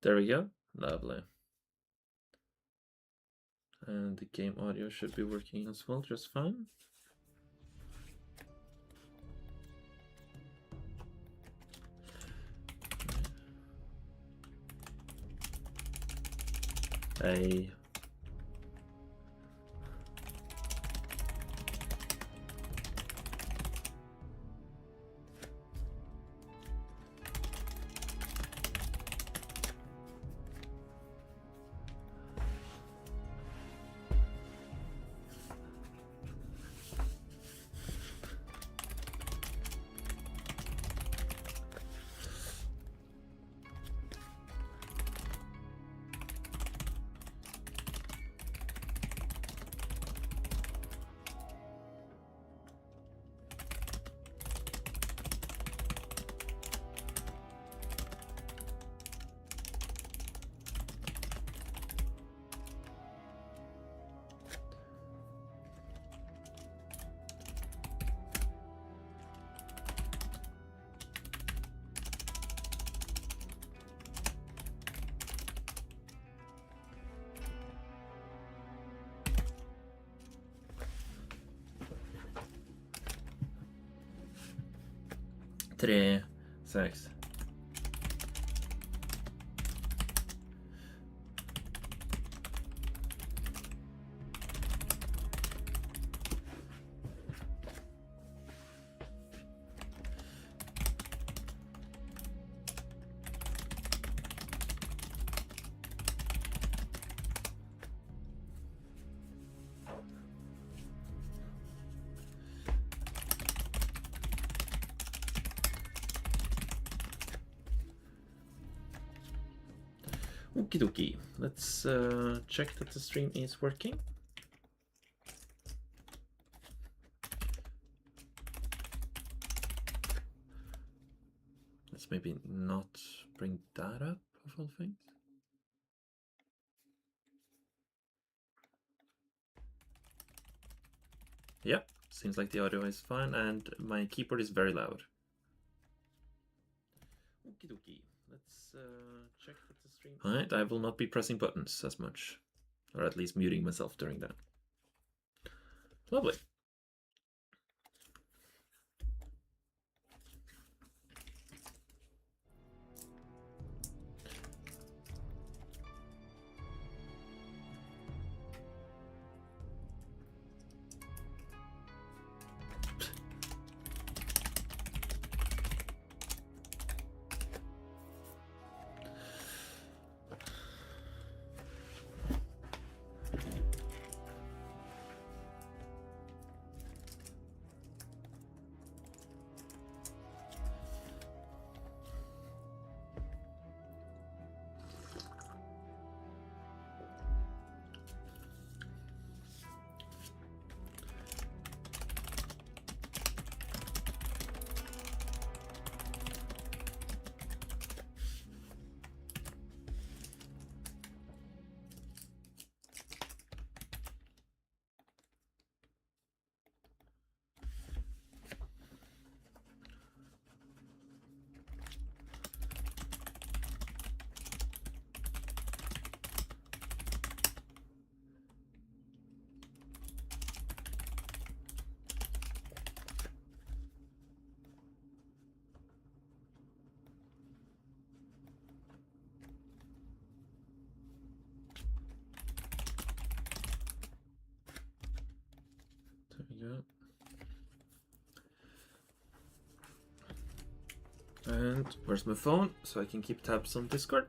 There we go. Lovely. And the game audio should be working as well, just fine. Hey. Tre, sex. Okie dokie. Let's check that the stream is working. Let's maybe not bring that up, of all things. Yep, seems like the audio is fine, and my keyboard is very loud. Okie dokie. Let's check that the stream. Alright, I will not be pressing buttons as much, or at least muting myself during that. Lovely. There we go. And where's my phone? So I can keep tabs on Discord.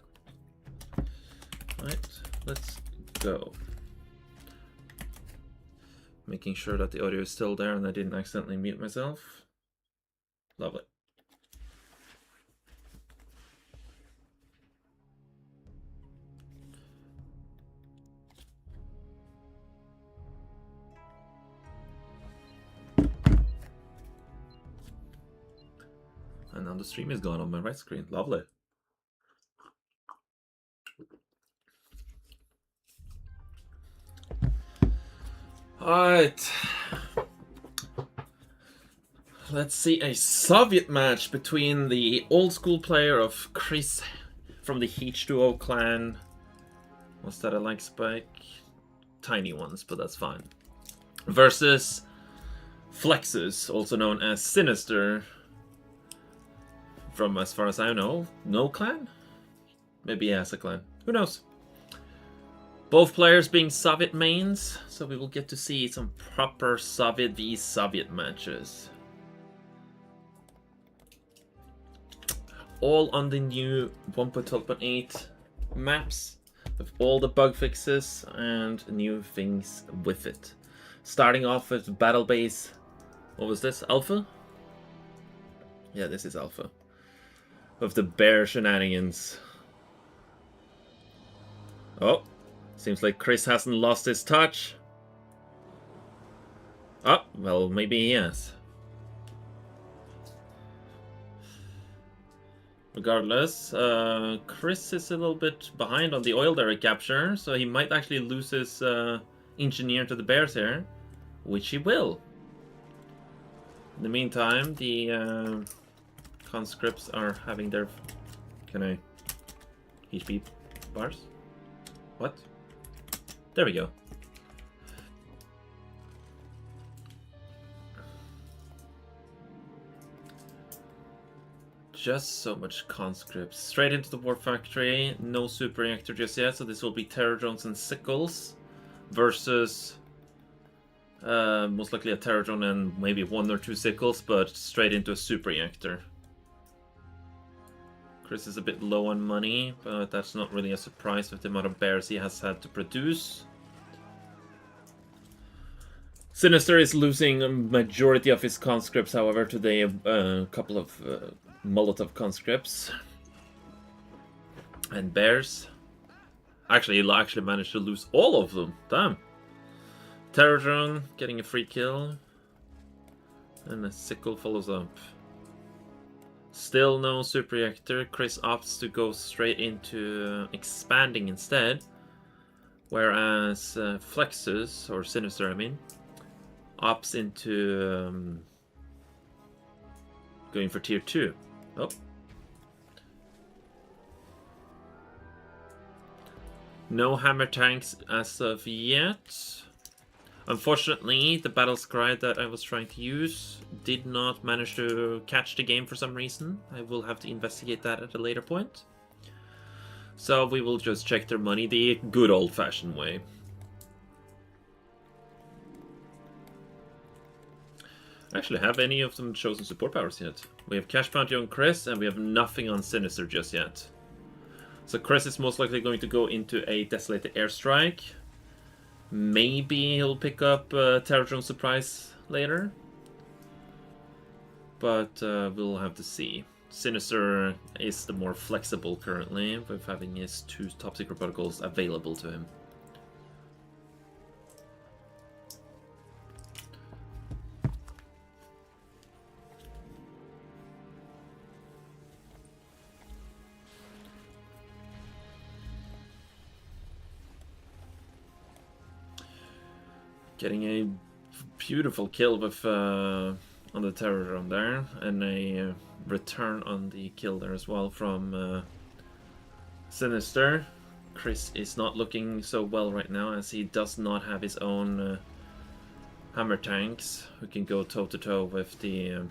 Alright, let's go. Making sure that the audio is still there and I didn't accidentally mute myself. Lovely. And now the stream is gone on my right screen. Lovely. Alright. Let's see a Soviet match between the old school player of Chris from the H2O clan. Was that a like spike? Tiny ones, but that's fine. Versus Flexus, also known as Sinister. From, as far as I know, no clan? Maybe he has a clan. Who knows? Both players being Soviet mains, so we will get to see some proper Soviet v Soviet matches. All on the new 1.12.8 maps, with all the bug fixes and new things with it. Starting off with Battle Base, what was this, Alpha? Yeah, this is Alpha. Of the bear shenanigans. Oh, seems like Chris hasn't lost his touch. Oh, well, maybe he has. Regardless, Chris is a little bit behind on the oil derrick capture, so he might actually lose his engineer to the bears here, which he will. In the meantime, the conscripts are having their... Can I... HP bars? What? There we go. Just so much conscripts. Straight into the war factory. No super reactor just yet, so this will be terror drones and sickles versus most likely a terror drone and maybe 1 or 2 sickles, but straight into a super reactor. Chris is a bit low on money, but that's not really a surprise with the amount of bears he has had to produce. Sinister is losing a majority of his conscripts, however, today a couple of Molotov conscripts and bears. Actually, he actually managed to lose all of them. Damn. Terror drone getting a free kill, and a sickle follows up. Still no super reactor. Chris opts to go straight into expanding instead, whereas Flexus, or Sinister, I mean, opts into going for tier 2. Oh. No hammer tanks as of yet. Unfortunately, the battle scribe that I was trying to use did not manage to catch the game for some reason. I will have to investigate that at a later point. So we will just check their money the good old-fashioned way. Actually, have any of them chosen support powers yet? We have cash bounty on Chris, and we have nothing on Sinister just yet. So Chris is most likely going to go into a desolated airstrike. Maybe he'll pick up Terror Drone Surprise later. But we'll have to see. Sinister is the more flexible currently, with having his 2 top secret protocols available to him. Getting a beautiful kill with on the terror drone there, and a return on the kill there as well from Sinister. Chris is not looking so well right now, as he does not have his own hammer tanks who can go toe to toe with the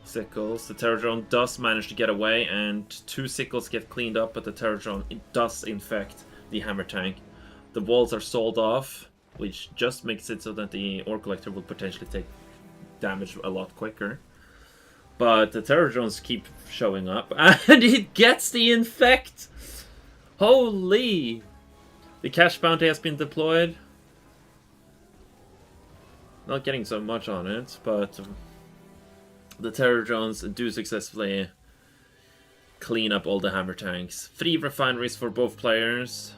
sickles. The terror drone does manage to get away, and 2 sickles get cleaned up, but the terror drone, it does infect the hammer tank. The walls are sold off, which just makes it so that the ore collector will potentially take damage a lot quicker. But the terror drones keep showing up, and it gets the infect! Holy! The cash bounty has been deployed. Not getting so much on it, but the terror drones do successfully clean up all the hammer tanks. 3 refineries for both players.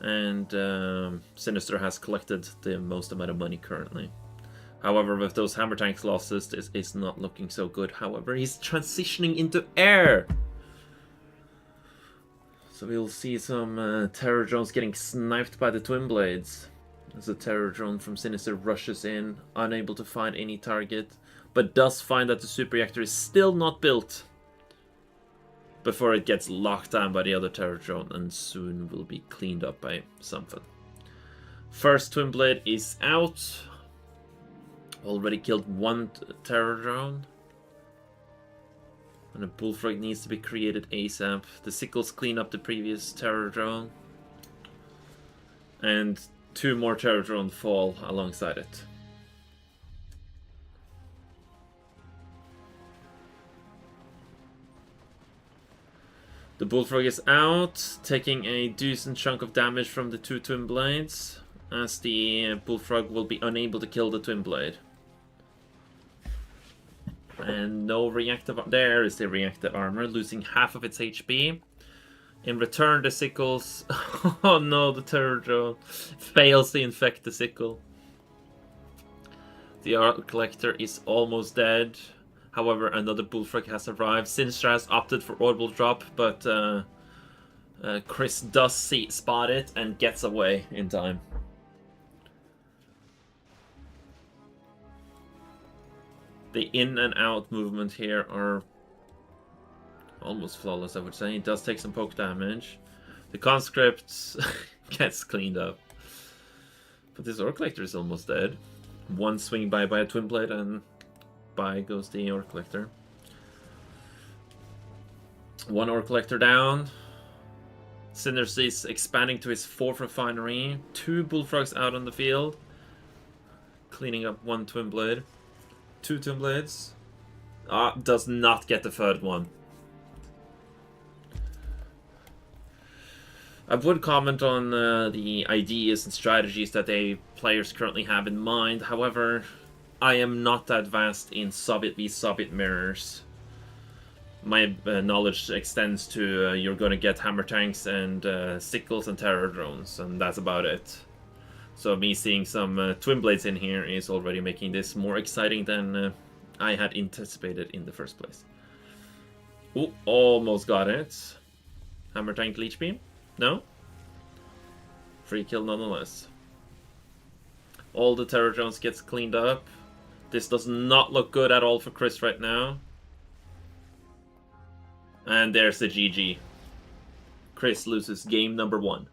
And Sinister has collected the most amount of money currently. However, with those hammer tanks losses, it's not looking so good. However, he's transitioning into air. So we'll see some terror drones getting sniped by the twin blades. As a terror drone from Sinister rushes in, unable to find any target, but does find that the super reactor is still not built. before it gets locked down by the other Terror Drone and soon will be cleaned up by something. First Twin Blade is out. Already killed one Terror Drone. And a Bullfrog needs to be created ASAP. The Sickles clean up the previous Terror Drone. And 2 more Terror Drone fall alongside it. The Bullfrog is out, taking a decent chunk of damage from the 2 Twin Blades, as the Bullfrog will be unable to kill the Twin Blade. And no reactive... There is the reactive armor, losing half of its HP. In return, the Sickles... Oh no, the Terror Drone fails to infect the Sickle. The Art Collector is almost dead. However, another Bullfrog has arrived. Sinistra has opted for Orbital Drop, but Chris does spot it and gets away in time. The in and out movement here are almost flawless, I would say. It does take some poke damage. The Conscript gets cleaned up. But this Ore Collector is almost dead. One swing by a Twin Blade and by goes the Ore Collector. 1 Ore Collector down. Sinister is expanding to his 4th refinery. 2 Bullfrogs out on the field. Cleaning up 1 Twin Blade. 2 Twin Blades. Does not get the 3rd one. I would comment on the ideas and strategies that the players currently have in mind. However, I am not advanced in Soviet v Soviet mirrors. My knowledge extends to you're going to get hammer tanks and sickles and terror drones, and that's about it. So me seeing some Twin Blades in here is already making this more exciting than I had anticipated in the first place. Ooh, almost got it. Hammer tank leech beam? No? Free kill nonetheless. All the terror drones gets cleaned up. This does not look good at all for Chris right now. And there's the GG. Chris loses game number 1.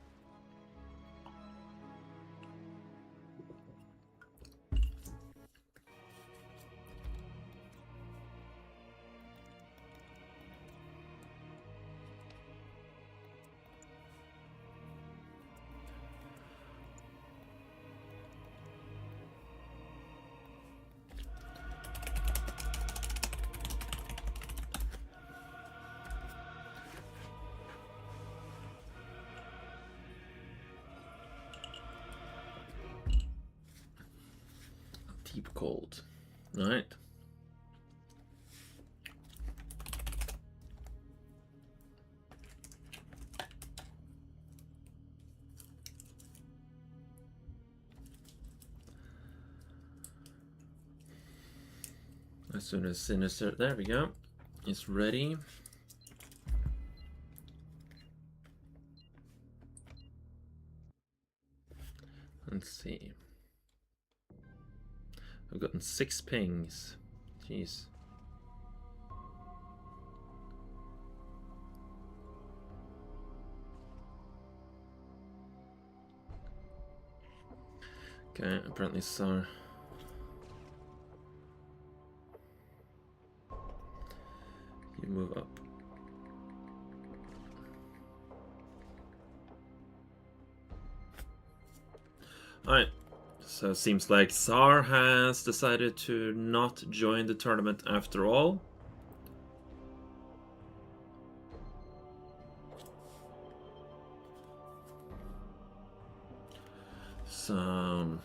Deep cold. All right. As soon as Sinister, there we go, is ready. Let's see. I've gotten 6 pings. Jeez. Okay, apparently so. You move up. Alright. So it seems like Tsar has decided to not join the tournament after all. So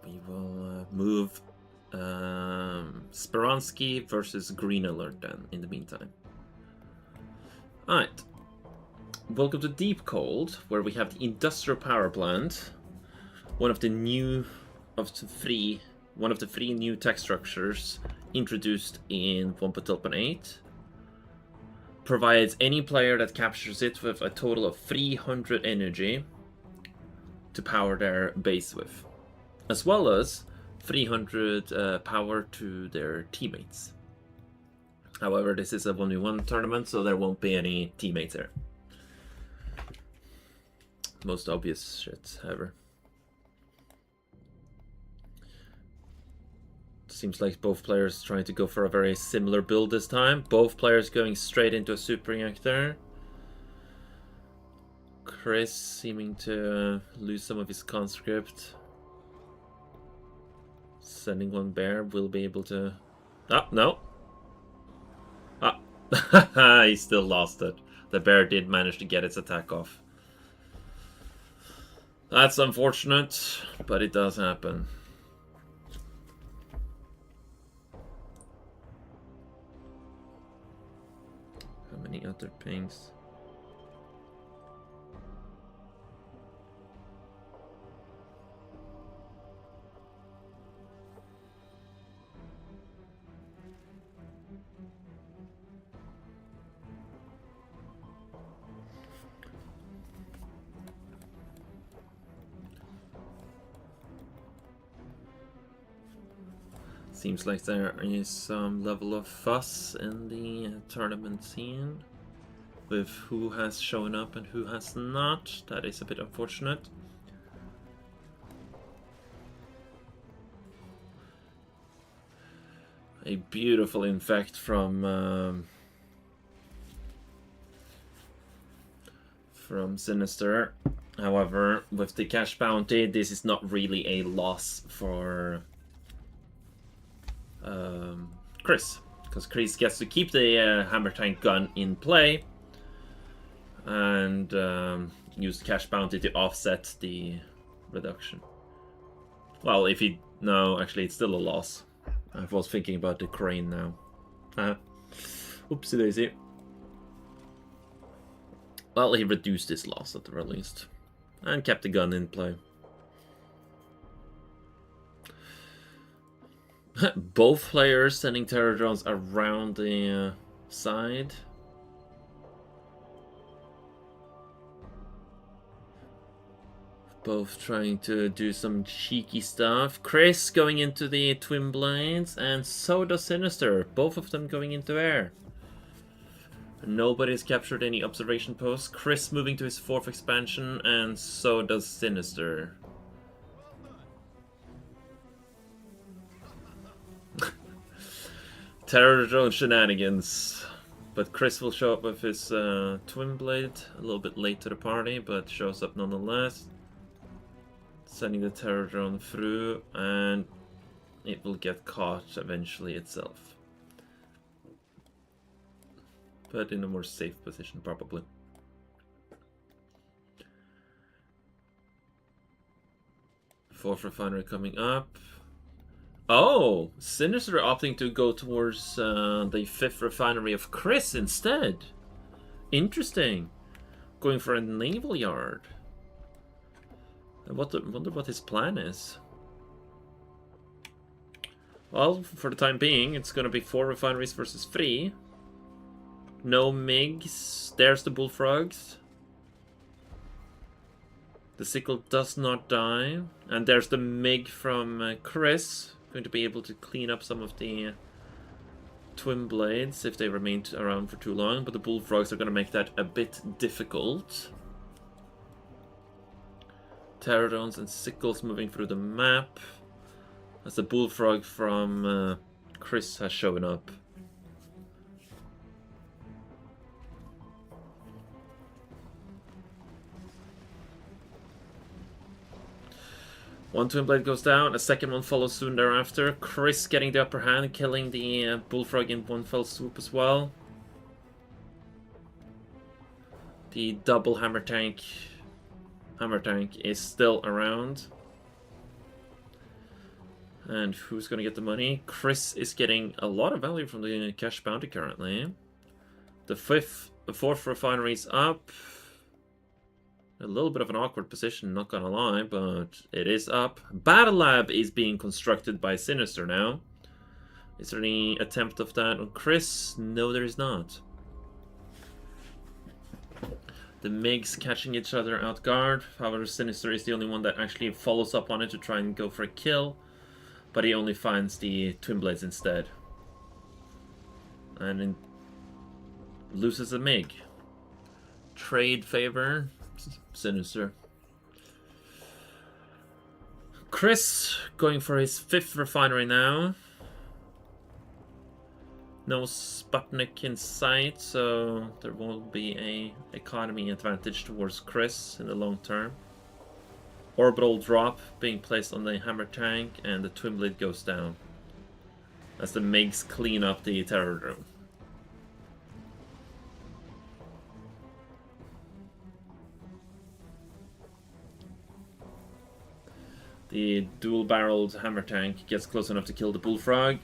we will move Speransky versus Green Alert then in the meantime. Alright. Welcome to Deep Cold, where we have the industrial power plant. One of the three new tech structures introduced in Wumpa 8 provides any player that captures it with a total of 300 energy to power their base with, as well as 300 power to their teammates. However, this is a 1v1 tournament, so there won't be any teammates there. Most obvious shit ever. Seems like both players trying to go for a very similar build this time. Both players going straight into a super reactor. Chris seeming to lose some of his conscript. Sending one bear will be able to... Oh, no. Ah, he still lost it. The bear did manage to get its attack off. That's unfortunate, but it does happen. How many other pings? Seems like there is some level of fuss in the tournament scene with who has shown up and who has not. That is a bit unfortunate. A beautiful infect from Sinister. However, with the cash bounty, this is not really a loss for Chris, because Chris gets to keep the hammer tank gun in play and use the cash bounty to offset the reduction. Well, if he... No, actually it's still a loss. I was thinking about the crane now. Oopsie daisy. Well, he reduced his loss at the very least and kept the gun in play. Both players sending terror drones around the side. Both trying to do some cheeky stuff. Chris going into the twin blades, and so does Sinister. Both of them going into air. Nobody's captured any observation posts. Chris moving to his 4th expansion, and so does Sinister. Terror drone shenanigans. But Chris will show up with his twin blade a little bit late to the party, but shows up nonetheless. Sending the terror drone through, and it will get caught eventually itself. But in a more safe position, probably. Fourth refinery coming up. Oh, Sinister opting to go towards the 5th refinery of Chris instead. Interesting. Going for a naval yard. I wonder what his plan is. Well, for the time being, it's going to be 4 refineries versus 3. No MiGs. There's the bullfrogs. The sickle does not die. And there's the MiG from Chris. Going to be able to clean up some of the twin blades if they remain around for too long, but the bullfrogs are going to make that a bit difficult. Pterodons and sickles moving through the map as the bullfrog from Chris has shown up. One twin blade goes down, a second one follows soon thereafter. Chris getting the upper hand, killing the bullfrog in one fell swoop as well. The double hammer tank is still around. And who's going to get the money? Chris is getting a lot of value from the cash bounty currently. The 4th refinery is up. A little bit of an awkward position, not gonna lie, but it is up. Battle Lab is being constructed by Sinister now. Is there any attempt of that on Chris? No, there is not. The MiGs catching each other out guard. However, Sinister is the only one that actually follows up on it to try and go for a kill. But he only finds the twin blades instead. and loses a MiG. Trade favor, Sinister. Chris going for his 5th refinery now. No Sputnik in sight, so there won't be a economy advantage towards Chris in the long term. Orbital drop being placed on the hammer tank, and the twin blade goes down as the MiGs clean up the terror drone. The dual-barreled hammer tank gets close enough to kill the bullfrog,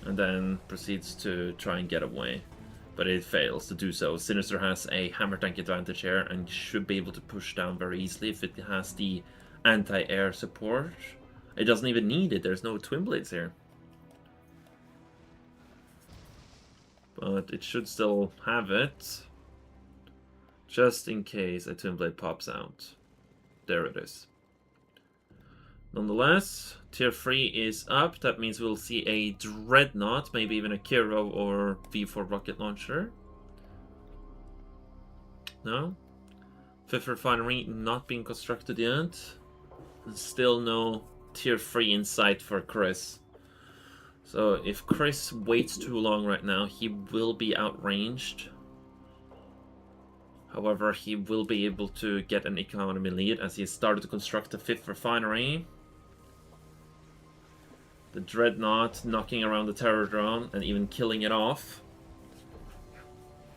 and then proceeds to try and get away. But it fails to do so. Sinister has a hammer tank advantage here, and should be able to push down very easily if it has the anti-air support. It doesn't even need it, there's no twin blades here. But it should still have it, just in case a twin blade pops out. There it is. Nonetheless, tier 3 is up. That means we'll see a Dreadnought, maybe even a Kiro or V4 rocket launcher. No? 5th refinery not being constructed yet. And still no tier 3 in sight for Chris. So if Chris waits too long right now, he will be outranged. However, he will be able to get an economy lead as he has started to construct the 5th refinery. The Dreadnought knocking around the terror drone and even killing it off,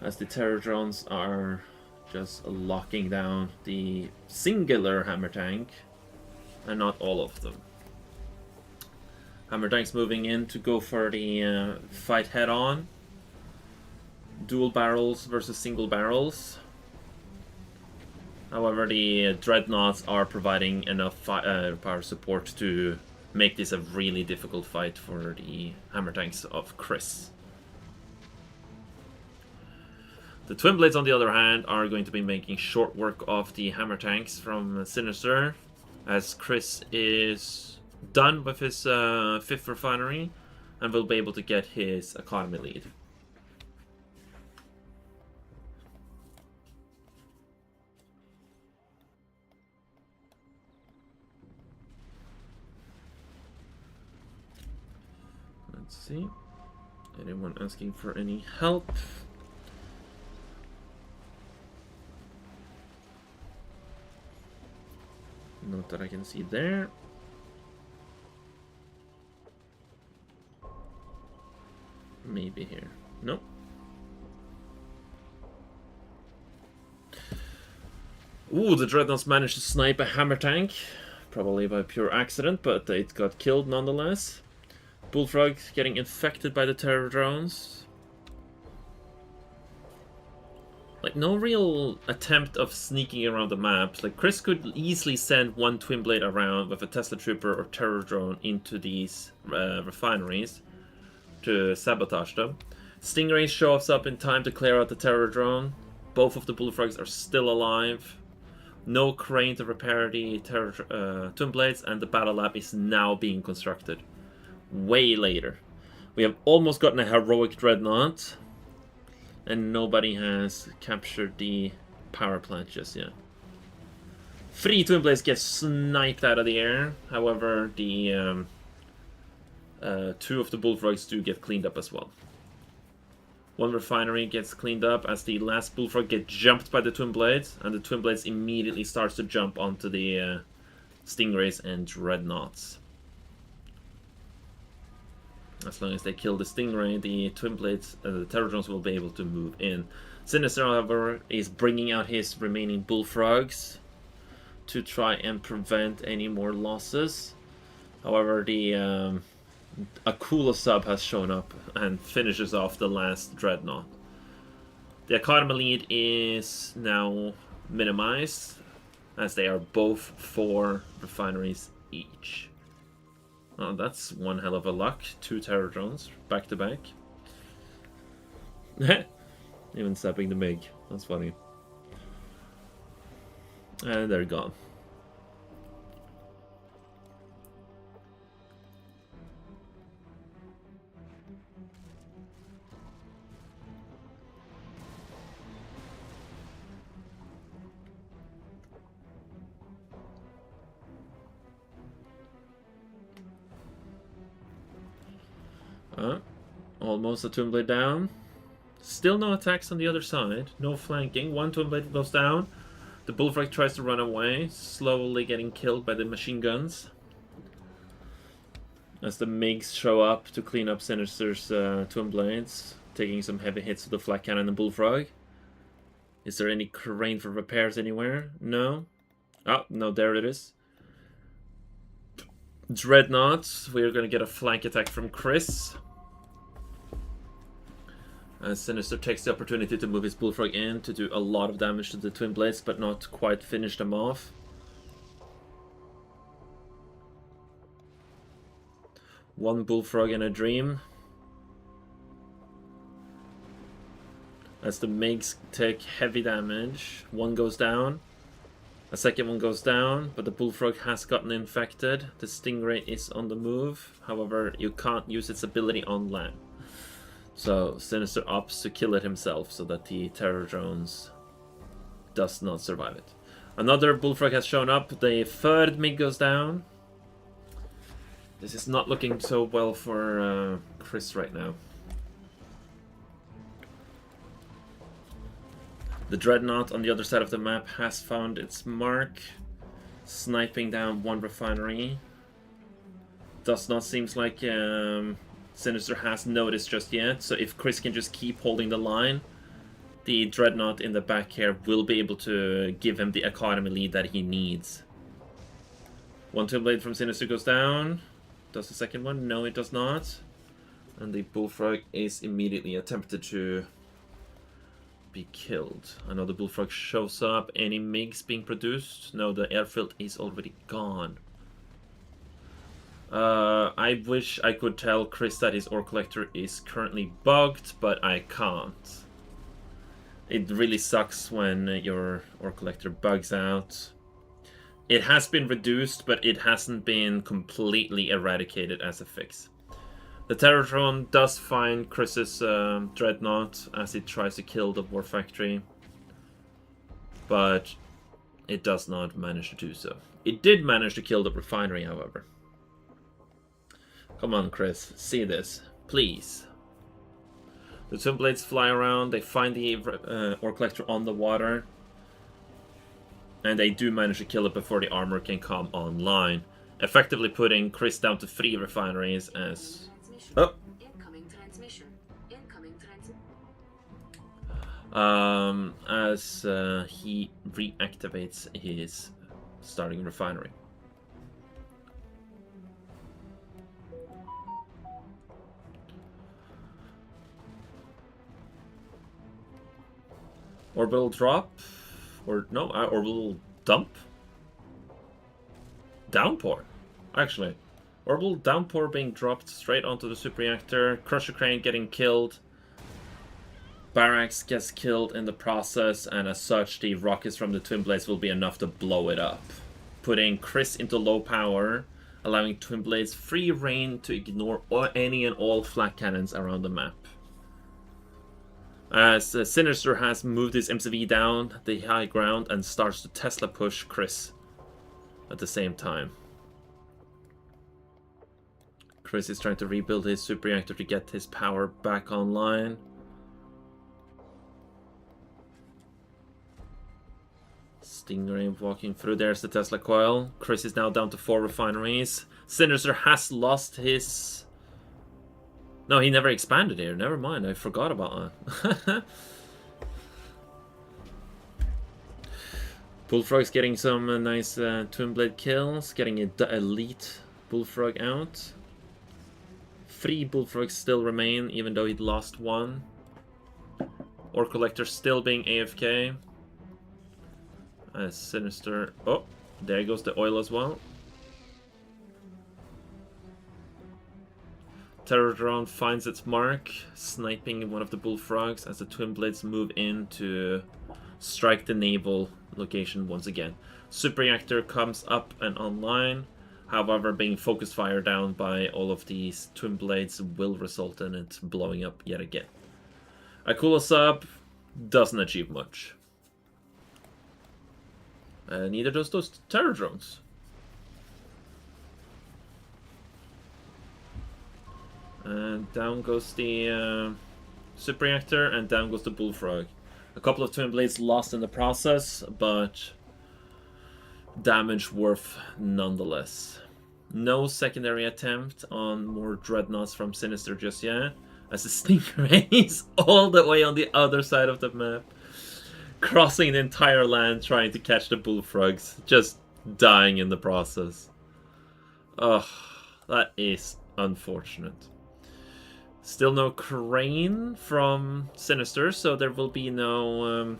as the terror drones are just locking down the singular hammer tank and not all of them. Hammer tank's moving in to go for the fight head on. Dual barrels versus single barrels. However, the Dreadnoughts are providing enough power support to make this a really difficult fight for the hammer tanks of Chris. The twin blades, on the other hand, are going to be making short work of the hammer tanks from Sinister, as Chris is done with his 5th refinery and will be able to get his economy lead. Let's see. Anyone asking for any help? Not that I can see there. Maybe here. Nope. Ooh, the Dreadnoughts managed to snipe a hammer tank. Probably by pure accident, but it got killed nonetheless. Bullfrog getting infected by the terror drones. Like, no real attempt of sneaking around the map. Like, Chris could easily send one twin blade around with a Tesla Trooper or terror drone into these refineries to sabotage them. Stingray shows up in time to clear out the terror drone. Both of the bullfrogs are still alive. No crane to repair the twin blades, and the battle lab is now being constructed. Way later. We have almost gotten a heroic Dreadnought, and nobody has captured the power plant just yet. 3 twin blades get sniped out of the air. However, the 2 of the bullfrogs do get cleaned up as well. 1 refinery gets cleaned up as the last bullfrog gets jumped by the twin blades, and the twin blades immediately starts to jump onto the Stingrays and Dreadnoughts. As long as they kill the Stingray, the twin blades, the terror drones will be able to move in. Sinister, however, is bringing out his remaining bullfrogs to try and prevent any more losses. However, the Akula sub has shown up and finishes off the last Dreadnought. The economy lead is now minimized, as they are both 4 refineries each. Oh, that's one hell of a luck. 2 terror drones, back to back. Even stepping the MiG. That's funny. And they're gone. Almost a Twin Blade down. Still no attacks on the other side. No flanking. One Twin Blade goes down. The Bullfrog tries to run away, slowly getting killed by the machine guns. As the MiGs show up to clean up Sinister's Twin Blades, taking some heavy hits with the Flak Cannon and Bullfrog. Is there any crane for repairs anywhere? No? Oh, no, there it is. Dreadnought. We're gonna get a flank attack from Chris. Sinister takes the opportunity to move his Bullfrog in to do a lot of damage to the Twin Blades, but not quite finish them off. One Bullfrog in a dream. As the MiGs take heavy damage. One goes down. A second one goes down, but the Bullfrog has gotten infected. The Stingray is on the move. However, you can't use its ability on land. So Sinister opts to kill it himself so that the terror drones does not survive it. Another Bullfrog has shown up. The third MiG goes down. This is not looking so well for Chris right now. The Dreadnought on the other side of the map has found its mark, sniping down one refinery. Does not seem like Sinister has noticed just yet, so if Chris can just keep holding the line, the Dreadnought in the back here will be able to give him the Academy lead that he needs. One Twin Blade from Sinister goes down. Does the second one? No, it does not. And the Bullfrog is immediately attempted to be killed. Another Bullfrog shows up. Any MiGs being produced? No, the airfield is already gone. I wish I could tell Chris that his Ore Collector is currently bugged, but I can't. It really sucks when your Ore Collector bugs out. It has been reduced, but it hasn't been completely eradicated as a fix. The Terror Drone does find Chris's Dreadnought as it tries to kill the War Factory, but it does not manage to do so. It did manage to kill the refinery, however. Come on, Chris, see this, please. The Twin Blades fly around, they find the Ore Collector on the water, and they do manage to kill it before the armor can come online, effectively putting Chris down to 3 refineries as... Oh! As he reactivates his starting refinery. Orbital drop? Or no, orbital dump? Downpour, actually. Orbital downpour being dropped straight onto the super reactor. Crusher Crane getting killed. Barracks gets killed in the process, and as such, the rockets from the Twin Blades will be enough to blow it up. Putting Chris into low power, allowing Twin Blades free reign to ignore any and all flak cannons around the map. As Sinister has moved his MCV down the high ground and starts to Tesla push Chris at the same time. Chris is trying to rebuild his super reactor to get his power back online. Stingray walking through. There's the Tesla coil. Chris is now down to 4 refineries. Sinister has lost his... No, he never expanded here. Never mind. I forgot about that. Bullfrog's getting some nice Twin Blade kills. Getting a elite Bullfrog out. 3 Bullfrogs still remain, even though he'd lost 1. Ore Collector still being AFK. Sinister... Oh, there goes the oil as well. Terror Drone finds its mark, sniping one of the Bullfrogs as the Twin Blades move in to strike the naval location once again. Super Reactor comes up and online, however being focus fire down by all of these Twin Blades will result in it blowing up yet again. Akula sub doesn't achieve much. Neither does those Terror Drones. And down goes the super reactor, and down goes the bullfrog. A couple of twin blades lost in the process, but damage worth nonetheless. No secondary attempt on more dreadnoughts from Sinister just yet, as the Stingray is all the way on the other side of the map, crossing the entire land trying to catch the bullfrogs, just dying in the process. Ugh, that is unfortunate. Still no crane from Sinister, so there will be no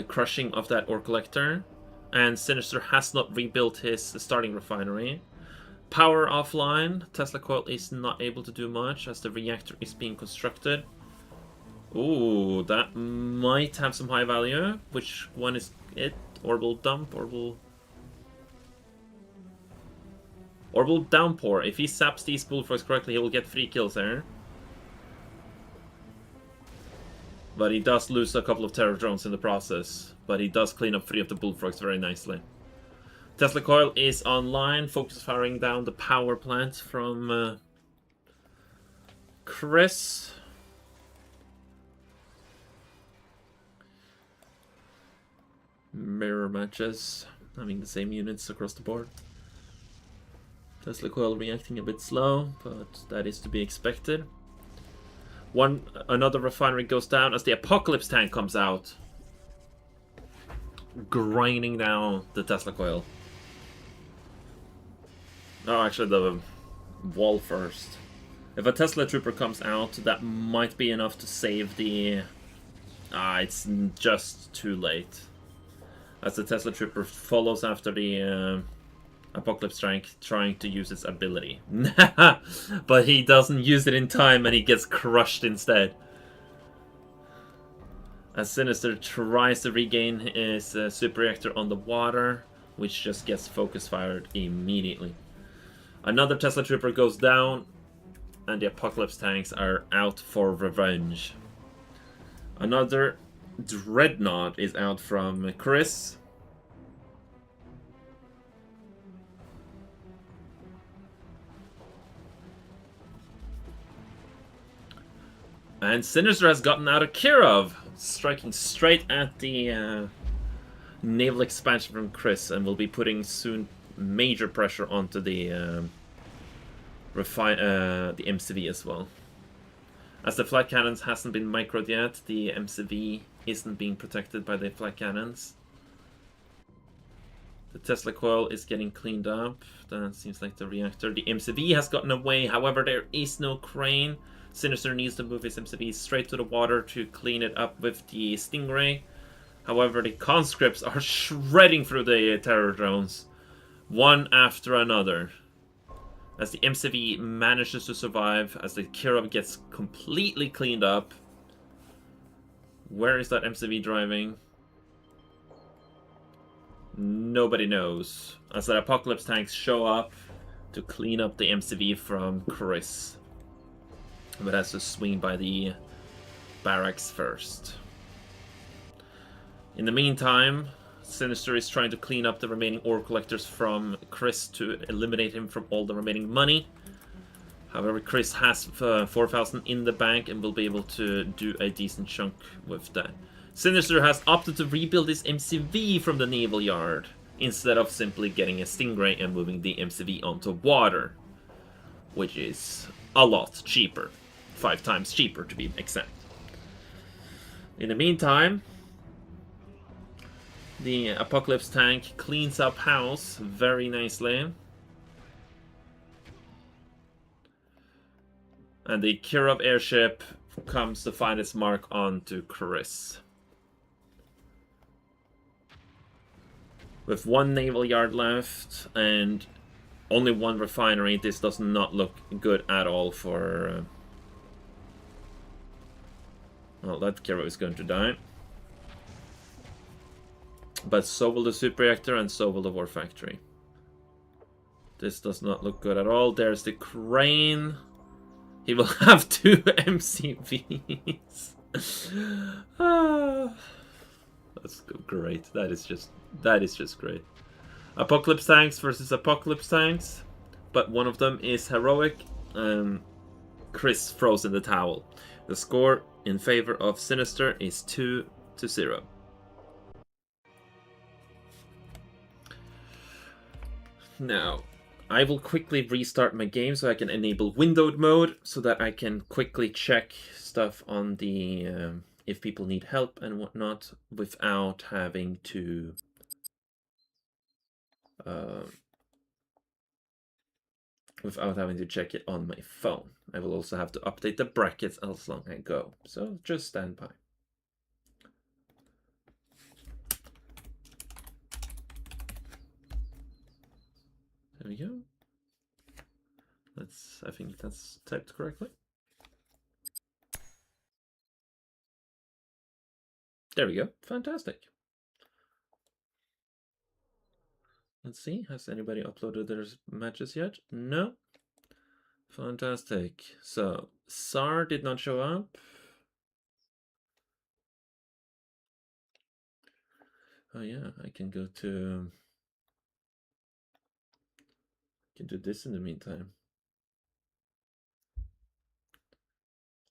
crushing of that ore collector. And Sinister has not rebuilt his starting refinery. Power offline. Tesla Coil is not able to do much as the reactor is being constructed. Ooh, that might have some high value. Which one is it? Orbital dump? Orbital downpour. If he saps these bullfrogs correctly, he will get 3 kills there. But he does lose a couple of terror drones in the process. But he does clean up 3 of the bullfrogs very nicely. Tesla Coil is online, focus firing down the power plant from Chris. Mirror matches, having the same units across the board. Tesla Coil reacting a bit slow, but that is to be expected. Another refinery goes down as the Apocalypse tank comes out, grinding down the Tesla Coil. Oh, actually the wall first. If a Tesla Trooper comes out, that might be enough to save the... it's just too late. As the Tesla Trooper follows after the Apocalypse tank, trying to use its ability. But he doesn't use it in time and he gets crushed instead. As Sinister tries to regain his super reactor on the water, which just gets focus fired immediately. Another Tesla Trooper goes down, and the Apocalypse tanks are out for revenge. Another Dreadnought is out from Chris. And Sinister has gotten out of Kirov, striking straight at the naval expansion from Chris, and will be putting soon major pressure onto the MCV as well. As the flight cannons hasn't been microed yet, the MCV isn't being protected by the flight cannons. The Tesla Coil is getting cleaned up. That seems like the reactor. The MCV has gotten away, however there is no crane. Sinister needs to move his MCV straight to the water to clean it up with the Stingray. However, the conscripts are shredding through the terror drones, one after another. As the MCV manages to survive, as the Kirov gets completely cleaned up. Where is that MCV driving? Nobody knows. As the Apocalypse tanks show up to clean up the MCV from Chris. But has to swing by the barracks first. In the meantime, Sinister is trying to clean up the remaining ore collectors from Chris to eliminate him from all the remaining money. However, Chris has 4,000 in the bank and will be able to do a decent chunk with that. Sinister has opted to rebuild his MCV from the naval yard, instead of simply getting a Stingray and moving the MCV onto water, which is a lot cheaper. 5 times cheaper to be exact. In the meantime, the Apocalypse tank cleans up house very nicely. And the Kirov airship comes to find its mark onto Chris. With 1 naval yard left and only 1 refinery, this does not look good at all for... well, that Kirov is going to die. But so will the super reactor and so will the war factory. This does not look good at all. There's the crane. He will have 2 MCVs. That's great. That is just great. Apocalypse tanks versus Apocalypse tanks. But one of them is heroic Chris throws in the towel. The score in favor of Sinister is 2-0. Now, I will quickly restart my game so I can enable windowed mode so that I can quickly check stuff on the if people need help and whatnot without having to check it on my phone. I will also have to update the brackets as long as I go. So just stand by. There we go. I think that's typed correctly. There we go. Fantastic. Let's see. Has anybody uploaded their matches yet? No. Fantastic. So, SAR did not show up. Oh yeah, I can go to... I can do this in the meantime.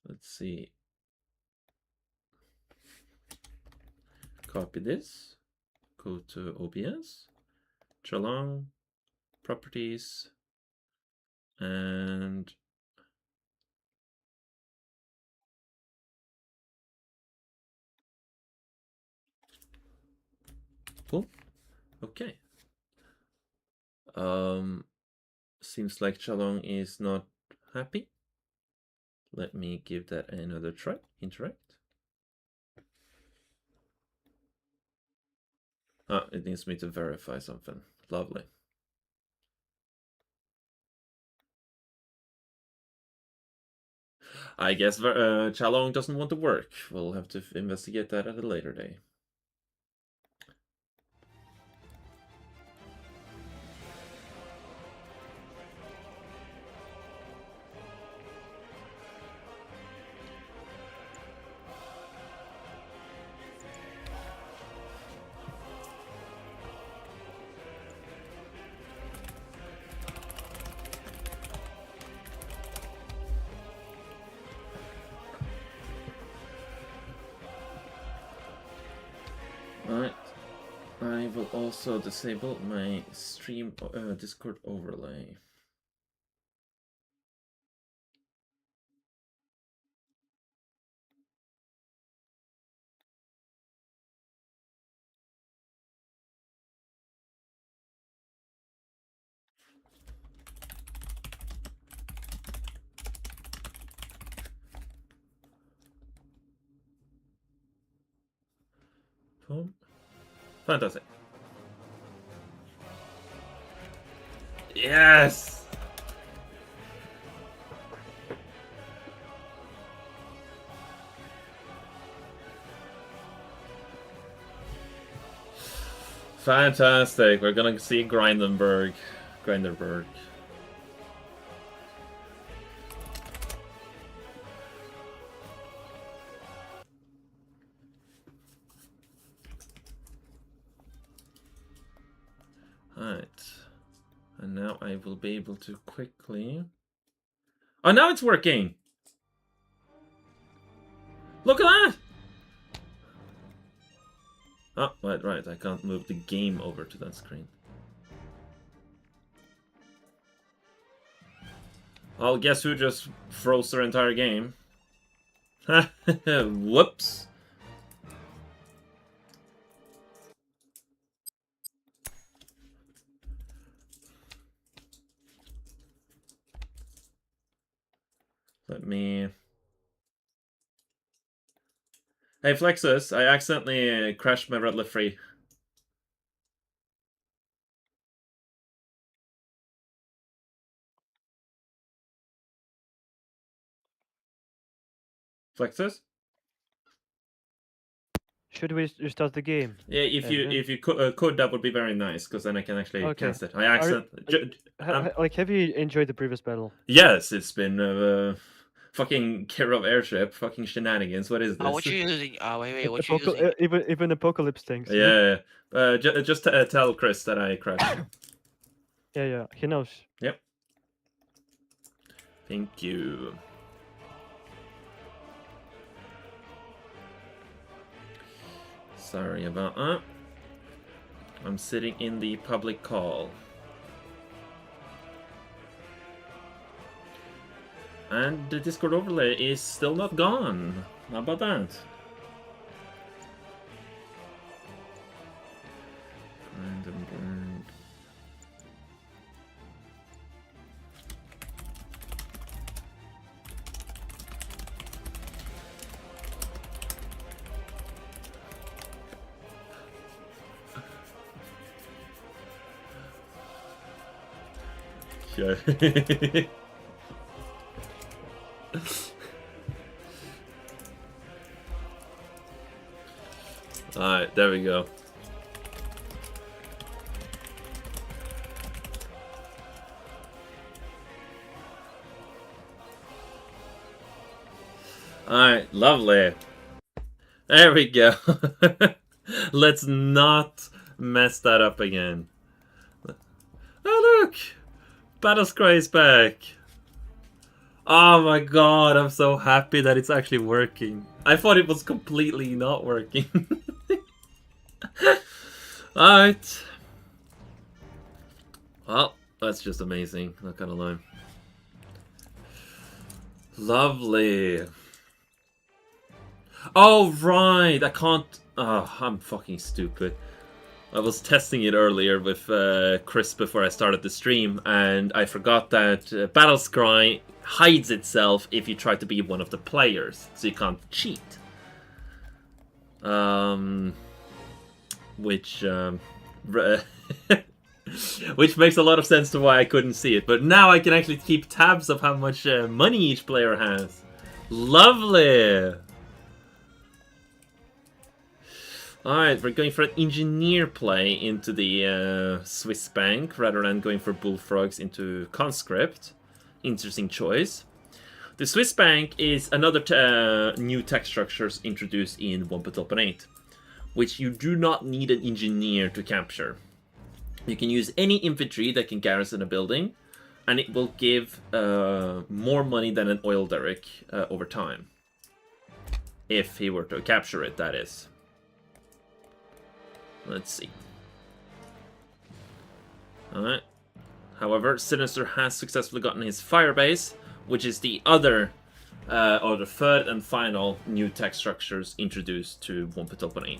Let's see. Copy this. Go to OBS. Chalong. Properties. And... Cool. Okay. Seems like Chalong is not happy. Let me give that another try. Interact. Ah, it needs me to verify something. Lovely. I guess Chalong doesn't want to work. We'll have to investigate that at a later day. Alright, I will also disable my stream Discord overlay. Boom. Fantastic. Yes! Fantastic. We're gonna see Grindenberg. Alright. And now I will be able to quickly... Oh, now it's working! Look at that! Oh, right. I can't move the game over to that screen. Well, guess who just froze their entire game? Whoops. Let me... Hey, Flexus, I accidentally crashed my Red Lift Free. Flexus? Should we restart the game? Yeah, if you could, that would be very nice, because then I can actually cast it. I accidentally... have you enjoyed the previous battle? Yes, it's been fucking Kirov airship, fucking shenanigans. What is this? Oh, what you using? Oh, wait, what you using? Even Apocalypse things. Yeah. Just tell Chris that I crashed. Yeah, he knows. Yep. Thank you. Sorry about that. I'm sitting in the public call. And the Discord overlay is still not gone. How about that? Random bird. Okay. Alright, there we go. Alright, lovely. There we go. Let's not mess that up again. Oh look! Battlescry is back! Oh my god, I'm so happy that it's actually working. I thought it was completely not working. Alright. Well, that's just amazing, not gonna lie. Lovely. Oh, right, I can't... Oh, I'm fucking stupid. I was testing it earlier with Chris before I started the stream, and I forgot that Battlescry hides itself if you try to be one of the players, so you can't cheat. Which which makes a lot of sense to why I couldn't see it. But now I can actually keep tabs of how much money each player has. Lovely! Alright, we're going for an engineer play into the Swiss bank rather than going for bullfrogs into conscript. Interesting choice. The Swiss bank is another new tech structures introduced in 1.8, which you do not need an engineer to capture. You can use any infantry that can garrison a building, and it will give more money than an oil derrick over time. If he were to capture it, that is. Let's see. Alright. However, Sinister has successfully gotten his firebase, which is the other, or the third and final new tech structures introduced to 1.8.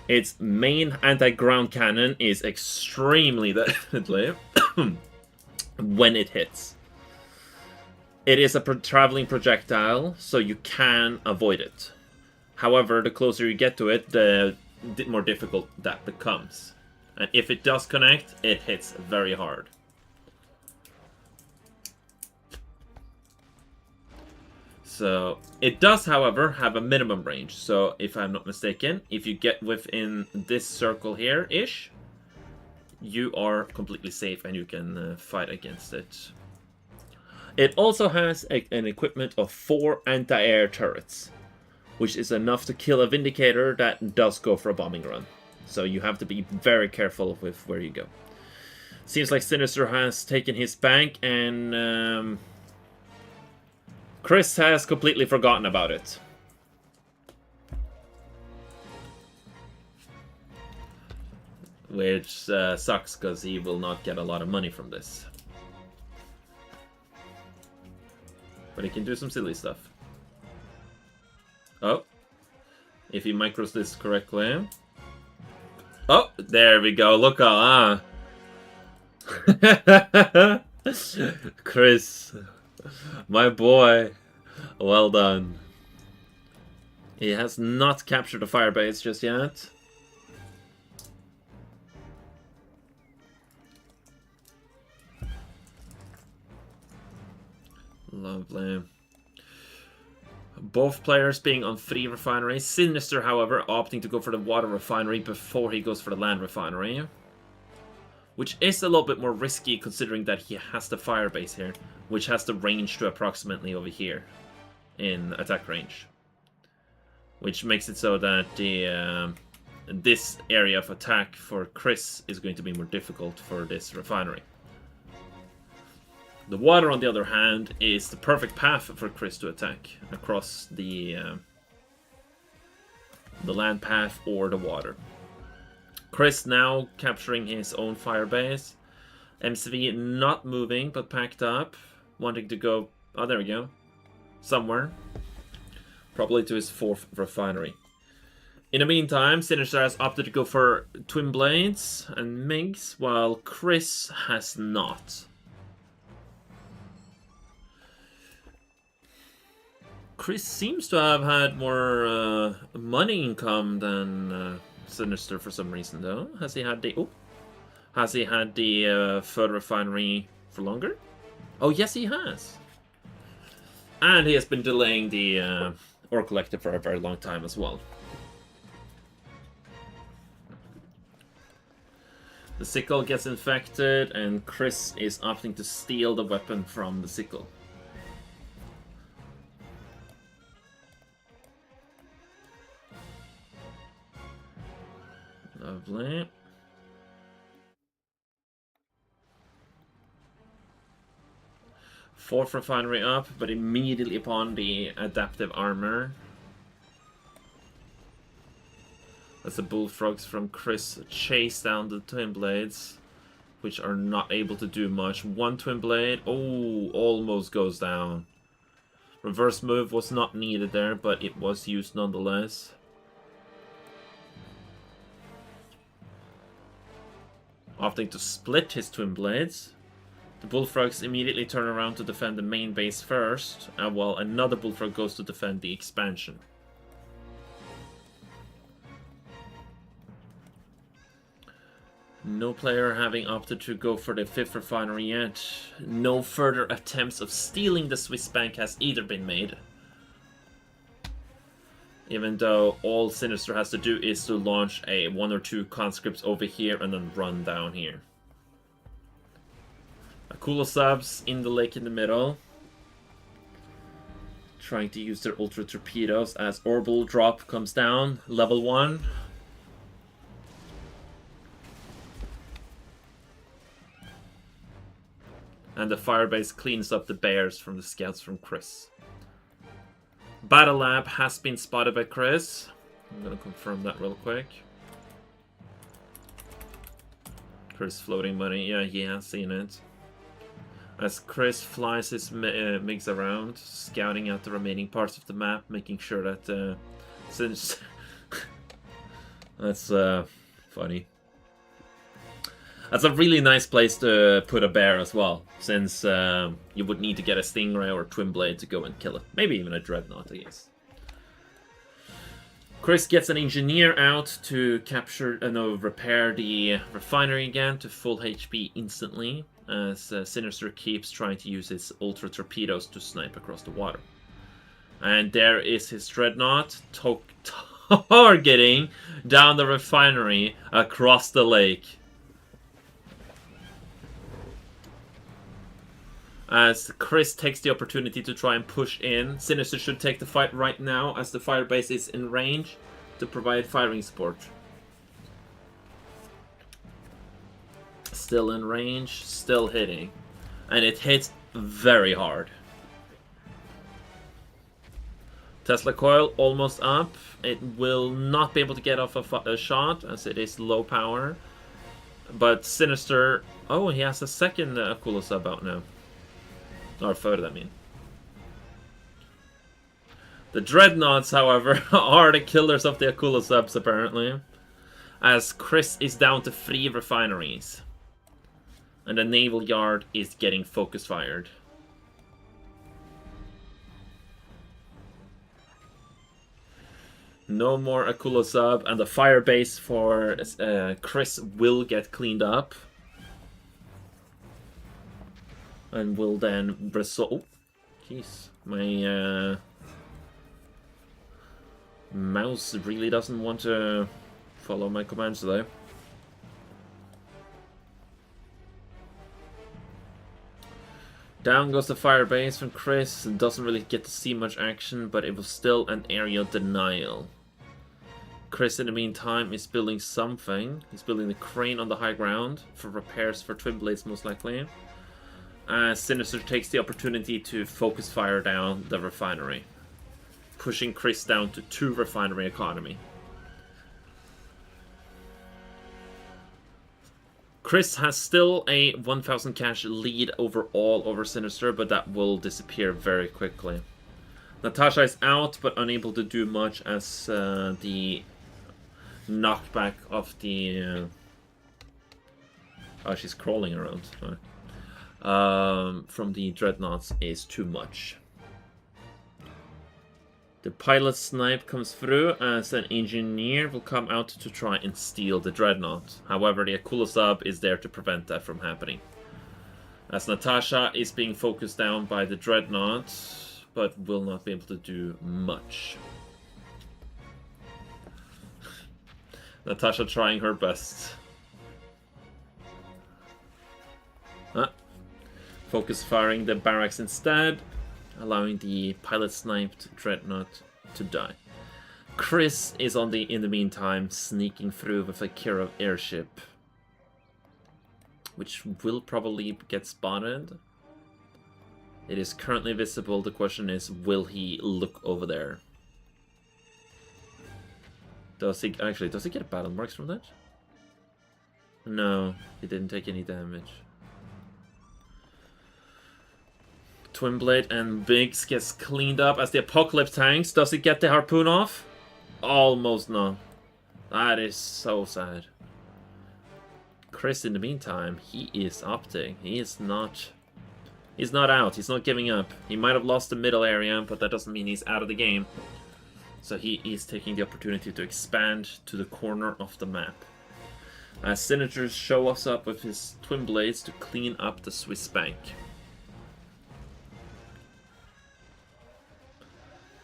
Its main anti-ground cannon is extremely deadly when it hits. It is a traveling projectile, so you can avoid it. However, the closer you get to it, the more difficult that becomes. And if it does connect, it hits very hard. So, it does, however, have a minimum range. So, if I'm not mistaken, if you get within this circle here-ish, you are completely safe and you can fight against it. It also has an equipment of 4 anti-air turrets, which is enough to kill a Vindicator that does go for a bombing run. So you have to be very careful with where you go. Seems like Sinister has taken his bank and Chris has completely forgotten about it. Which sucks because he will not get a lot of money from this. But he can do some silly stuff. Oh. If he micros this correctly. Oh, there we go. Look out, Chris. My boy. Well done. He has not captured the firebase just yet. Lovely. Both players being on 3 refineries. Sinister, however, opting to go for the water refinery before he goes for the land refinery. Which is a little bit more risky considering that he has the firebase here, which has the range to approximately over here in attack range. Which makes it so that the this area of attack for Chris is going to be more difficult for this refinery. The water, on the other hand, is the perfect path for Chris to attack across the land path or the water. Chris now capturing his own fire base. MCV not moving, but packed up, wanting to go... Oh, there we go. Somewhere. Probably to his 4th refinery. In the meantime, Sinister has opted to go for Twin Blades and MiGs, while Chris has not. Chris seems to have had more money income than Sinister for some reason, though. Has he had the... Oh. Has he had the third refinery for longer? Oh, yes, he has. And he has been delaying the ore collector for a very long time as well. The sickle gets infected, and Chris is opting to steal the weapon from the sickle. Lovely. Fourth refinery up, but immediately upon the adaptive armor. As the bullfrogs from Chris chase down the twin blades, which are not able to do much. One twin blade, oh, almost goes down. Reverse move was not needed there, but it was used nonetheless. Opting to split his twin blades. The bullfrogs immediately turn around to defend the main base first, while another bullfrog goes to defend the expansion. No player having opted to go for the 5th refinery yet. No further attempts of stealing the Swiss bank has either been made. Even though all Sinister has to do is to launch a 1 or 2 conscripts over here and then run down here. Akula subs in the lake in the middle. Trying to use their ultra torpedoes as orbital drop comes down. Level 1. And the firebase cleans up the bears from the scouts from Chris. Battle Lab has been spotted by Chris. I'm gonna confirm that real quick. Chris floating money. Yeah, he has seen it. As Chris flies his MiGs around, scouting out the remaining parts of the map, making sure that since that's funny. That's a really nice place to put a bear as well, since you would need to get a Stingray or a Twin Blade to go and kill it. Maybe even a Dreadnought, I guess. Chris gets an engineer out to capture, repair the refinery again to full HP instantly, as Sinister keeps trying to use his ultra torpedoes to snipe across the water. And there is his Dreadnought targeting down the refinery across the lake. As Chris takes the opportunity to try and push in. Sinister should take the fight right now as the firebase is in range to provide firing support. Still in range, still hitting. And it hits very hard. Tesla coil almost up. It will not be able to get off a shot as it is low power. But Sinister... Oh, he has a second Akula sub out now. Or third, I mean. The Dreadnoughts, however, are the killers of the Akula subs, apparently. As Chris is down to 3 refineries. And the naval yard is getting focus fired. No more Akula sub, and the fire base for Chris will get cleaned up. And will then resolve... Oh, jeez. My mouse really doesn't want to follow my commands today. Down goes the fire base from Chris. Doesn't really get to see much action, but it was still an area denial. Chris, in the meantime, is building something. He's building the crane on the high ground for repairs for Twin Blades, most likely. Sinister takes the opportunity to focus fire down the refinery, pushing Chris down to 2 refinery economy. Chris has still a 1000 cash lead overall over Sinister, but that will disappear very quickly. Natasha is out, but unable to do much as the knockback of the... oh, she's crawling around. From the Dreadnoughts is too much. The pilot snipe comes through as an engineer will come out to try and steal the Dreadnought. However, the Akula sub is there to prevent that from happening. As Natasha is being focused down by the Dreadnought, but will not be able to do much. Natasha trying her best. Focus firing the barracks instead, allowing the pilot sniped Dreadnought to die. Chris is in the meantime sneaking through with a Kirov airship, which will probably get spotted. It is currently visible. The question is, will he look over there? Does he get battle marks from that? No, he didn't take any damage. Twin Blade and Biggs gets cleaned up as the Apocalypse tanks. Does he get the harpoon off? Almost no. That is so sad. Chris, in the meantime, he is opting. He's not out. He's not giving up. He might have lost the middle area, but that doesn't mean he's out of the game. So he is taking the opportunity to expand to the corner of the map. As Sinister shows up with his Twin Blades to clean up the Swiss bank.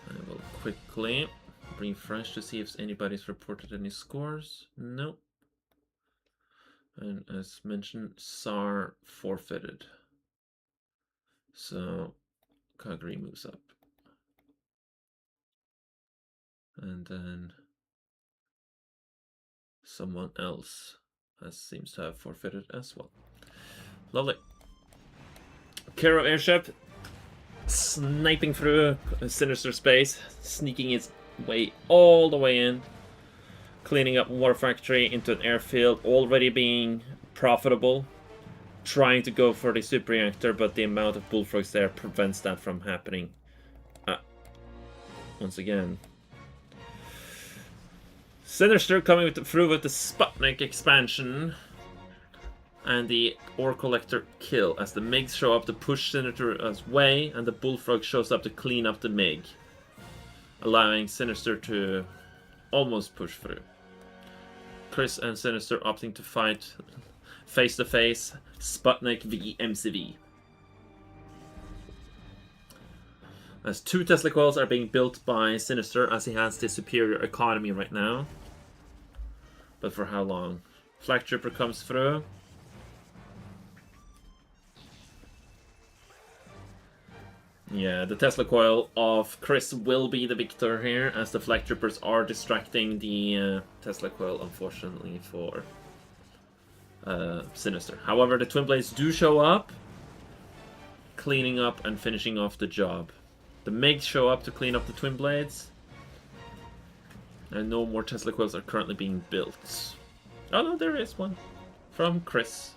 I will quickly refresh to see if anybody's reported any scores. No. And as mentioned, SAR forfeited. So Kagri moves up. And then someone else seems to have forfeited as well. Lovely. Kiro airship sniping through a Sinister space, sneaking its way all the way in, cleaning up War Factory into an airfield, already being profitable, trying to go for the super reactor, but the amount of bullfrogs there prevents that from happening. Once again. Sinister coming through with the Sputnik expansion and the Ore Collector kill as the MiGs show up to push Sinister's way and the Bullfrog shows up to clean up the MiG, allowing Sinister to almost push through. Chris and Sinister opting to fight face to face, Sputnik v MCV. As 2 Tesla coils are being built by Sinister as he has the superior economy right now. But for how long? Flak Trooper comes through. Yeah, the Tesla coil of Chris will be the victor here as the Flak Troopers are distracting the Tesla coil, unfortunately, for Sinister. However, the Twin Blades do show up, cleaning up and finishing off the job. The MiGs show up to clean up the Twin Blades. And no more Tesla coils are currently being built. Oh no, there is one. From Chris.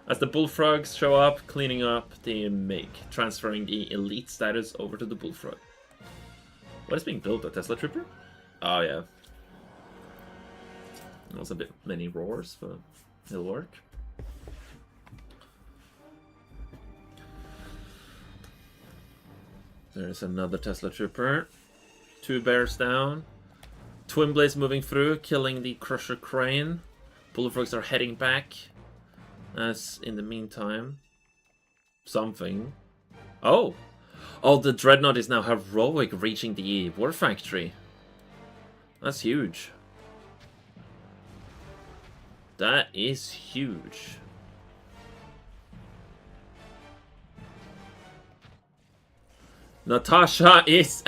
As the Bullfrogs show up, cleaning up the MiG. Transferring the elite status over to the Bullfrog. What is being built? A Tesla Trooper? Oh yeah. That was a bit many roars, but it'll work. There's another Tesla Trooper. 2 bears down. Twin Blades moving through, killing the Crusher Crane. Bullfrogs are heading back. As in the meantime, something. Oh! Oh, the Dreadnought is now heroic, reaching the War Factory. That's huge. That is huge. Natasha is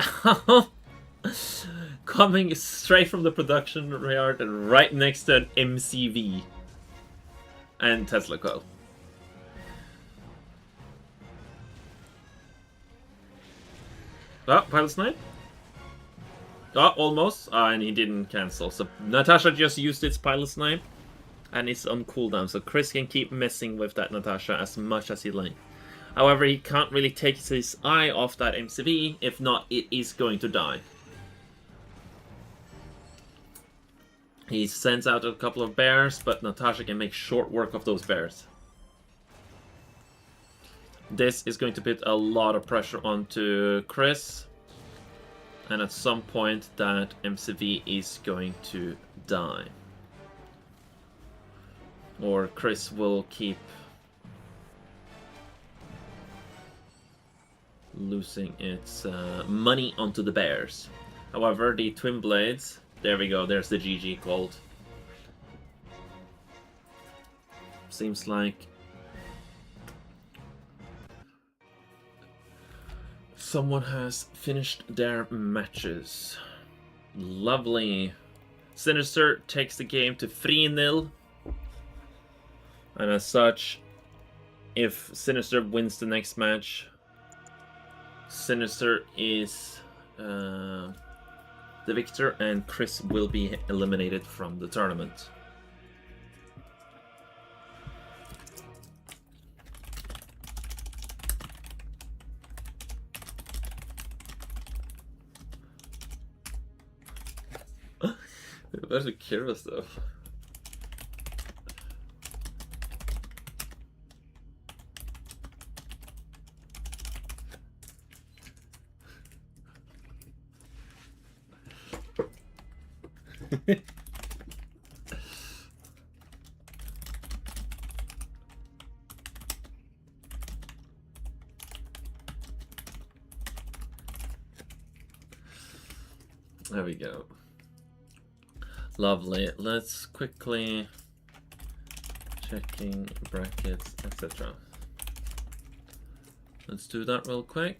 coming straight from the production yard and right next to an MCV and Tesla coil. Oh, Pilot Snipe. Oh, almost. And he didn't cancel. So Natasha just used its Pilot Snipe. And it's on cooldown. So Chris can keep messing with that Natasha as much as he likes. However, he can't really take his eye off that MCV. If not, it is going to die. He sends out a couple of bears, but Natasha can make short work of those bears. This is going to put a lot of pressure onto Chris. And at some point, that MCV is going to die. Or Chris will keep losing its money onto the bears. However, the twin blades, there we go, there's the GG called. Seems like someone has finished their matches. Lovely. Sinister takes the game to 3-0. And as such, if Sinister wins the next match, Sinister is the victor and Chris will be eliminated from the tournament. That's a curious though. There we go. Lovely. Let's quickly checking brackets, etc. Let's do that real quick.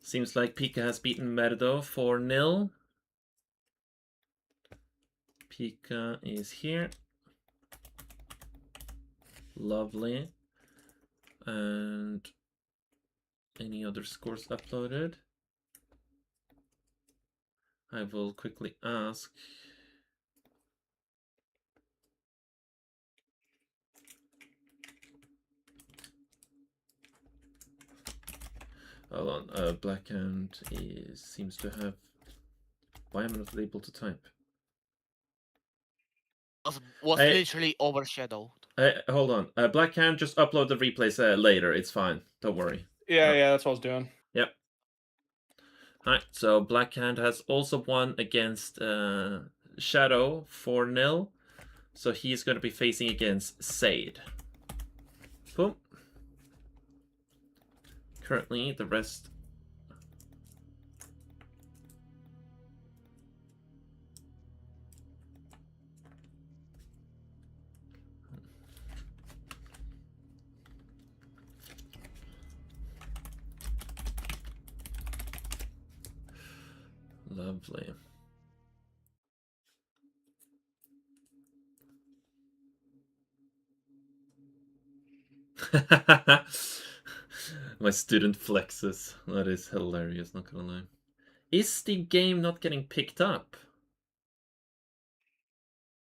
Seems like Pika has beaten Merdo 4-0. Pika is here. Lovely. And any other scores uploaded? I will quickly ask. Hold on, Blackhand seems to have. Why am I not able to type? Was literally overshadowed. Hold on, Blackhand, just upload the replays later. It's fine. Don't worry. Yeah, that's what I was doing. Yep. Alright, so Blackhand has also won against Shadow 4-0. So he's going to be facing against Sade. Boom. Currently, the rest. Lovely. My student flexes. That is hilarious, not gonna lie. Is the game not getting picked up?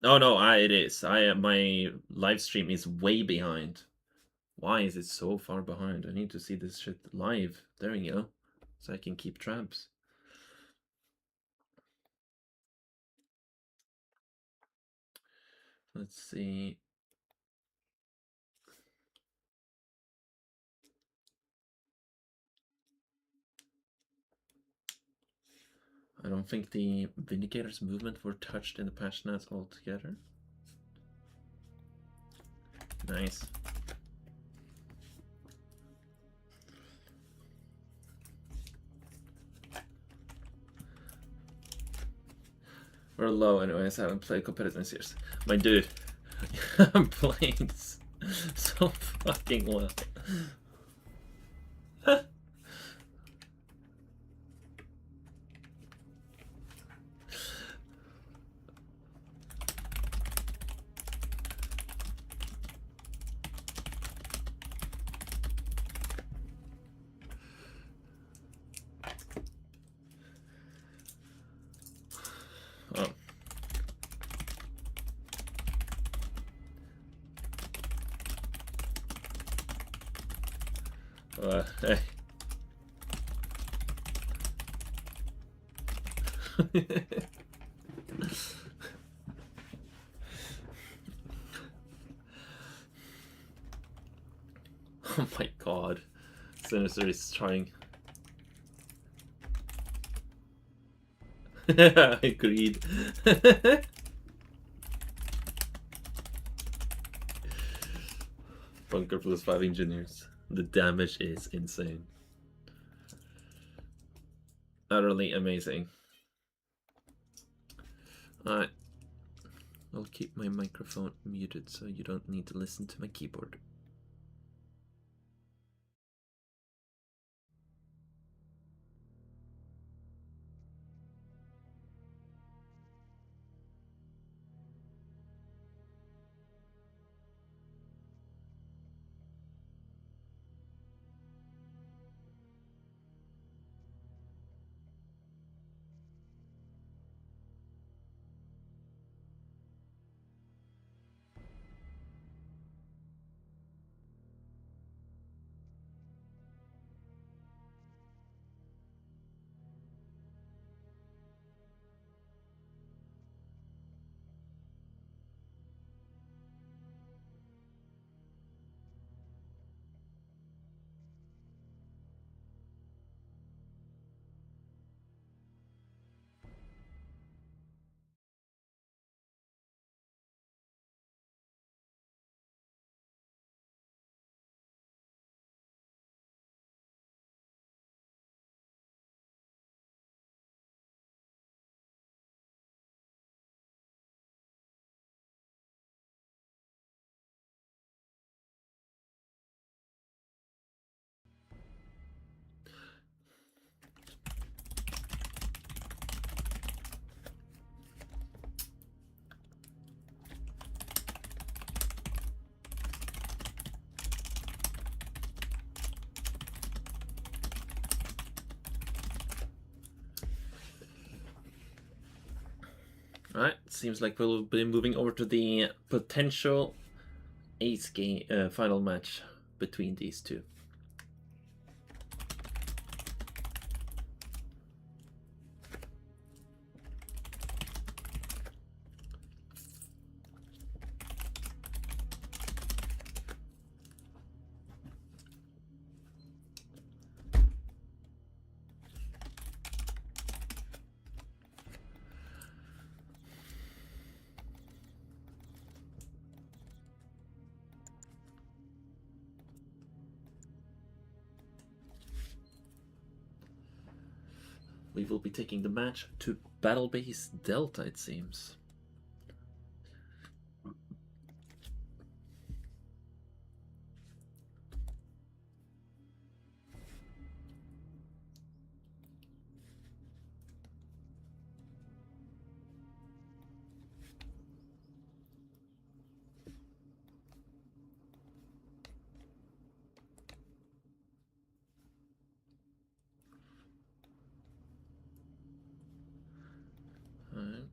Oh no, it is. My live stream is way behind. Why is it so far behind? I need to see this shit live. There we go. So I can keep traps. Let's see. I don't think the Vindicator's movement were touched in the patch notes altogether. Nice. We're low anyways, I haven't played competitive in years. My dude, I'm playing so fucking well. Hey. Oh my god. Sinister is trying. Agreed. Bunker plus 5 engineers. The damage is insane. Utterly amazing. Alright. I'll keep my microphone muted so you don't need to listen to my keyboard. Alright, seems like we'll be moving over to the potential ace game final match between these two. We will be taking the match to Battle Base Delta, it seems. Alright.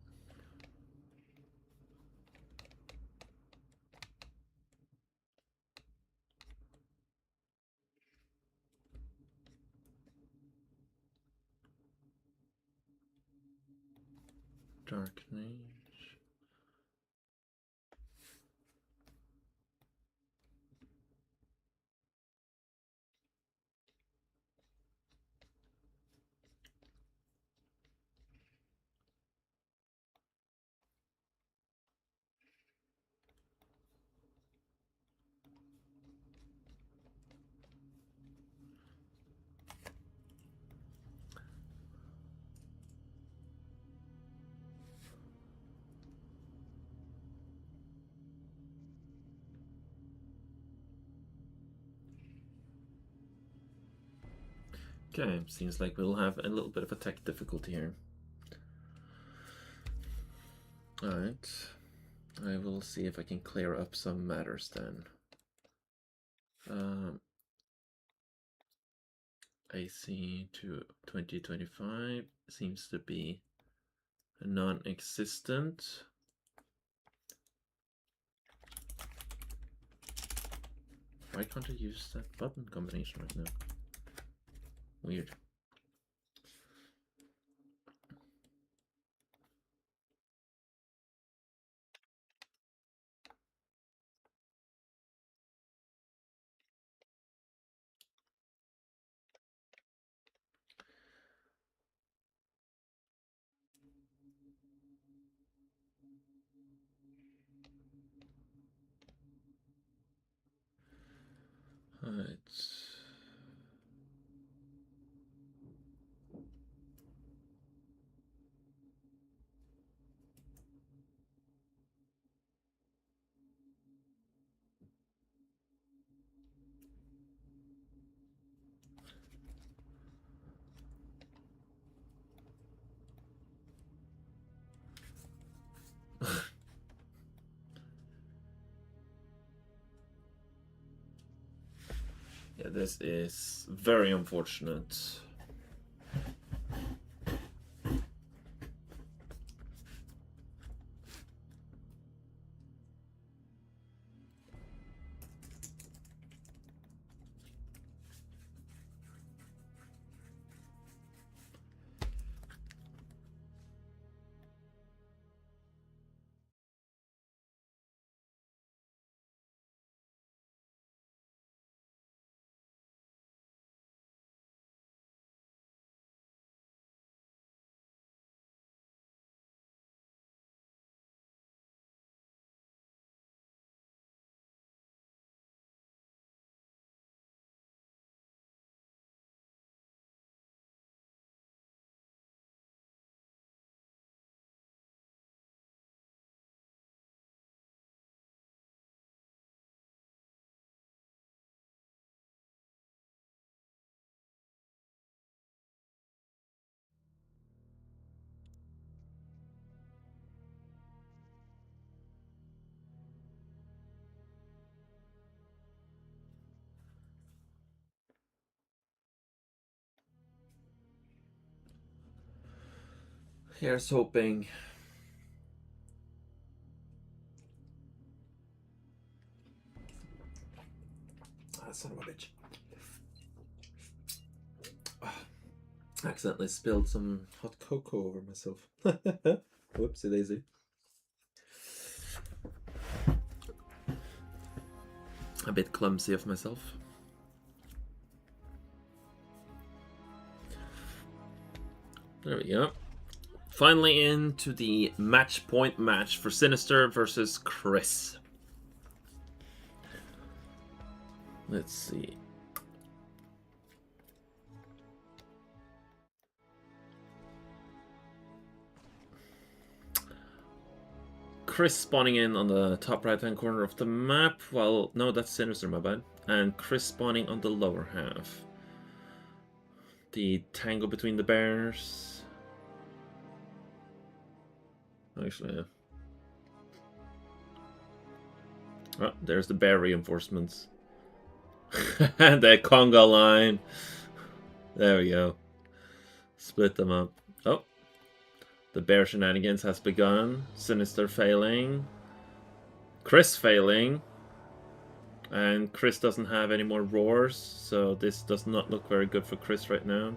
Dark Age. Okay, seems like we'll have a little bit of a tech difficulty here. Alright, I will see if I can clear up some matters then. AC to 2025 seems to be non-existent. Why can't I use that button combination right now? Weird. Alright. Yeah, this is very unfortunate. Here's hoping. Son of a bitch. Accidentally spilled some hot cocoa over myself. Whoopsie daisy. A bit clumsy of myself. There we go. Finally into the match point match for Sinister versus Chris. Let's see. Chris spawning in on the top right hand corner of the map. Well, no, that's Sinister, my bad. And Chris spawning on the lower half. The tangle between the bears. Actually, yeah. Oh, there's the bear reinforcements. And the conga line. There we go. Split them up. Oh. The bear shenanigans has begun. Sinister failing. Chris failing. And Chris doesn't have any more roars, so this does not look very good for Chris right now.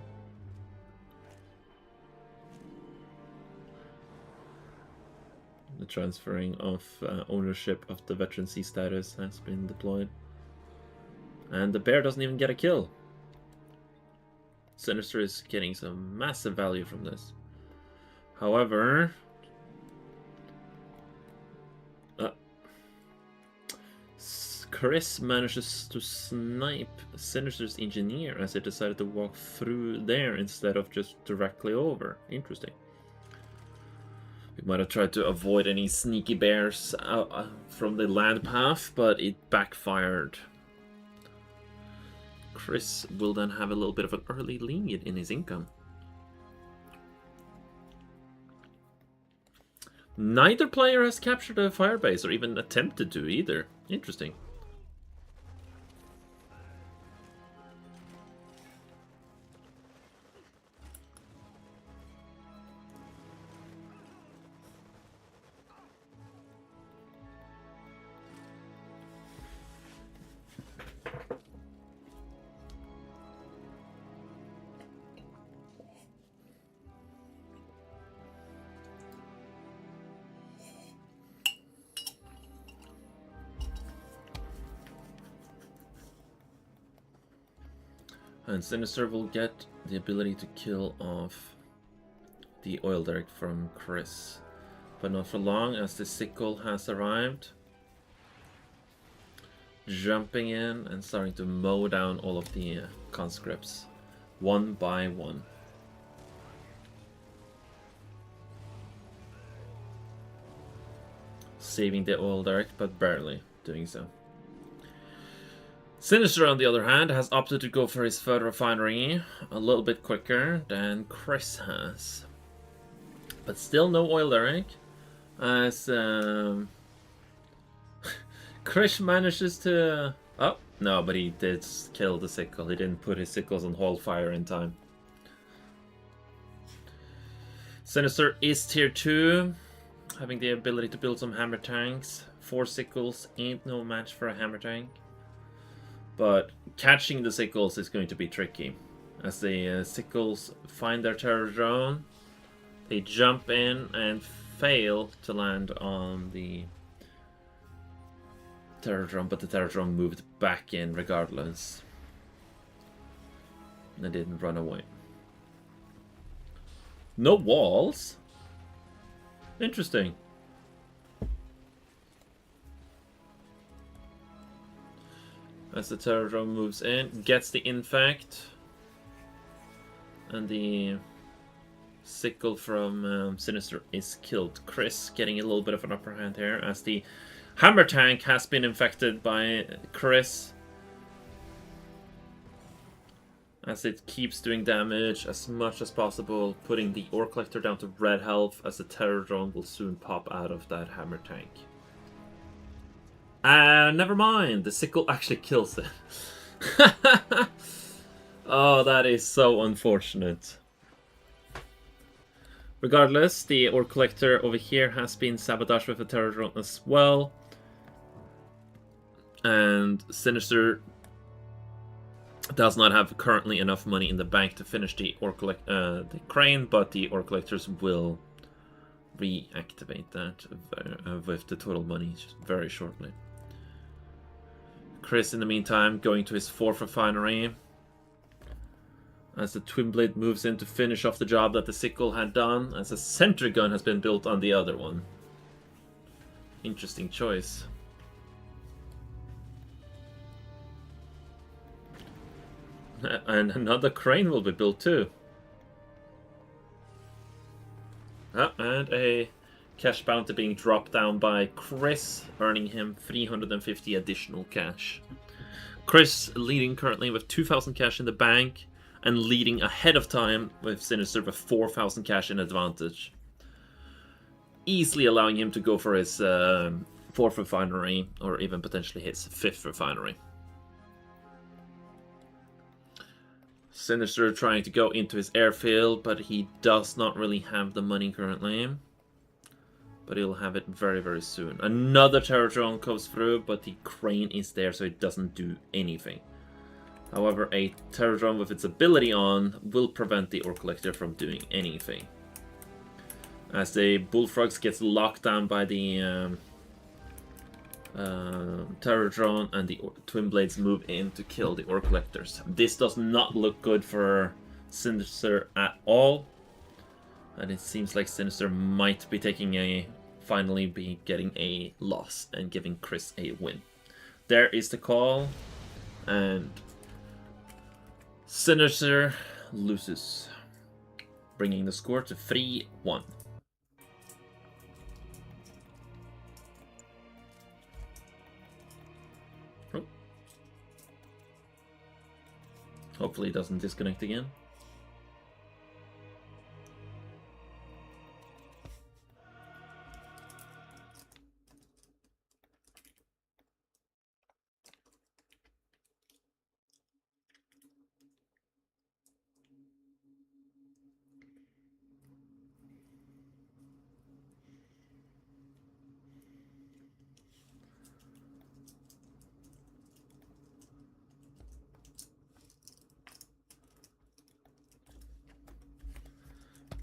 The transferring of ownership of the Veteran C status has been deployed. And the bear doesn't even get a kill. Sinister is getting some massive value from this. However, Chris manages to snipe Sinister's engineer as he decided to walk through there instead of just directly over. Interesting. We might have tried to avoid any sneaky bears from the land path, but it backfired. Chris will then have a little bit of an early lead in his income. Neither player has captured a firebase or even attempted to either. Interesting. And Sinister will get the ability to kill off the oil derrick from Chris. But not for long, as the sickle has arrived. Jumping in and starting to mow down all of the conscripts. One by one. Saving the oil derrick, but barely doing so. Sinister, on the other hand, has opted to go for his third refinery a little bit quicker than Chris has. But still no oil derrick, as Chris manages to... Oh, no, but he did kill the sickle. He didn't put his sickles on hold fire in time. Sinister is tier 2, having the ability to build some hammer tanks. 4 sickles ain't no match for a hammer tank. But catching the sickles is going to be tricky. As the sickles find their terror drone, they jump in and fail to land on the terror drone, but the terror drone moved back in regardless. They didn't run away. No walls? Interesting. As the terror drone moves in, gets the infect, and the sickle from Sinister is killed. Chris getting a little bit of an upper hand here, as the hammer tank has been infected by Chris, as it keeps doing damage as much as possible, putting the ore collector down to red health, as the terror drone will soon pop out of that hammer tank. Never mind, the sickle actually kills it. Oh, that is so unfortunate. Regardless, the ore collector over here has been sabotaged with a terror drone as well. And Sinister does not have currently enough money in the bank to finish the crane, but the ore collectors will reactivate that with the total money very shortly. Chris, in the meantime, going to his 4th refinery, as the twin blade moves in to finish off the job that the sickle had done, as a sentry gun has been built on the other one. Interesting choice. And another crane will be built too. And a cash bounty being dropped down by Chris, earning him 350 additional cash. Chris leading currently with 2,000 cash in the bank, and leading ahead of time with Sinister with 4,000 cash in advantage. Easily allowing him to go for his 4th refinery, or even potentially his 5th refinery. Sinister trying to go into his airfield, but he does not really have the money currently. But he'll have it very, very soon. Another terror drone comes through, but the crane is there, so it doesn't do anything. However, a terror drone with its ability on will prevent the ore collector from doing anything. As the bullfrogs gets locked down by the terror drone, and the twin blades move in to kill the ore collectors. This does not look good for Sinister at all. And it seems like Sinister might be finally be getting a loss and giving Chris a win. There is the call, and Sinister loses, bringing the score to 3-1. Oh. Hopefully it doesn't disconnect again.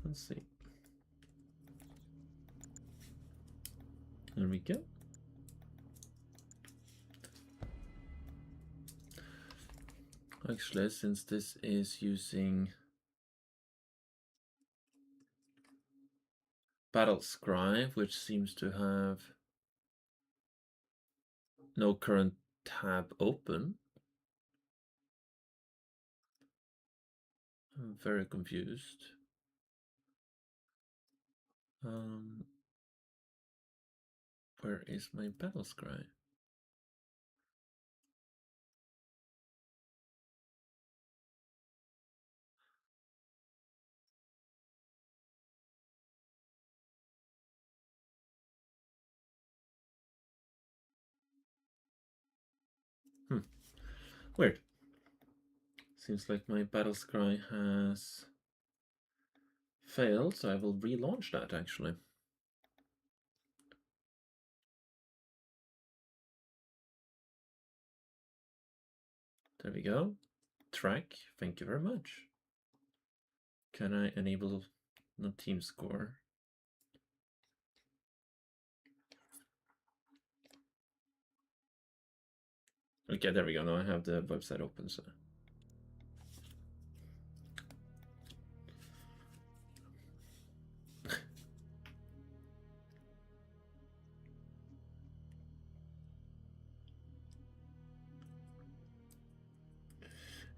Let's see. There we go. Actually, since this is using Battle Scribe, which seems to have no current tab open, I'm very confused. Where is my Battle Scribe? Weird. Seems like my Battle Scribe has failed, so I will relaunch that actually. There we go. Track, thank you very much. Can I enable the team score? Okay, there we go. Now I have the website open, so.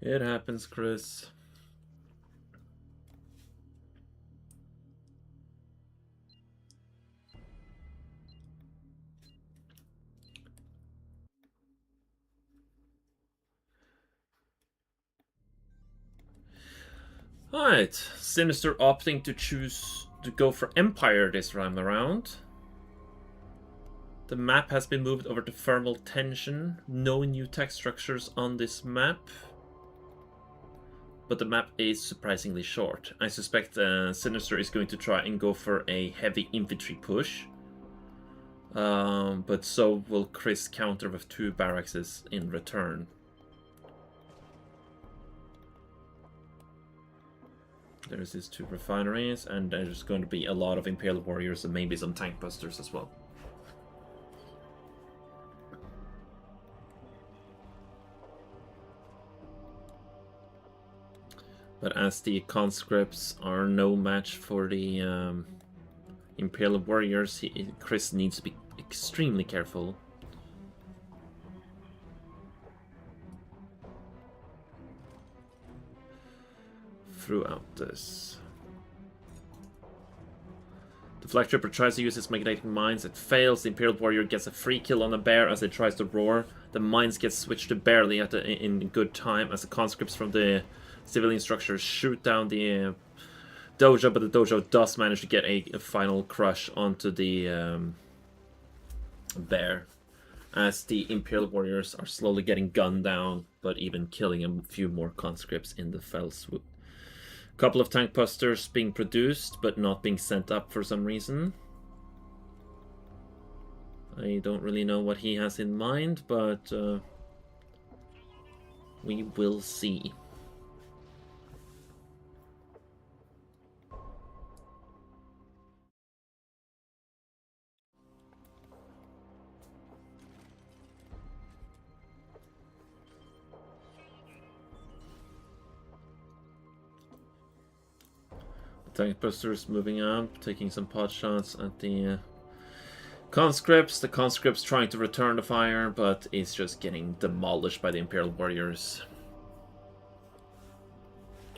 It happens, Chris. Alright, Sinister opting to choose to go for Empire this time around. The map has been moved over to thermal tension. No new text structures on this map. But the map is surprisingly short. I suspect Sinister is going to try and go for a heavy infantry push. But so will Chris counter with 2 barracks in return. There's his 2 refineries, and there's going to be a lot of Imperial Warriors and maybe some tank busters as well. But as the conscripts are no match for the Imperial Warriors, Chris needs to be extremely careful. Throughout this. The Flag Trooper tries to use his magnetic mines. It fails. The Imperial Warrior gets a free kill on the bear as it tries to roar. The mines get switched to barely in good time as the conscripts from the civilian structures shoot down the dojo, but the dojo does manage to get a final crush onto the bear as the Imperial Warriors are slowly getting gunned down, but even killing a few more conscripts in the fell swoop. Couple of tank busters being produced, but not being sent up for some reason. I don't really know what he has in mind, but we will see. Tank busters moving up, taking some pot shots at the conscripts. The conscripts trying to return the fire, but it's just getting demolished by the Imperial Warriors.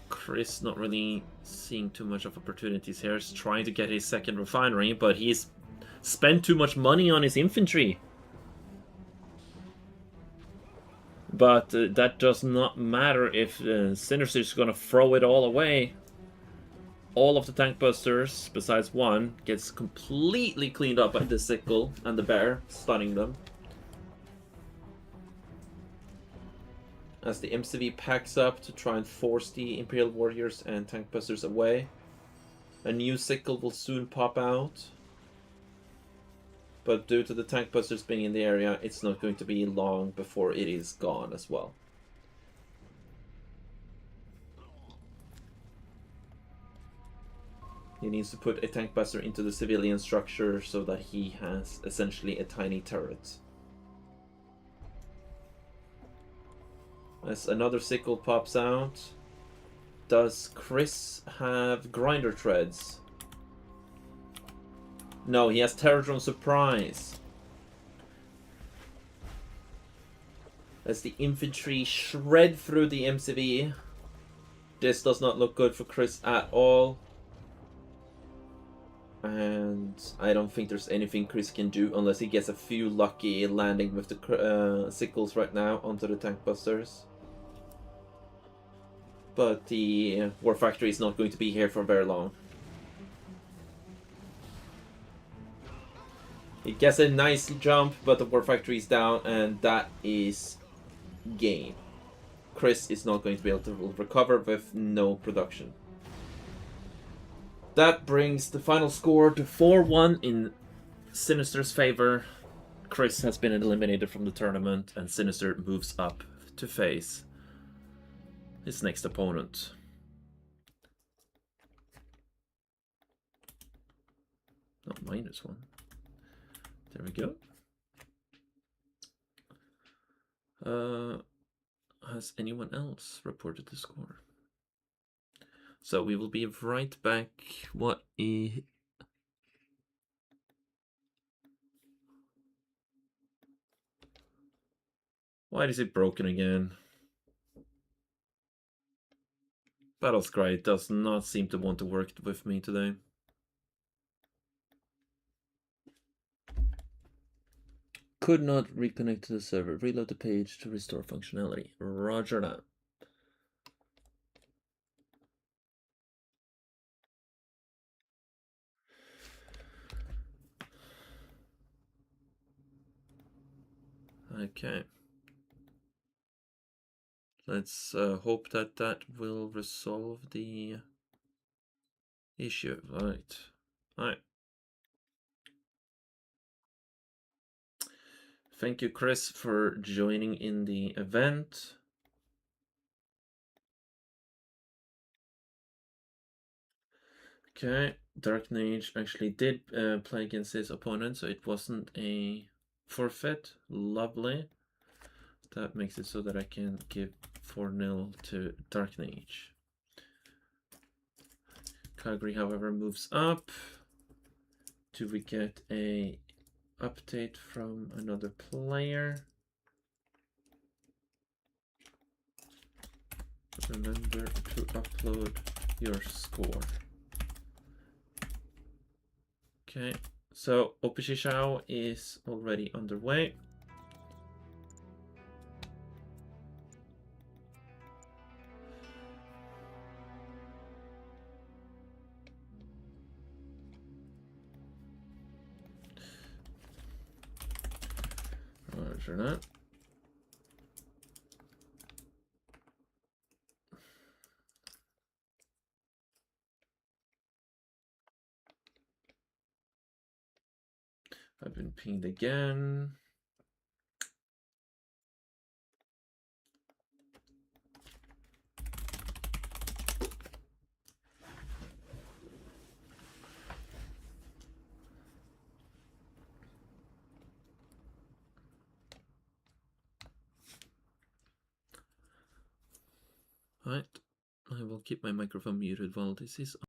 Chris not really seeing too much of opportunities here. He's trying to get his 2nd refinery, but he's spent too much money on his infantry. But that does not matter if Sinister is going to throw it all away. All of the tank busters, besides 1, gets completely cleaned up by the sickle and the bear, stunning them. As the MCV packs up to try and force the Imperial Warriors and tank busters away. A new sickle will soon pop out. But due to the tank busters being in the area, it's not going to be long before it is gone as well. He needs to put a tank buster into the civilian structure so that he has essentially a tiny turret. As another sickle pops out. Does Chris have grinder treads? No, he has Terradrone Surprise. As the infantry shred through the MCV. This does not look good for Chris at all. And I don't think there's anything Chris can do unless he gets a few lucky landing with the sickles right now onto the tank busters. But the War Factory is not going to be here for very long. He gets a nice jump, but the War Factory is down, and that is game. Chris is not going to be able to recover with no production. That brings the final score to 4-1 in Sinister's favor. Chris has been eliminated from the tournament, and Sinister moves up to face his next opponent. Oh, -1. There we go. Has anyone else reported the score? So we will be right back. Why is it broken again? Battlescry does not seem to want to work with me today. Could not reconnect to the server. Reload the page to restore functionality. Roger that. Okay. Let's hope that that will resolve the issue. Right. Alright. Thank you, Chris, for joining in the event. Okay, Dark Mage actually did play against his opponent, so it wasn't a forfeit. Lovely. That makes it so that I can give 4-0 to Dark Mage. Calgary, however, moves up. Do we get a update from another player? Remember to upload your score. Okay, so Opishishao is already underway. Roger that. I've been pinged again. Right, I will keep my microphone muted while this is on.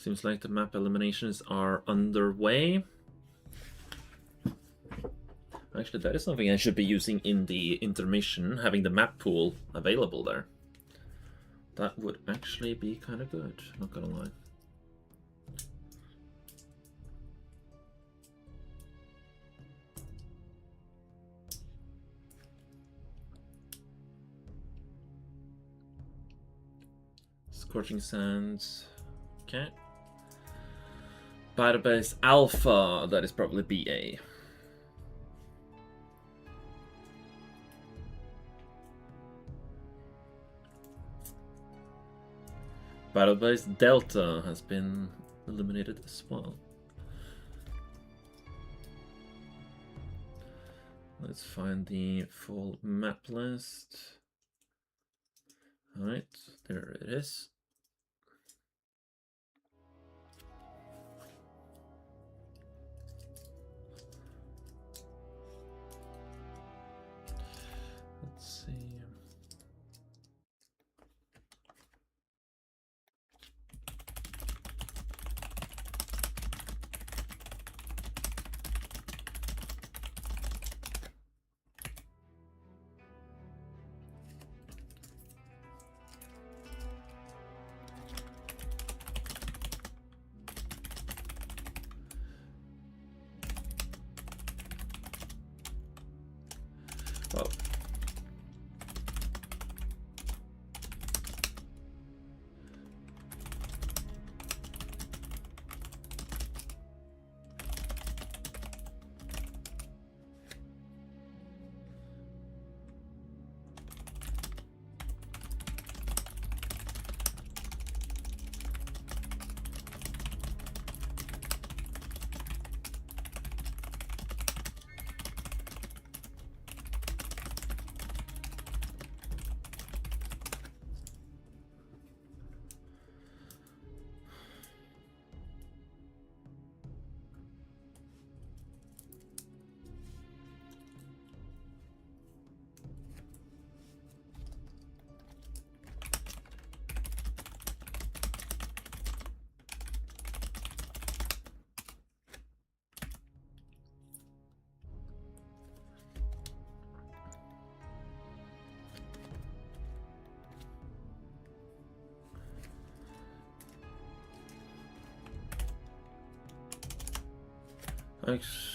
Seems like the map eliminations are underway. Actually, that is something I should be using in the intermission, having the map pool available there. That would actually be kind of good, not gonna lie. Scorching Sands. Okay. Database Alpha, that is probably BA. Database Delta has been eliminated as well. Let's find the full map list. Alright, there it is. Let's see. Well, thanks.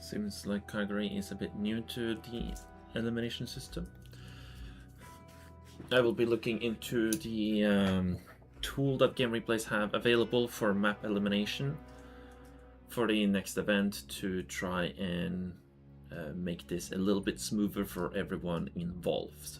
Seems like Calgary is a bit new to the elimination system. I will be looking into the tool that Game Replays have available for map elimination for the next event to try and make this a little bit smoother for everyone involved.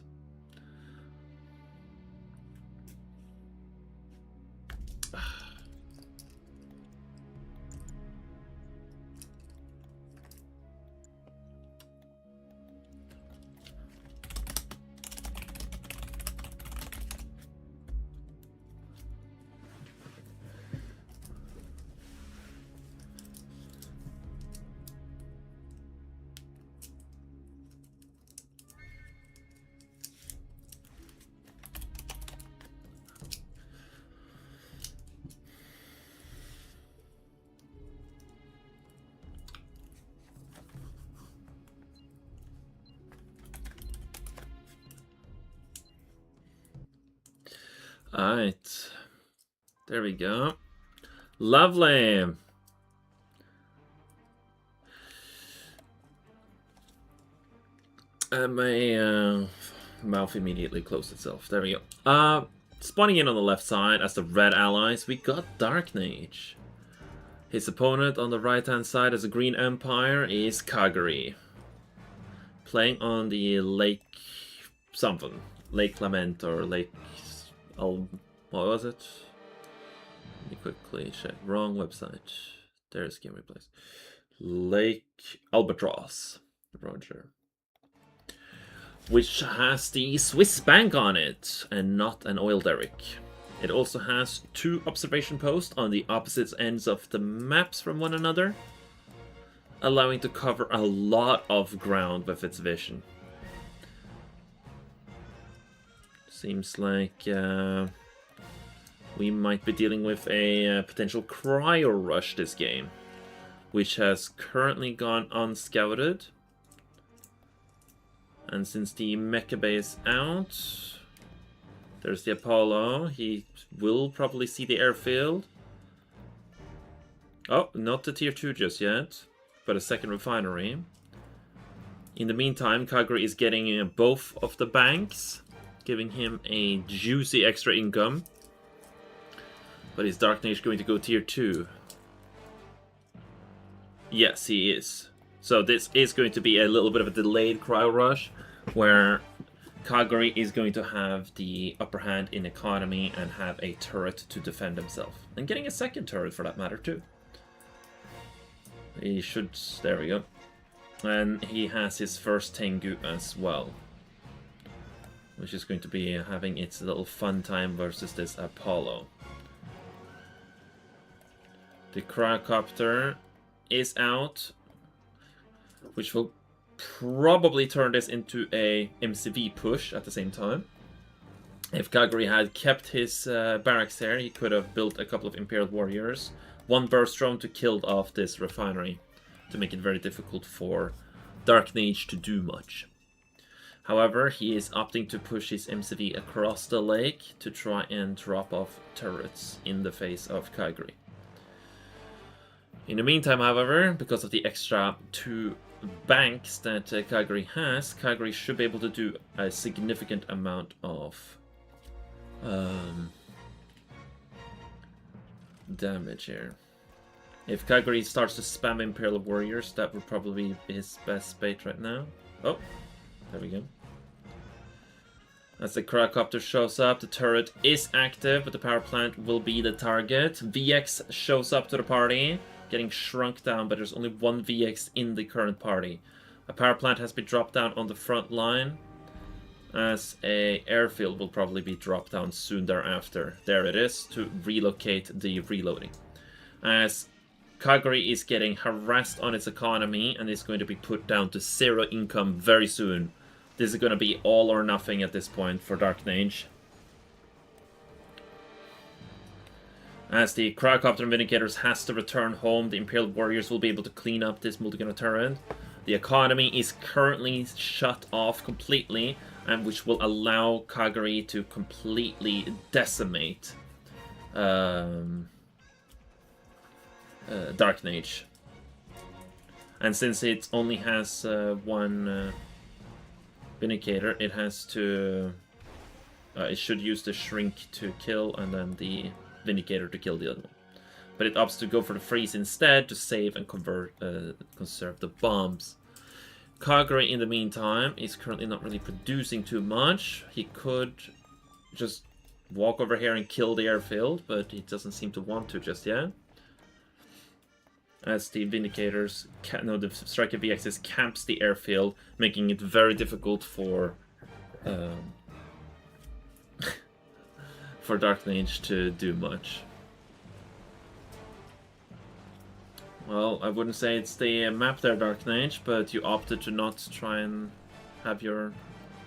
Alright, there we go. Lovely. My mouth immediately closed itself. There we go. Spawning in on the left side as the red allies, we got Dark Mage. His opponent on the right hand side as a Green Empire is Kagari. Playing on the Lake something. Lake Clement or Lake... what was it? Let me quickly check. Wrong website. There's game replays. Lake Albatross. Roger. Which has the Swiss bank on it, and not an oil derrick. It also has 2 observation posts on the opposite ends of the maps from one another, allowing to cover a lot of ground with its vision. Seems like we might be dealing with a potential cryo rush this game, which has currently gone unscouted. And since the Mecha Bay is out, there's the Apollo. He will probably see the airfield. Oh, not the tier 2 just yet, but a second refinery. In the meantime, Kagura is getting both of the banks, giving him a juicy extra income. But is Dark Mage going to go tier 2? Yes, he is. So this is going to be a little bit of a delayed cryo rush, where Kagura is going to have the upper hand in economy and have a turret to defend himself. And getting a second turret for that matter too. He should... there we go. And he has his first Tengu as well, which is going to be having its little fun time versus this Apollo. The Cryocopter is out, which will probably turn this into a MCV push at the same time. If Kagura had kept his barracks here, he could have built a couple of Imperial Warriors, 1 burst drone to kill off this refinery, to make it very difficult for Dark Mage to do much. However, he is opting to push his MCV across the lake to try and drop off turrets in the face of Kagura. In the meantime, however, because of the extra 2 banks that Kagura has, Kagura should be able to do a significant amount of damage here. If Kagura starts to spam Imperial Warriors, that would probably be his best bait right now. Oh, there we go. As the Cryocopter shows up, the turret is active, but the power plant will be the target. VX shows up to the party, getting shrunk down, but there's only 1 VX in the current party. A power plant has been dropped down on the front line, as a airfield will probably be dropped down soon thereafter. There it is, to relocate the reloading. As Kagura is getting harassed on its economy and is going to be put down to 0 income very soon. This is going to be all or nothing at this point for Dark Mage. As the Cryocopter and Vindicators has to return home, the Imperial Warriors will be able to clean up this multi-gunner turret. The economy is currently shut off completely, and which will allow Kagura to completely decimate Dark Mage. And since it only has 1 Vindicator, it has to... it should use the Shrink to kill, and then the Vindicator to kill the other one. But it opts to go for the freeze instead to save and conserve the bombs. Kagura, in the meantime, is currently not really producing too much. He could just walk over here and kill the airfield, but he doesn't seem to want to just yet. As the Vindicators, the Striker VXs camps the airfield, making it very difficult for for Dark Mage to do much. Well, I wouldn't say it's the map there, Dark Mage, but you opted to not try and have your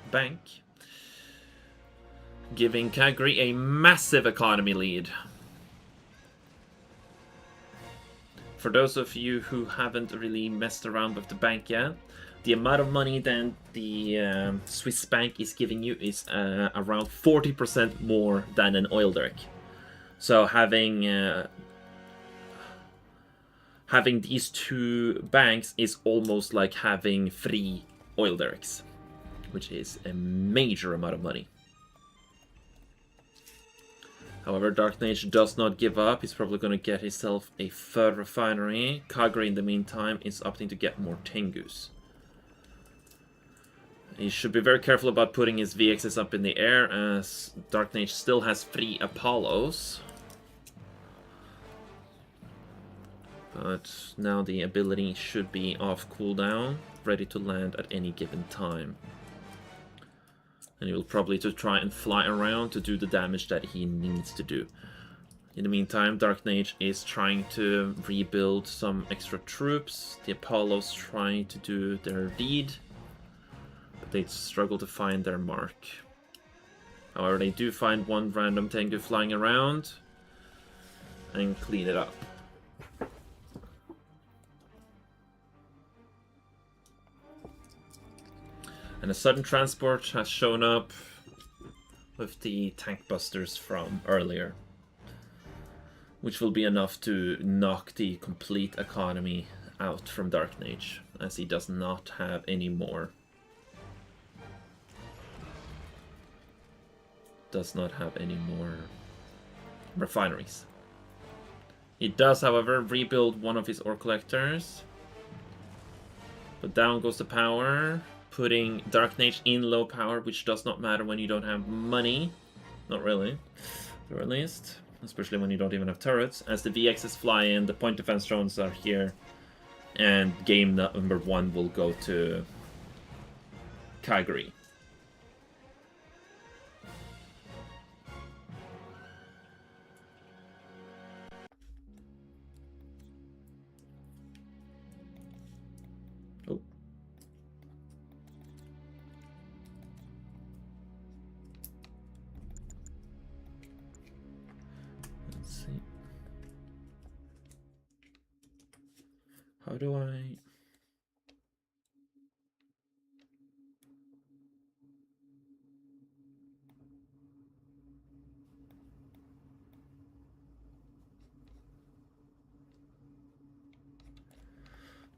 bank, giving Kagura a massive economy lead. For those of you who haven't really messed around with the bank yet, the amount of money that the Swiss bank is giving you is around 40% more than an oil derrick. So having these 2 banks is almost like having 3 oil derricks, which is a major amount of money. However, Dark Mage does not give up. He's probably going to get himself a 3rd refinery. Kagura, in the meantime, is opting to get more Tengus. He should be very careful about putting his VXs up in the air, as Dark Mage still has 3 Apollos. But now the ability should be off cooldown, ready to land at any given time. And he will probably to try and fly around to do the damage that he needs to do. In the meantime, Dark Mage is trying to rebuild some extra troops. The Apollos trying to do their deed, but they struggle to find their mark. However, they do find one random Tengu flying around and clean it up. And a sudden transport has shown up with the tank busters from earlier, which will be enough to knock the complete economy out from Dark Mage, as he does not have any more. Does not have any more refineries. He does, however, rebuild one of his ore collectors. But down goes the power, putting Dark Mage in low power, which does not matter when you don't have money. Not really, or at least. Especially when you don't even have turrets. As the VXs fly in, the point defense drones are here. And game number 1 will go to Kagri. Oh. Let's see. How do I...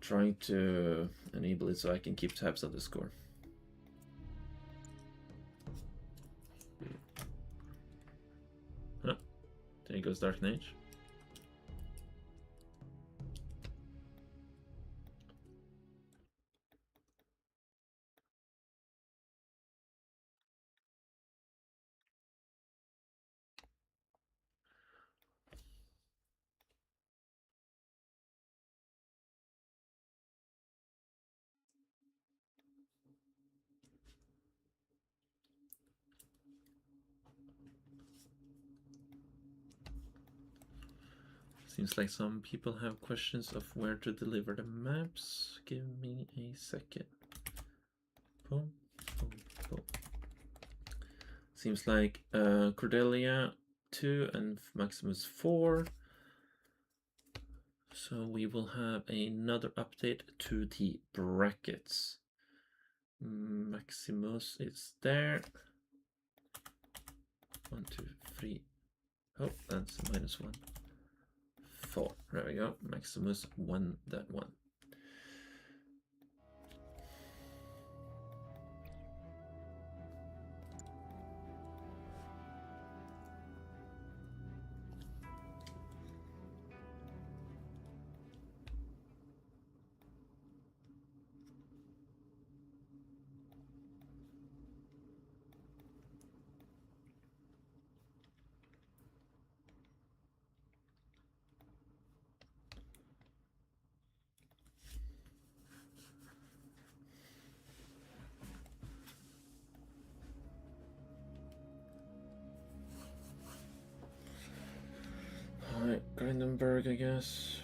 Trying to enable it so I can keep tabs on the score. Oh, there goes Dark Mage. Seems like some people have questions of where to deliver the maps. Give me a second. Boom, boom, boom. Seems like Cordelia 2 and Maximus 4. So we will have another update to the brackets. Maximus is there. 1, 2, 3. Oh, that's a -1. 4. There we go. Maximus 1.1. Alright, Grindenberg, I guess.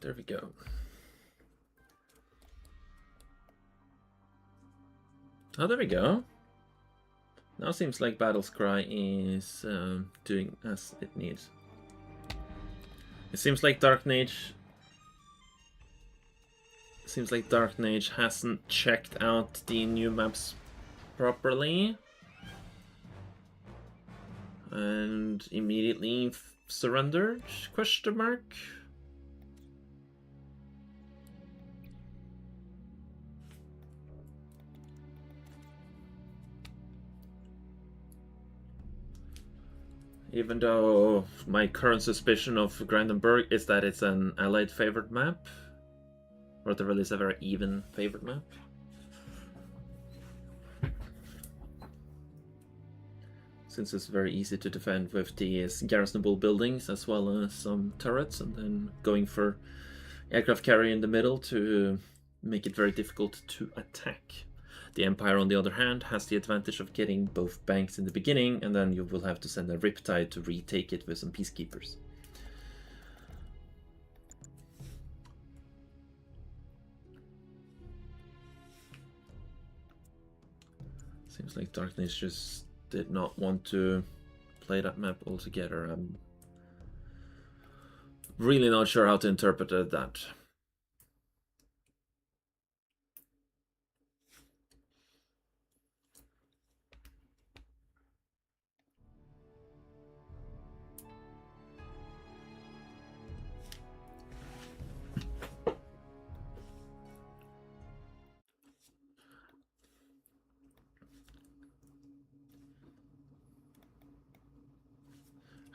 There we go. Oh, there we go. Now seems like Battle's Cry is doing as it needs. It seems like Dark Mage hasn't checked out the new maps properly and immediately surrendered? Question mark. Even though my current suspicion of Brandenburg is that it's an allied favored map, or at the very least a very even favored map. Since it's very easy to defend with the garrisonable buildings as well as some turrets, and then going for aircraft carrier in the middle to make it very difficult to attack. The Empire, on the other hand, has the advantage of getting both banks in the beginning, and then you will have to send a Riptide to retake it with some peacekeepers. Seems like Darkness just did not want to play that map altogether. I'm really not sure how to interpret that.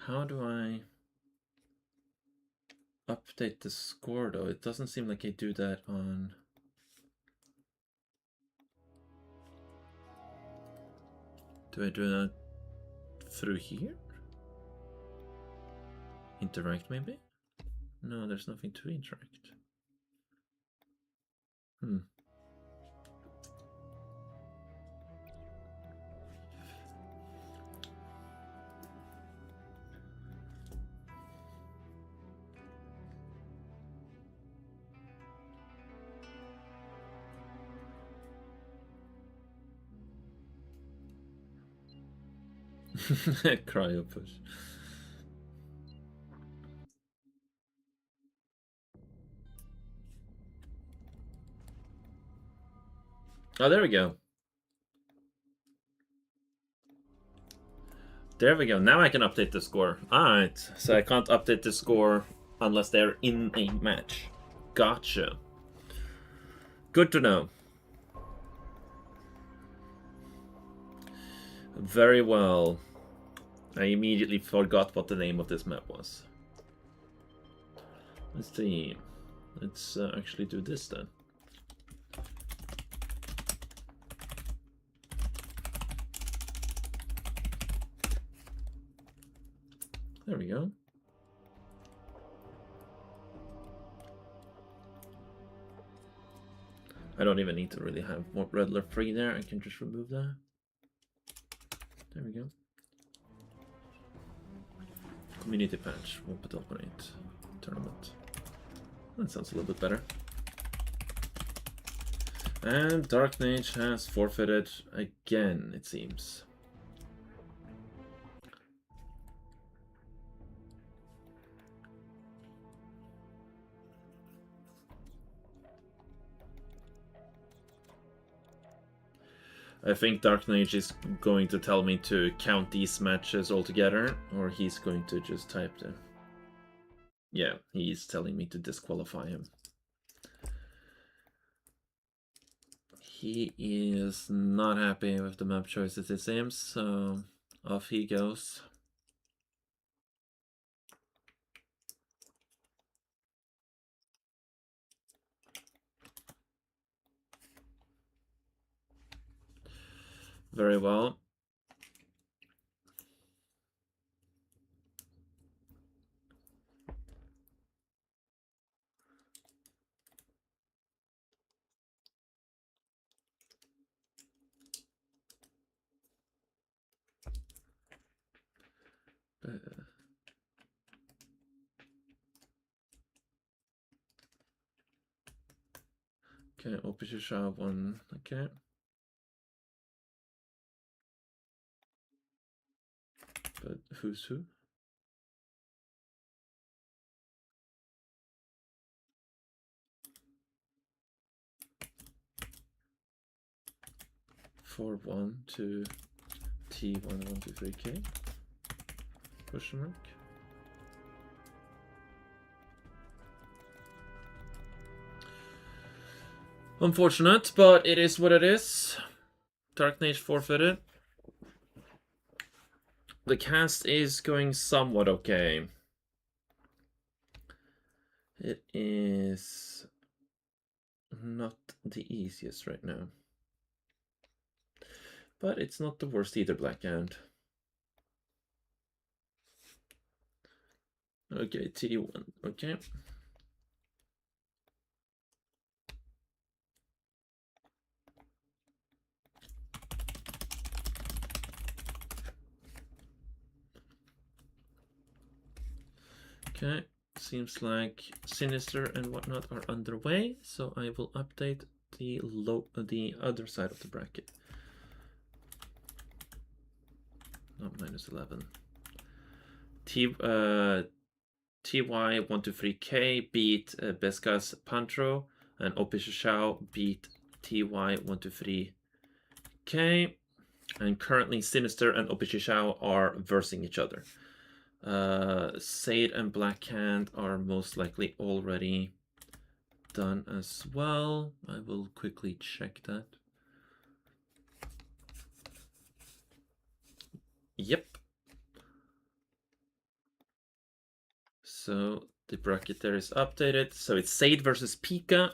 How do I update the score though? It doesn't seem like I do that on... Do I do that through here? Interact maybe? No, there's nothing to interact. Cryo push. Oh, there we go. There we go. Now I can update the score. Alright, so I can't update the score unless they're in a match. Gotcha. Good to know. Very well. I immediately forgot what the name of this map was. Let's see. Let's actually do this then. There we go. I don't even need to really have more Redler free there. I can just remove that. There we go. Community patch. We'll put operate tournament. That sounds a little bit better. And Dark Mage has forfeited again, it seems. I think Dark Mage is going to tell me to count these matches all together, or he's going to just type them. Yeah, he's telling me to disqualify him. He is not happy with the map choices, it seems, so off he goes. Very well. Okay, Opishisha 1. Okay. But who's who? For 1 to T1 1 2 3K? Question mark. Unfortunate, but it is what it is. Dark Knight forfeited. The cast is going somewhat okay. It is not the easiest right now. But it's not the worst either, Blackhand. Okay, T1. Okay. Okay, seems like Sinister and whatnot are underway, so I will update the other side of the bracket. Not -11. TY123K beat Beskas Pantro, and Opishisha beat TY123K. And currently Sinister and Opishisha are versing each other. Sade and Blackhand are most likely already done as well. I will quickly check that. Yep. So the bracket there is updated. So it's Sade versus Pika,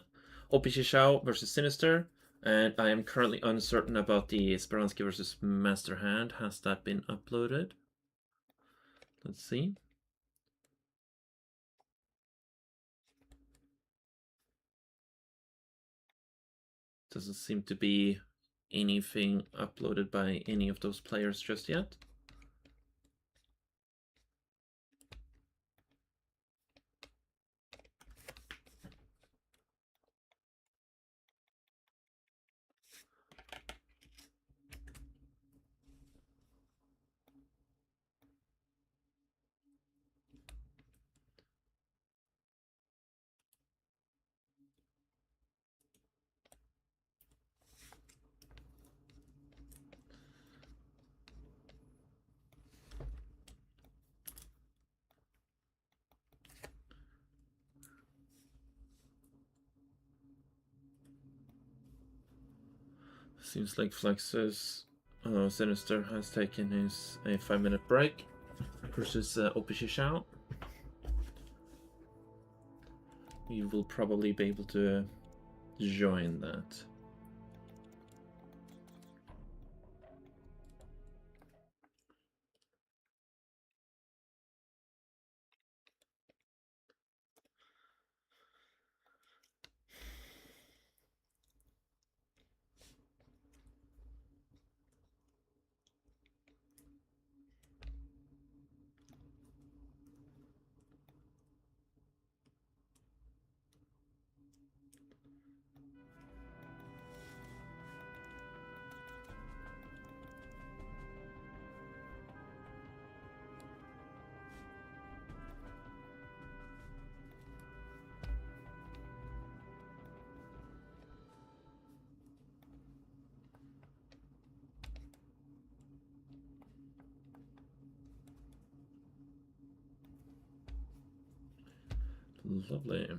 Opishisha versus Sinister, and I am currently uncertain about the Speransky versus Master Hand. Has that been uploaded? Let's see. Doesn't seem to be anything uploaded by any of those players just yet. Seems like Flex's Sinister has taken his a 5-minute break versus Opishisha. You will probably be able to join that. Lovely.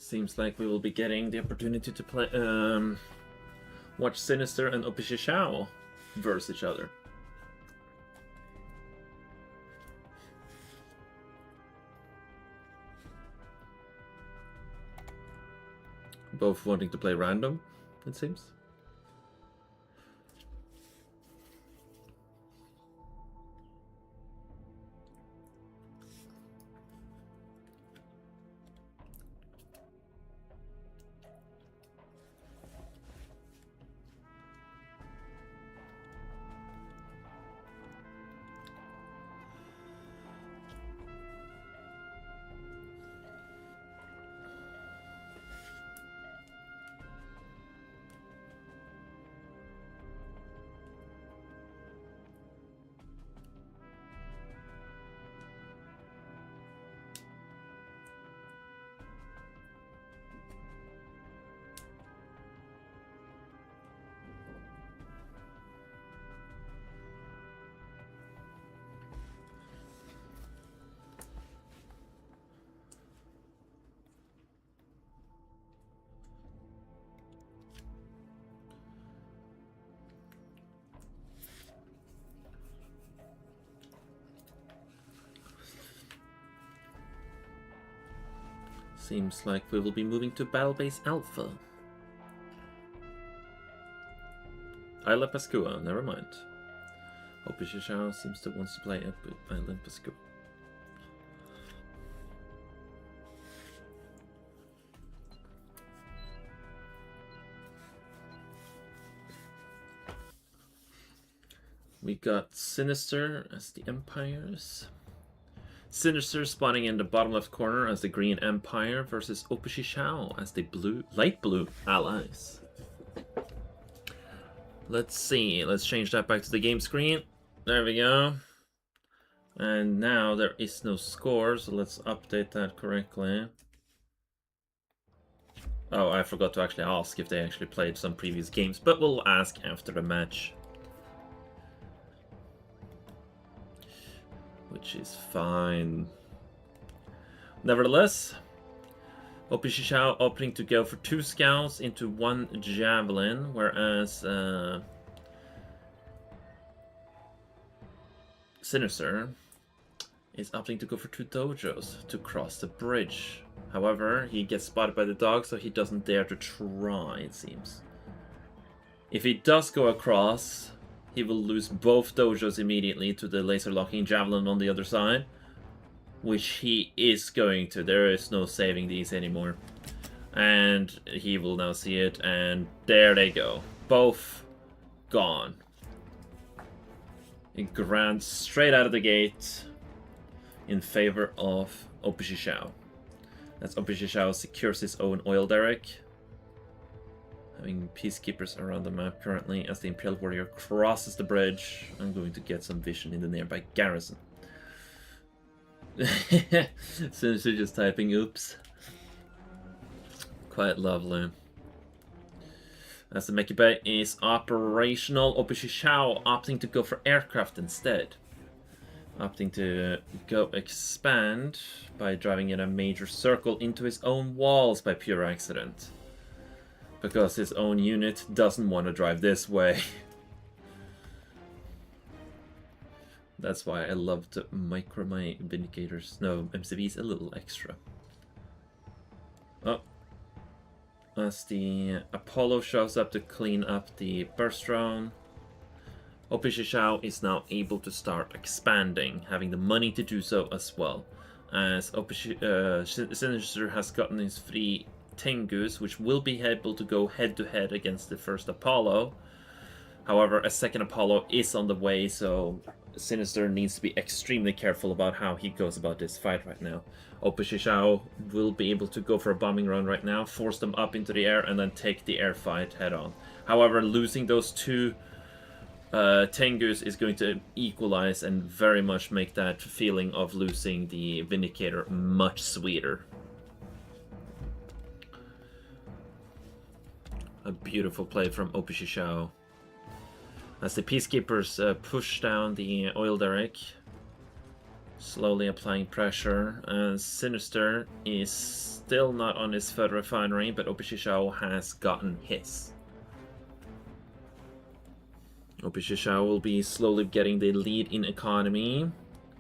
Seems like we will be getting the opportunity to play, watch Sinister and Opishishao verse each other. Both wanting to play random, it seems. Seems like we will be moving to Battle Base Alpha. Isla Pascua, never mind. Opishishao seems to want to play up with Island Pascua. We got Sinister as the Empires. Sinister spawning in the bottom left corner as the Green Empire versus Opishishao as the light blue allies. Let's see, let's change that back to the game screen. There we go. And now there is no score, so let's update that correctly. Oh, I forgot to actually ask if they actually played some previous games, but we'll ask after the match. Which is fine. Nevertheless, Opishishao opting to go for 2 scouts into 1 javelin, whereas Sinister is opting to go for 2 dojos to cross the bridge. However, he gets spotted by the dog, so he doesn't dare to try, it seems. If he does go across, he will lose both dojos immediately to the laser locking javelin on the other side, which he is going to. There is no saving these anymore. And he will now see it, and there they go. Both gone. A grand straight out of the gate in favor of Opishishao. As Opishishao secures his own oil derrick, having peacekeepers around the map currently. As the Imperial Warrior crosses the bridge, I'm going to get some vision in the nearby garrison. Sinister just typing oops. Quite lovely. As the Meki Bay is operational, Opishishao opting to go for aircraft instead. Opting to go expand by driving in a major circle into his own walls by pure accident. Because his own unit doesn't want to drive this way. That's why I love to micro my Vindicators, no, MCVs a little extra. Oh. As the Apollo shows up to clean up the burst drone, Opishishao is now able to start expanding, having the money to do so as well. As Sinister has gotten his free Tengus, which will be able to go head-to-head against the first Apollo. However, a second Apollo is on the way, so Sinister needs to be extremely careful about how he goes about this fight right now. Opishishao will be able to go for a bombing run right now, force them up into the air, and then take the air fight head-on. However, losing those 2 Tengus is going to equalize and very much make that feeling of losing the Vindicator much sweeter. A beautiful play from Opishishao. As the peacekeepers push down the oil derrick, Slowly applying pressure, and Sinister is still not on his third refinery, but Opishishao has gotten his. Opishishao will be slowly getting the lead in economy,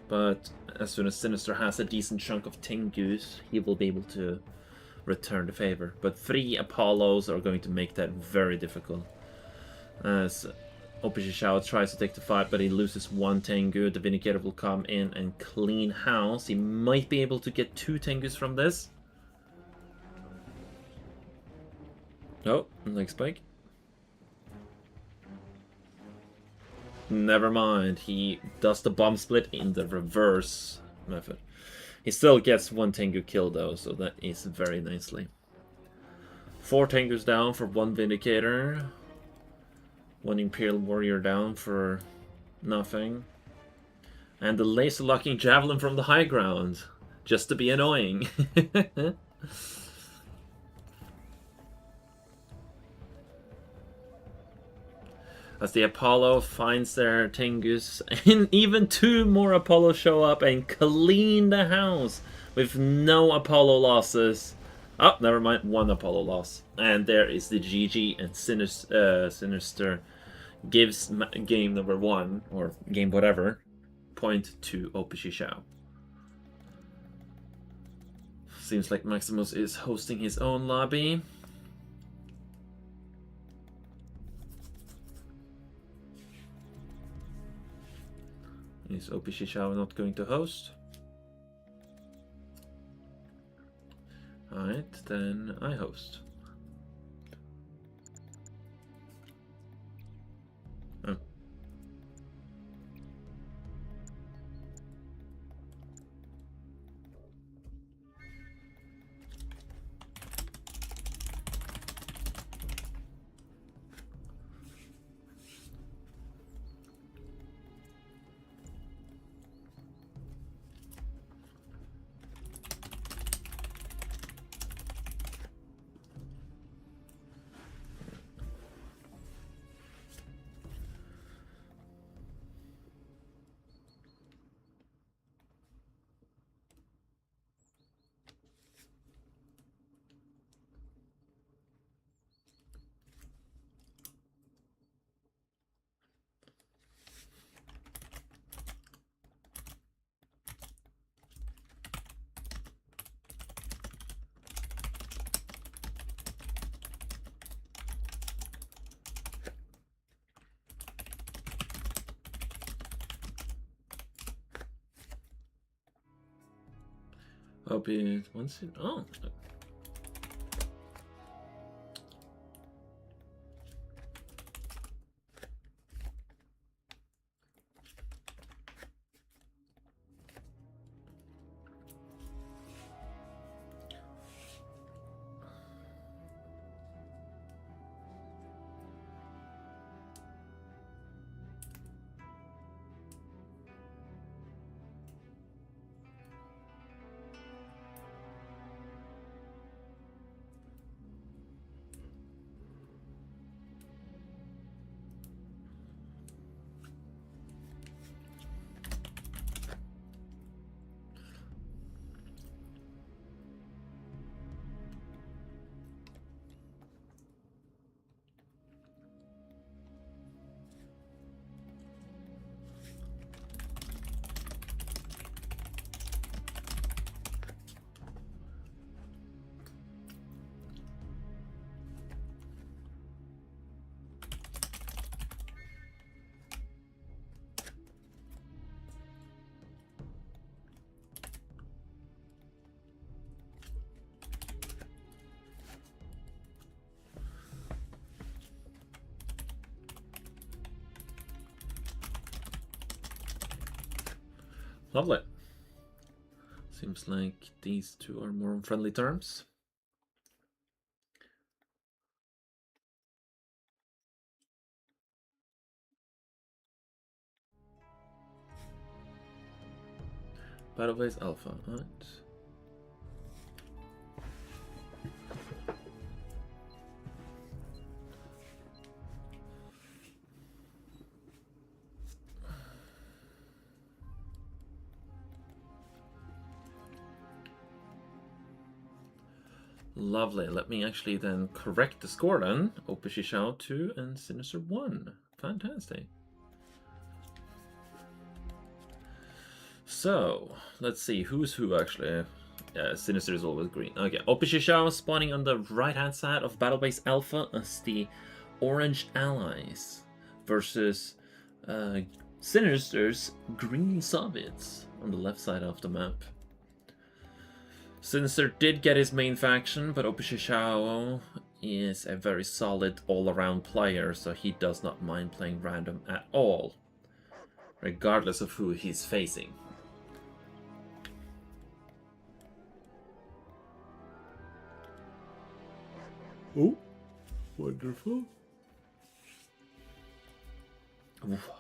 but as soon as Sinister has a decent chunk of Tengus, he will be able to return the favor. But 3 Apollos are going to make that very difficult. As Opishishao tries to take the fight, but he loses 1 Tengu. The Vindicator will come in and clean house. He might be able to get 2 Tengus from this. Oh, leg spike. Never mind, he does the bomb split in the reverse method. He still gets 1 Tengu kill though, so that is very nicely. 4 Tengus down for 1 Vindicator. 1 Imperial Warrior down for nothing. And the laser locking Javelin from the high ground, just to be annoying. As the Apollo finds their Tengus, and even 2 more Apollo show up and clean the house with no Apollo losses. Oh, never mind, 1 Apollo loss. And there is the GG, and Sinister gives game number 1, or game whatever, point to Opishishao. Seems like Maximus is hosting his own lobby. Is Opishishao not going to host? Alright, then I host. Oh. Hope it once it. Oh. Lovely. Seems like these 2 are more on friendly terms. Battleways Alpha, alright. Lovely. Let me actually then correct the score then. Opishi Shao 2 and Sinister 1. Fantastic. So, let's see. Who's who actually? Yeah, Sinister is always green. Okay, Opishi Shao spawning on the right-hand side of Battle Base Alpha as the Orange Allies versus Sinister's Green Soviets on the left side of the map. Sinister did get his main faction, but Opishi Shao is a very solid all-around player, so he does not mind playing random at all, regardless of who he's facing. Oh, wonderful. Oof.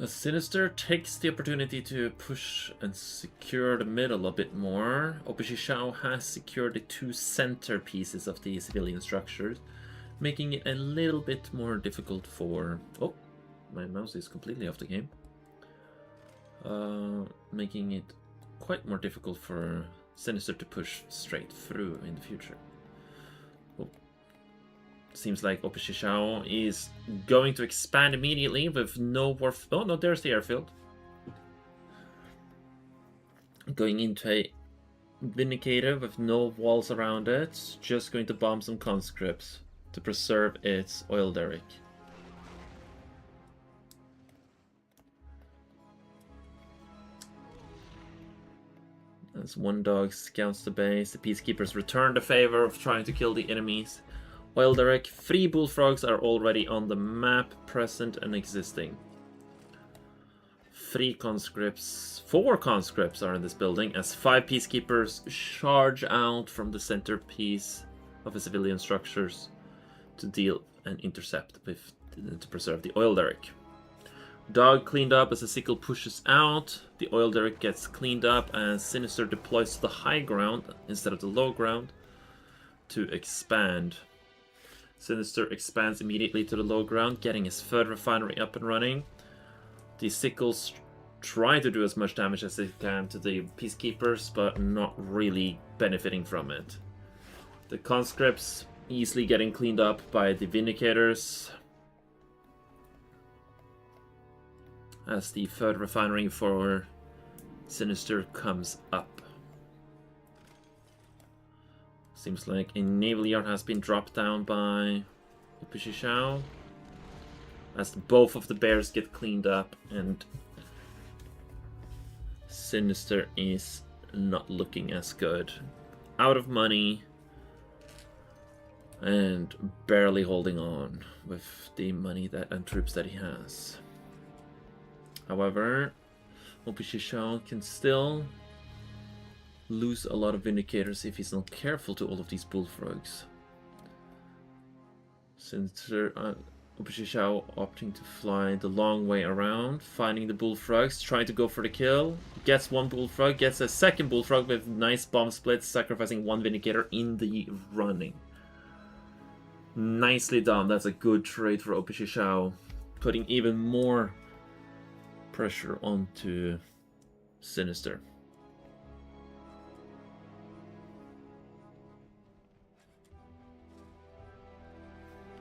Sinister takes the opportunity to push and secure the middle a bit more. Opishi Shao has secured the two center pieces of the civilian structures, making it a little bit more difficult for... Oh, my mouse is completely off the game. Making it quite more difficult for Sinister to push straight through in the future. Seems like Opishi Shao is going to expand immediately with no war... Oh, no, there's the airfield. Going into a Vindicator with no walls around it. Just going to bomb some conscripts to preserve its oil derrick. As one dog scouts the base, the peacekeepers return the favor of trying to kill the enemies. Oil derrick, 3 bullfrogs are already on the map, present and existing. 4 conscripts are in this building as 5 peacekeepers charge out from the centerpiece of the civilian structures to deal and intercept with to preserve the oil derrick. Dog cleaned up as the sickle pushes out. The oil derrick gets cleaned up as Sinister deploys to the high ground instead of the low ground to expand. Sinister expands immediately to the low ground, getting his third refinery up and running. The sickles try to do as much damage as they can to the peacekeepers, but not really benefiting from it. The conscripts easily getting cleaned up by the vindicators, as the third refinery for Sinister comes up. Seems like a naval yard has been dropped down by Opishi Shao, as both of the bears get cleaned up and Sinister is not looking as good. Out of money and barely holding on with the money and troops that he has. However, Opishi Shao can still lose a lot of vindicators if he's not careful to all of these bullfrogs. Since Opishi Shao opting to fly the long way around, finding the bullfrogs, trying to go for the kill, gets one bullfrog, gets a second bullfrog with nice bomb splits, sacrificing one vindicator in the running. Nicely done. That's a good trade for Opishi Shao, putting even more pressure onto Sinister.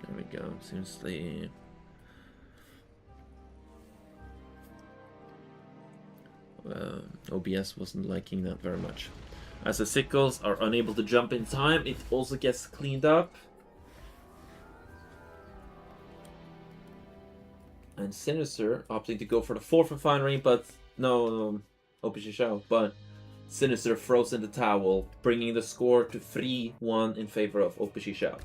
There we go. Seems the OBS wasn't liking that very much. As the sickles are unable to jump in time, it also gets cleaned up. And Sinister opting to go for the 4th refinery, but no, Opishi Shao, but Sinister throws in the towel, bringing the score to 3-1 in favor of Opishi Shao.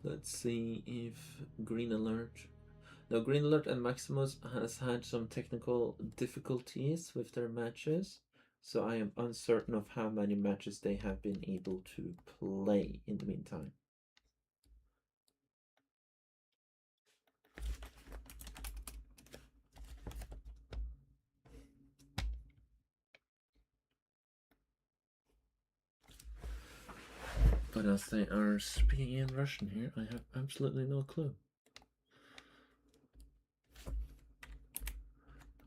Let's see if Green Alert... Now, Green Alert and Maximus has had some technical difficulties with their matches, so I am uncertain of how many matches they have been able to play in the meantime. But as they are speaking in Russian here, I have absolutely no clue.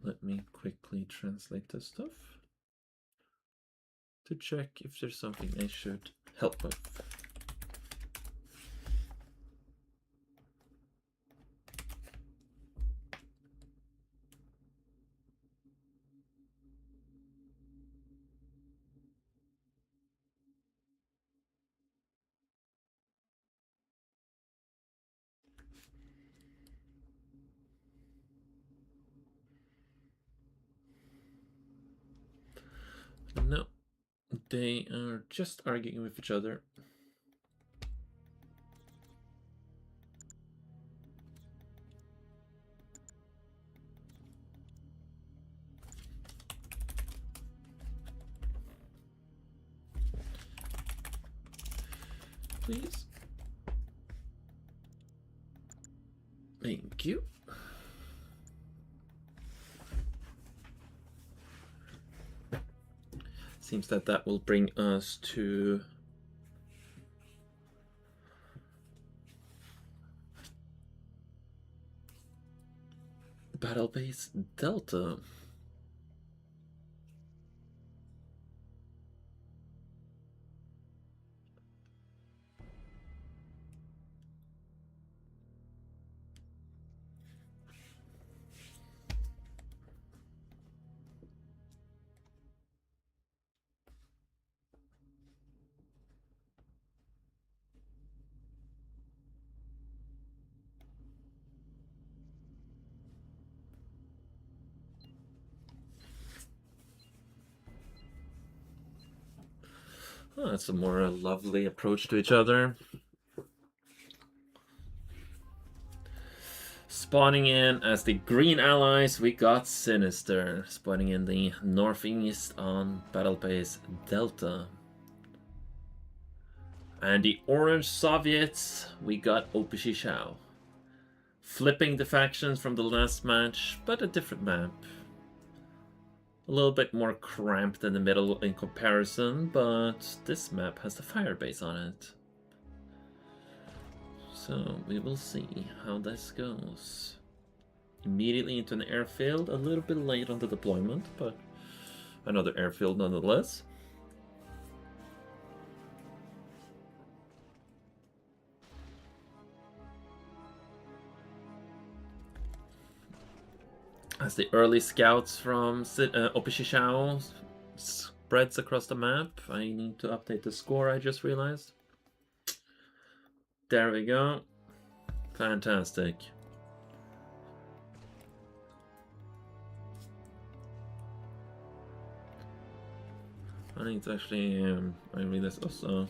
Let me quickly translate this stuff to check if there's something I should help with. No, they are just arguing with each other. Please. Thank you. Seems that that will bring us to Battle Base Delta. Oh, that's a more lovely approach to each other. Spawning in as the green allies, we got Sinister. Spawning in the northeast on Battle Base Delta. And the orange Soviets, we got Opishishao. Flipping the factions from the last match, but a different map. A little bit more cramped in the middle in comparison, but this map has the firebase on it. So we will see how this goes. Immediately into an airfield, a little bit late on the deployment, but another airfield nonetheless. As the early scouts from Opishishao spreads across the map, I need to update the score, I just realized. There we go. Fantastic. I think it's actually, I realized also,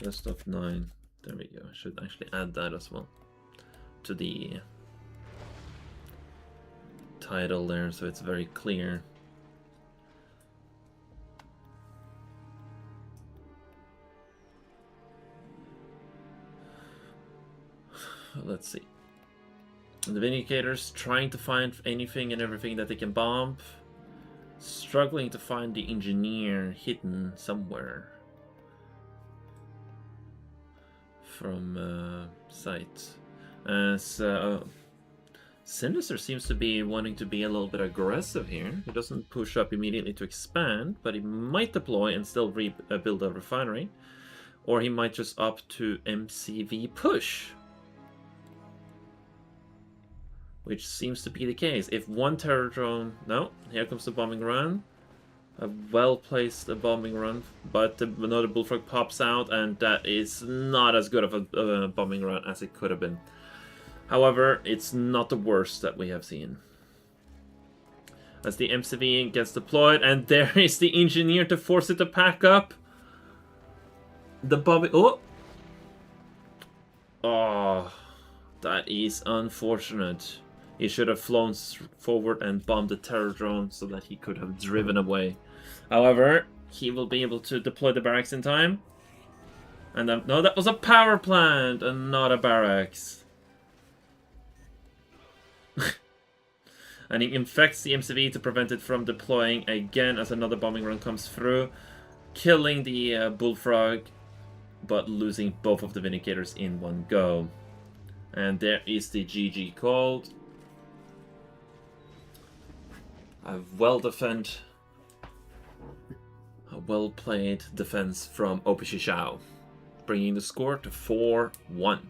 best of 9. There we go. I should actually add that as well to the title there, so it's very clear. Let's see. The Vindicators trying to find anything and everything that they can bomb. Struggling to find the engineer hidden somewhere from sight. As Sinister seems to be wanting to be a little bit aggressive here. He doesn't push up immediately to expand, but he might deploy and still build a refinery. Or he might just opt to MCV push. Which seems to be the case. If one terror drone... No, here comes the bombing run. A well-placed bombing run, but another Bullfrog pops out, and that is not as good of a bombing run as it could have been. However, it's not the worst that we have seen. As the MCV gets deployed, and there is the engineer to force it to pack up. The bombing... Oh! Oh, that is unfortunate. He should have flown forward and bombed the terror drone so that he could have driven away. However, he will be able to deploy the barracks in time. And no, that was a power plant and not a barracks. And he infects the MCV to prevent it from deploying again as another bombing run comes through, killing the Bullfrog, but losing both of the Vindicators in one go. And there is the GG called. A well-played defense from Opishishao, bringing the score to 4-1.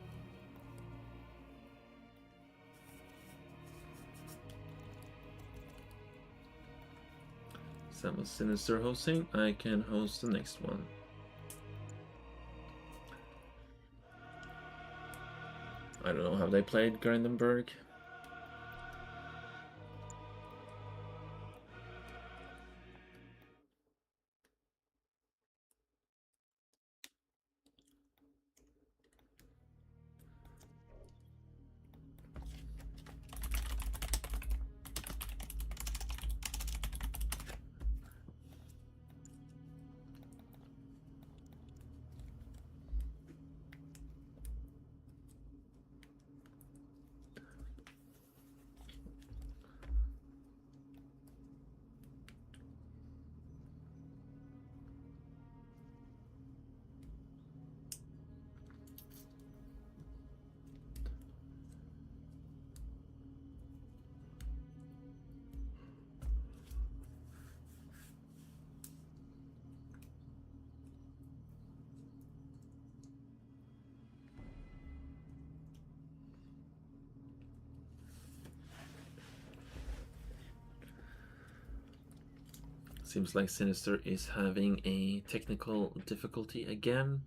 That was Sinister hosting. I can host the next one. I don't know how they played Grindenberg. Seems like Sinister is having a technical difficulty again.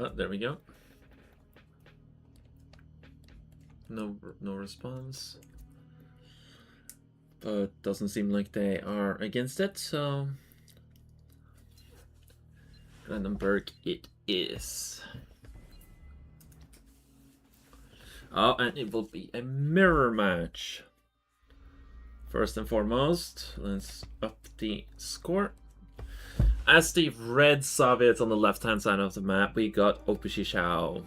Oh, there we go. No response. But doesn't seem like they are against it, so Brandenburg it is. Oh, and it will be a mirror match. First and foremost, let's up the score. As the red Soviets on the left-hand side of the map, we got Opishishao.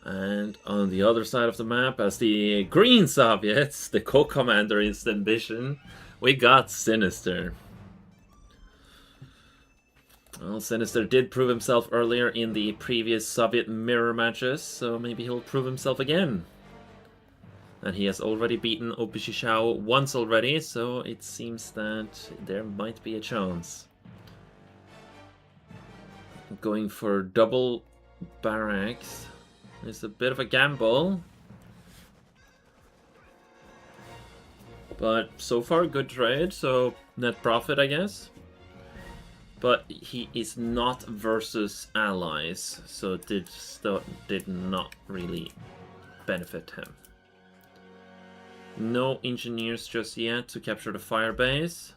And on the other side of the map, as the green Soviets, the co-commander in the mission, we got Sinister. Well, Sinister did prove himself earlier in the previous Soviet mirror matches, so maybe he'll prove himself again. And he has already beaten Opishishao once already, so it seems that there might be a chance. Going for double barracks is a bit of a gamble. But so far, good trade, so net profit, I guess. But he is not versus allies, so it did not really benefit him. No engineers just yet to capture the firebase.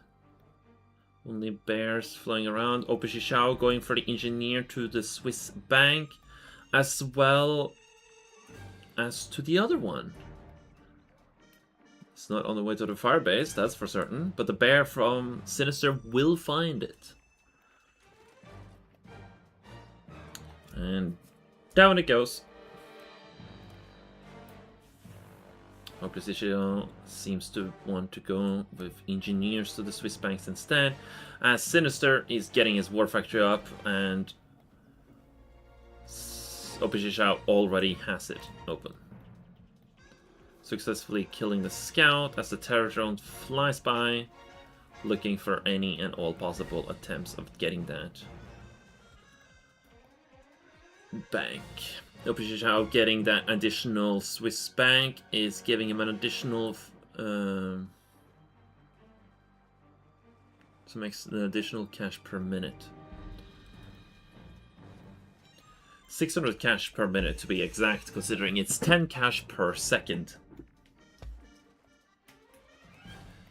Only bears flying around. Opishishao going for the engineer to the Swiss bank, as well as to the other one. It's not on the way to the firebase, that's for certain, but the bear from Sinister will find it. And down it goes. Opposition seems to want to go with engineers to the Swiss banks instead, as Sinister is getting his war factory up and Opposition already has it open. Successfully killing the scout as the terror drone flies by, looking for any and all possible attempts of getting that bank. Opposition getting that additional Swiss bank is giving him an additional some additional cash per minute. 600 cash per minute to be exact, considering it's 10 cash per second.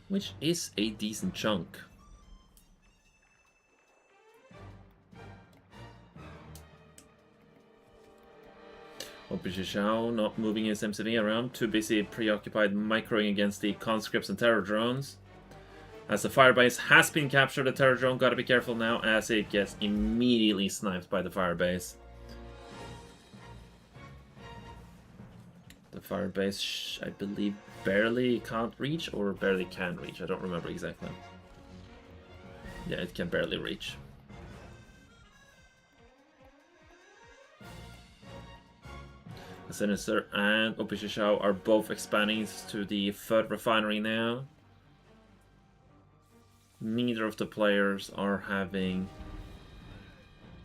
Which is a decent chunk. Opposition not moving his MCV around, too busy preoccupied microing against the conscripts and terror drones. As the firebase has been captured, the terror drone gotta be careful now as it gets immediately sniped by the firebase. The firebase, I believe, barely can't reach or barely can reach. I don't remember exactly. Yeah, it can barely reach. Sinister and Opposition are both expanding to the third refinery now. Neither of the players are having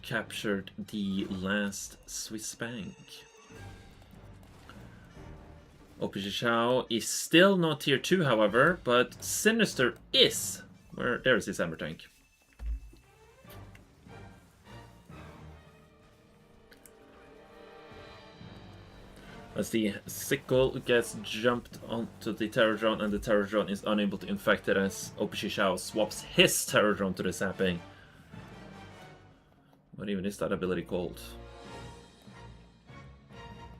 captured the last Swiss bank. Opposition is still not tier 2, however, but Sinister is. There is his hammer tank. As the sickle gets jumped onto the terror drone and the terror drone is unable to infect it as Opposition swaps his terror drone to the sapping. What even is that ability called?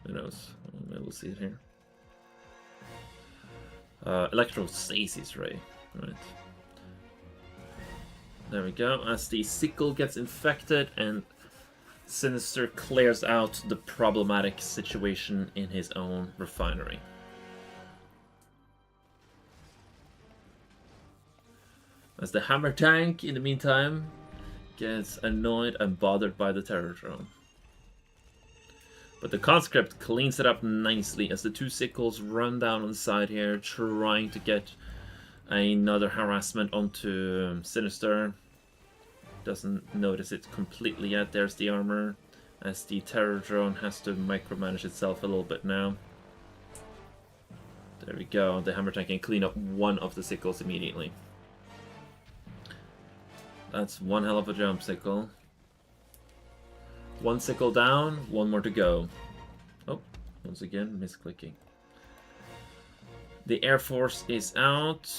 Who knows? Maybe we'll see it here. Electrostasis ray. Right. There we go. As the sickle gets infected and Sinister clears out the problematic situation in his own refinery. As the hammer tank, in the meantime, gets annoyed and bothered by the terror drone. But the conscript cleans it up nicely as the two sickles run down on the side here, trying to get another harassment onto Sinister. Doesn't notice it completely yet. There's the armor, as the terror drone has to micromanage itself a little bit now. There we go. The hammer tank can clean up one of the sickles immediately. That's one hell of a jump, sickle. One sickle down, one more to go. Oh, once again, misclicking. The Air Force is out.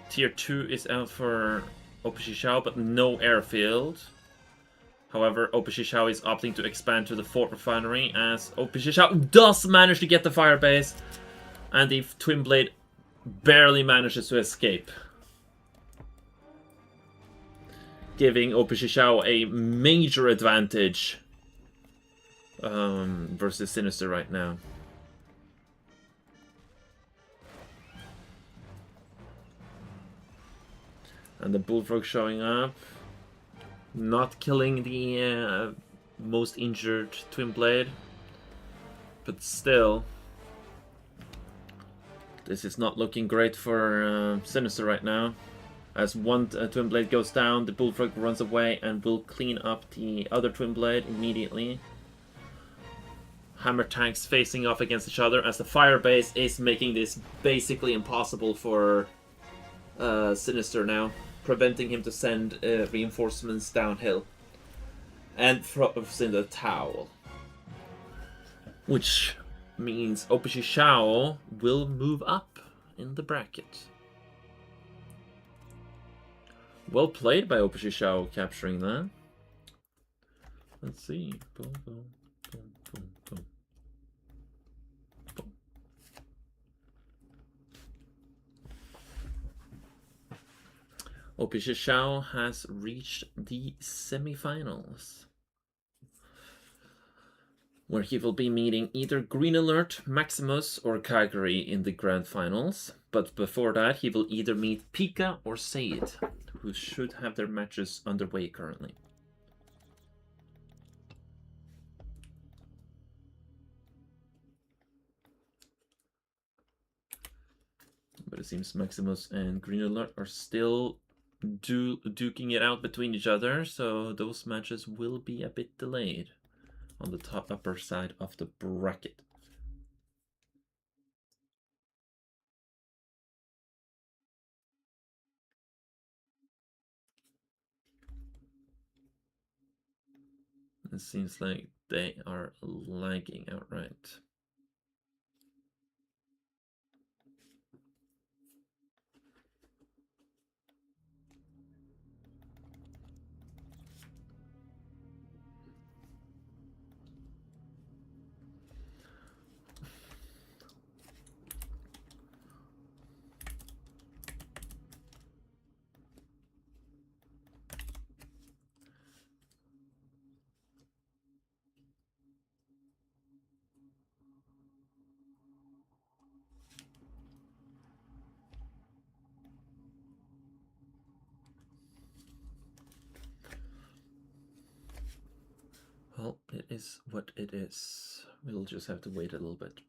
Tier 2 is out for Opposition, but no airfield. However, Opposition is opting to expand to the 4th refinery as Opposition does manage to get the firebase, and the Twin Blade barely manages to escape, giving Opposition a major advantage versus Sinister right now. And the Bullfrog showing up, not killing the most injured Twin Blade, but still, this is not looking great for Sinister right now. As one Twin Blade goes down, the Bullfrog runs away and will clean up the other Twin Blade immediately. Hammer tanks facing off against each other as the firebase is making this basically impossible for Sinister now, preventing him to send reinforcements downhill and in the towel, which means Opposition will move up in the bracket. Well played by Opposition capturing that. Let's see. Boom, boom, boom, boom, boom. Opposition has reached the semifinals. where he will be meeting either Green Alert, Maximus, or Kagari in the Grand Finals. But before that, he will either meet Pika or Said, who should have their matches underway currently. But it seems Maximus and Green Alert are still duking it out between each other, so those matches will be a bit delayed on the top upper side of the bracket. It seems like they are lagging outright. Well, it is what it is. We'll just have to wait a little bit.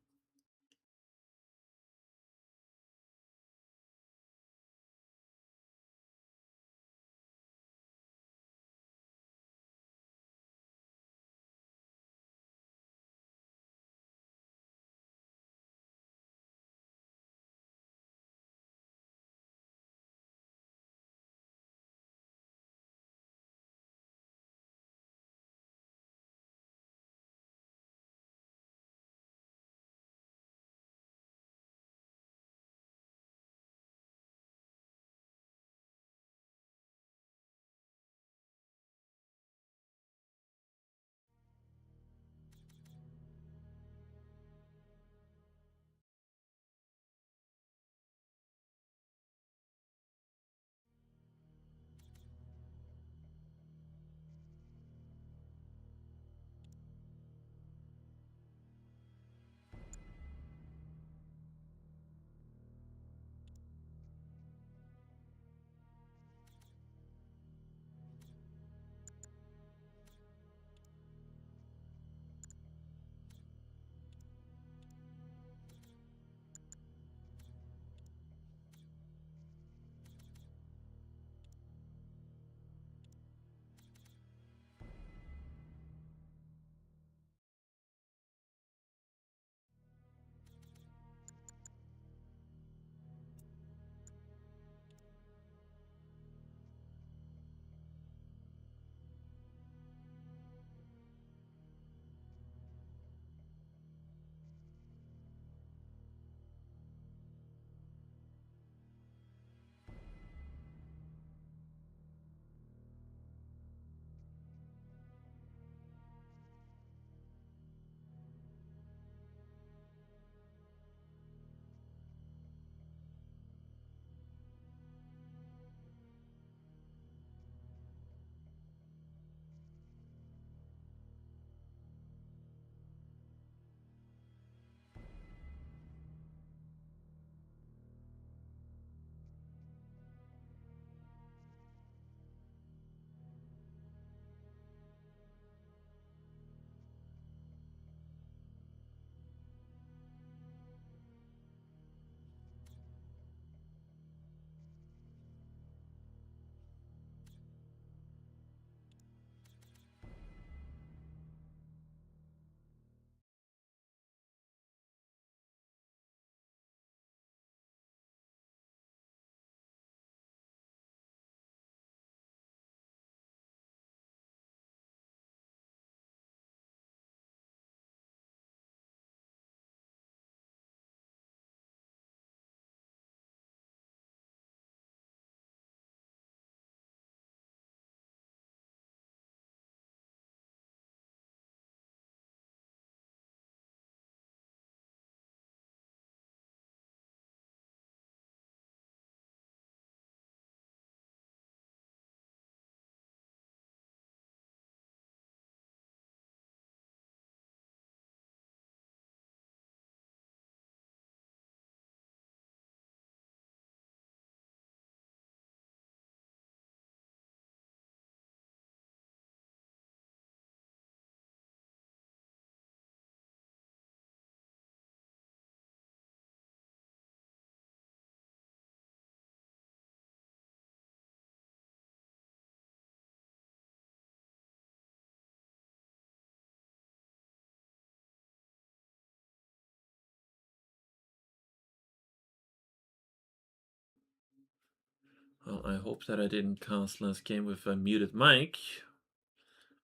Well, I hope that I didn't cast last game with a muted mic.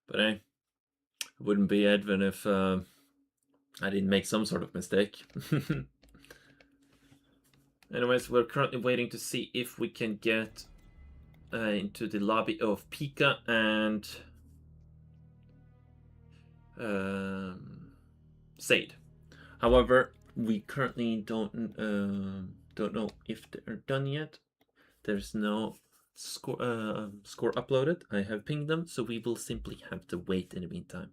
But hey, it wouldn't be Edwin if I didn't make some sort of mistake. Anyways, we're currently waiting to see if we can get into the lobby of Pika and Sade. However, we currently don't know if they're done yet. There's no score uploaded. I have pinged them, so we will simply have to wait in the meantime.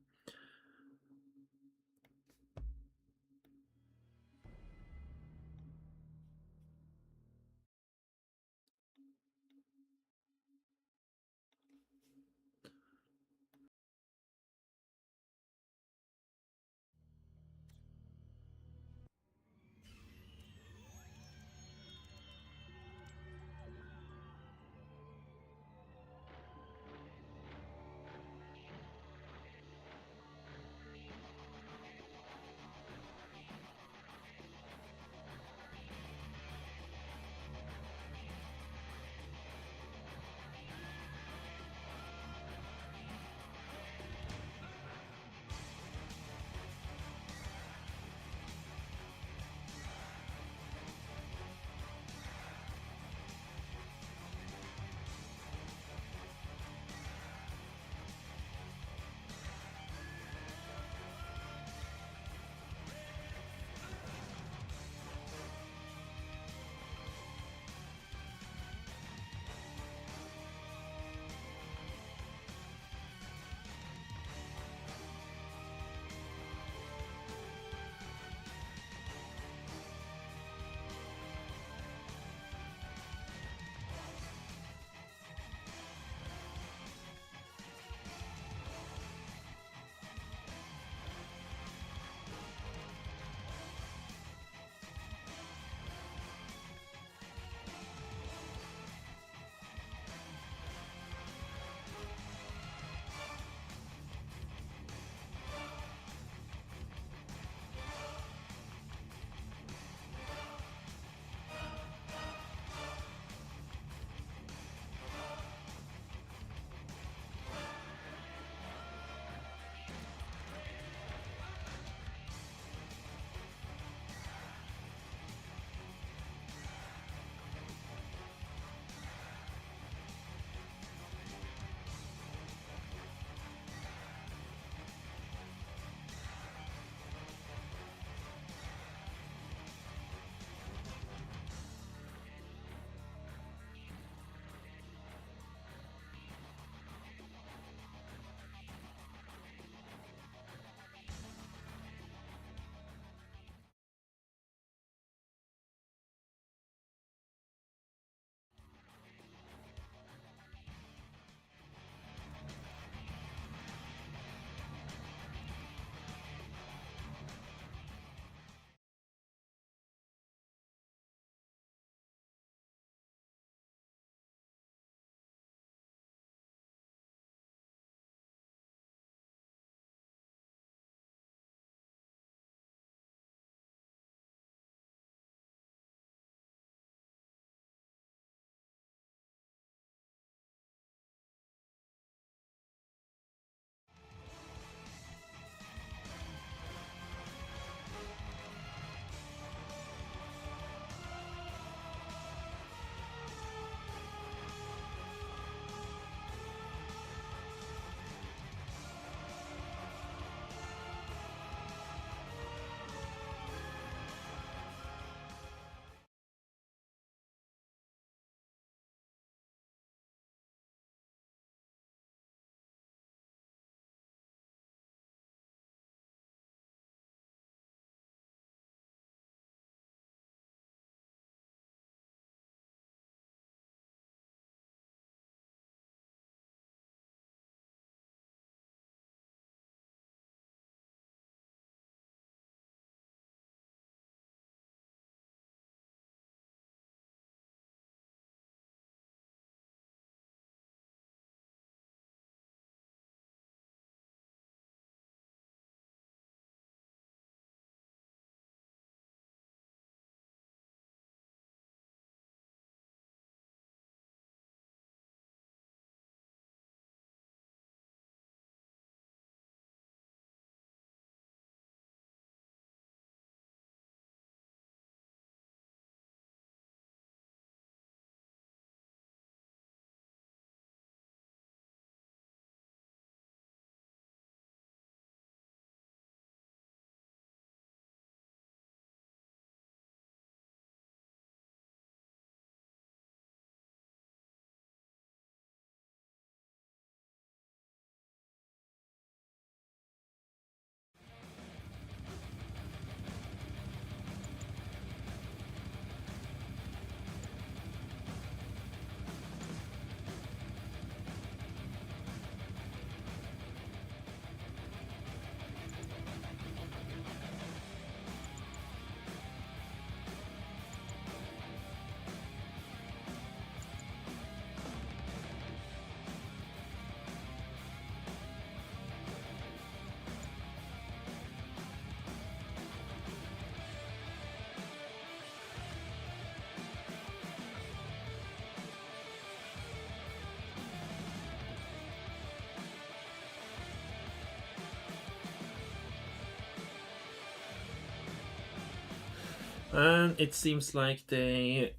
And it seems like they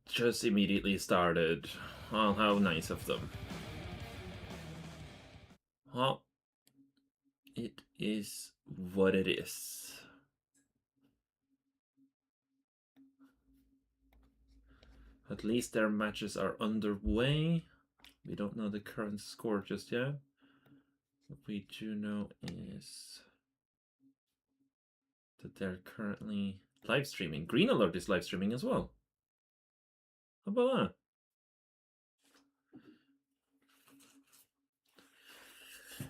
just immediately started. Oh, how nice of them. Well, it is what it is. At least their matches are underway. We don't know the current score just yet. What we do know is that they're currently live streaming. Green Alert is live streaming as well. How about that?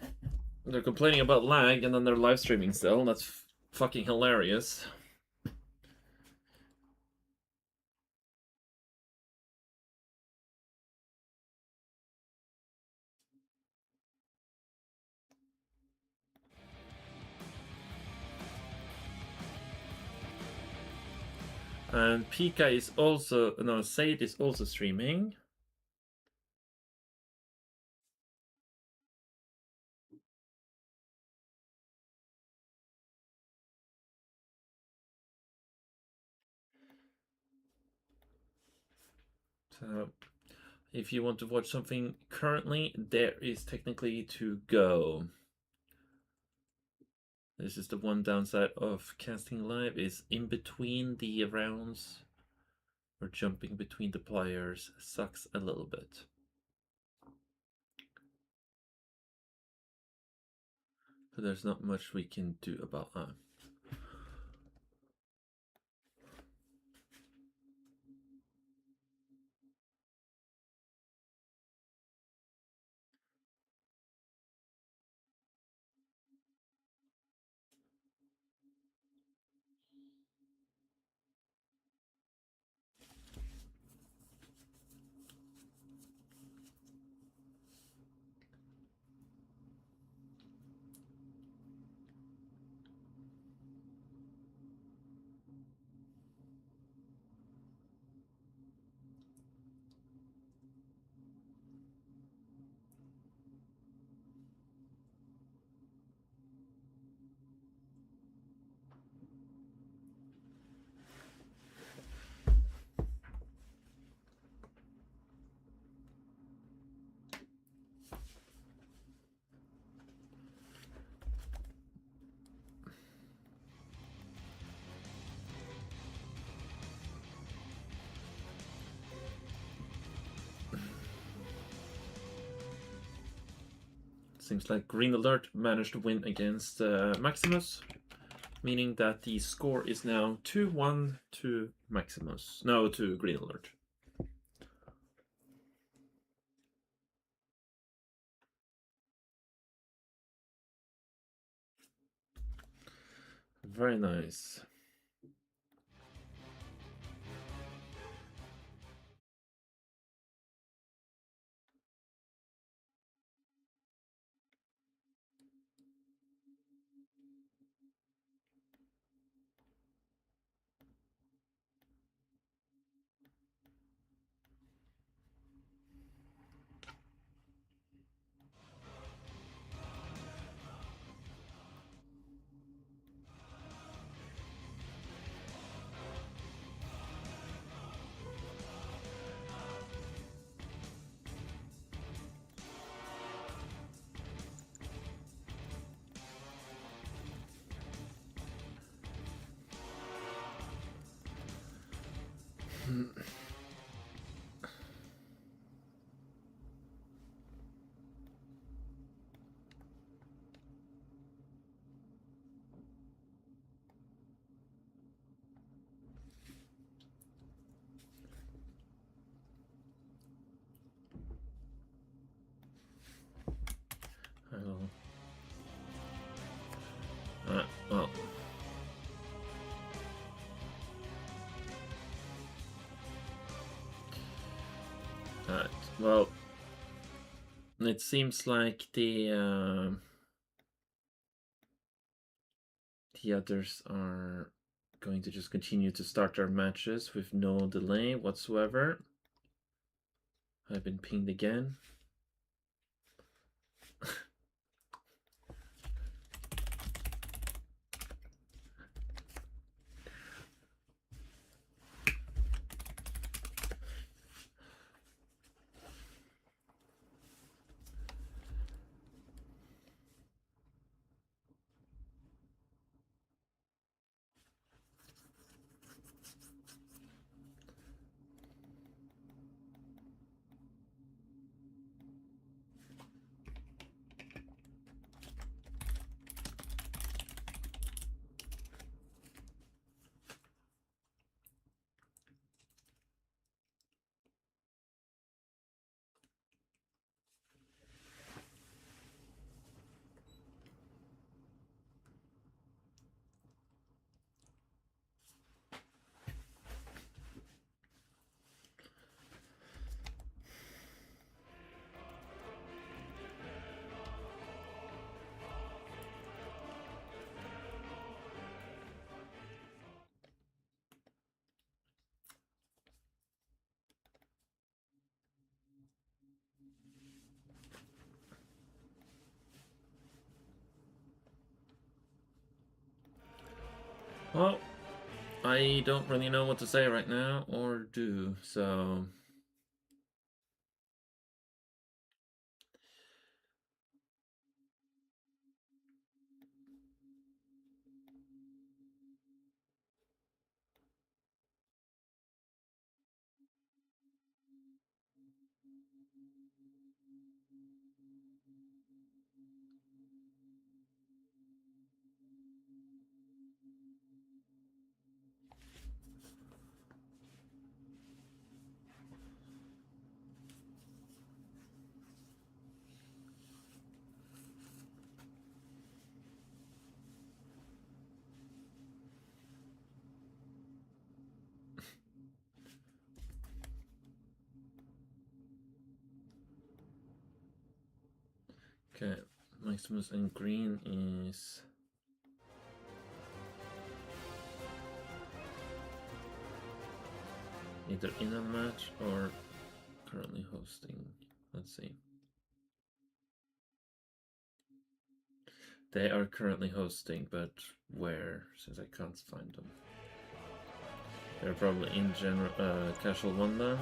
They're complaining about lag and then they're live streaming still. That's fucking hilarious. And Pika is also, no, Sade is also streaming. So, if you want to watch something currently, there is technically to go. This is the one downside of casting live, is in between the rounds or jumping between the players sucks a little bit. But there's not much we can do about that. Seems like Green Alert managed to win against Maximus, meaning that the score is now 2-1 to Maximus. No, to Green Alert. Very nice. I will. Well. Well, it seems like the others are going to just continue to start their matches with no delay whatsoever. I've been pinged again. Well, I don't really know what to say right now or do, so... Okay, Maximus and green is... either in a match or currently hosting. Let's see. They are currently hosting, but where? Since I can't find them. They're probably in general casual one then.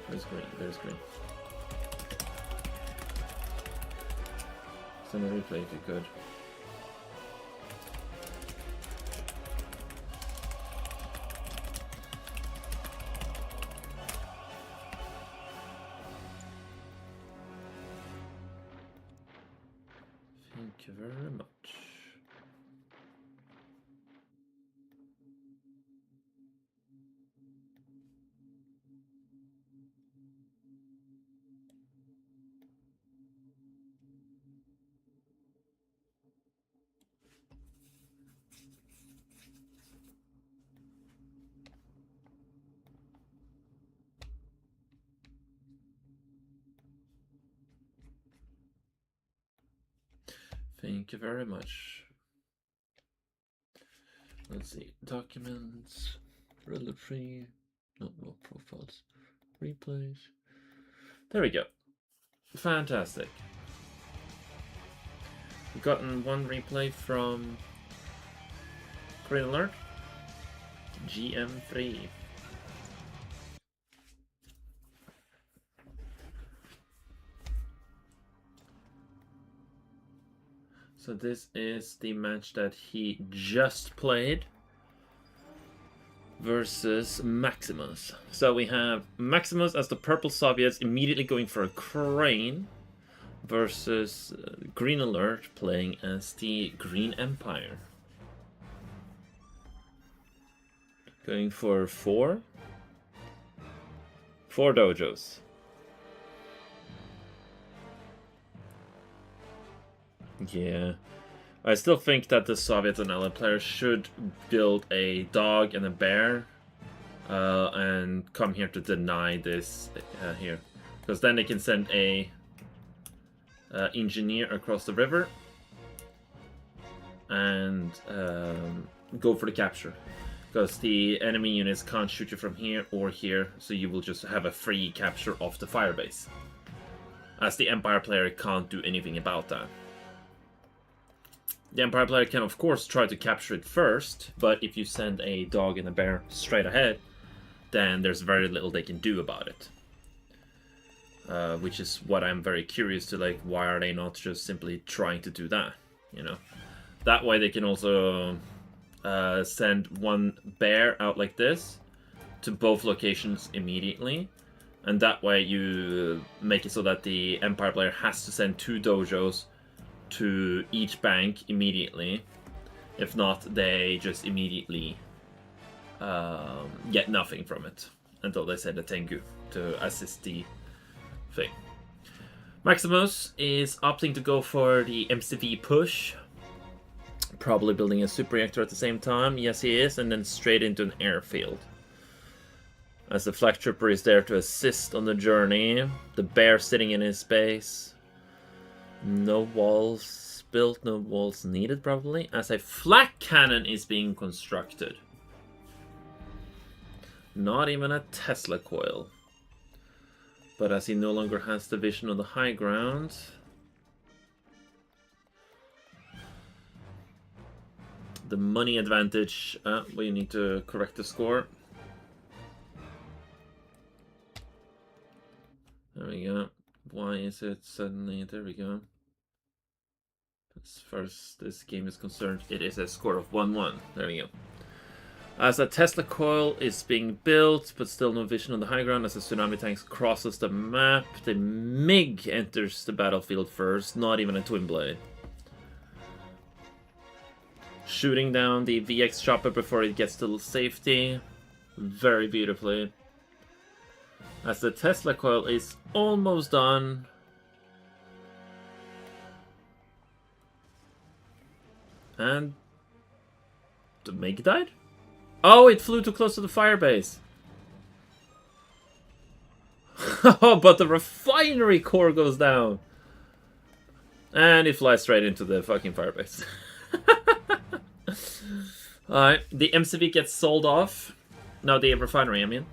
There's green, there's green. Send a replay if you could. Thank you very much. Thank you very much. Let's see. Documents, ruler tree, notebook profiles, replays. There we go. Fantastic. We've gotten one replay from Green Alert. GM3. So this is the match that he just played versus Maximus. So we have Maximus as the Purple Soviets immediately going for a crane versus Green Alert playing as the Green Empire. Going for four dojos. Yeah. I still think that the Soviets and Allied players should build a dog and a bear and come here to deny this here. Because then they can send a engineer across the river and go for the capture. Because the enemy units can't shoot you from here or here, so you will just have a free capture of the firebase. As the Empire player can't do anything about that. The Empire player can of course try to capture it first, but if you send a dog and a bear straight ahead, then there's very little they can do about it. Which is what I'm very curious to, like, why are they not just simply trying to do that, you know? That way they can also send one bear out like this to both locations immediately, and that way you make it so that the Empire player has to send 2 dojos to each bank immediately. If not, they just immediately get nothing from it until they send a Tengu to assist the thing. Maximus is opting to go for the MCV push. Probably building a super reactor at the same time. Yes, he is. And then straight into an airfield. As the flak trooper is there to assist on the journey. The bear sitting in his base. No walls built, no walls needed probably. As a flak cannon is being constructed. Not even a Tesla coil. But as he no longer has the vision on the high ground, the money advantage, we need to correct the score. There we go. Why is it suddenly, there we go. As far as this game is concerned, it is a score of 1-1. There we go. As a Tesla coil is being built, but still no vision on the high ground as the tsunami tank crosses the map, the MiG enters the battlefield first, not even a twin blade. Shooting down the VX chopper before it gets to safety. Very beautifully. As the Tesla coil is almost done. And the MiG died? Oh, it flew too close to the firebase. Oh, but the refinery core goes down. And it flies straight into the fucking firebase. Alright, the MCV gets sold off. No, the refinery, I mean.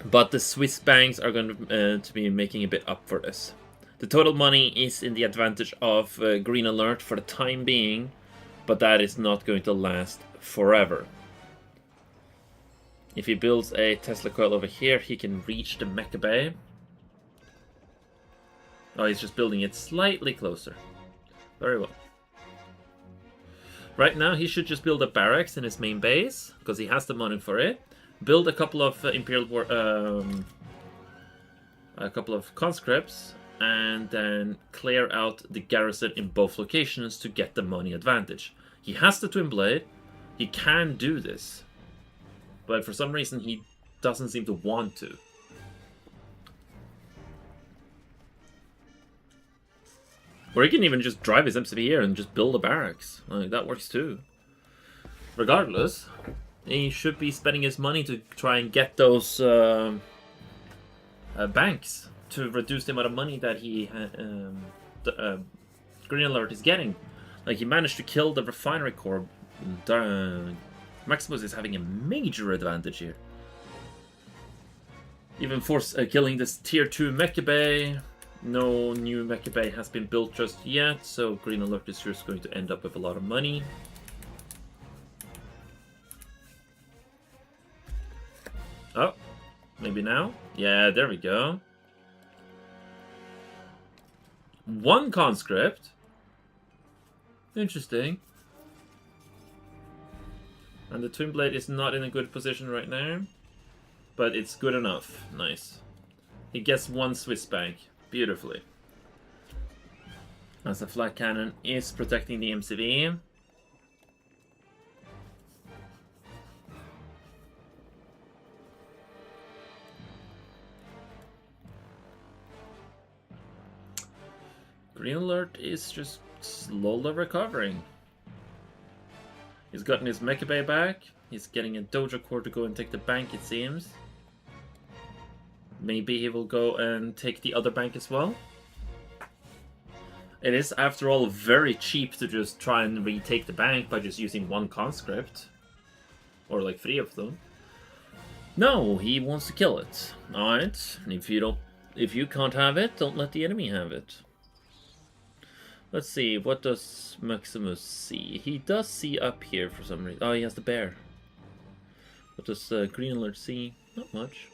But the Swiss banks are going to be making a bit up for this. The total money is in the advantage of Green Alert for the time being, but that is not going to last forever. If he builds a Tesla coil over here, he can reach the Mecha Bay. Oh, he's just building it slightly closer. Very well. Right now, he should just build a barracks in his main base, because he has the money for it. Build a couple of Imperial War, a couple of conscripts, and then clear out the garrison in both locations to get the money advantage. He has the twin blade. He can do this, but for some reason he doesn't seem to want to. Or he can even just drive his MCV here and just build a barracks. Like, that works too. Regardless, he should be spending his money to try and get those banks to reduce the amount of money that he Green Alert is getting. Like, he managed to kill the refinery core. Maximus is having a major advantage here. Even for killing this tier 2 Mecha Bay. No new Mecha Bay has been built just yet, so Green Alert is just going to end up with a lot of money. Oh, maybe now? Yeah, there we go. One conscript. Interesting. And the twin blade is not in a good position right now, but it's good enough. Nice. He gets one Swiss bank. Beautifully. As the flat cannon is protecting the MCV. Green Alert is just slowly recovering. He's gotten his Mecha Bay back. He's getting a Dojo Core to go and take the bank, it seems. Maybe he will go and take the other bank as well. It is, after all, very cheap to just try and retake the bank by just using one conscript. Or like 3 of them. No, he wants to kill it. Alright. If you can't have it, don't let the enemy have it. Let's see, what does Maximus see? He does see up here for some reason. Oh, he has the bear. What does Green Alert see? Not much.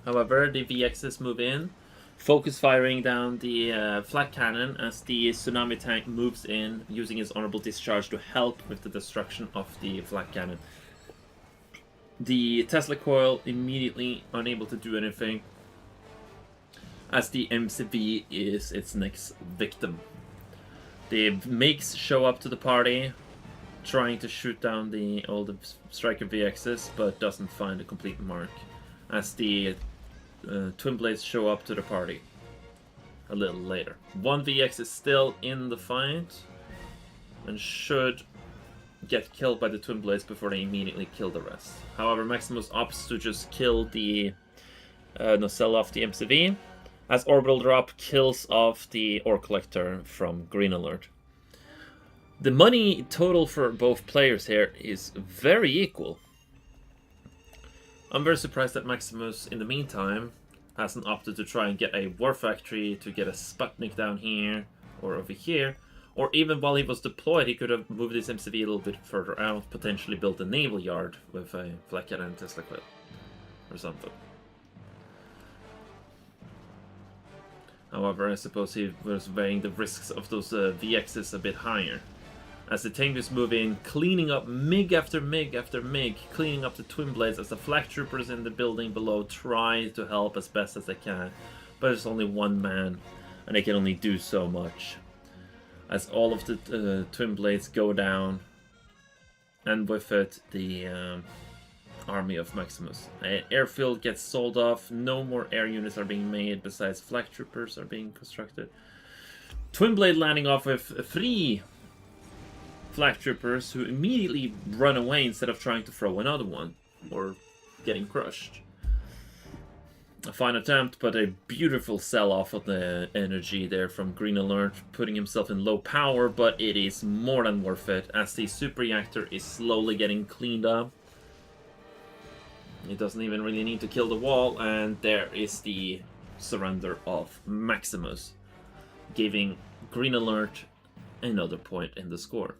However, the VXs move in, focus firing down the flat cannon as the tsunami tank moves in, using his honorable discharge to help with the destruction of the flat cannon. The Tesla coil immediately unable to do anything, as the MCV is its next victim. The MiGs show up to the party, trying to shoot down all the striker VXs, but doesn't find a complete mark, as the twin blades show up to the party a little later. One VX is still in the fight and should get killed by the twin blades before they immediately kill the rest. However, Maximus opts to just kill the nacelle off the MCV, as orbital drop kills off the ore collector from Green Alert. The money total for both players here is very equal. I'm very surprised that Maximus, in the meantime, hasn't opted to try and get a war factory, to get a Sputnik down here, or over here. Or even while he was deployed, he could have moved his MCV a little bit further out, potentially built a naval yard with a Flacket and Tesla Quill, or something. However, I suppose he was weighing the risks of those VXs a bit higher. As the Tengus move in, cleaning up MiG after MiG after MiG, cleaning up the twin blades as the flak troopers in the building below try to help as best as they can. But there's only one man, and they can only do so much. As all of the twin blades go down, and with it, the army of Maximus. Airfield gets sold off, no more air units are being made, besides flak troopers are being constructed. Twin blade landing off with 3 flak troopers who immediately run away instead of trying to throw another one, or getting crushed. A fine attempt, but a beautiful sell-off of the energy there from Green Alert, putting himself in low power, but it is more than worth it, as the super reactor is slowly getting cleaned up. It doesn't even really need to kill the wall, and there is the surrender of Maximus, giving Green Alert another point in the score.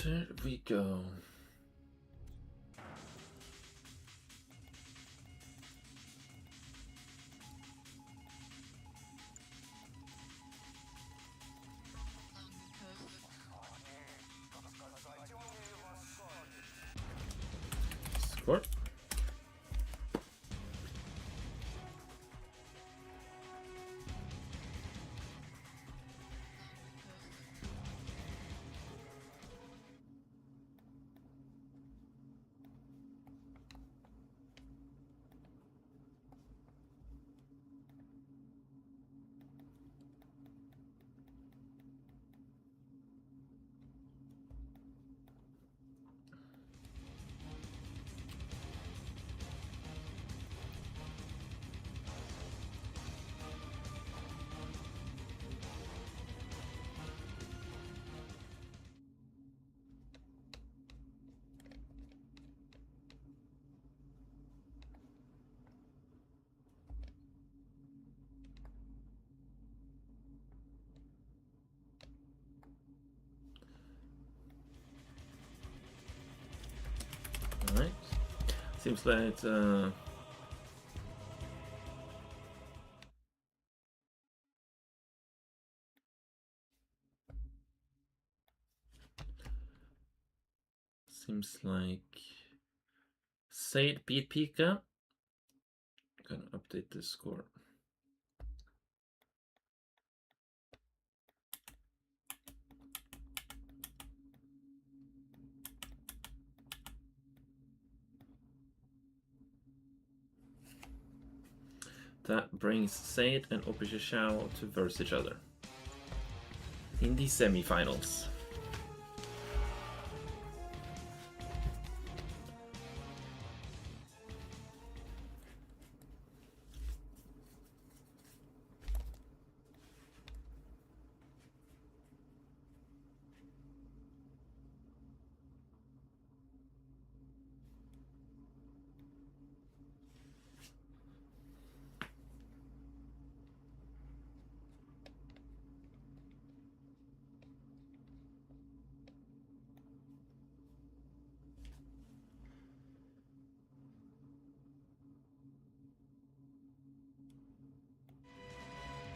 There we go. Score. Alright. Seems like Said beat Pika. Gonna update this score. That brings Said and Opishishao to verse each other in the semifinals.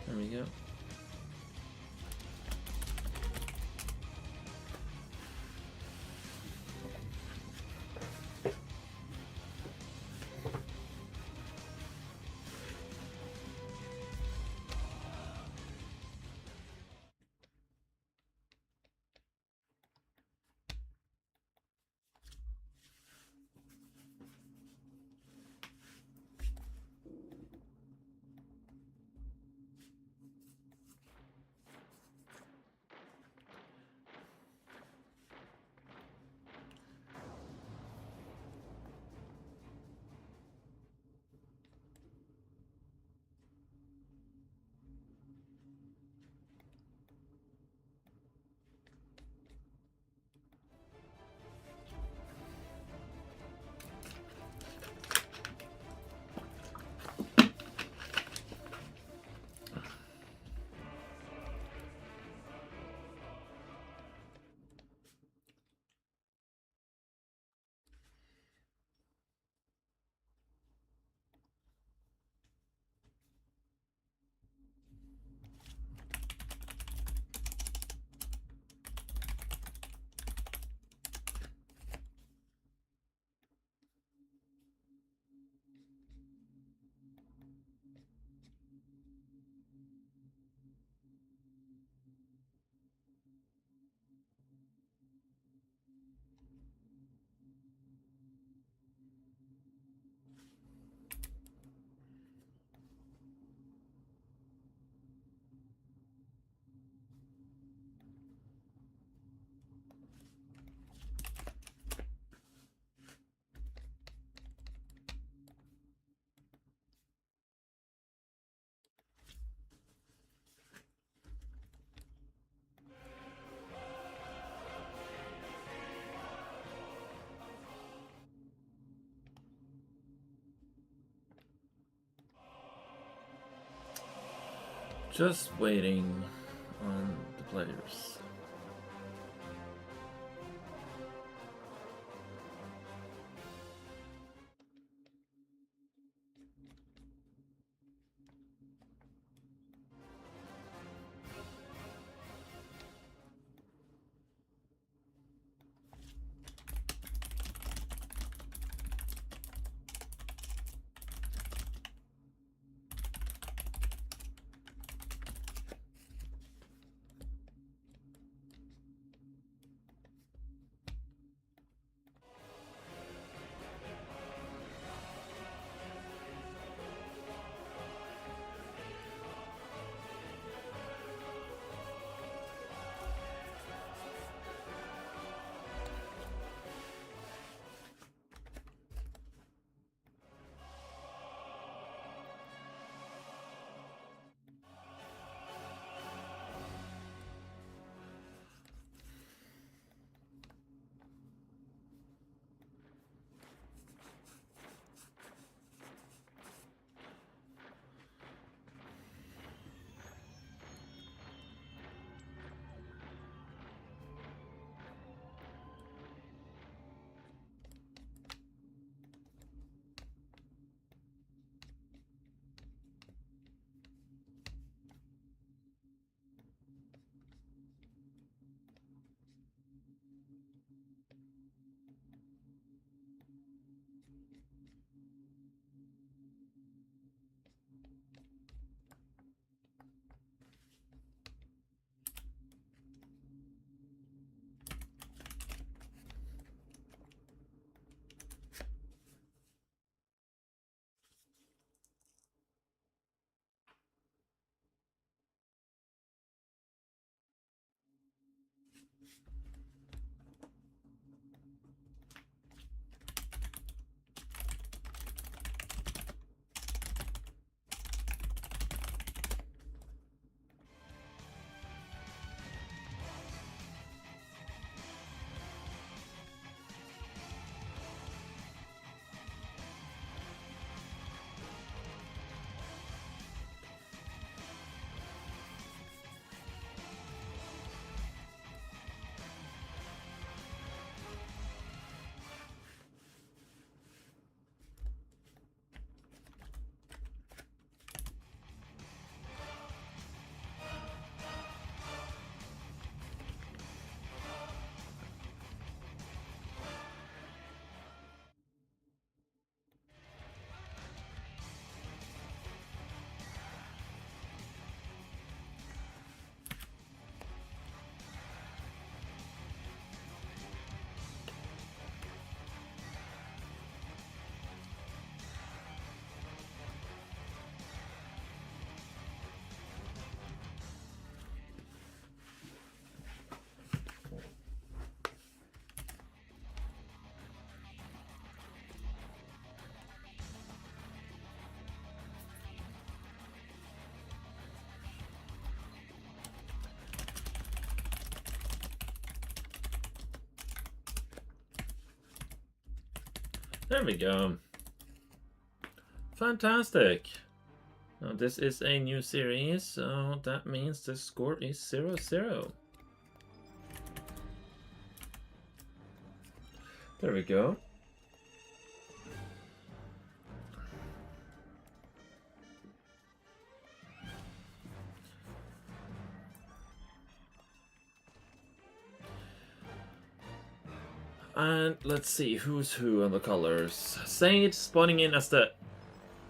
There we go. Just waiting on the players. There we go. Fantastic. Now this is a new series, so that means the score is 0-0. There we go. And let's see who's who on the colors. Sage spawning in as the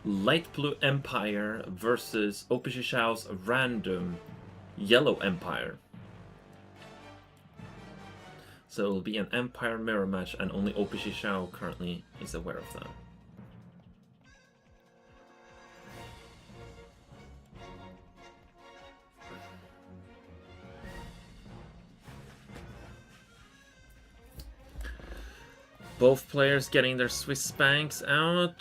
Light Blue Empire versus Opishishao's random Yellow Empire. So it'll be an Empire mirror match, and only Opishishao currently is aware of that. Both players getting their Swiss banks out.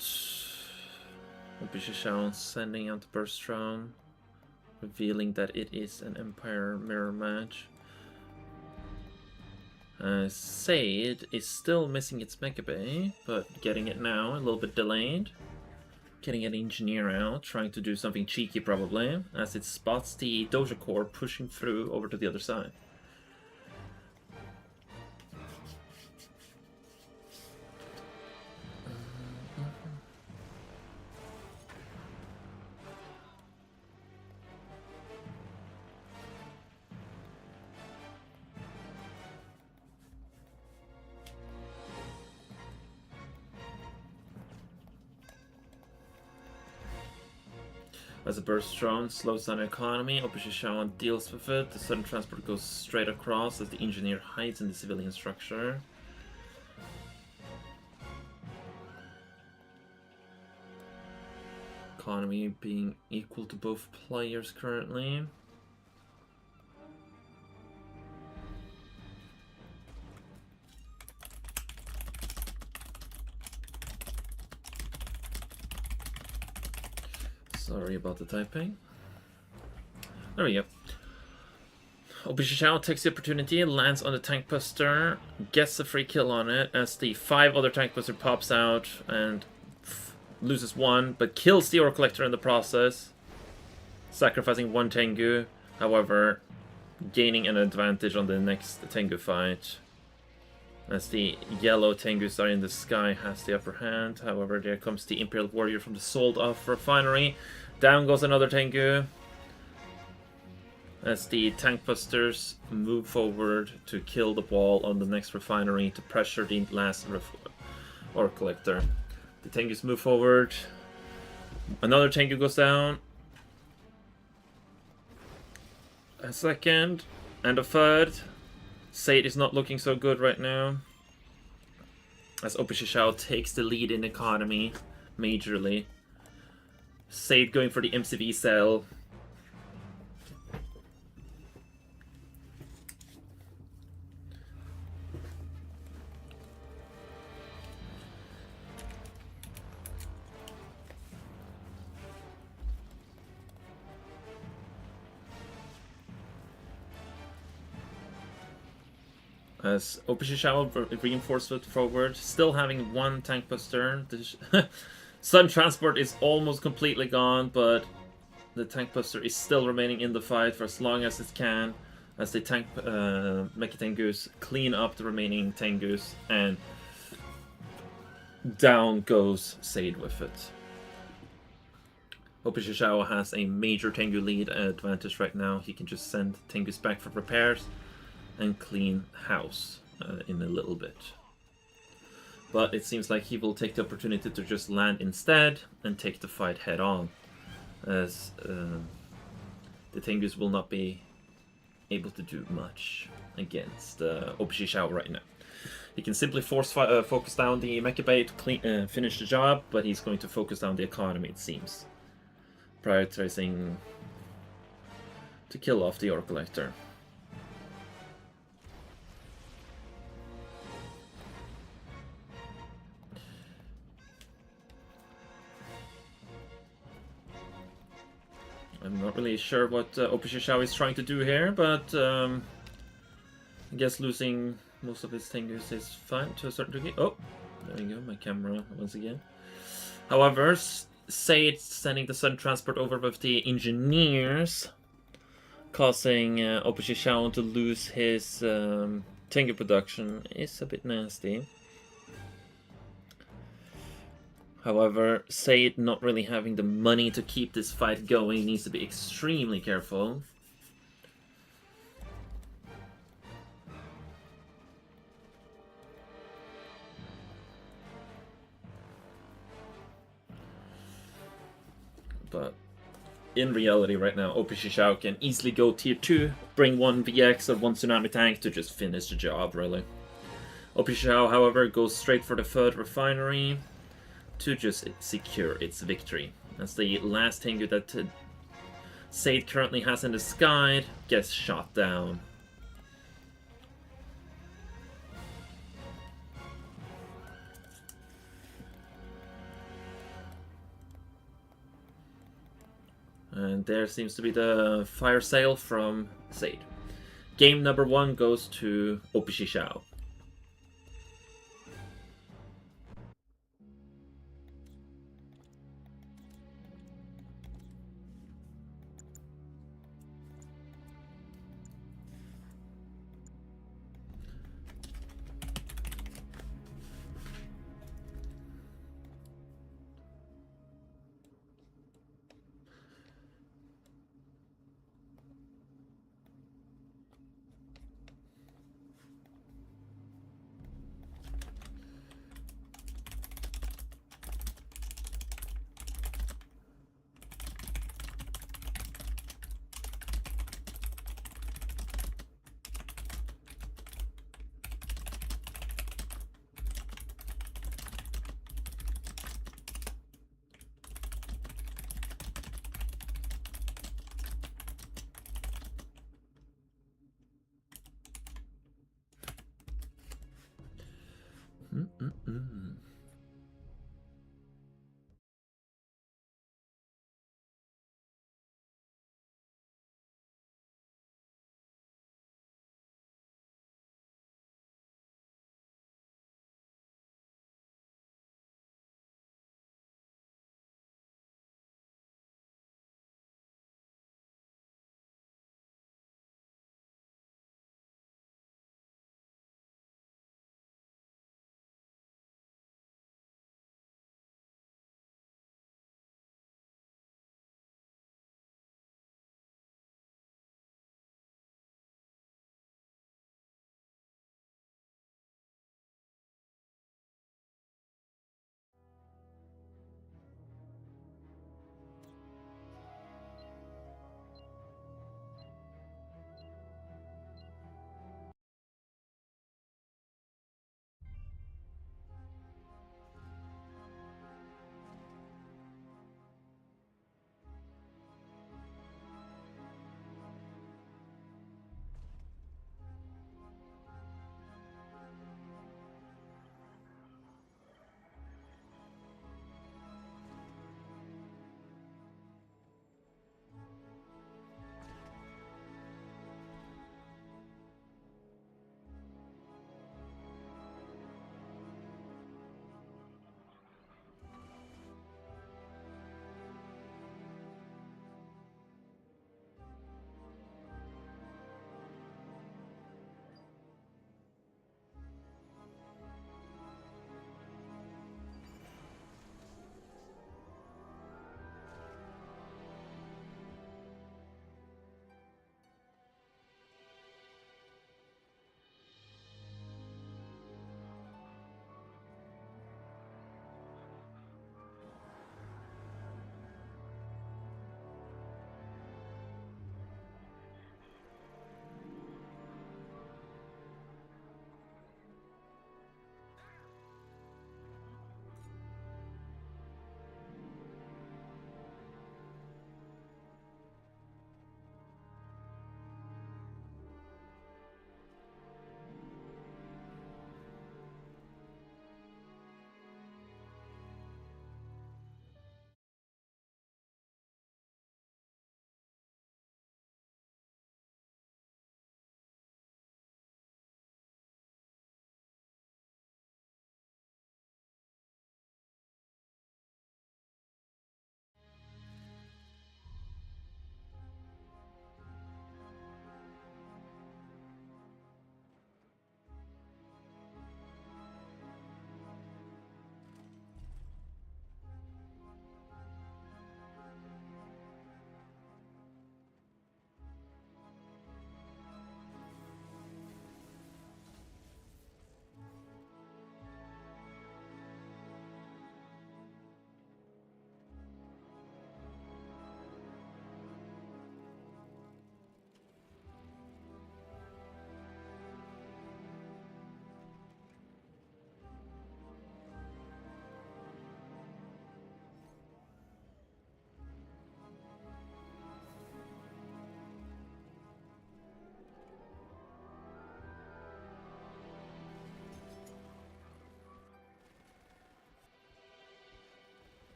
Opishishao sending out the burst drone, revealing that it is an Empire mirror match. Said is still missing its Mega Bay, but getting it now, a little bit delayed. getting an engineer out, trying to do something cheeky probably, as it spots the Doja Core pushing through over to the other side. As a burst drone slows down the economy, Opposition deals with it. The sudden transport goes straight across as the engineer hides in the civilian structure. Economy being equal to both players currently. Sorry about the typing. There we go. Opposition takes the opportunity, lands on the tank buster, gets a free kill on it as the 5 other tank buster pops out and loses 1, but kills the ore collector in the process, sacrificing 1 Tengu, however, gaining an advantage on the next Tengu fight. As the yellow Tengu star in the sky has the upper hand. However, there comes the Imperial Warrior from the sold off refinery. Down goes another Tengu. As the tank busters move forward to kill the wall on the next refinery to pressure the last ore collector. The Tengus move forward. Another Tengu goes down. A second. And a third. Sade is not looking so good right now, as Opposition takes the lead in economy majorly. Sade going for the MCV cell. As Opposition reinforce it forward, still having 1 tank buster. The Sun Transport is almost completely gone, but the tank buster is still remaining in the fight for as long as it can, as the tank Mecha Tengus clean up the remaining Tengus, and down goes Sade with it. Opposition has a major Tengu lead advantage right now. He can just send Tengus back for repairs and clean house in a little bit. But it seems like he will take the opportunity to just land instead and take the fight head on, as the Tengus will not be able to do much against Opposition right now. He can simply focus down the Mecha Bay to finish the job, but he's going to focus down the economy, it seems. Prioritizing to kill off the ore collector. I'm not really sure what Opposition is trying to do here, but I guess losing most of his Tengus is fine to a certain degree. Oh, there we go, my camera once again. However, Sade sending the Sun Transport over with the engineers, causing Opposition to lose his Tengu production is a bit nasty. However, Sade not really having the money to keep this fight going, needs to be extremely careful. But in reality right now, Opposition can easily go tier 2, bring 1 VX or 1 Tsunami tank to just finish the job, really. Opposition, however, goes straight for the 3rd refinery to just secure its victory. As the last Tengu that Sade currently has in the sky gets shot down. And there seems to be the fire sale from Sade. Game number 1 goes to Opposition.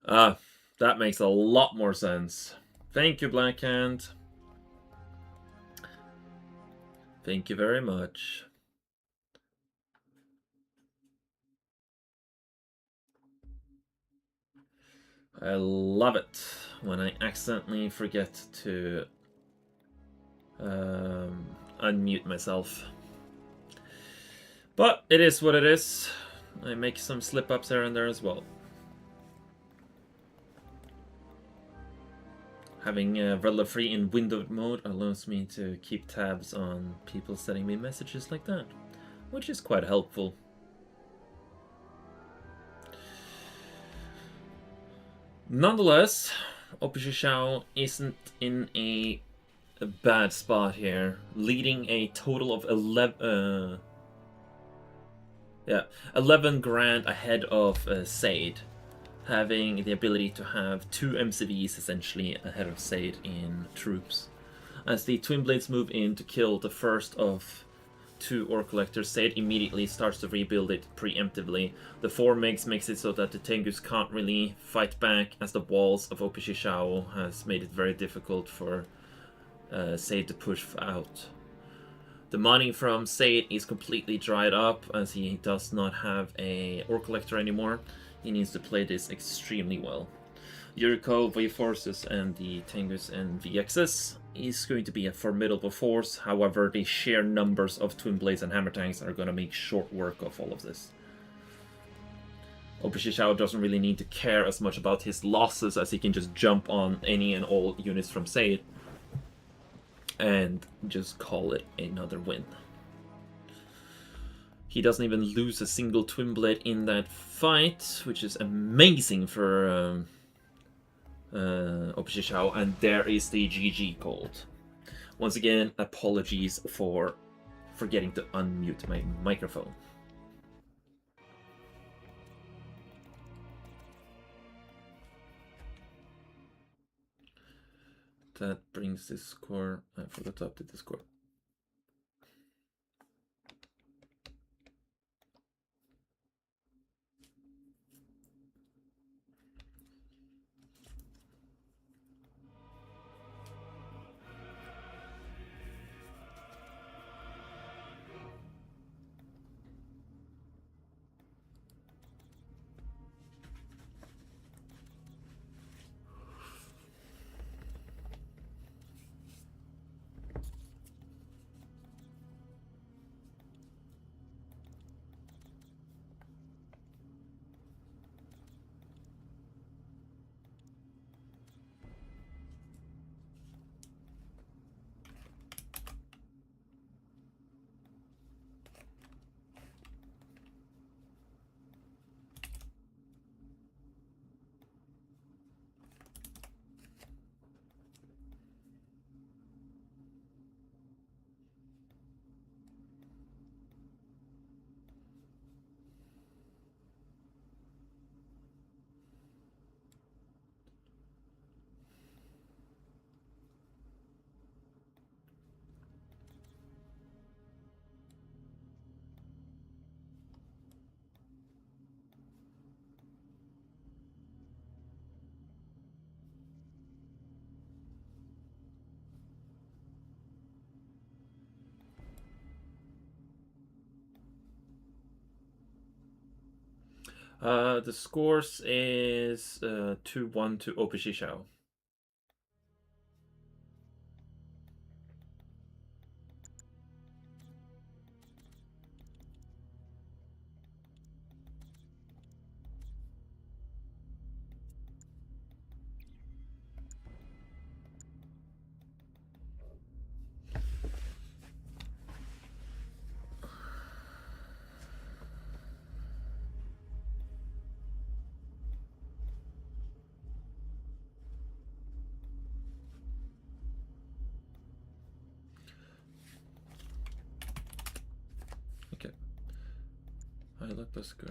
Ah, that makes a lot more sense. Thank you, Blackhand. Thank you very much. I love it when I accidentally forget to unmute myself. But it is what it is. I make some slip-ups here and there as well. Having Relic Free in windowed mode allows me to keep tabs on people sending me messages like that, which is quite helpful. Nonetheless, Opposition isn't in a bad spot here, leading a total of 11 grand ahead of Sade, having the ability to have 2 MCVs essentially ahead of Sade in troops. As the Twin Blades move in to kill the first of 2 Ore Collectors, Sade immediately starts to rebuild it preemptively. The 4 MIGs makes it so that the Tengus can't really fight back, as the walls of Opishishao has made it very difficult for Sade to push out. The money from Sade is completely dried up, as he does not have a Ore Collector anymore. He needs to play this extremely well. Yuriko, V-Forces, and the Tengus and VXs is going to be a formidable force. However, the sheer numbers of Twin Blades and Hammer Tanks are going to make short work of all of this. Opishishao doesn't really need to care as much about his losses, as he can just jump on any and all units from Sade and just call it another win. He doesn't even lose a single Twin Blade in that fight, which is amazing for Opishishao, and there is the GG called. Once again, apologies for forgetting to unmute my microphone. That brings this score. I forgot to update the score. The scores is 2-1 to Opishishao. Okay. I like the score.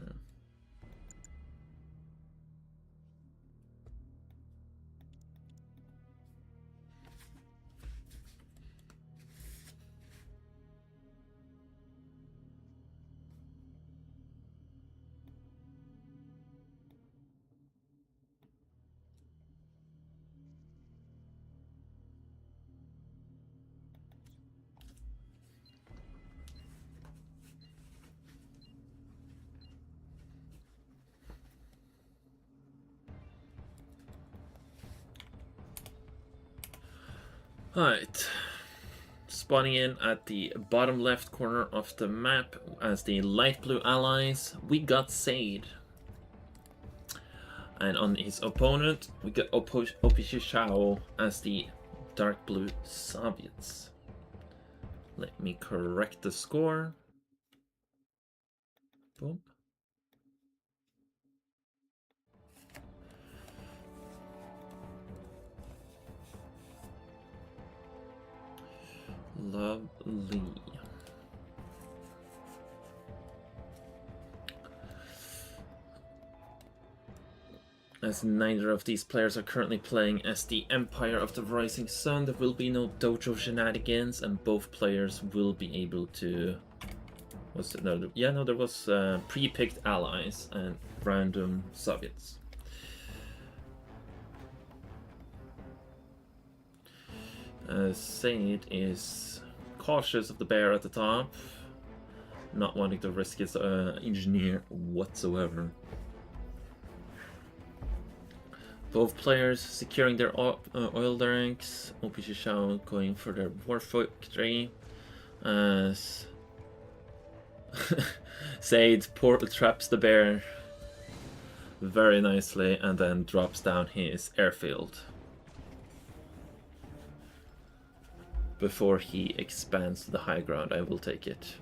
Alright. Spawning in at the bottom left corner of the map as the light blue allies, we got Sade. And on his opponent, we got Opishishao as the dark blue Soviets. Let me correct the score. Boom. Lovely. As neither of these players are currently playing as the Empire of the Rising Sun, there will be no dojo shenanigans, and both players will be able to... Was it? No, yeah, no, there was pre-picked allies and random Soviets. Said is cautious of the bear at the top, not wanting to risk his engineer whatsoever. Both players securing their oil ranks. Opishishao going for their war victory. As Said traps the bear very nicely and then drops down his airfield before he expands to the high ground. I will take it.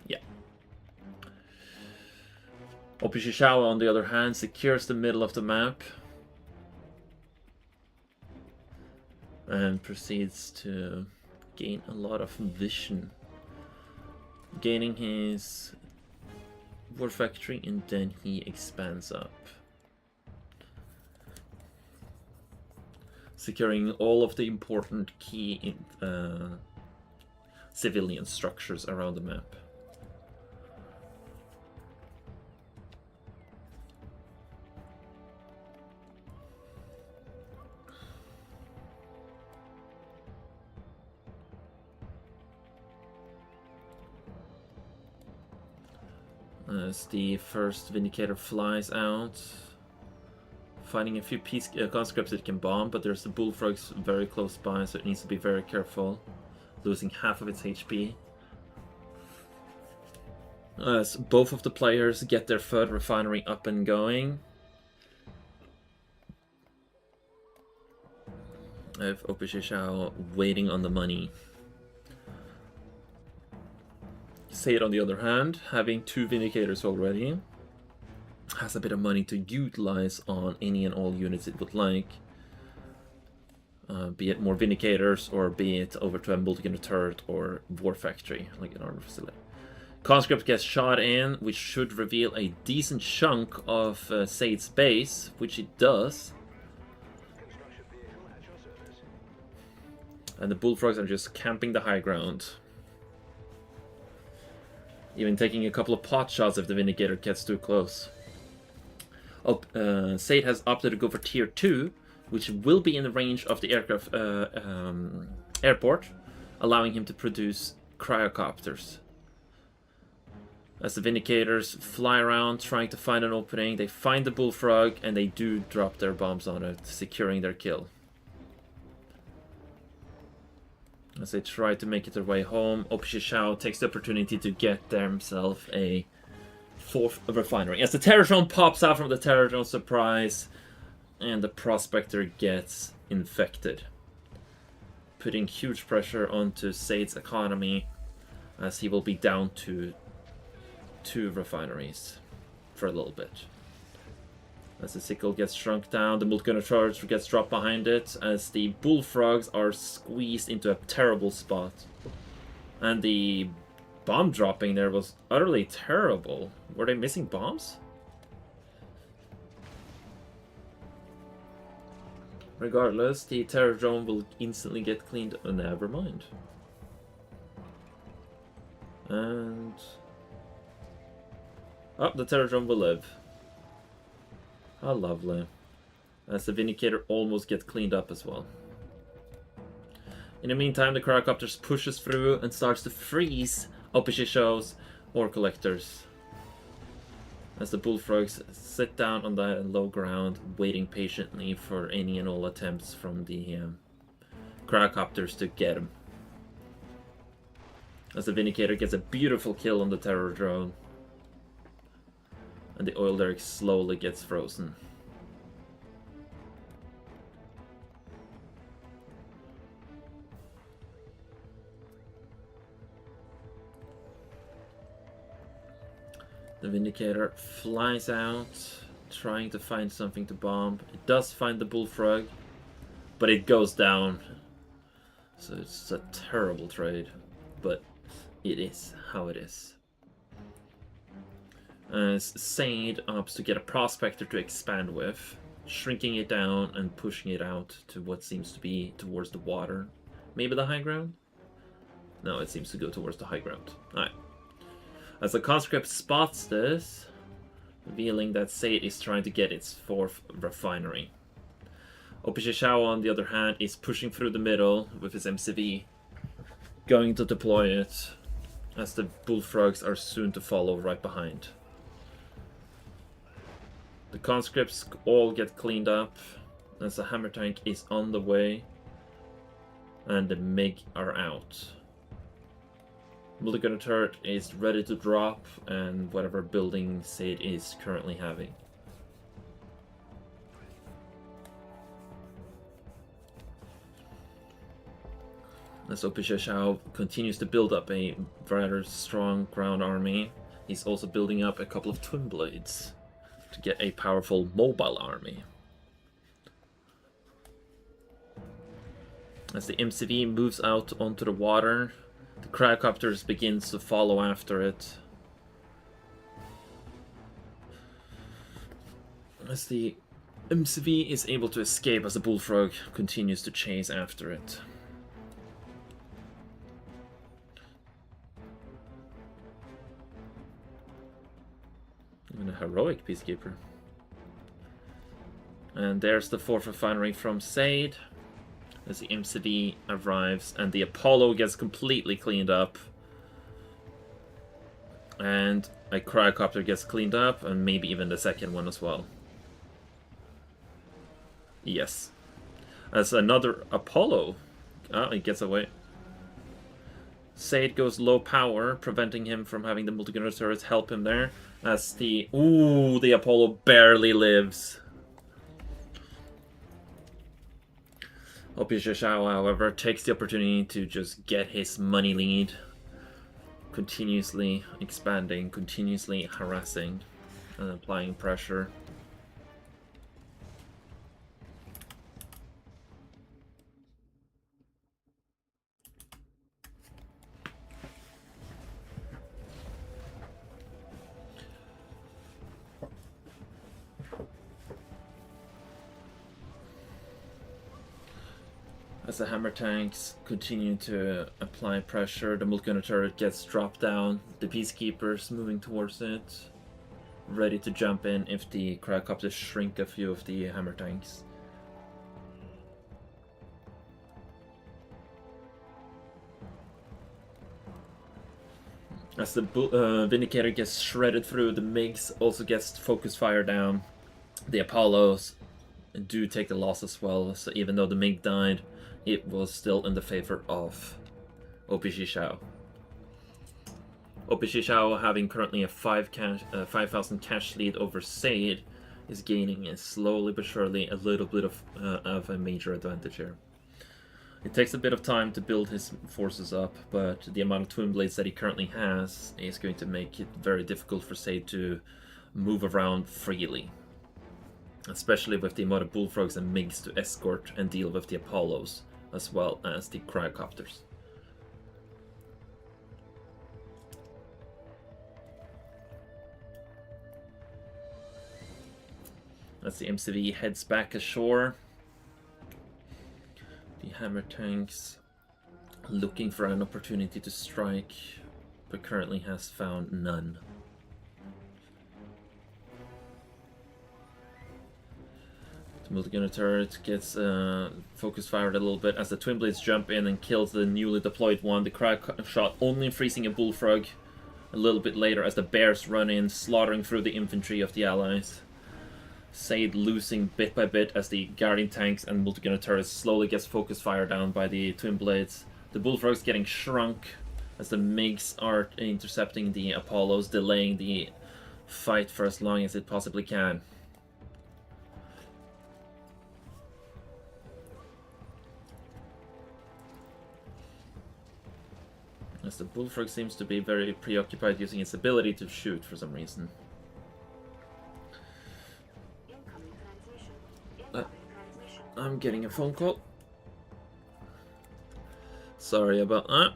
Yeah. Opishishao, on the other hand, secures the middle of the map and proceeds to gain a lot of vision, gaining his war factory, and then he expands up, securing all of the important key civilian structures around the map. As the first Vindicator flies out, finding a few conscripts it can bomb, but there's the Bullfrogs very close by, so it needs to be very careful, losing half of its HP. As both of the players get their third refinery up and going, I have Opishishao waiting on the money. Said, on the other hand, having 2 Vindicators already, has a bit of money to utilize on any and all units it would like. Be it more Vindicators, or be it over to a multi-gunner turret or war factory, like an armor facility. Conscript gets shot in, which should reveal a decent chunk of Said's base, which it does. And the Bullfrogs are just camping the high ground. Even taking a couple of pot shots if the Vindicator gets too close. Said has opted to go for tier 2, which will be in the range of the aircraft airport, allowing him to produce cryocopters. As the Vindicators fly around trying to find an opening, they find the Bullfrog and they do drop their bombs on it, securing their kill. As they try to make it their way home, Opishishao takes the opportunity to get themselves a 4th refinery. As the Terror Drone pops out from the Terror Drone surprise, and the Prospector gets infected, putting huge pressure onto Said's economy, as he will be down to 2 refineries for a little bit. As the Sickle gets shrunk down, the multi-gunner charge gets dropped behind it, as the Bullfrogs are squeezed into a terrible spot. And the bomb dropping there was utterly terrible. Were they missing bombs? Regardless, the Terror Drone will instantly get cleaned. Oh, never mind. And... oh, the Terror Drone will live. How lovely. As the Vindicator almost gets cleaned up as well. In the meantime, the Cryocopters pushes through and starts to freeze Opishishaw's ore collectors. As the Bullfrogs sit down on the low ground, waiting patiently for any and all attempts from the Cryocopters to get him. As the Vindicator gets a beautiful kill on the Terror Drone. And the Oil Derrick slowly gets frozen. The Vindicator flies out, trying to find something to bomb. It does find the Bullfrog, but it goes down. So it's a terrible trade, but it is how it is. As Sade opts to get a Prospector to expand with, shrinking it down and pushing it out to what seems to be towards the water. Maybe the high ground? No, it seems to go towards the high ground. Alright. As the conscript spots this, revealing that Sade is trying to get its 4th refinery. Opishishao, on the other hand, is pushing through the middle with his MCV, going to deploy it, as the Bullfrogs are soon to follow right behind. The conscripts all get cleaned up, as the Hammer Tank is on the way, and the MiG are out. Multigunner turret is ready to drop, and whatever building Sade is currently having. As Opishishao continues to build up a rather strong ground army, he's also building up a couple of twin blades to get a powerful mobile army. As the MCV moves out onto the water, the Cryocopters begins to follow after it. As the MCV is able to escape as the Bullfrog continues to chase after it. Even a heroic Peacekeeper. And there's the 4th refinery from Sade. As the MCV arrives and the Apollo gets completely cleaned up. And a Cryocopter gets cleaned up, and maybe even the second one as well. Yes. As another Apollo... Oh, he gets away. Sade goes low power, preventing him from having the multigunner turrets help him there. As the... Ooh, the Apollo barely lives. Opishishao, however, takes the opportunity to just get his money lead. Continuously expanding, continuously harassing, and applying pressure. As the Hammer Tanks continue to apply pressure, the multigunner turret gets dropped down, the Peacekeepers moving towards it, ready to jump in if the Cryocopters shrink a few of the Hammer Tanks. As the Vindicator gets shredded through, the MiGs also gets focus fire down. The Apollos do take the loss as well, so even though the MiG died, it was still in the favor of Opishishao. Opishishao, having currently a 5,000 cash lead over Sade, is gaining slowly but surely a little bit of a major advantage here. It takes a bit of time to build his forces up, but the amount of twin blades that he currently has is going to make it very difficult for Sade to move around freely. Especially with the amount of Bullfrogs and MiGs to escort and deal with the Apollos, as well as the Cryocopters. As the MCV heads back ashore, the Hammer Tanks looking for an opportunity to strike, but currently has found none. The multigunner turret gets focus fired a little bit as the twin blades jump in and kills the newly deployed one. The Cryo shot only freezing a Bullfrog a little bit later as the bears run in, slaughtering through the infantry of the allies. Sade losing bit by bit as the Guardian tanks and multi-gunner turrets slowly gets focus fire down by the Twin Blades. The Bullfrogs getting shrunk as the MiGs are intercepting the Apollos, delaying the fight for as long as it possibly can. As the Bullfrog seems to be very preoccupied using its ability to shoot for some reason. I'm getting a phone call. Sorry about that.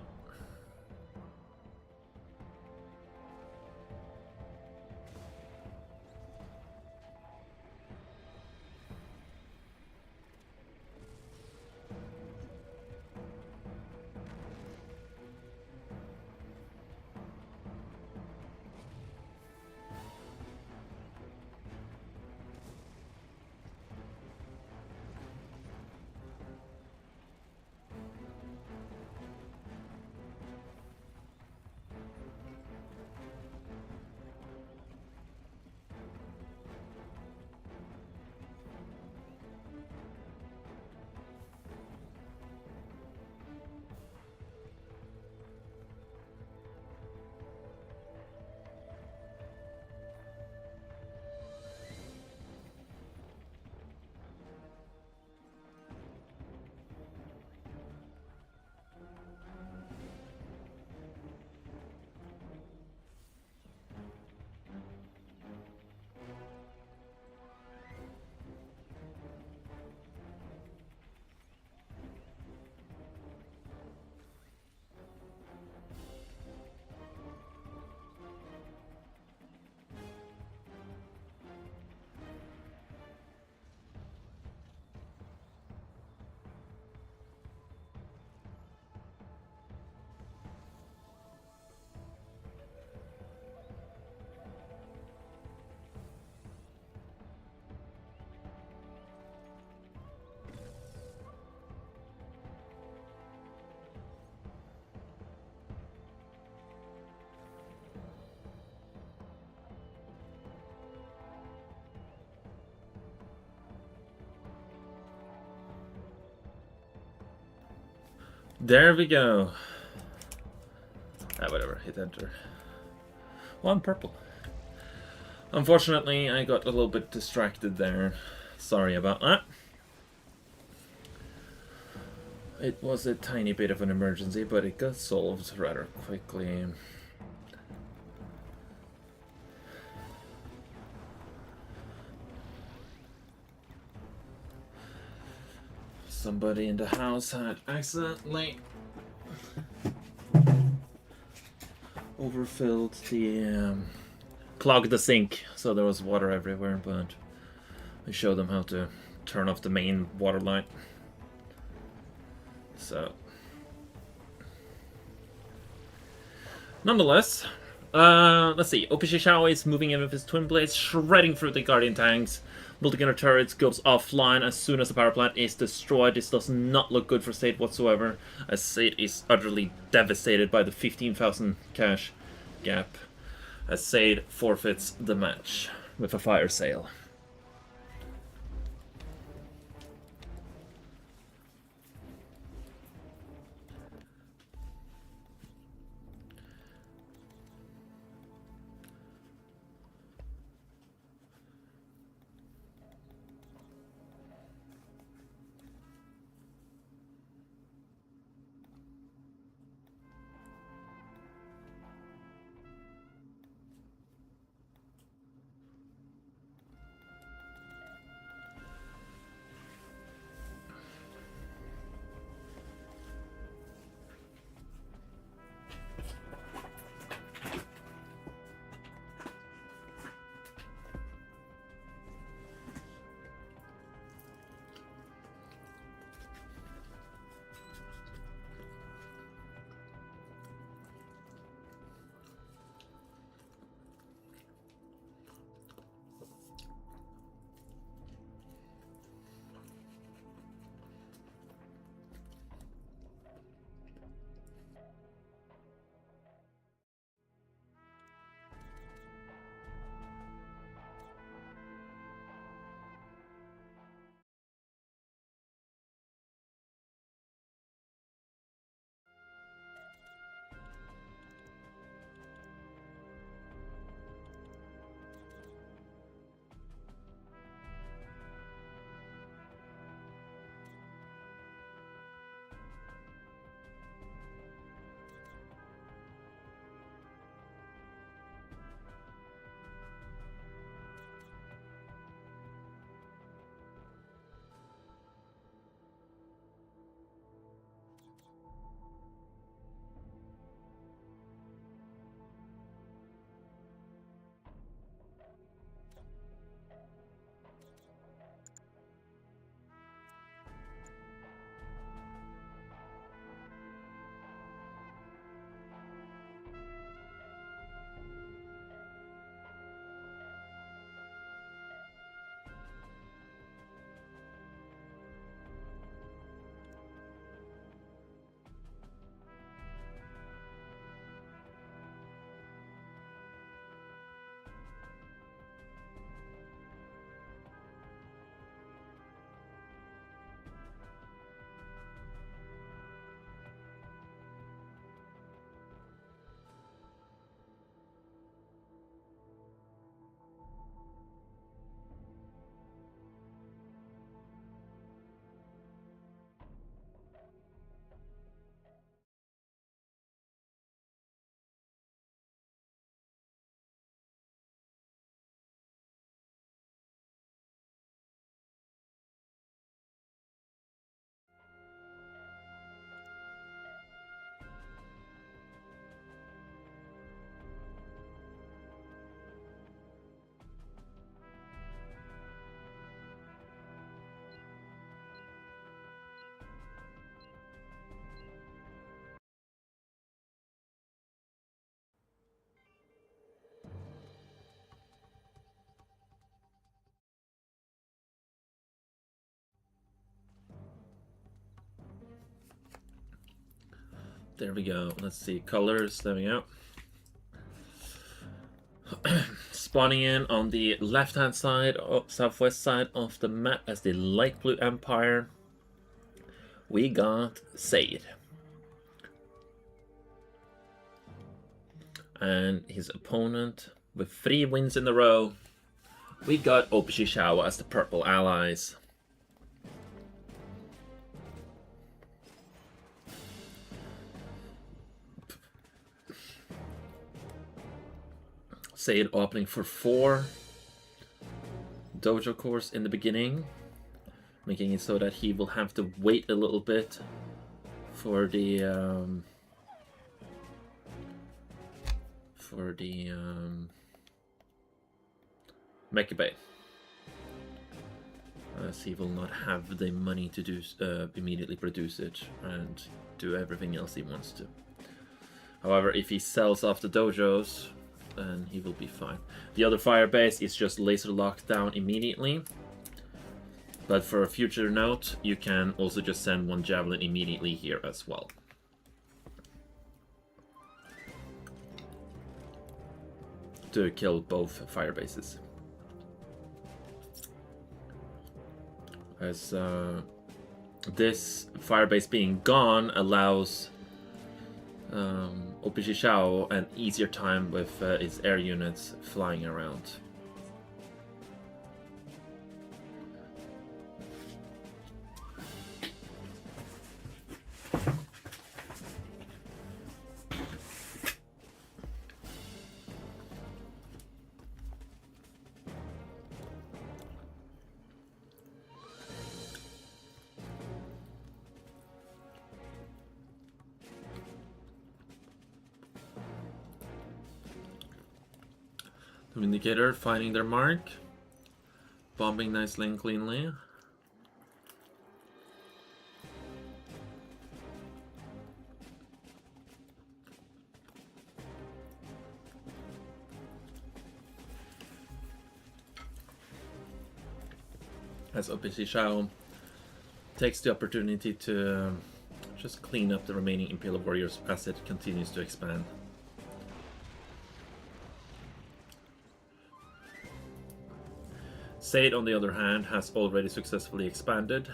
There we go. Whatever, hit enter. One purple. Unfortunately, I got a little bit distracted there. Sorry about that. It was a tiny bit of an emergency, but it got solved rather quickly. Somebody in the house had accidentally overfilled the clogged the sink, so there was water everywhere, but I showed them how to turn off the main water line. So nonetheless, let's see. OPC Shao is moving in with his twin blades, shredding through the Guardian tanks. Multi-gunner turrets goes offline as soon as the power plant is destroyed. This does not look good for Sade whatsoever, as Sade is utterly devastated by the 15,000 cash gap, as Sade forfeits the match with a fire sale. There we go. Let's see. Colors. There we go. Spawning in on the left-hand side, southwest side of the map as the light blue empire, we got Said. And his opponent, with 3 wins in a row, we got Opishishawa as the purple allies. Said opening for 4 dojo cores in the beginning, making it so that he will have to wait a little bit for the Mecha Bay, as he will not have the money to do immediately produce it and do everything else he wants to. However, if he sells off the dojos, then he will be fine. The other fire base is just laser locked down immediately. But for a future note, you can also just send 1 javelin immediately here as well. To kill both fire bases. As this fire base being gone allows Opishishawa an easier time with his air units flying around. Indicator finding their mark, bombing nicely and cleanly. As Opishishawa takes the opportunity to just clean up the remaining Imperial Warriors as it continues to expand. Said, on the other hand, has already successfully expanded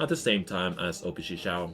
at the same time as Opishishawa.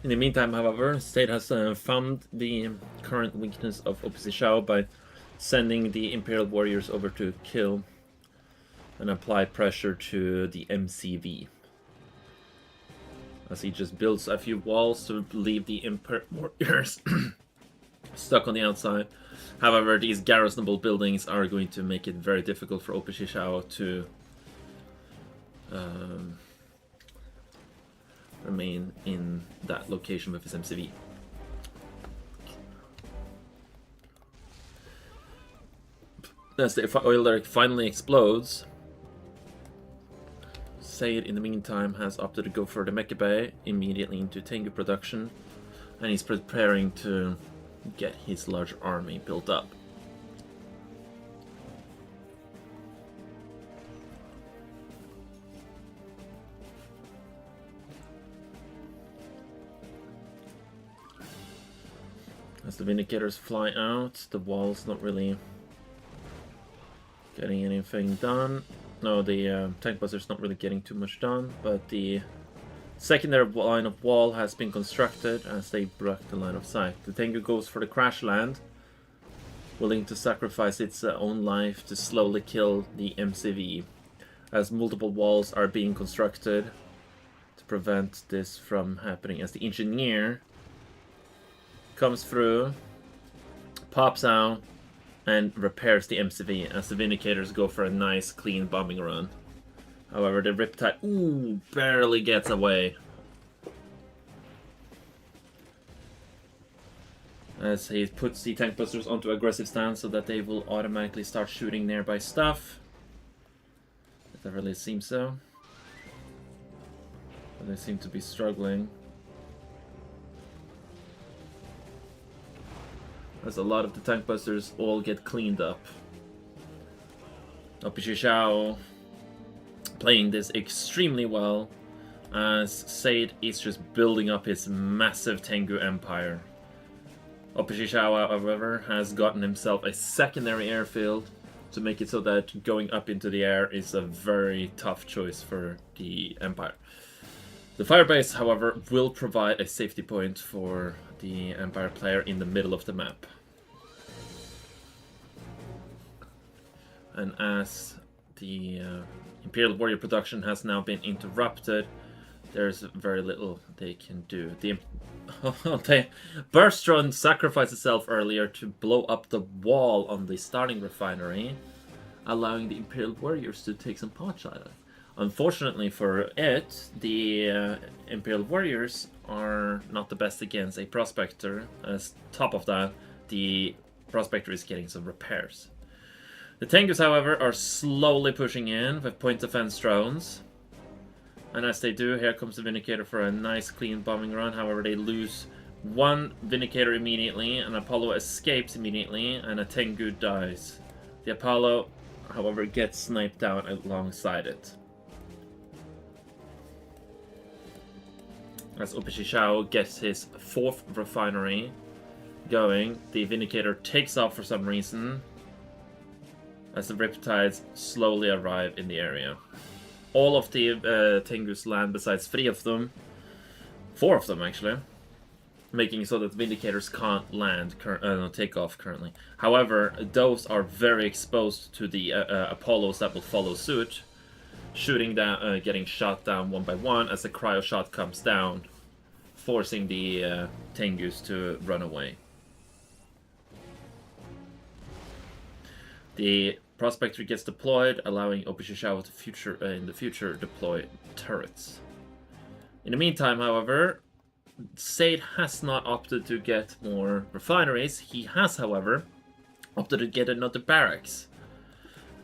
In the meantime, however, State has found the current weakness of Opishishawa by sending the Imperial Warriors over to kill and apply pressure to the MCV. As he just builds a few walls to leave the Imperial Warriors stuck on the outside. However, these garrisonable buildings are going to make it very difficult for Opishishawa to remain in that location with his MCV. As the oil derrick finally explodes, Said in the meantime has opted to go for the Mecha Bay immediately into Tengu production, and he's preparing to get his large army built up. As the Vindicators fly out, the wall's not really getting anything done. No, the tank buster's not really getting too much done, but the secondary line of wall has been constructed as they broke the line of sight. The Tengu goes for the crash land, willing to sacrifice its own life to slowly kill the MCV, as multiple walls are being constructed to prevent this from happening. As the engineer comes through, pops out, and repairs the MCV as the Vindicators go for a nice clean bombing run However, the Riptide, ooh, barely gets away. As he puts the tank busters onto aggressive stance so that they will automatically start shooting nearby stuff. It doesn't really seem so. But they seem to be struggling. As a lot of the tank busters all get cleaned up. Opishishao playing this extremely well, as Said is just building up his massive Tengu empire. Opishishao, however, has gotten himself a secondary airfield to make it so that going up into the air is a very tough choice for the empire. The firebase, however, will provide a safety point for the empire player in the middle of the map. And as the Imperial Warrior production has now been interrupted, there's very little they can do. Burstrand sacrificed itself earlier to blow up the wall on the starting refinery, allowing the Imperial Warriors to take some pot shot at it. Unfortunately for it, the Imperial Warriors are not the best against a Prospector, as top of that, the Prospector is getting some repairs. The Tengus, however, are slowly pushing in with point defense drones. And as they do, here comes the Vindicator for a nice clean bombing run. However, they lose one Vindicator immediately, an Apollo escapes immediately, and a Tengu dies. The Apollo, however, gets sniped down alongside it. As Opishishao gets his 4th refinery going, the Vindicator takes off for some reason, as the Riptides slowly arrive in the area. All of the Tengus land besides 3 of them, 4 of them actually, making it so that Vindicators can't land, take off currently. However, those are very exposed to the Apollos that will follow suit, shooting down, getting shot down one by one as the cryo shot comes down, forcing the Tengus to run away. The Prospector gets deployed, allowing Opishishao to in the future deploy turrets. In the meantime, however, Said has not opted to get more refineries. He has, however, opted to get another barracks,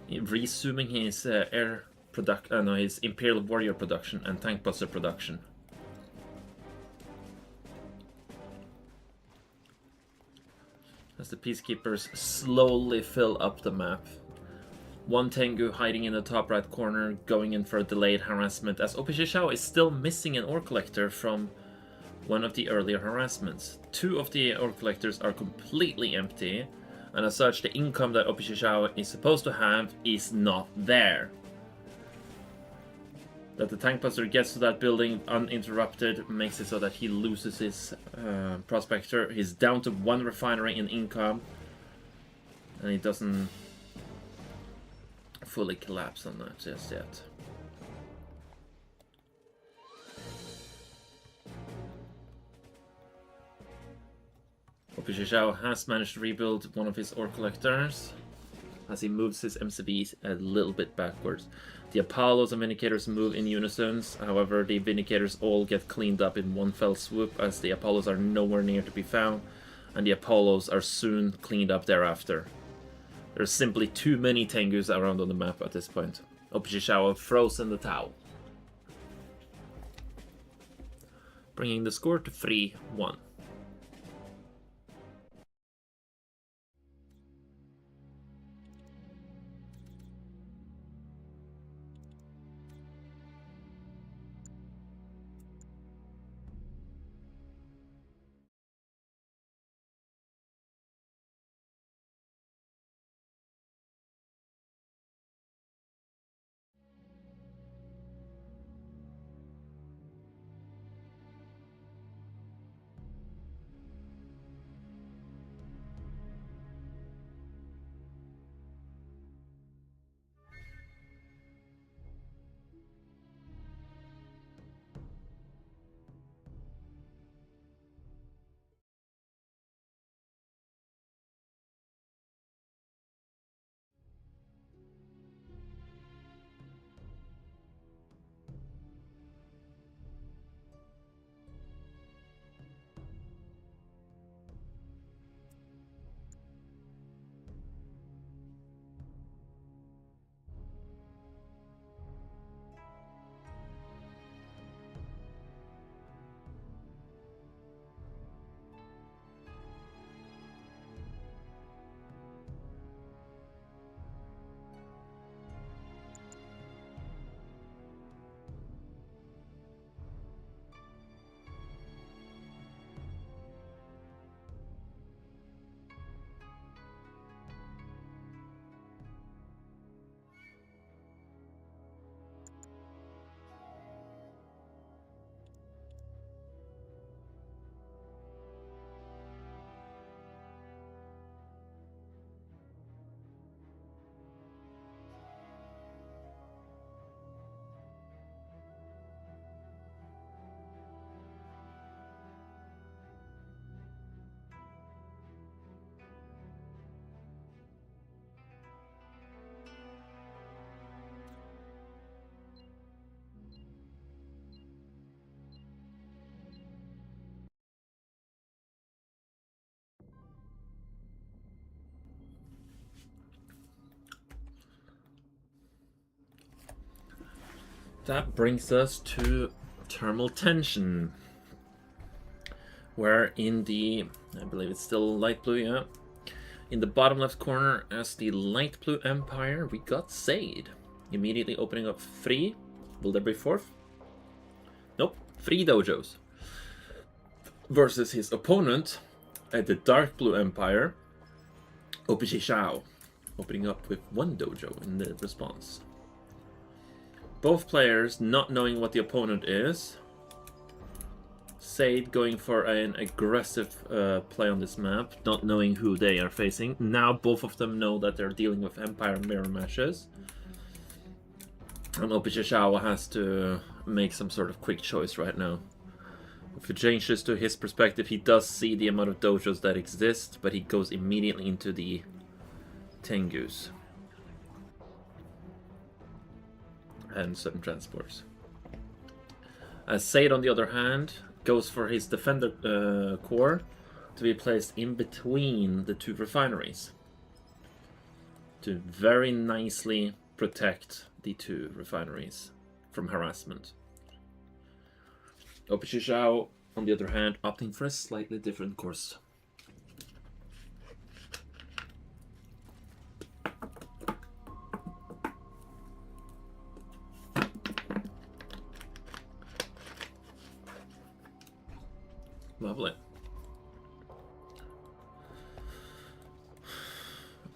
resuming his his Imperial Warrior production and Tank Buster production. As the Peacekeepers slowly fill up the map. One Tengu hiding in the top right corner, going in for a delayed harassment, as Opishishao is still missing an ore collector from one of the earlier harassments. 2 of the ore collectors are completely empty, and as such, the income that Opishishao is supposed to have is not there. That the tank buster gets to that building uninterrupted makes it so that he loses his Prospector. He's down to 1 refinery in income, and he doesn't fully collapse on that just yet. Opishishao has managed to rebuild one of his ore collectors as he moves his MCBs a little bit backwards. The Apollos and Vindicators move in unison, however the Vindicators all get cleaned up in one fell swoop as the Apollos are nowhere near to be found, and the Apollos are soon cleaned up thereafter. There's simply too many Tengus around on the map at this point. Opishishao throws in the towel, bringing the score to 3-1. That brings us to thermal tension, where in the, I believe it's still light blue, yeah. In the bottom left corner, as the light blue empire, we got Sade. Immediately opening up 3. Will there be 4th? Nope, 3 dojos. Versus his opponent at the dark blue empire, Opishi Shao, opening up with 1 dojo in the response. Both players not knowing what the opponent is. Sade going for an aggressive play on this map, not knowing who they are facing. Now both of them know that they're dealing with Empire mirror matches. And Opishishawa has to make some sort of quick choice right now. If it changes to his perspective, he does see the amount of dojos that exist, but he goes immediately into the Tengus. And certain transports. As Sade, on the other hand, goes for his defender core to be placed in between the 2 refineries to very nicely protect the 2 refineries from harassment. Opishishao, on the other hand, opting for a slightly different course. Lovely.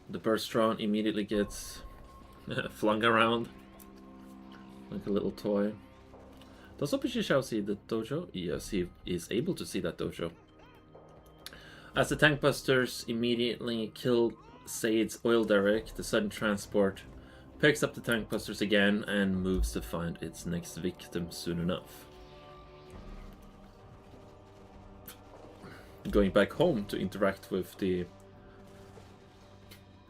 The burst drone immediately gets flung around like a little toy. Does Opishishao see the dojo? Yes, he is able to see that dojo. As the tank busters immediately kill Sade's oil derrick, the sudden transport picks up the tank busters again and moves to find its next victim soon enough. Going back home to interact with the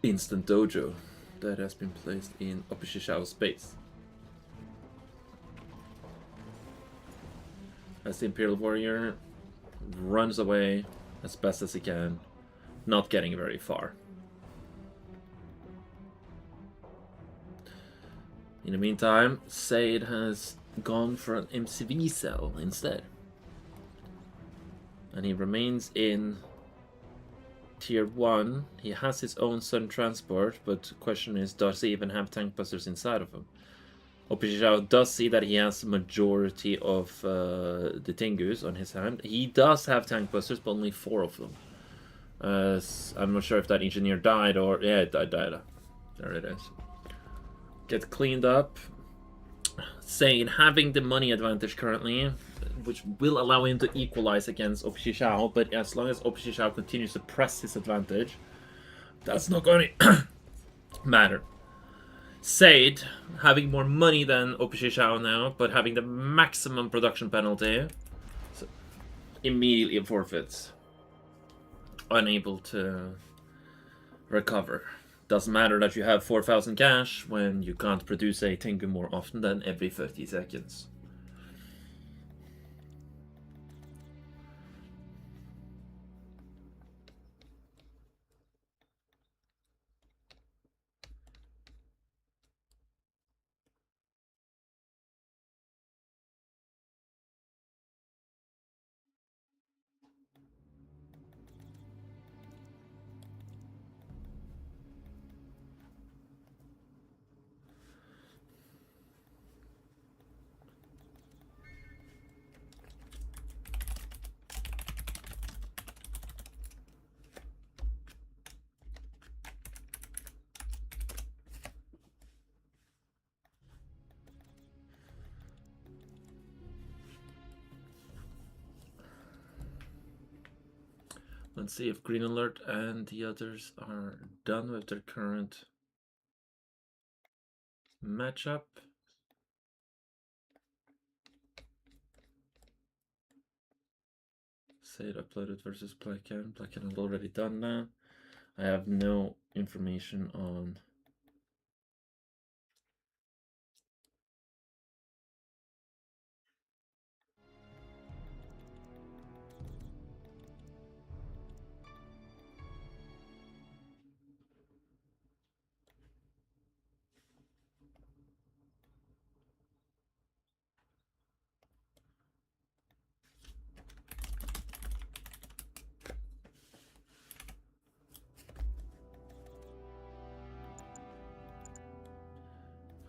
instant dojo that has been placed in Opishishao's base. As the Imperial Warrior runs away as best as he can, not getting very far. In the meantime, Sade has gone for an MCV cell instead. And he remains in Tier 1. He has his own Sun Transport, but the question is, does he even have tank busters inside of him? Opishishao does see that he has the majority of the Tengus on his hand. He does have tank busters, but only 4 of them. I'm not sure if that engineer died or... Yeah, it died. There it is. Get cleaned up. Sade having the money advantage currently, which will allow him to equalize against Opishishao, but as long as Opishishao continues to press his advantage, that's not going to matter. Sade having more money than Opishishao now, but having the maximum production penalty, so immediately forfeits. Unable to recover. Doesn't matter that you have 4,000 cash when you can't produce a Tengu more often than every 30 seconds. Let's see if Green Alert and the others are done with their current matchup. Sade uploaded versus Blackcan. Blackcan has already done that. I have no information on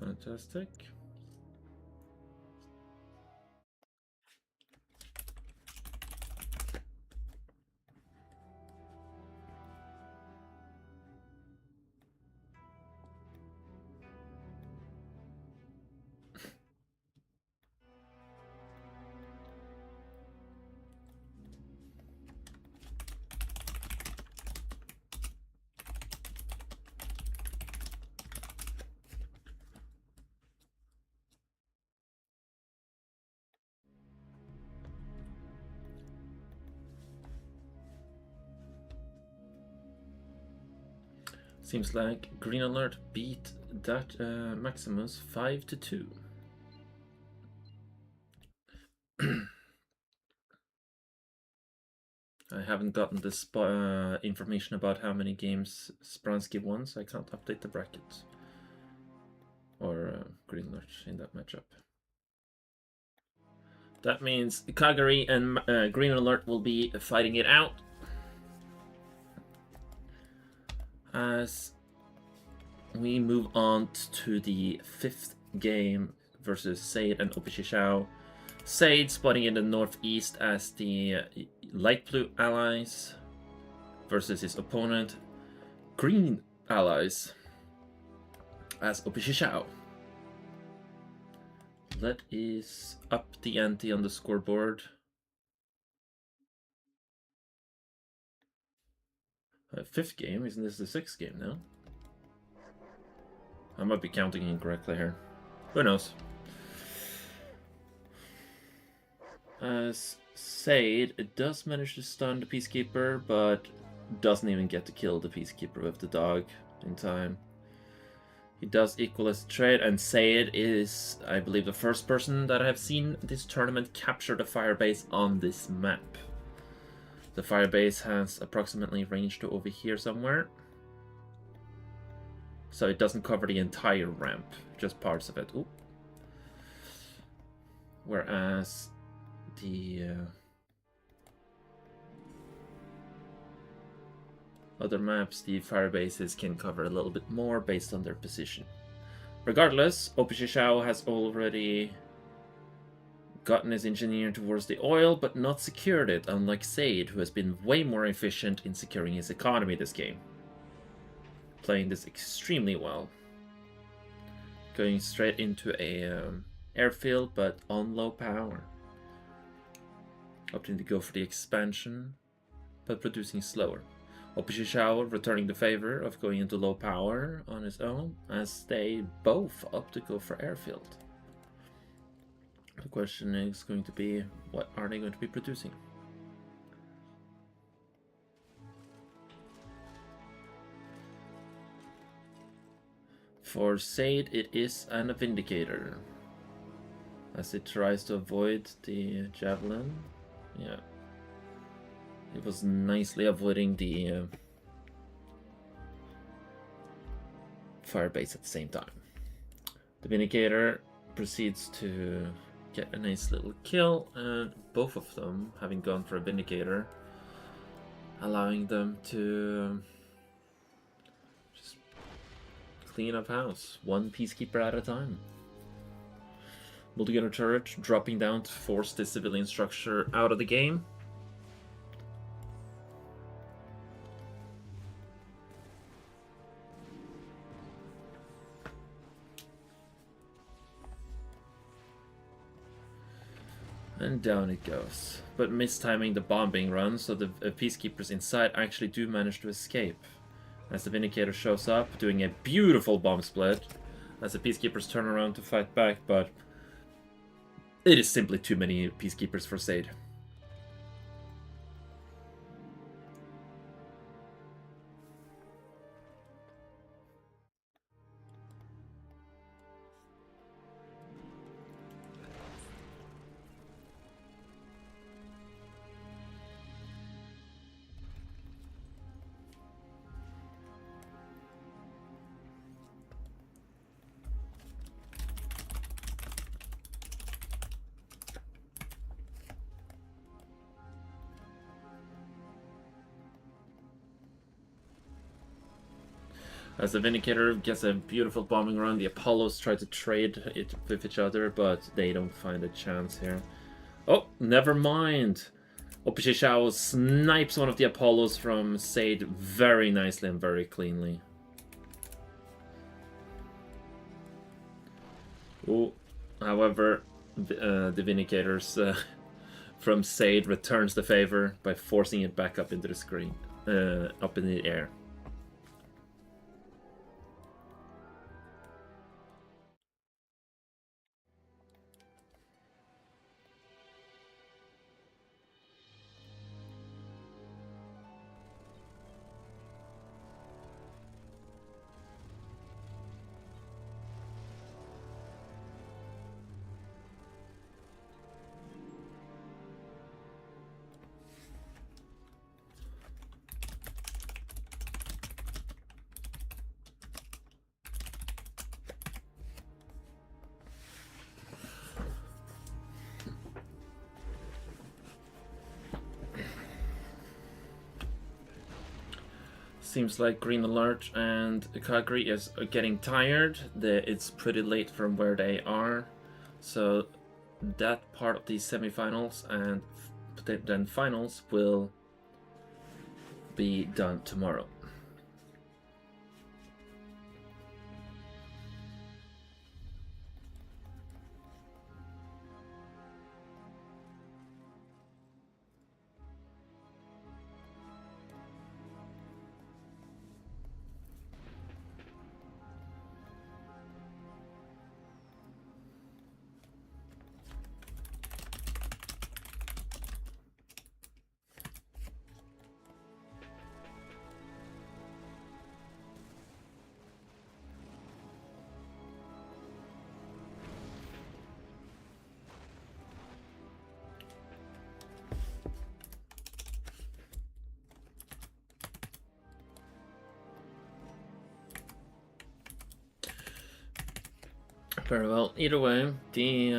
Fantastic. Seems like Green Alert beat that Maximus 5-2. I haven't gotten this information about how many games Spransky won, so I can't update the bracket. Or Green Alert in that matchup. That means Kagari and Green Alert will be fighting it out. As we move on to the 5th game versus Said and Opishishao. Said spotting in the northeast as the light blue allies versus his opponent green allies as Opishishao. That is up the ante on the scoreboard. Fifth game, isn't this the 6th game now? I might be counting incorrectly here. Who knows? As Said, it does manage to stun the Peacekeeper, but doesn't even get to kill the Peacekeeper with the dog in time. He does equal his trade, and Said is, I believe, the first person that I have seen this tournament capture the firebase on this map. The firebase has approximately range to over here somewhere. So it doesn't cover the entire ramp, just parts of it. Ooh. Whereas the other maps, the firebases can cover a little bit more based on their position. Regardless, Opishishao has already gotten his engineer towards the oil, but not secured it, unlike Said, who has been way more efficient in securing his economy this game. Playing this extremely well. Going straight into a airfield, but on low power. Opting to go for the expansion, but producing slower. Opishishao returning the favor of going into low power on his own, as they both opt to go for airfield. The question is going to be, what are they going to be producing? For Said, it is an Vindicator, as it tries to avoid the Javelin. Yeah. It was nicely avoiding the firebase at the same time. The Vindicator proceeds to get a nice little kill, and both of them having gone for a Vindicator, allowing them to just clean up house, one Peacekeeper at a time. Multi-gunner turret dropping down to force the civilian structure out of the game. And down it goes. But mistiming the bombing run, so the Peacekeepers inside actually do manage to escape. As the Vindicator shows up, doing a beautiful bomb split. As the Peacekeepers turn around to fight back, but it is simply too many Peacekeepers for Said. As the Vindicator gets a beautiful bombing run, the Apollos try to trade it with each other, but they don't find a chance here. Oh, never mind. Opishishao snipes one of the Apollos from Sade very nicely and very cleanly. Oh, however, the Vindicators from Sade returns the favor by forcing it back up into the screen, up in the air. Seems like Green Alert and Kagri is getting tired. It's pretty late from where they are. So that part of the semifinals and then finals will be done tomorrow. Very well. Either way, the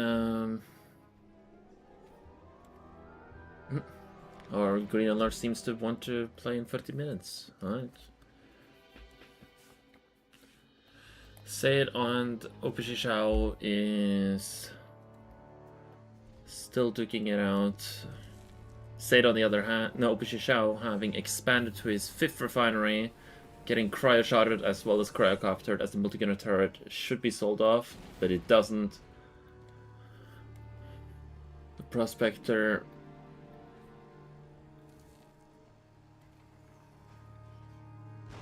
our Green Alert seems to want to play in 30 minutes. Alright. Sade and Opishishao is still duking it out. Sade, on the other hand, no, Opishishao, having expanded to his 5th refinery, getting cryo-shotted as well as cryocoptered as the multi-gunner turret should be sold off, but it doesn't. The Prospector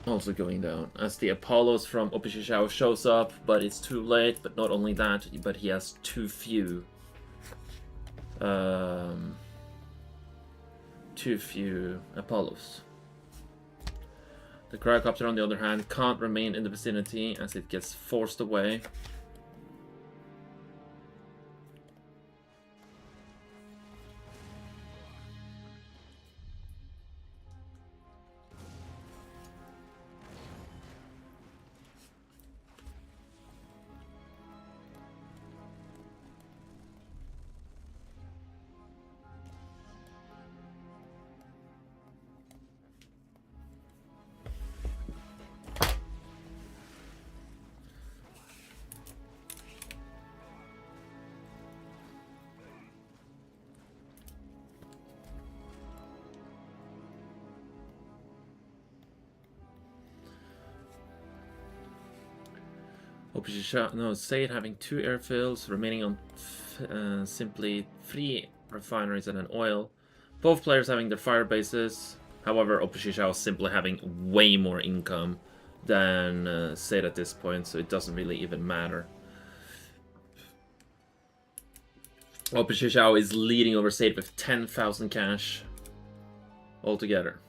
also going down as the Apollos from Opishishao shows up, but it's too late. But not only that, but he has too few Apollos. The Cryocopter, on the other hand, can't remain in the vicinity as it gets forced away. No, Sade having 2 airfields, remaining on simply 3 refineries and an oil. Both players having their fire bases. However, Opishishao simply having way more income than Sade at this point, so it doesn't really even matter. Opishishao is leading over Sade with 10,000 cash altogether.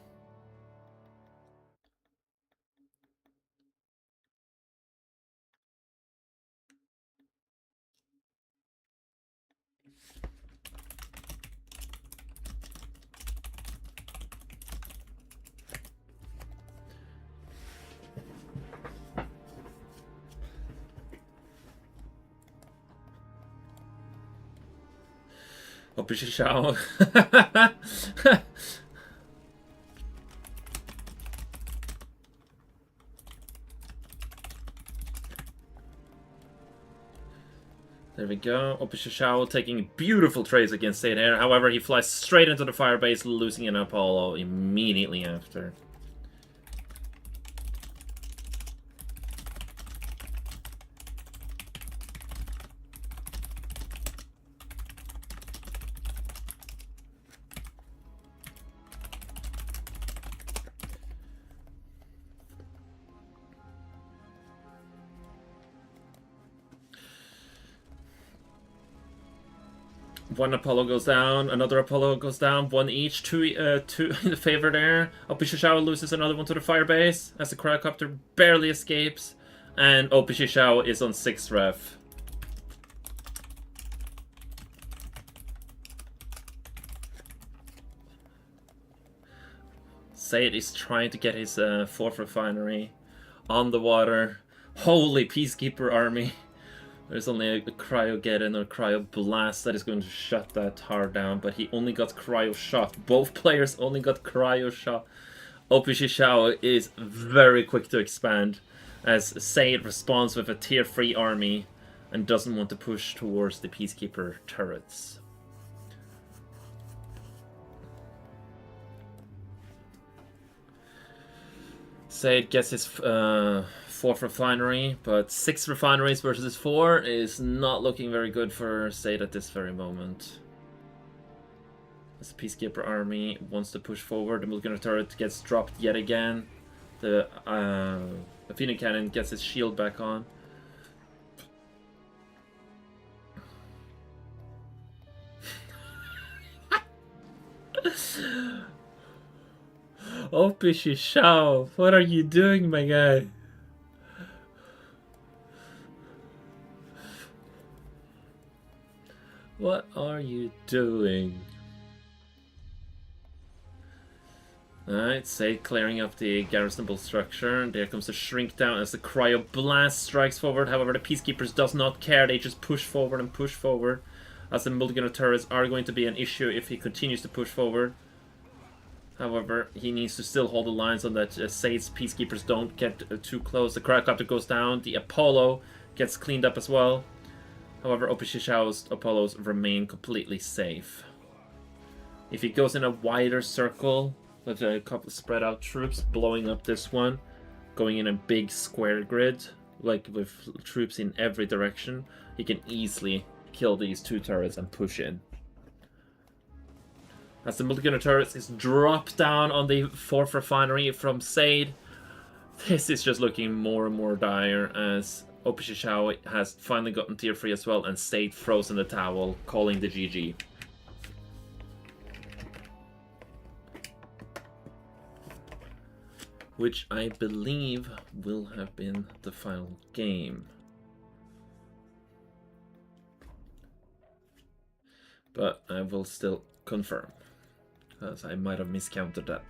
Opishishao. There we go. Opishishao taking beautiful trades against State Air. However, he flies straight into the firebase, losing an Apollo immediately after. One Apollo goes down, another Apollo goes down, one each, two in the favor there. Opishishao loses another one to the firebase as the cryocopter barely escapes, and Opishishao is on 6th ref. Sayed is trying to get his 4th refinery on the water. Holy Peacekeeper army. There's only a Cryogeddon or Cryo Blast that is going to shut that tower down, but he only got Cryo Shot. Both players only got Cryo Shot. Opishishao is very quick to expand, as Sayed responds with a tier 3 army and doesn't want to push towards the Peacekeeper turrets. Sayed gets his 4th refinery, but 6 refineries versus 4 is not looking very good for Sayed at this very moment. As the Peacekeeper army wants to push forward, the Mulligan turret gets dropped yet again. The Athena cannon gets his shield back on. Oh, Shao, what are you doing, my guy? What are you doing? Alright, Sayed clearing up the garrisonable structure. There comes the shrink down as the Cryo Blast strikes forward. However, the Peacekeepers does not care. They just push forward and push forward, as the multi-gunner turrets are going to be an issue if he continues to push forward. However, he needs to still hold the line so that Sayed's Peacekeepers don't get too close. The Cryocopter goes down. The Apollo gets cleaned up as well. However, Opishishao's Apollos remain completely safe. If he goes in a wider circle with a couple spread out troops, blowing up this one, going in a big square grid, like with troops in every direction, he can easily kill these 2 turrets and push in. As the multi-gunner turrets is dropped down on the 4th refinery from Sayed, this is just looking more and more dire as Opishishao has finally gotten tier 3 as well, and Sayed throws in the towel, calling the GG. Which I believe will have been the final game. But I will still confirm, as I might have miscounted that.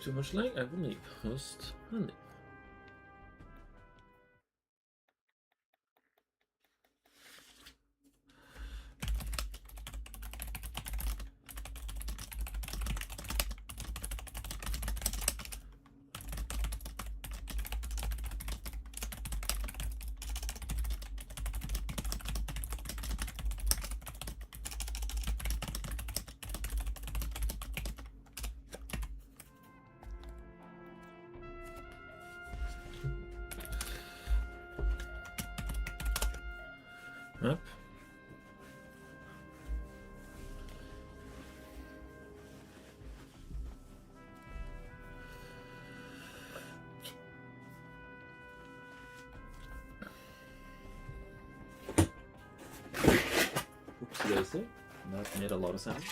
too much lag, I will leave. Host and leave. Map. Oopsie daisy. That made a lot of sense.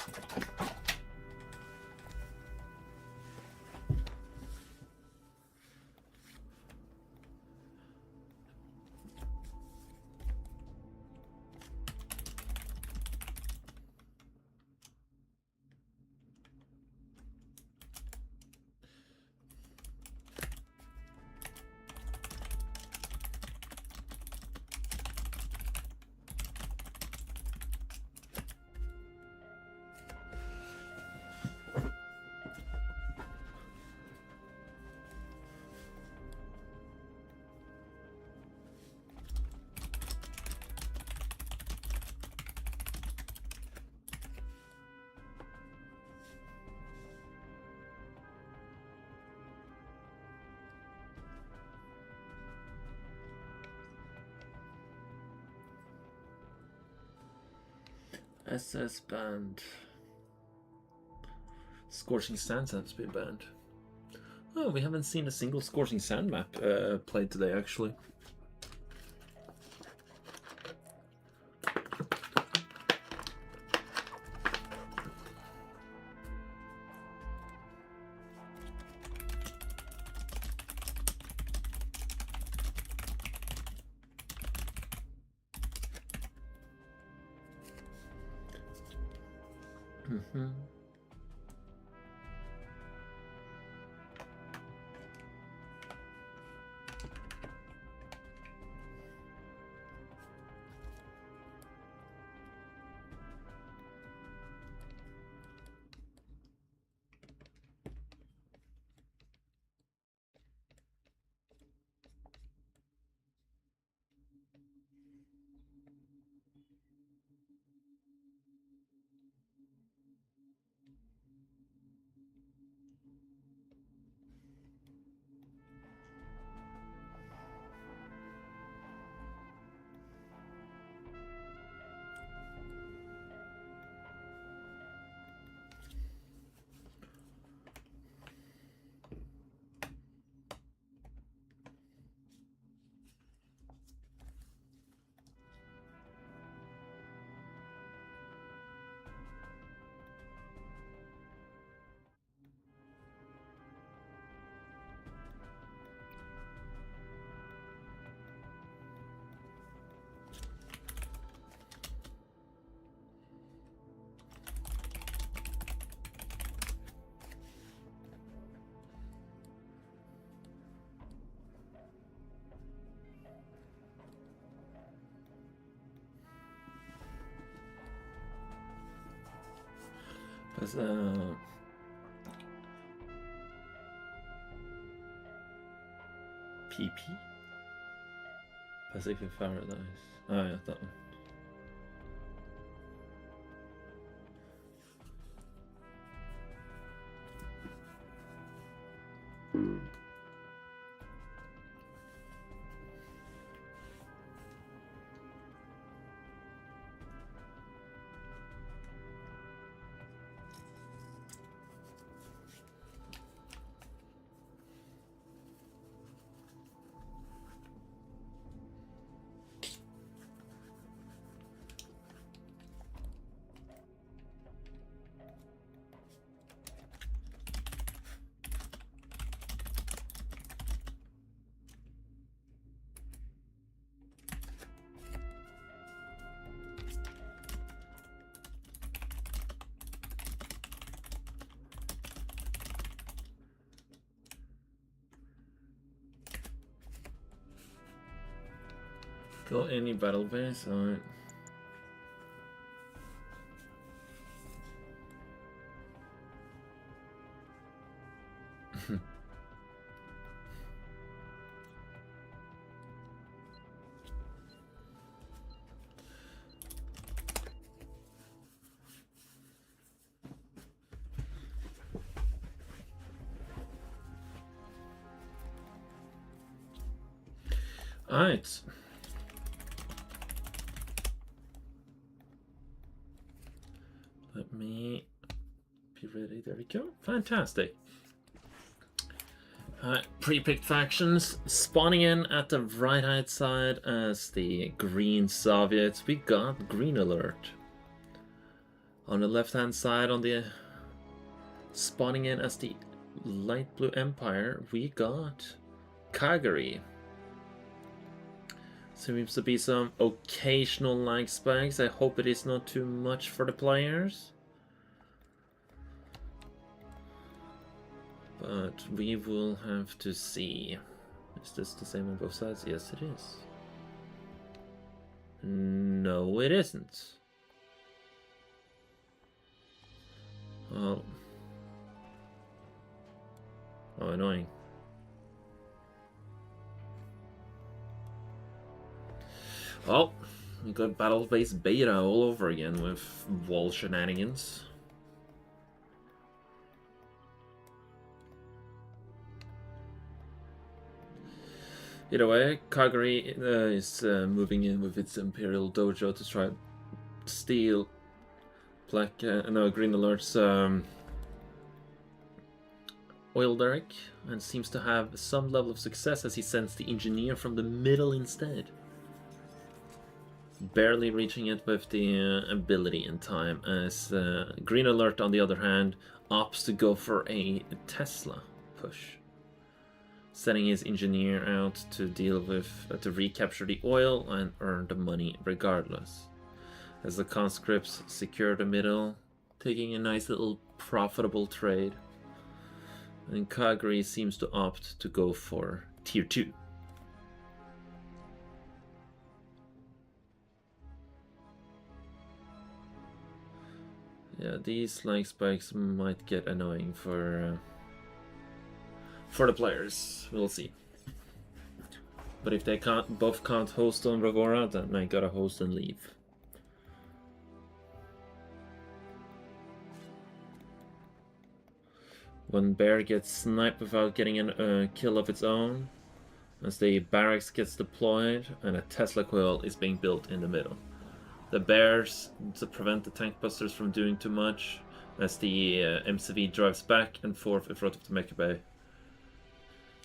SS banned. Scorching Sands has been banned. Oh, we haven't seen a single Scorching Sand map played today, actually. Mm-hmm. Because, PP? Pacific Paradise. Oh yeah, that one. Go any battle base, alright. Alright. Let me be ready. There we go. Fantastic. Pre-picked factions spawning in at the right-hand side as the Green Soviets. We got Green Alert. On the left-hand side, on the spawning in as the Light Blue Empire, we got Kagari. Seems to be some occasional lag spikes. I hope it is not too much for the players. But we will have to see. Is this the same on both sides? Yes, it is. No, it isn't. Oh. Oh, annoying. Oh, we got battle-based beta all over again with wall shenanigans. Either way, Kagari is moving in with its Imperial Dojo to try to steal Green Alert's oil derrick, and seems to have some level of success as he sends the engineer from the middle instead. Barely reaching it with the ability in time, as Green Alert, on the other hand, opts to go for a Tesla push, sending his engineer out to deal with to recapture the oil and earn the money regardless. As the conscripts secure the middle, taking a nice little profitable trade, and Kagari seems to opt to go for tier 2. Yeah, these lag spikes might get annoying for the players. We'll see. But if they both can't host on Ravora, then I gotta host and leave. When Bear gets sniped without getting a kill of its own, as the barracks gets deployed and a Tesla coil is being built in the middle. The Bears to prevent the tank busters from doing too much, as the MCV drives back and forth in front of the Mecha Bay.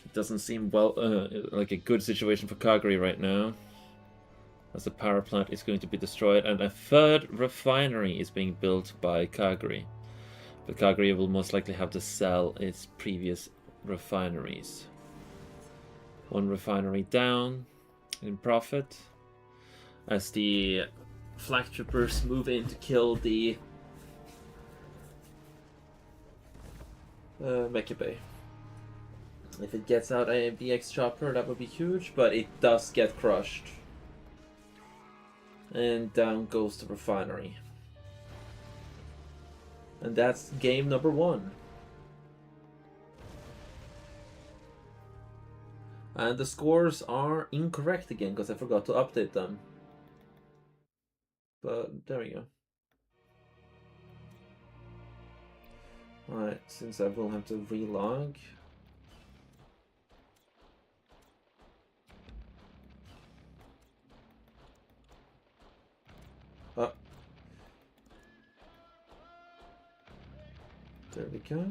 It doesn't seem like a good situation for Kagari right now, as the power plant is going to be destroyed and a third refinery is being built by Kagari. But Kagari will most likely have to sell its previous refineries. One refinery down in profit, as the flak troopers move in to kill the Mecha Bay. If it gets out a VX chopper, that would be huge, but it does get crushed. And down goes the refinery. And that's game number 1. And the scores are incorrect again, because I forgot to update them. But there we go. Alright, since I will have to relog. Oh. There we go.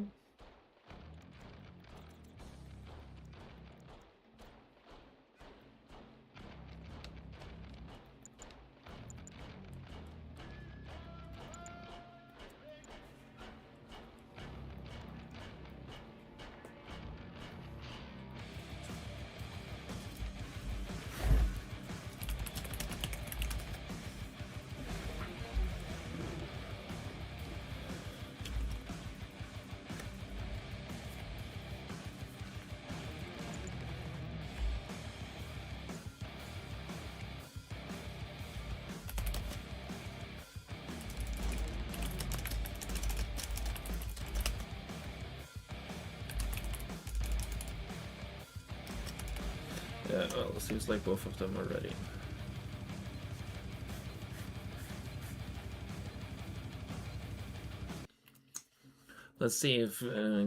Yeah, well, it seems like both of them are ready. Let's see if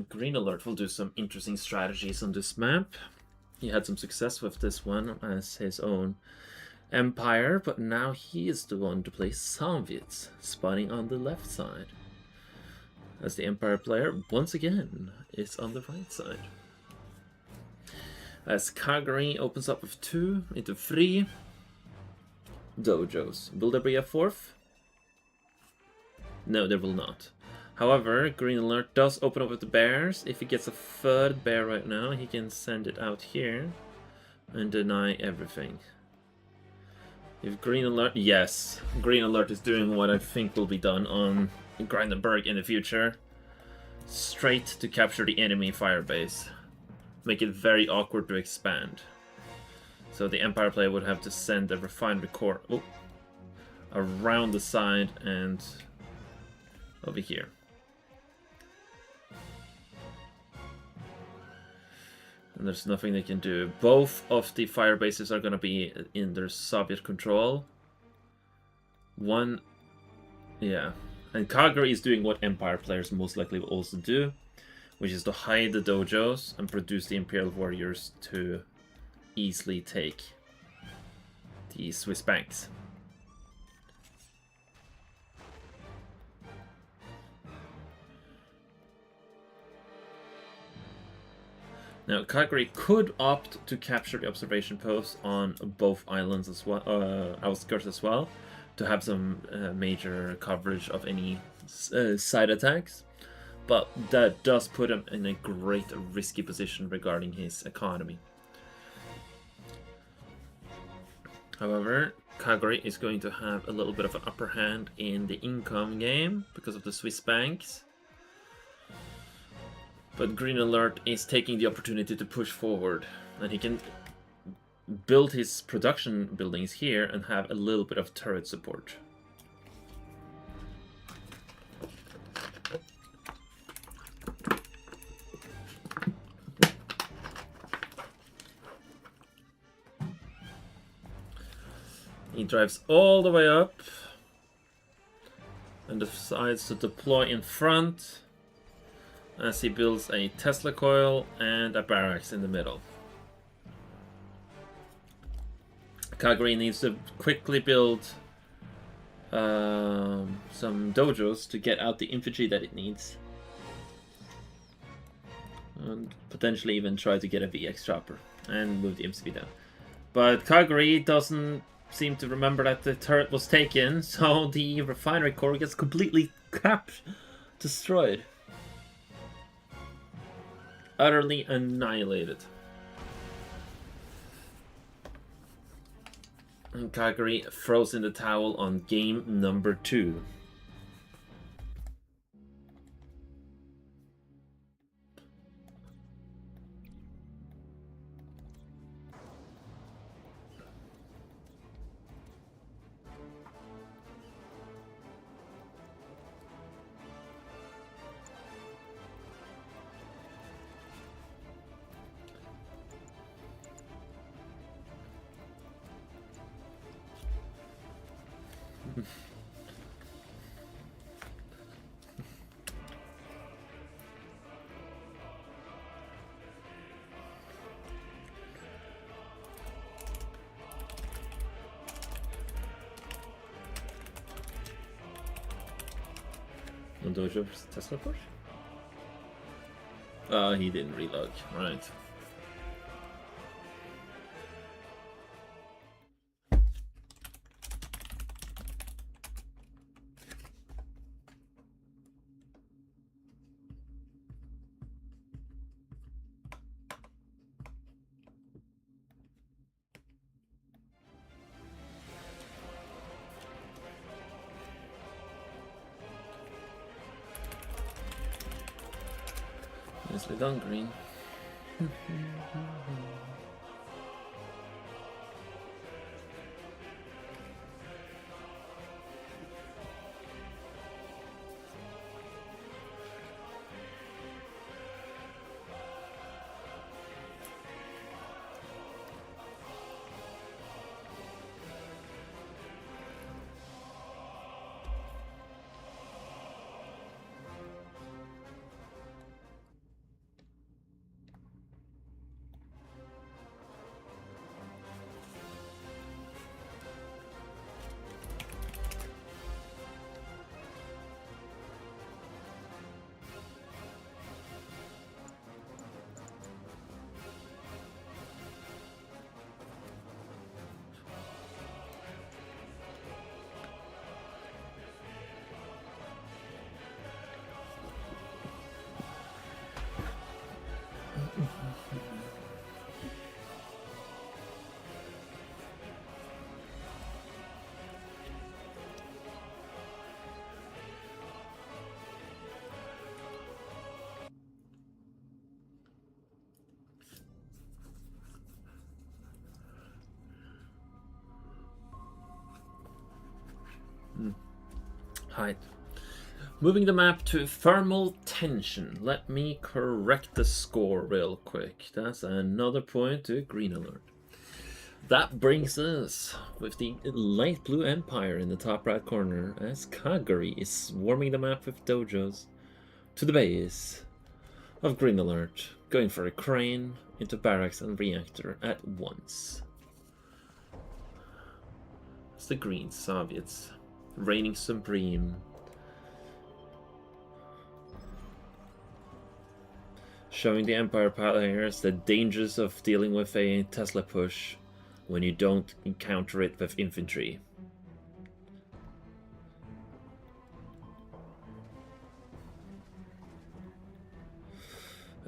Green Alert will do some interesting strategies on this map. He had some success with this one as his own Empire, but now he is the one to play Soviets, spawning on the left side. As the Empire player, once again, is on the right side. As Kagari opens up with 2 into 3 dojos. Will there be a 4th? No, there will not. However, Green Alert does open up with the bears. If he gets a 3rd bear right now, he can send it out here and deny everything. If Green Alert... Yes, Green Alert is doing what I think will be done on Grindenberg in the future. Straight to capture the enemy firebase. Make it very awkward to expand. So the Empire player would have to send a refinery core around the side and over here. And there's nothing they can do. Both of the fire bases are going to be in their Soviet control. One... Yeah. And Kagari is doing what Empire players most likely will also do, which is to hide the dojos and produce the Imperial Warriors to easily take the Swiss banks. Now, Kagari could opt to capture the observation posts on both islands as well, outskirts as well, to have some major coverage of any side attacks. But that does put him in a great risky position regarding his economy. However, Kagari is going to have a little bit of an upper hand in the income game because of the Swiss banks. But Green Alert is taking the opportunity to push forward, and he can build his production buildings here and have a little bit of turret support. He drives all the way up and decides to deploy in front as he builds a Tesla coil and a barracks in the middle. Kagari needs to quickly build some dojos to get out the infantry that it needs. And potentially even try to get a VX chopper and move the MCV down. But Kagari doesn't seem to remember that the turret was taken, so the refinery core gets completely destroyed. Utterly annihilated. And Kagari throws in the towel on game number 2. Dojo Tesla push? He didn't reload. Right. Nicely done, Green. Height. Moving the map to thermal tension. Let me correct the score real quick. That's another point to green alert. That brings us with the light blue empire in the top right corner as Kagari is swarming the map with dojos to the base of green alert, going for a crane into barracks and reactor at once. It's the green Soviets reigning supreme. Showing the Empire players the dangers of dealing with a Tesla push when you don't encounter it with infantry.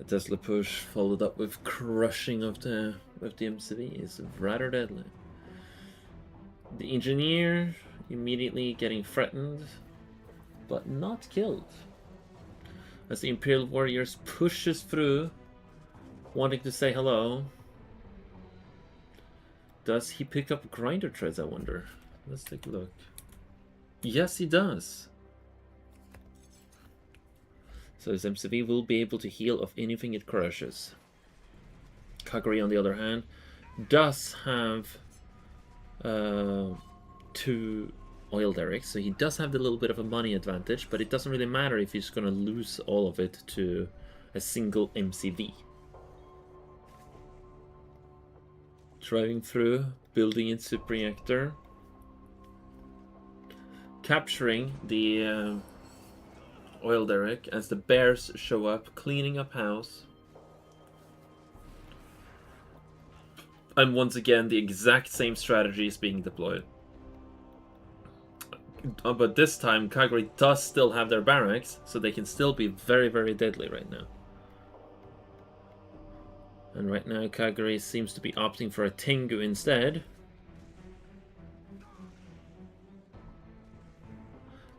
A Tesla push followed up with crushing of the MCV is rather deadly. The engineer immediately getting threatened, but not killed. As the Imperial Warriors pushes through, wanting to say hello. Does he pick up grinder treads, I wonder? Let's take a look. Yes, he does. So his MCV will be able to heal of anything it crushes. Kagari, on the other hand, does have 2 oil derricks, so he does have a little bit of a money advantage, but it doesn't really matter if he's going to lose all of it to a single MCV. Driving through, building its super reactor, capturing the oil derrick as the bears show up, cleaning up house. And once again, the exact same strategy is being deployed. But this time, Kagari does still have their barracks, so they can still be very, very deadly right now. And right now, Kagari seems to be opting for a Tengu instead.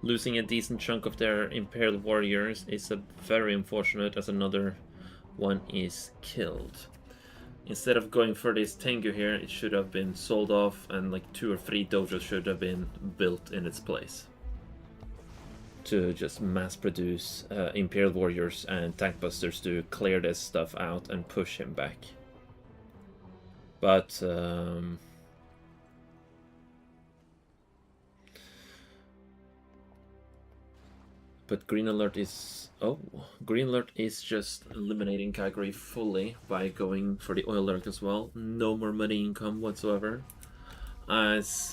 Losing a decent chunk of their Imperial Warriors is very unfortunate, as another one is killed. Instead of going for this Tengu here, it should have been sold off, and like 2 or 3 dojos should have been built in its place to just mass produce Imperial Warriors and Tank Busters to clear this stuff out and push him back. But Green Alert is... Oh, Green Alert is just eliminating Kagari fully by going for the oil derrick as well. No more money income whatsoever. As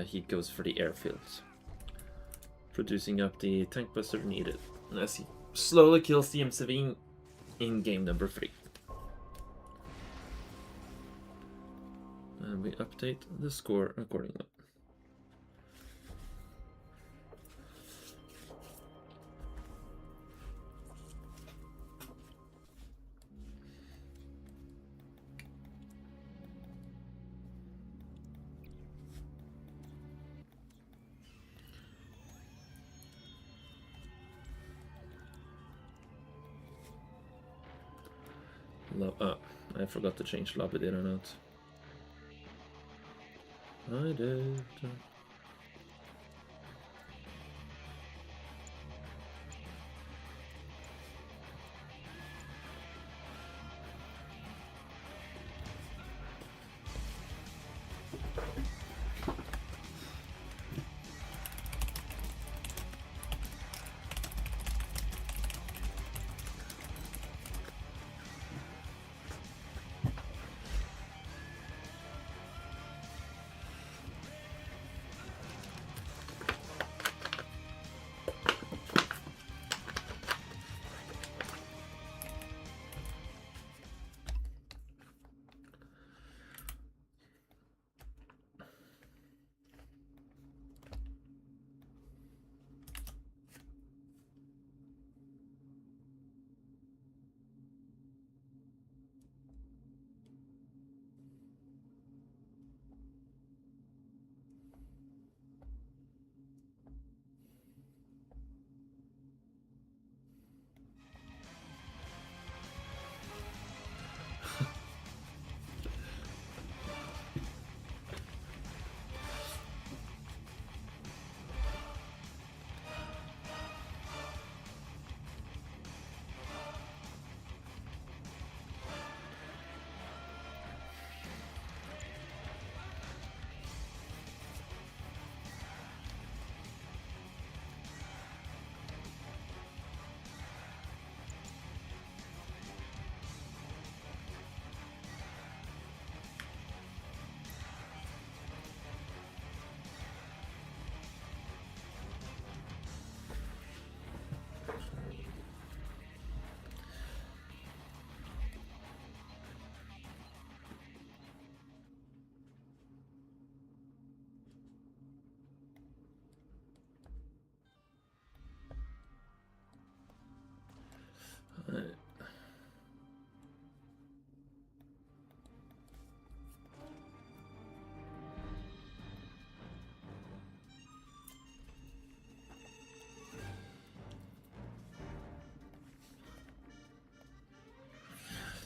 he goes for the airfields. Producing up the tank buster needed. As he slowly kills the M7 in game number 3. And we update the score accordingly. I forgot to change lobby, did I not? I did.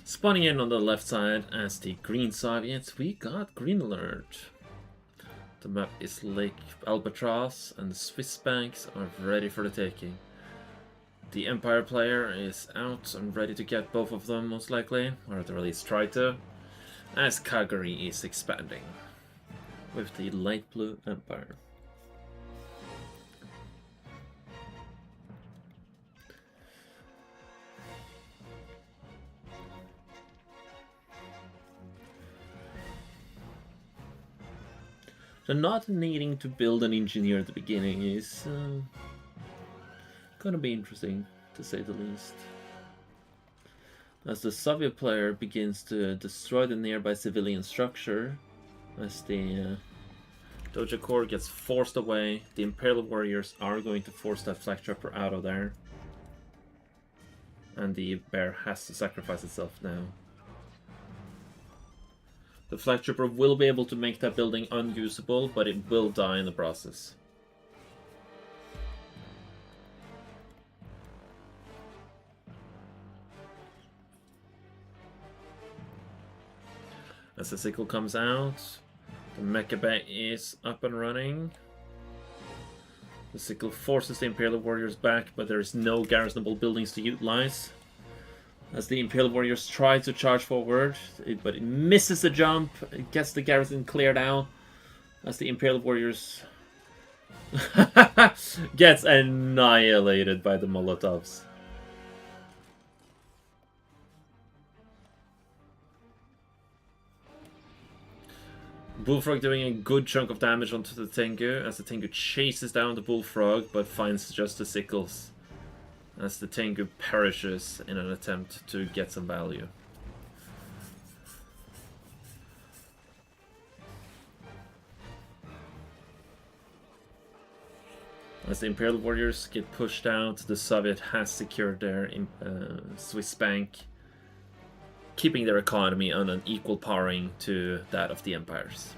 Spawning in on the left side as the Green Soviets, we got Green Alert. The map is Lake Albatross and the Swiss banks are ready for the taking. The Empire player is out and ready to get both of them most likely, or at least try to, as Kagari is expanding with the light blue Empire. So not needing to build an engineer at the beginning is gonna be interesting, to say the least. As the Soviet player begins to destroy the nearby civilian structure, as the Doja Core gets forced away, the Imperial Warriors are going to force that Flak Trapper out of there. And the bear has to sacrifice itself now. The Flak Trapper will be able to make that building unusable, but it will die in the process. As the sickle comes out, the Mecha Bay is up and running. The sickle forces the Imperial Warriors back, but there is no garrisonable buildings to utilize. As the Imperial Warriors try to charge forward, but it misses the jump, it gets the garrison cleared out. As the Imperial Warriors gets annihilated by the Molotovs. Bullfrog doing a good chunk of damage onto the Tengu, as the Tengu chases down the Bullfrog, but finds just the sickles. As the Tengu perishes in an attempt to get some value. As the Imperial Warriors get pushed out, the Soviet has secured their Swiss bank, keeping their economy on an equal powering to that of the empires.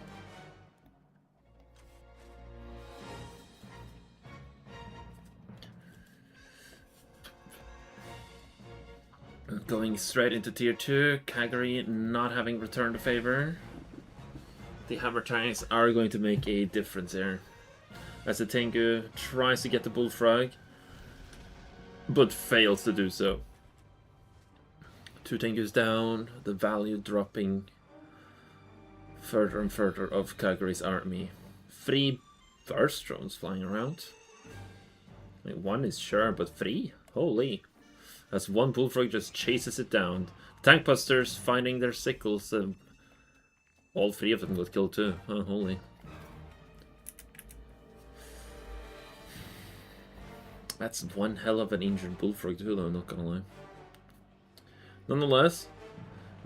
Going straight into tier 2, Kagari not having returned the favor. The hammer tanks are going to make a difference here. As the Tengu tries to get the Bullfrog, but fails to do so. 2 Tengus down, the value dropping further and further of Kagari's army. 3 burst drones flying around. I mean, 1 is sure, but 3? Holy. As 1 Bullfrog just chases it down. Tank busters finding their sickles. All 3 of them got killed too. Oh, holy. That's one hell of an injured Bullfrog too, though, I'm not gonna lie. Nonetheless,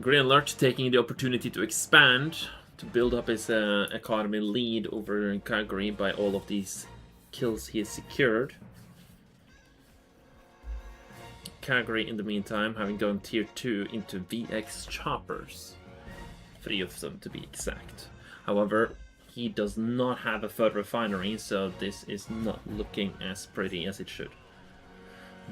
Green Alert taking the opportunity to expand, to build up his economy lead over Kagari by all of these kills he has secured. Kagari, in the meantime, having gone tier 2 into VX choppers. 3 of them to be exact. However, he does not have a third refinery, so this is not looking as pretty as it should.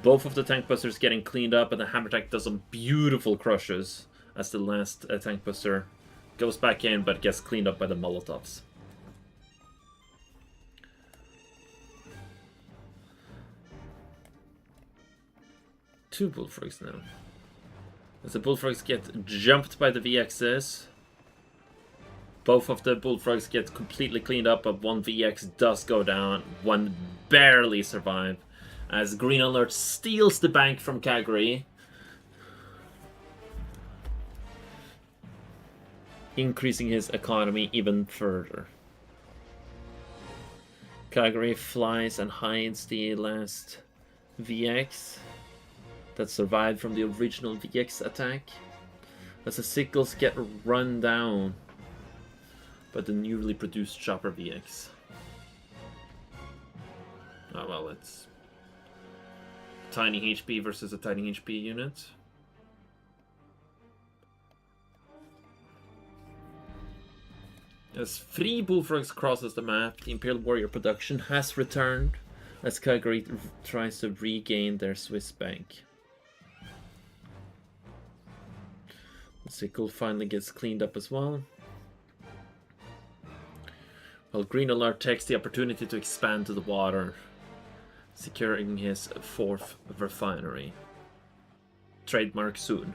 Both of the tank busters getting cleaned up, and the hammer tank does some beautiful crushes as the last tank buster goes back in, but gets cleaned up by the Molotovs. Two Bullfrogs now. As the Bullfrogs get jumped by the VXs, both of the Bullfrogs get completely cleaned up, but 1 VX does go down, 1 barely survive. As Green Alert steals the bank from Kagari, increasing his economy even further. Kagari flies and hides the last VX that survived from the original VX attack, as the sickles get run down by the newly produced chopper VX. Oh well, it's tiny HP versus a tiny HP unit. As 3 Bullfrogs crosses the map, the Imperial Warrior production has returned as Kagari tries to regain their Swiss bank. Sickle finally gets cleaned up as well. Well, Green Alert takes the opportunity to expand to the water, securing his 4th refinery. Trademark soon.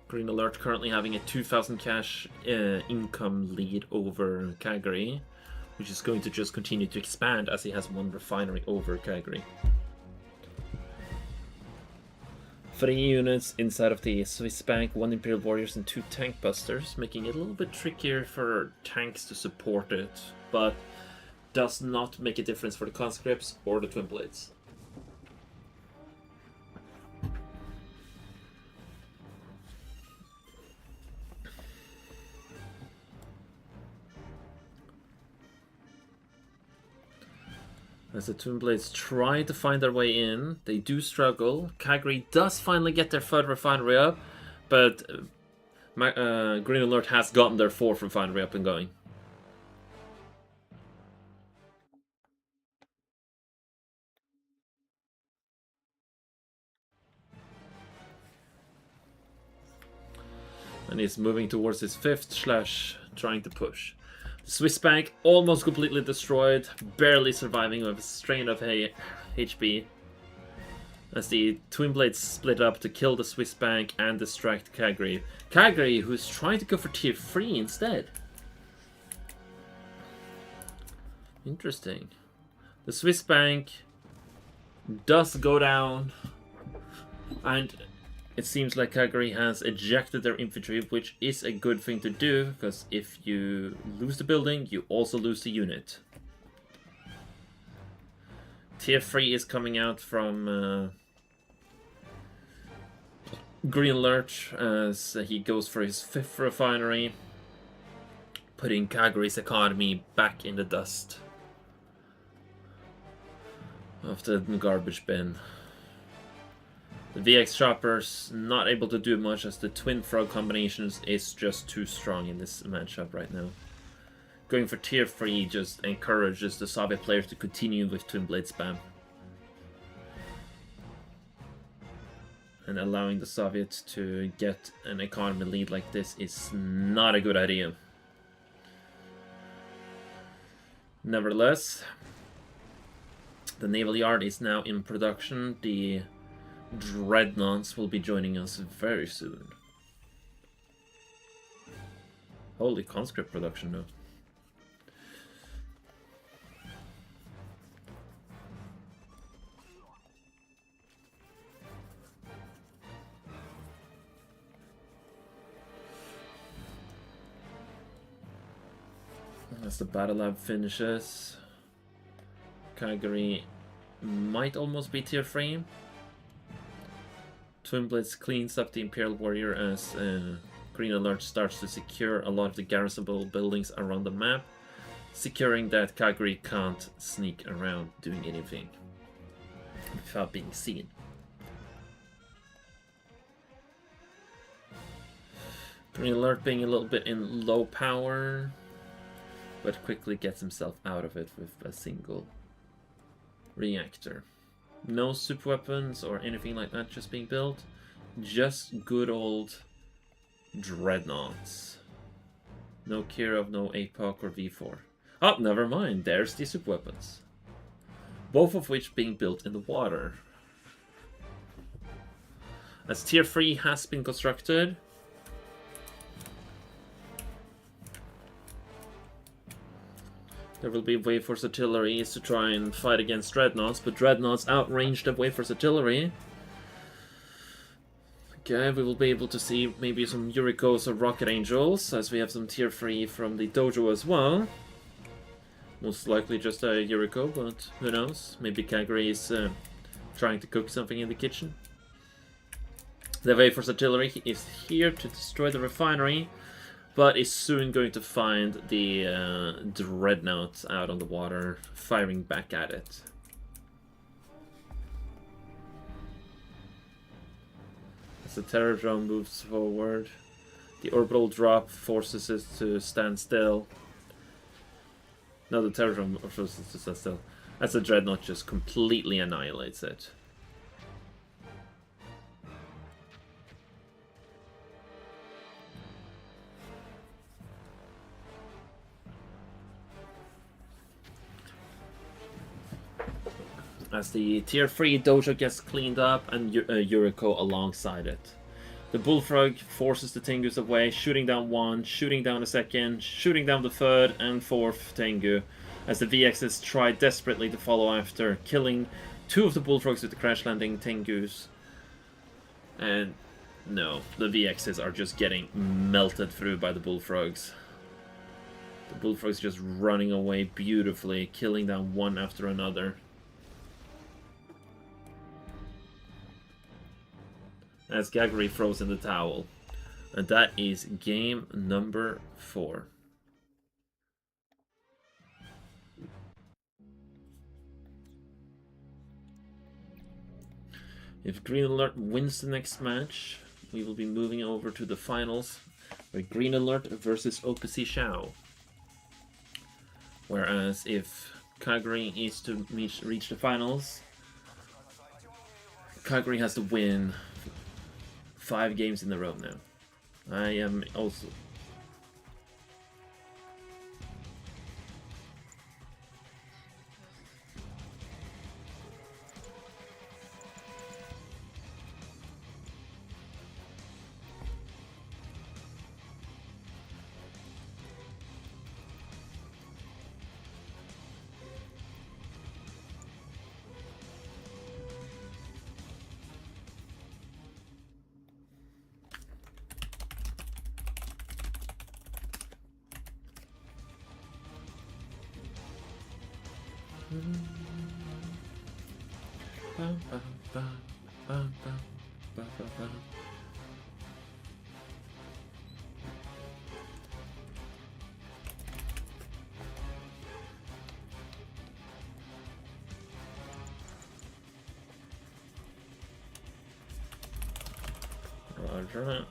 Green Alert currently having a 2,000 cash income lead over Calgary, which is going to just continue to expand as he has 1 refinery over Calgary. 3 units inside of the Swiss Bank, 1 Imperial Warriors and 2 Tank Busters, making it a little bit trickier for tanks to support it, but does not make a difference for the Conscripts or the Twin Blades. As the Twin Blades try to find their way in, they do struggle. Calgary does finally get their 3rd refinery up, but Green Alert has gotten their 4th refinery up and going. And he's moving towards his 5th / trying to push. The Swiss Bank almost completely destroyed, barely surviving with a strain of HP. As the Twin Blades split up to kill the Swiss Bank and distract Calgary. Calgary, who's trying to go for tier 3 instead. Interesting. The Swiss Bank does go down, and it seems like Calgary has ejected their infantry, which is a good thing to do, because if you lose the building, you also lose the unit. Tier 3 is coming out from Green Alert as he goes for his 5th refinery, putting Calgary's economy back in the dust of the garbage bin. The VX Choppers not able to do much as the Twin Frog combinations is just too strong in this matchup right now. Going for tier 3 just encourages the Soviet players to continue with Twin Blade spam. And allowing the Soviets to get an economy lead like this is not a good idea. Nevertheless, the Naval Yard is now in production. The Dreadnoughts will be joining us very soon. Holy conscript production now. As the battle lab finishes, Calgary might almost be tier 3. Twin Blades cleans up the Imperial Warrior as Green Alert starts to secure a lot of the garrisonable buildings around the map, securing that Calgary can't sneak around doing anything without being seen. Green Alert being a little bit in low power, but quickly gets himself out of it with a single reactor. No super weapons or anything like that just being built. Just good old Dreadnoughts. No Kirov, no APOC or V4. Oh, never mind. There's the super weapons. Both of which being built in the water. As tier 3 has been constructed, there will be Wave Force artillery to try and fight against Dreadnoughts, but Dreadnoughts outrange the Wave Force artillery. Okay, we will be able to see maybe some Yurikos or Rocket Angels, as we have some tier 3 from the dojo as well. Most likely just a Yuriko, but who knows? Maybe Calgary is trying to cook something in the kitchen. The Wave Force artillery is here to destroy the refinery, but is soon going to find the Dreadnoughts out on the water, firing back at it. As the Terror Drone moves forward, the orbital drop forces it to stand still. No, the Terror Drone forces it to stand still. As the Dreadnought just completely annihilates it. as the tier 3 dojo gets cleaned up and Yuriko alongside it. The Bullfrog forces the Tengus away, shooting down one, shooting down the second, shooting down the third and fourth Tengu, as the VXs try desperately to follow after, killing 2 of the Bullfrogs with the crash landing Tengus. And no, the VXs are just getting melted through by the Bullfrogs. The Bullfrogs just running away beautifully, killing down one after another. As Gagri throws in the towel. And that is game number 4. If Green Alert wins the next match, we will be moving over to the finals with Green Alert versus OPC Shao. Whereas if Kagri is to reach the finals, Kagri has to win 5 games in a row now. I am also... Roger that.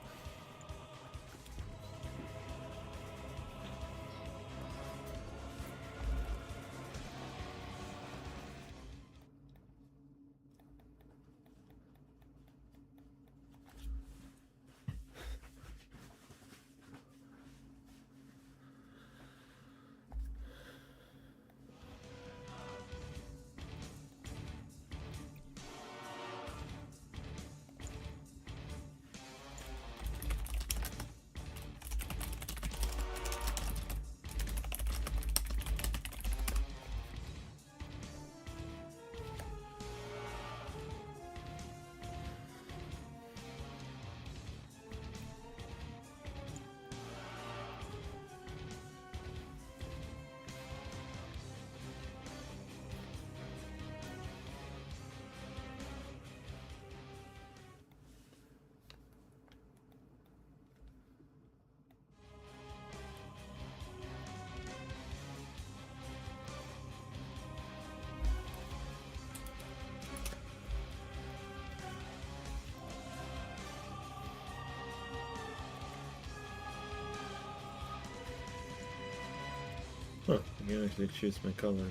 Huh, I can actually choose my color.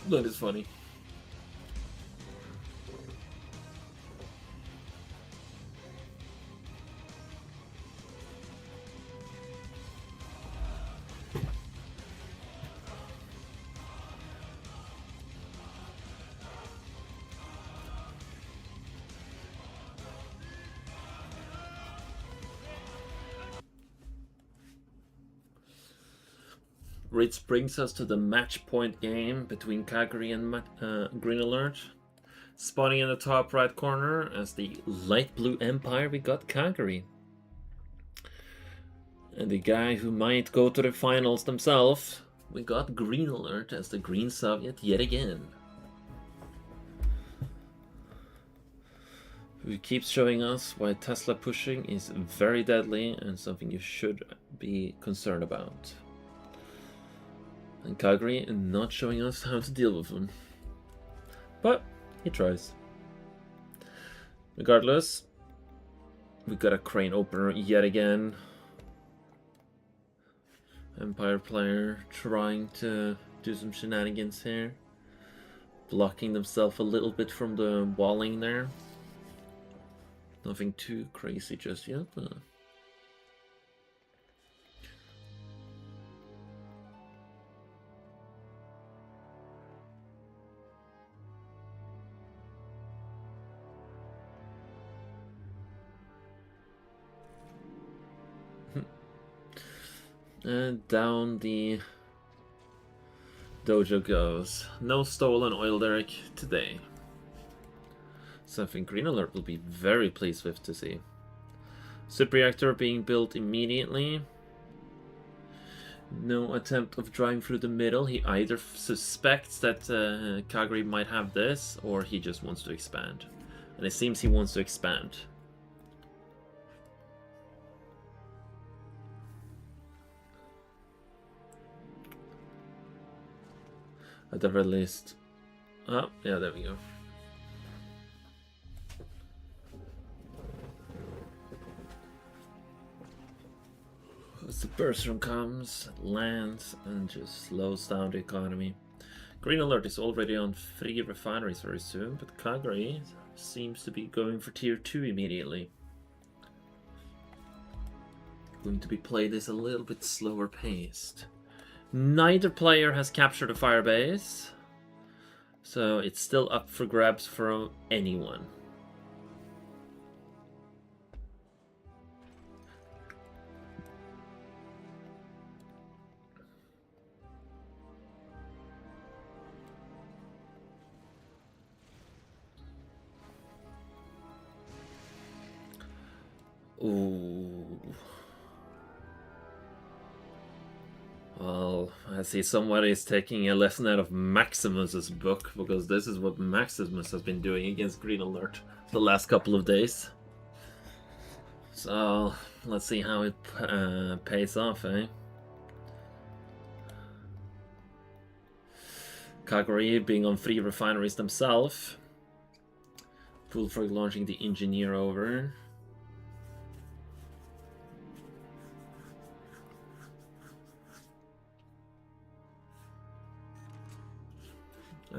That is funny. Which brings us to the match point game between Kagri and Green Alert. Spawning in the top right corner as the light blue Empire, we got Kagri. And the guy who might go to the finals themselves, we got Green Alert as the Green Soviet yet again. Who keeps showing us why Tesla pushing is very deadly and something you should be concerned about. And Kagri not showing us how to deal with him. But he tries. Regardless, we got a crane opener yet again. Empire player trying to do some shenanigans here. Blocking themselves a little bit from the walling there. Nothing too crazy just yet. And down the dojo goes. No stolen oil derrick today. Something Green Alert will be very pleased with to see. Super reactor being built immediately. No attempt of driving through the middle. He either suspects that Kagari might have this, or he just wants to expand. And it seems he wants to expand. At the very least. Oh, yeah, there we go. As the Berserk comes, lands, and just slows down the economy. Green Alert is already on 3 refineries very soon, but Kagari seems to be going for tier 2 immediately. Going to be played as a little bit slower paced. Neither player has captured a firebase, so it's still up for grabs for anyone. Ooh. Well, I see somebody is taking a lesson out of Maximus's book, because this is what Maximus has been doing against Green Alert the last couple of days. So, let's see how it pays off, eh? Kagari being on 3 refineries themselves. Bullfrog launching the engineer over.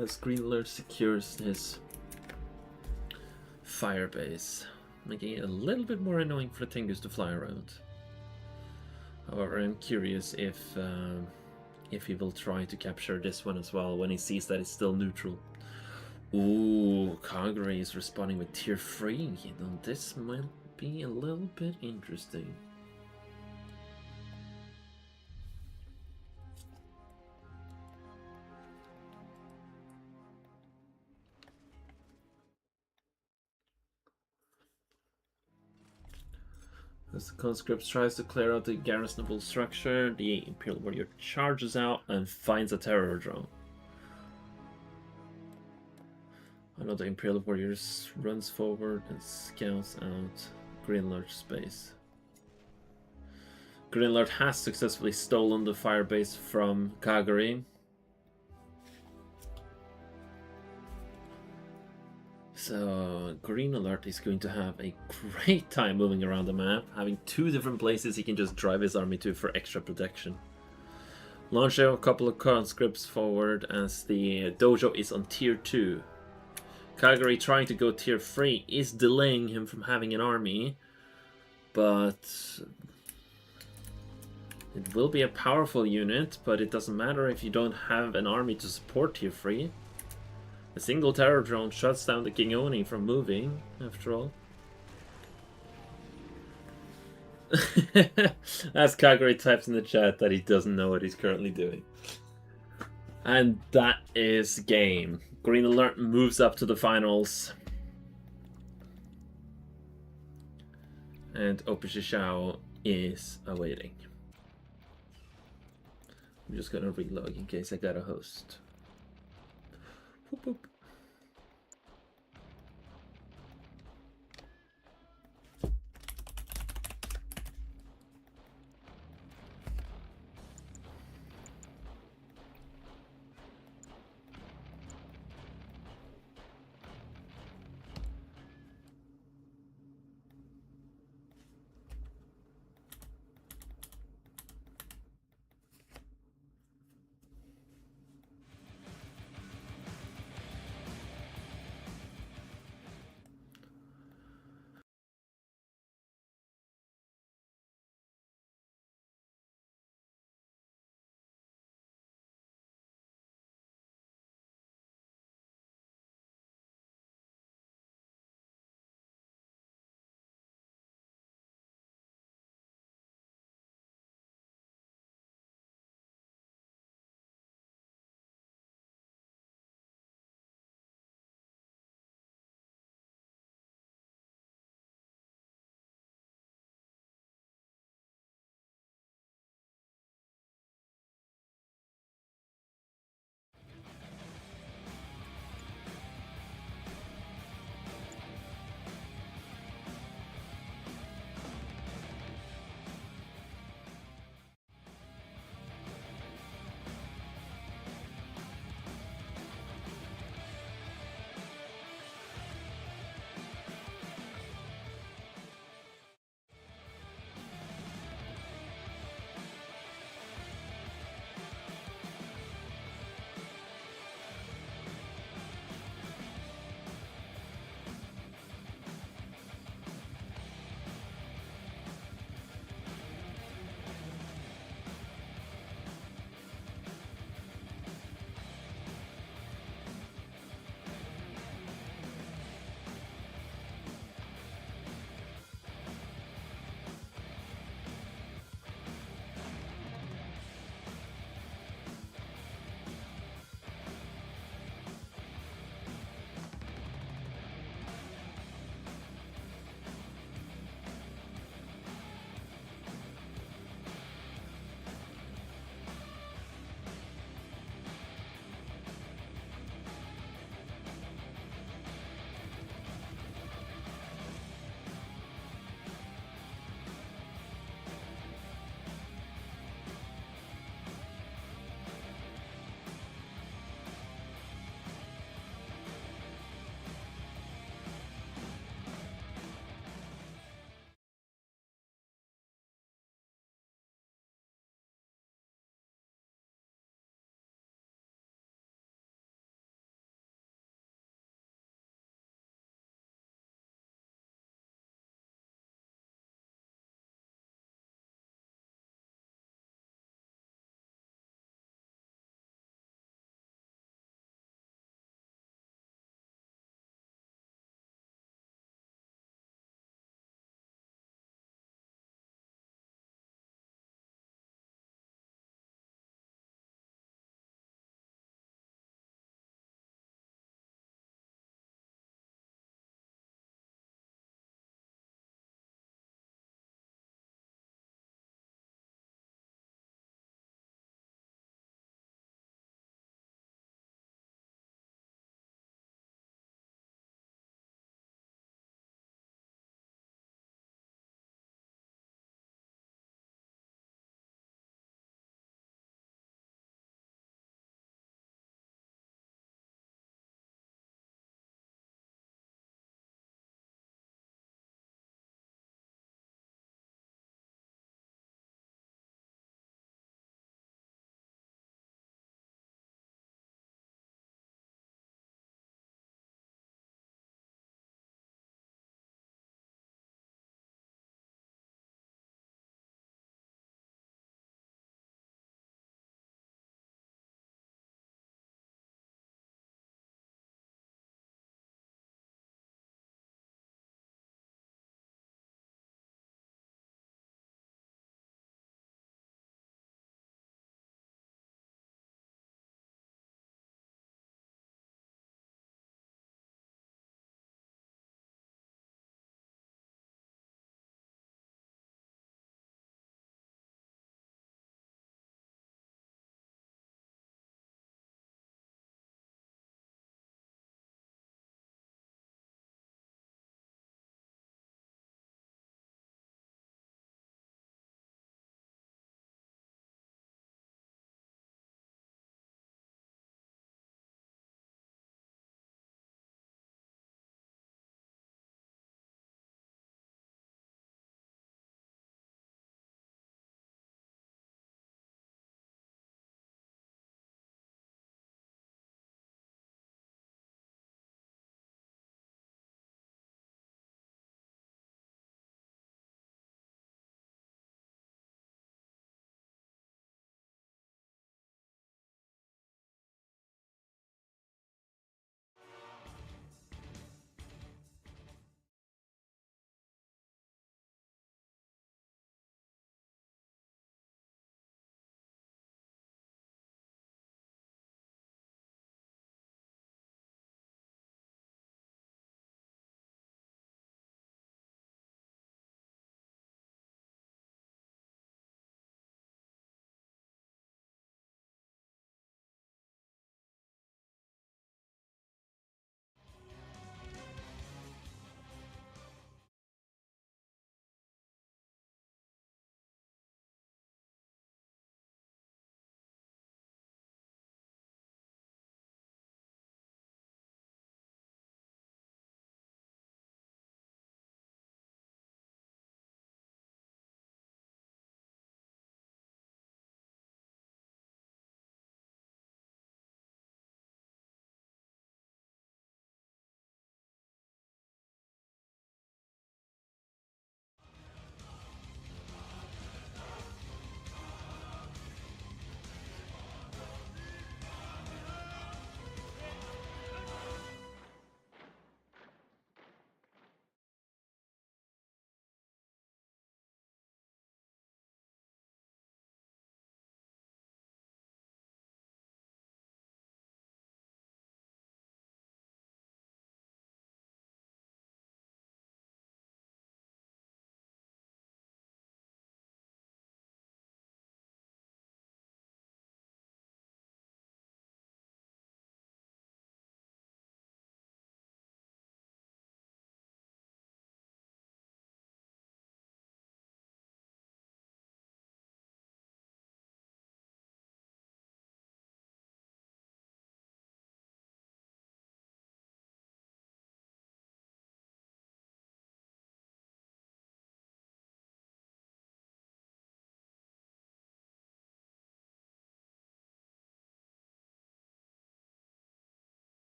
As Green Alert secures his firebase, making it a little bit more annoying for the Tengus to fly around. However, I'm curious if he will try to capture this one as well when he sees that it's still neutral. Ooh, Kagari is responding with tier 3. You know, this might be a little bit interesting. As the conscript tries to clear out the garrisonable structure, the Imperial Warrior charges out and finds a terror drone. Another Imperial Warrior runs forward and scouts out Green Alert space. Green Alert has successfully stolen the firebase from Kagari. So Green Alert is going to have a great time moving around the map, having 2 different places he can just drive his army to for extra protection. Launching a couple of conscripts forward as the dojo is on tier 2. Kagari trying to go tier 3 is delaying him from having an army, but it will be a powerful unit, but it doesn't matter if you don't have an army to support tier 3. A single terror drone shuts down the King Oni from moving, after all. As Kagari types in the chat that he doesn't know what he's currently doing. And that is game. Green Alert moves up to the finals. And Opishishao is awaiting. I'm just gonna relog in case I got a host. Boop, boop.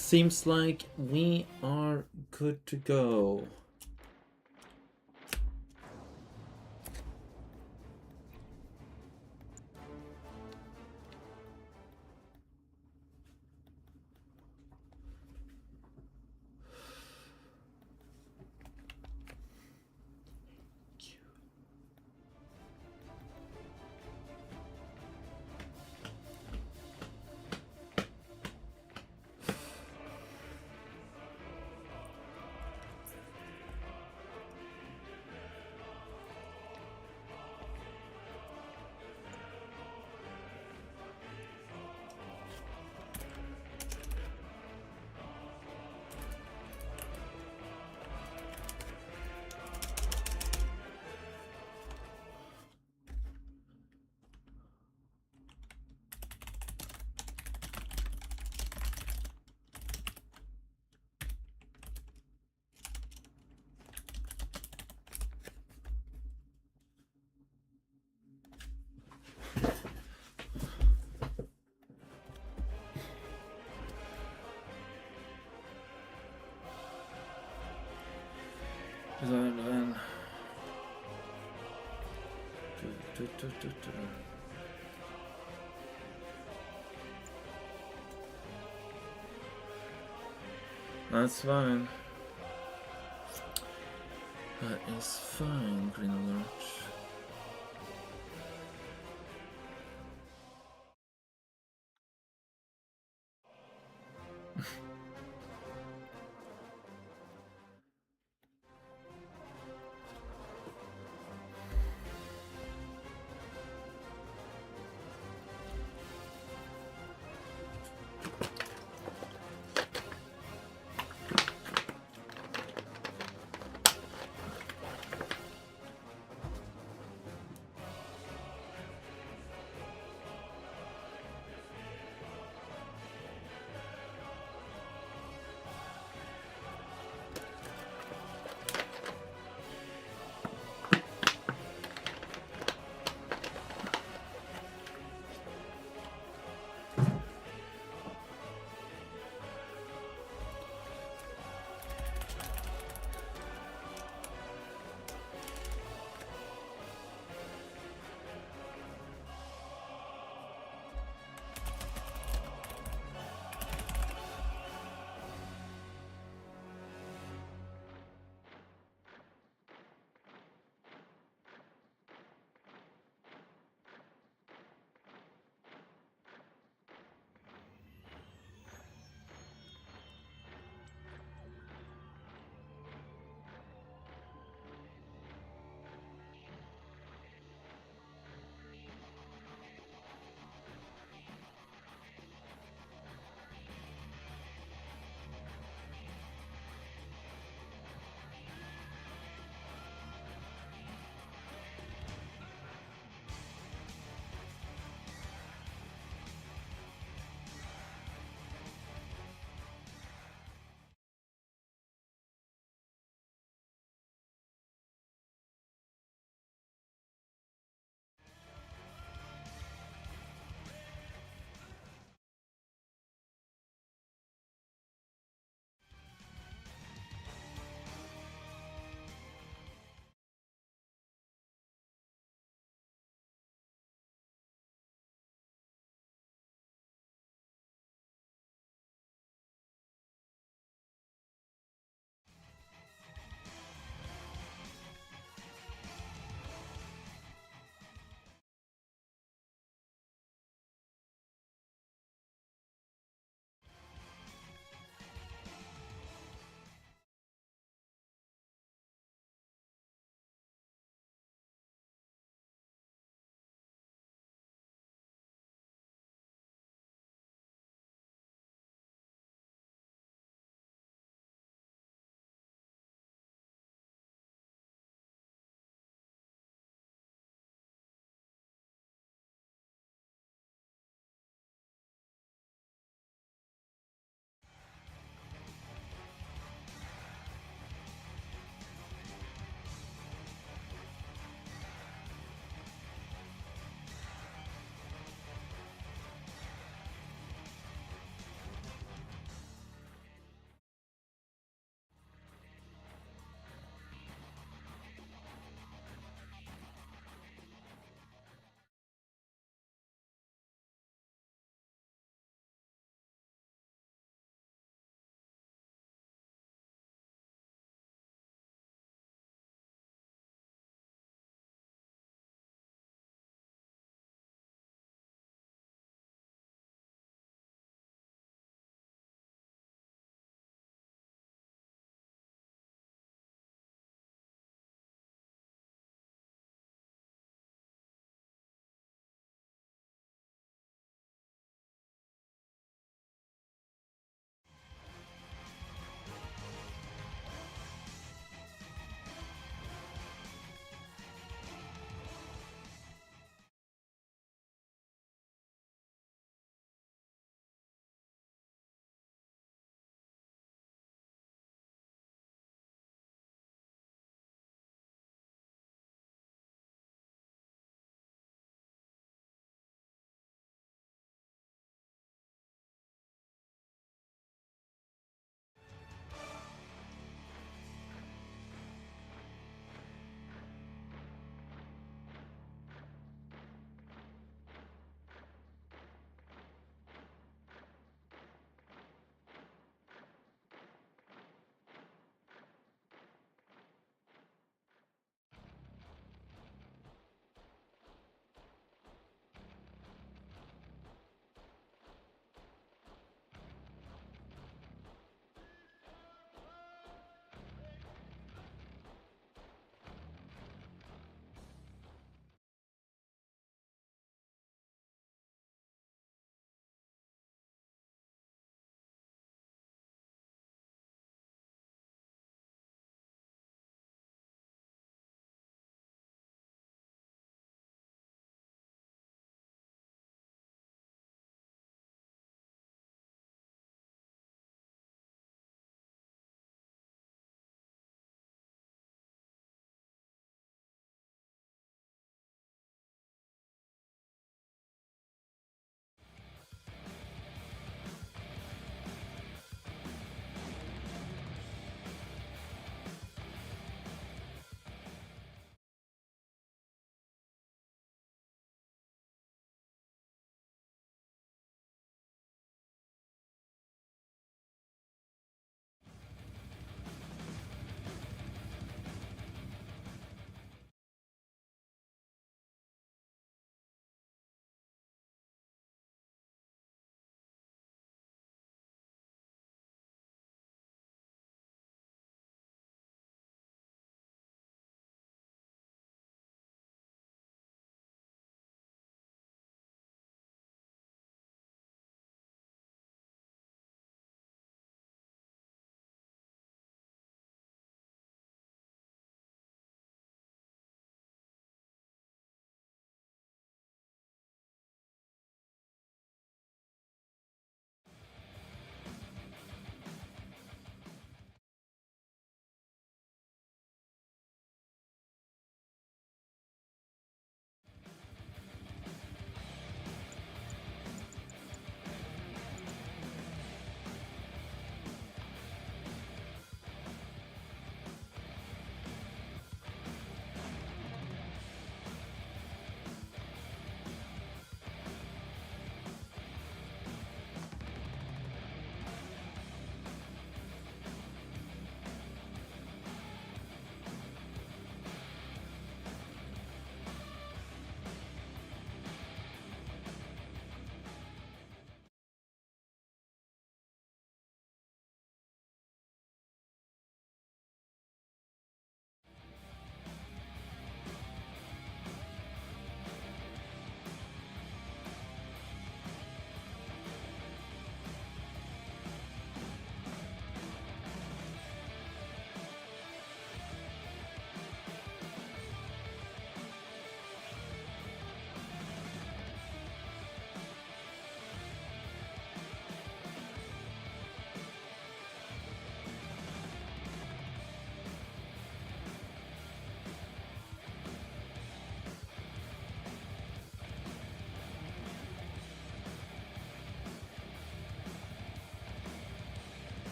Seems like we are good to go. Then that's fine. That is fine, Green Alert.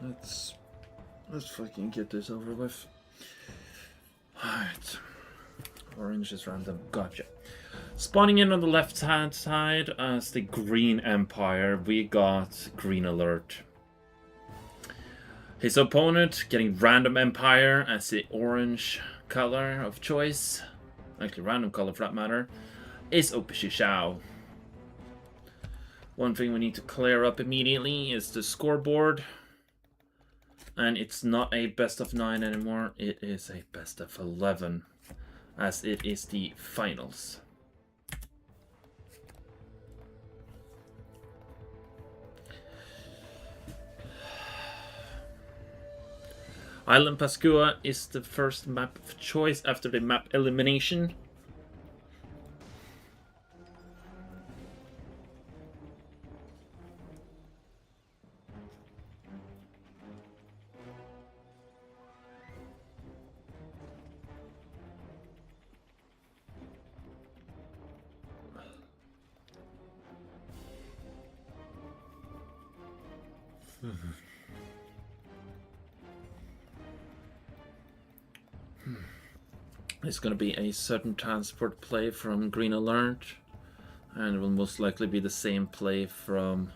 Let's fucking get this over with. Alright. Orange is random. Gotcha. Spawning in on the left-hand side as the Green Empire, we got Green Alert. His opponent getting Random Empire as the orange color of choice, actually random color for that matter, is Opishishao. One thing we need to clear up immediately is the scoreboard. And it's not a best of 9 anymore, it is a best of 11, as it is the finals. Island Pascua is the first map of choice after the map elimination. It's going to be a sudden transport play from Green Alert, and it will most likely be the same play from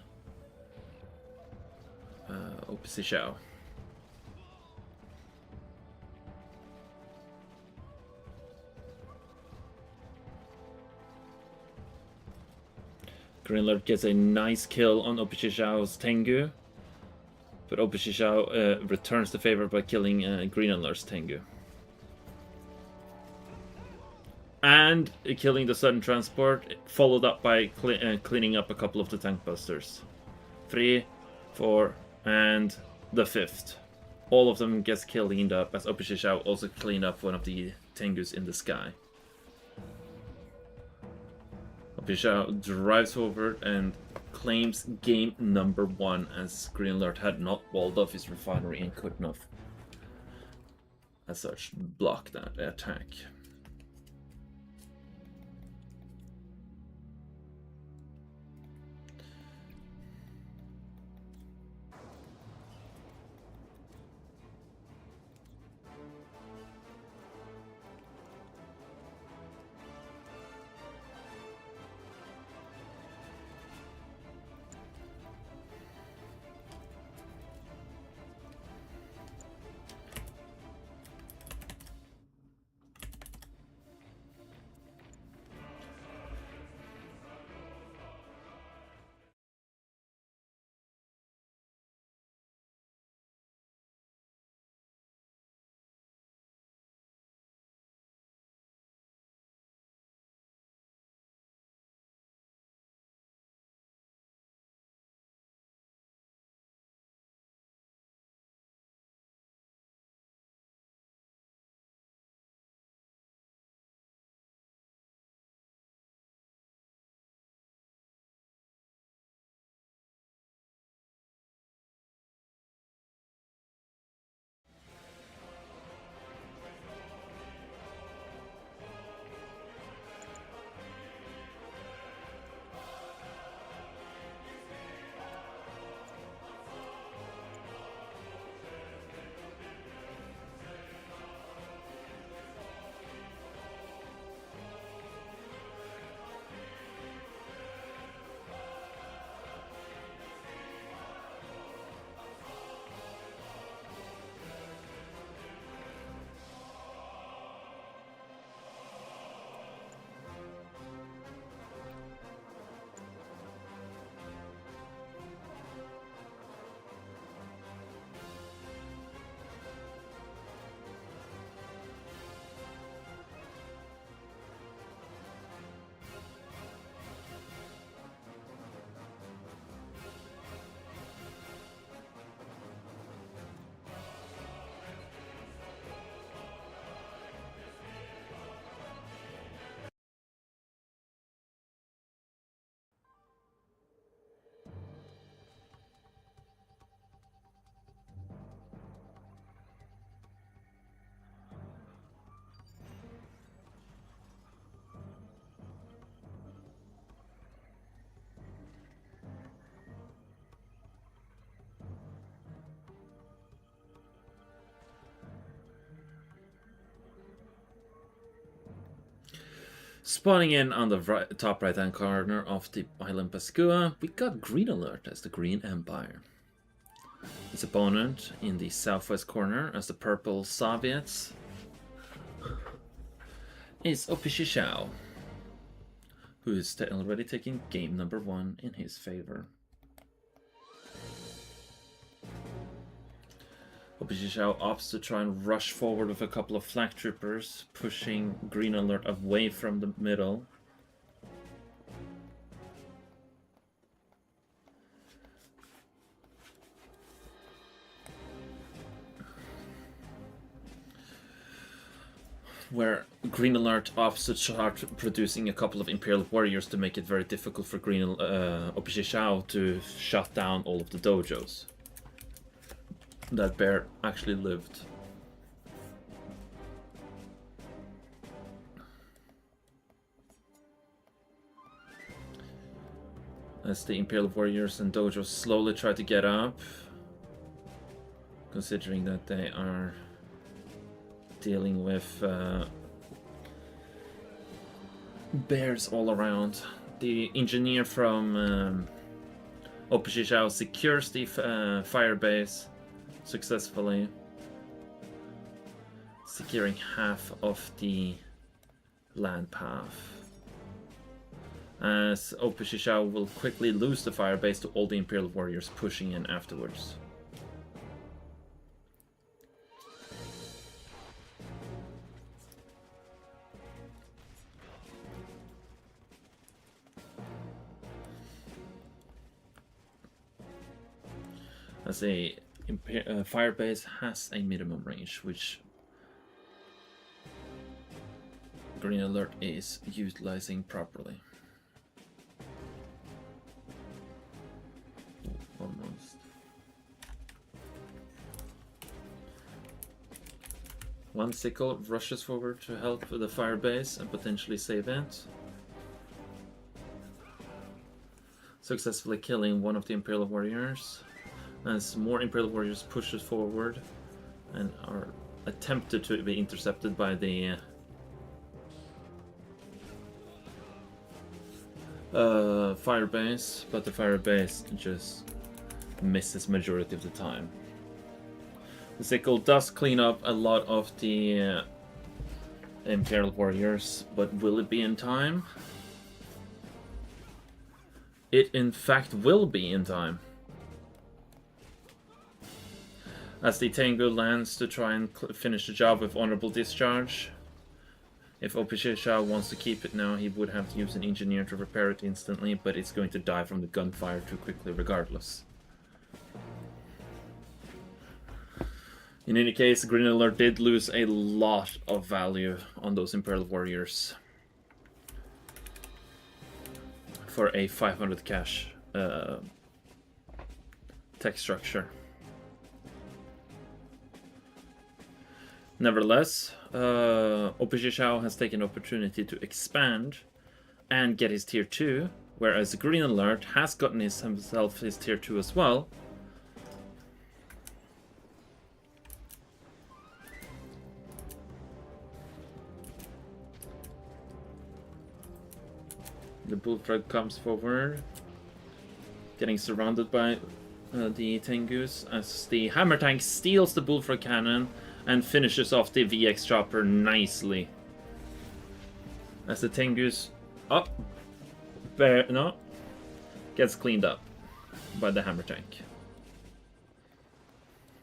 Opishishao. Green Alert gets a nice kill on Opishishao's Tengu, but Opishishao returns the favor by killing Green Alert's Tengu. And killing the sudden transport, followed up by cleaning up a couple of the tank busters. 3, 4, and the 5th. All of them gets cleaned up, as Opishishao also cleaned up one of the Tengus in the sky. Opishishao drives forward and claims game number 1, as Green Alert had not walled off his refinery and could not, as such, block that attack. Spawning in on the top right-hand corner of the island Pascua, we got Green Alert as the Green Empire. His opponent in the southwest corner as the Purple Soviets is Opishishao, who is already taking game number 1 in his favor. Opishishao opts to try and rush forward with a couple of flak troopers, pushing Green Alert away from the middle. Where Green Alert opts to start producing a couple of Imperial Warriors to make it very difficult for Opishishao to shut down all of the dojos. That bear actually lived. As the Imperial Warriors and dojos slowly try to get up, considering that they are dealing with bears all around. The engineer from Opishishao secures the fire base successfully, securing half of the land path. As Opishishao will quickly lose the fire base to all the Imperial Warriors pushing in afterwards. As a fire base has a minimum range, which Green Alert is utilizing properly. Almost. One sickle rushes forward to help with the fire base and potentially save it, successfully killing one of the Imperial Warriors. As more Imperial Warriors pushes forward and are attempted to be intercepted by the fire base, but the fire base just misses majority of the time. The sickle does clean up a lot of the Imperial Warriors, but will it be in time? It in fact will be in time. As the Tengu lands to try and finish the job with honorable discharge. If Opishishao wants to keep it now, he would have to use an engineer to repair it instantly, but it's going to die from the gunfire too quickly regardless. In any case, Green Alert did lose a lot of value on those Imperial Warriors for a 500 cash tech structure. Nevertheless, Opishishao has taken opportunity to expand and get his tier 2, whereas Green Alert has gotten himself his tier 2 as well. The Bullfrog comes forward, getting surrounded by the Tengus, as the Hammer Tank steals the Bullfrog cannon and finishes off the VX chopper nicely. As the Tengus gets cleaned up by the Hammer Tank.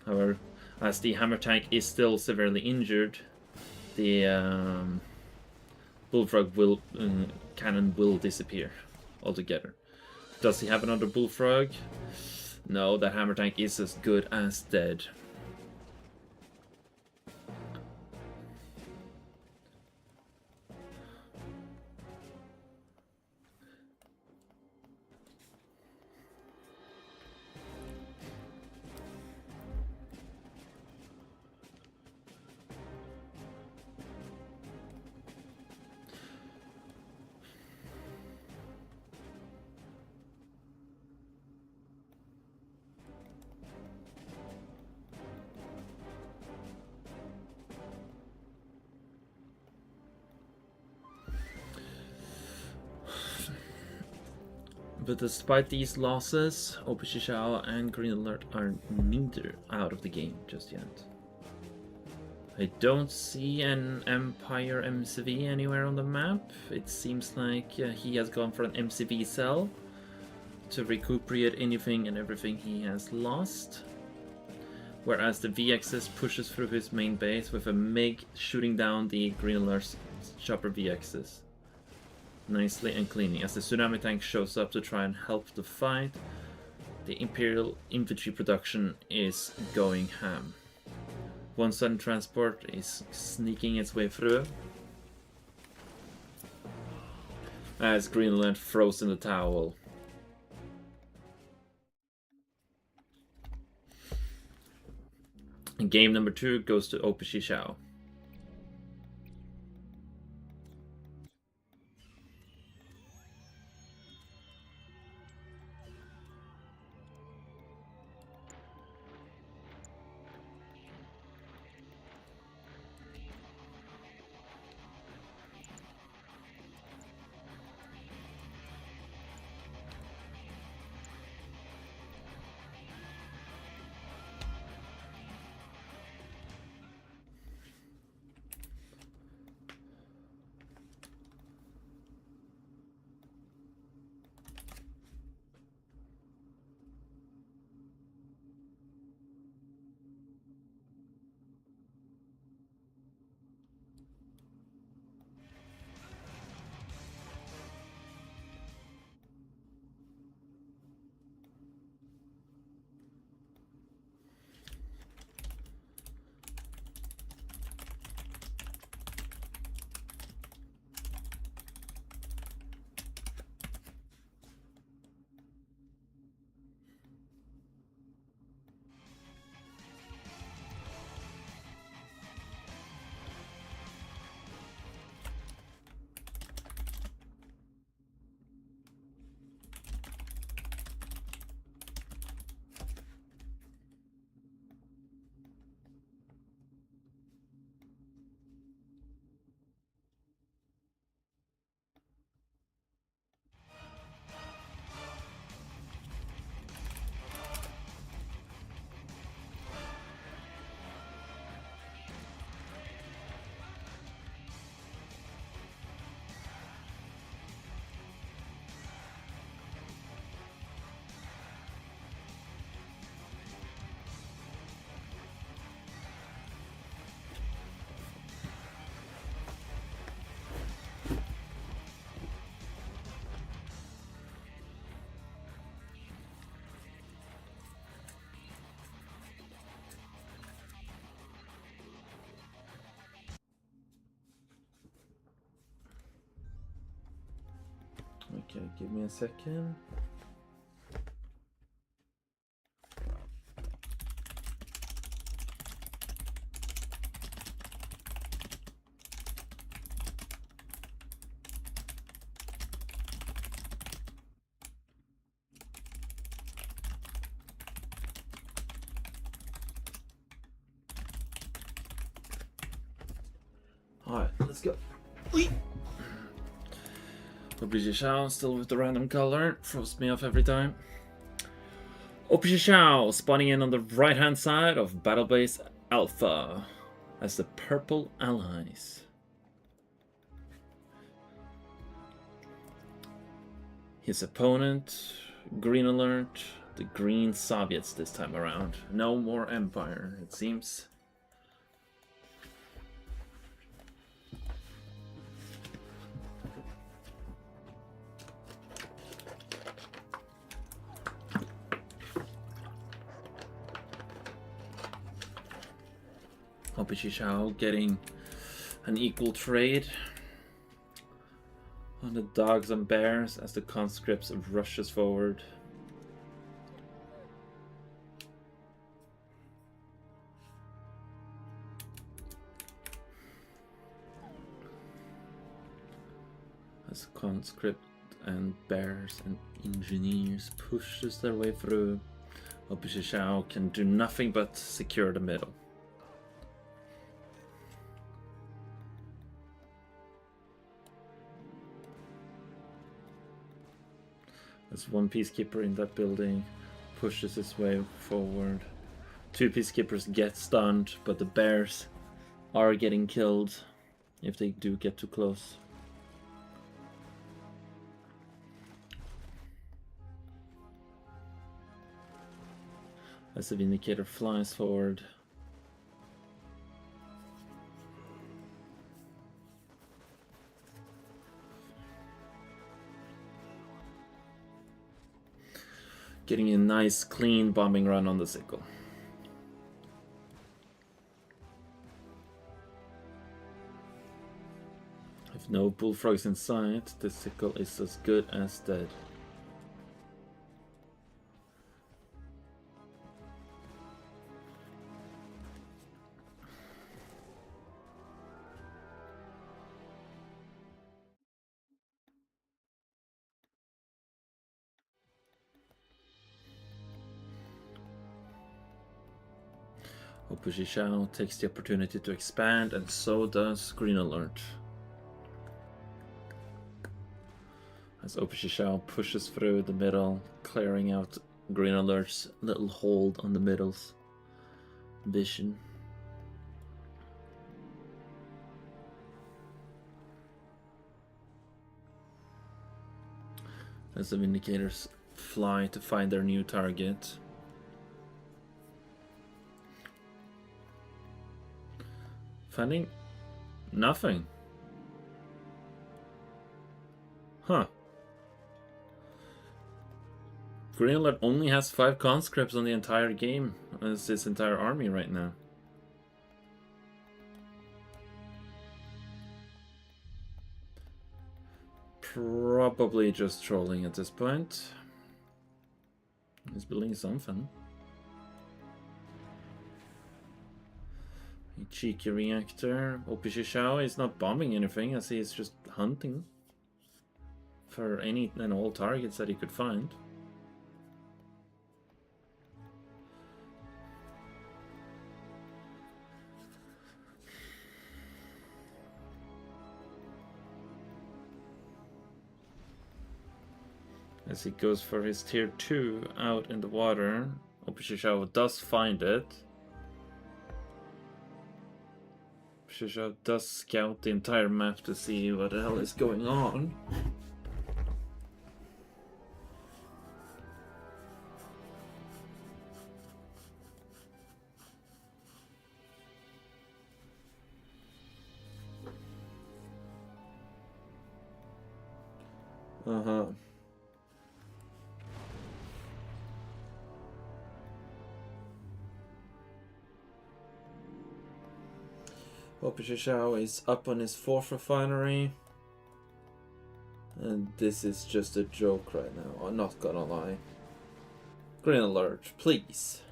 However, as the Hammer Tank is still severely injured, the Bullfrog cannon will disappear altogether. Does he have another Bullfrog? No, that Hammer Tank is as good as dead. But despite these losses, Opishishao and Green Alert are neither out of the game just yet. I don't see an Empire MCV anywhere on the map. It seems like he has gone for an MCV cell to recuperate anything and everything he has lost. Whereas the VXS pushes through his main base with a MiG shooting down the Green Alert's chopper VXS. Nicely and cleanly. As the tsunami tank shows up to try and help the fight, the Imperial infantry production is going ham. One sudden transport is sneaking its way through as Greenland throws in the towel. And game number 2 goes to Opishishao. Okay, give me a second. Alright, let's go. Opishishao still with the random color, throws me off every time. Opishishao spawning in on the right hand side of Battle Base Alpha as the purple allies. His opponent, Green Alert, the Green Soviets this time around. No more Empire, it seems. Opishishao getting an equal trade on the dogs and bears as the conscripts rushes forward. As conscript and bears and engineers pushes their way through, Opishishao can do nothing but secure the middle. There's one peacekeeper in that building, pushes his way forward. Two peacekeepers get stunned, but the bears are getting killed if they do get too close. As the Vindicator flies forward. Getting a nice clean bombing run on the sickle. If no bullfrogs in sight, the sickle is as good as dead. Opushisha takes the opportunity to expand, and so does Green Alert. As Opushisha pushes through the middle, clearing out Green Alert's little hold on the middle's vision. As the Vindicators fly to find their new target. Finding nothing. Huh. Green Alert only has 5 conscripts on the entire game as his entire army right now. Probably just trolling at this point. He's building something. A cheeky reactor. Opishishao is not bombing anything as he is just hunting for any and all targets that he could find. As he goes for his tier 2 out in the water, Opishishao does find it. Opishishao does scout the entire map to see what the hell is going on. Uh-huh. Opishishao is up on his 4th refinery. And this is just a joke right now, I'm not gonna lie. Green Alert, please.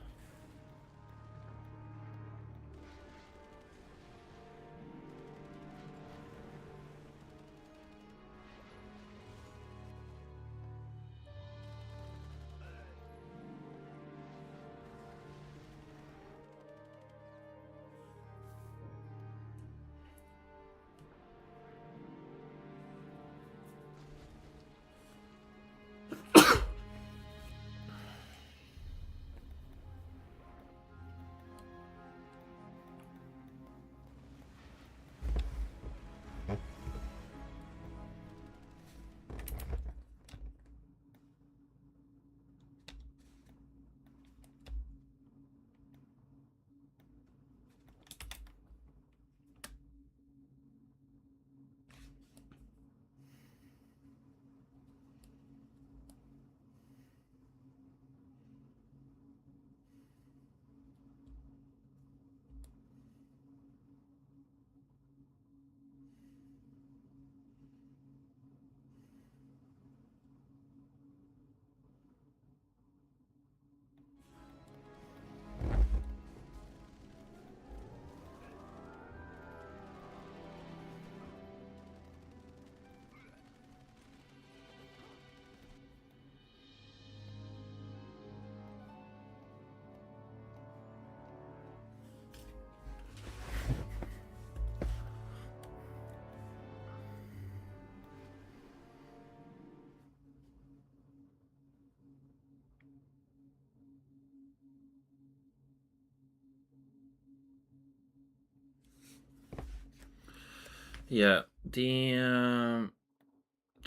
Yeah, to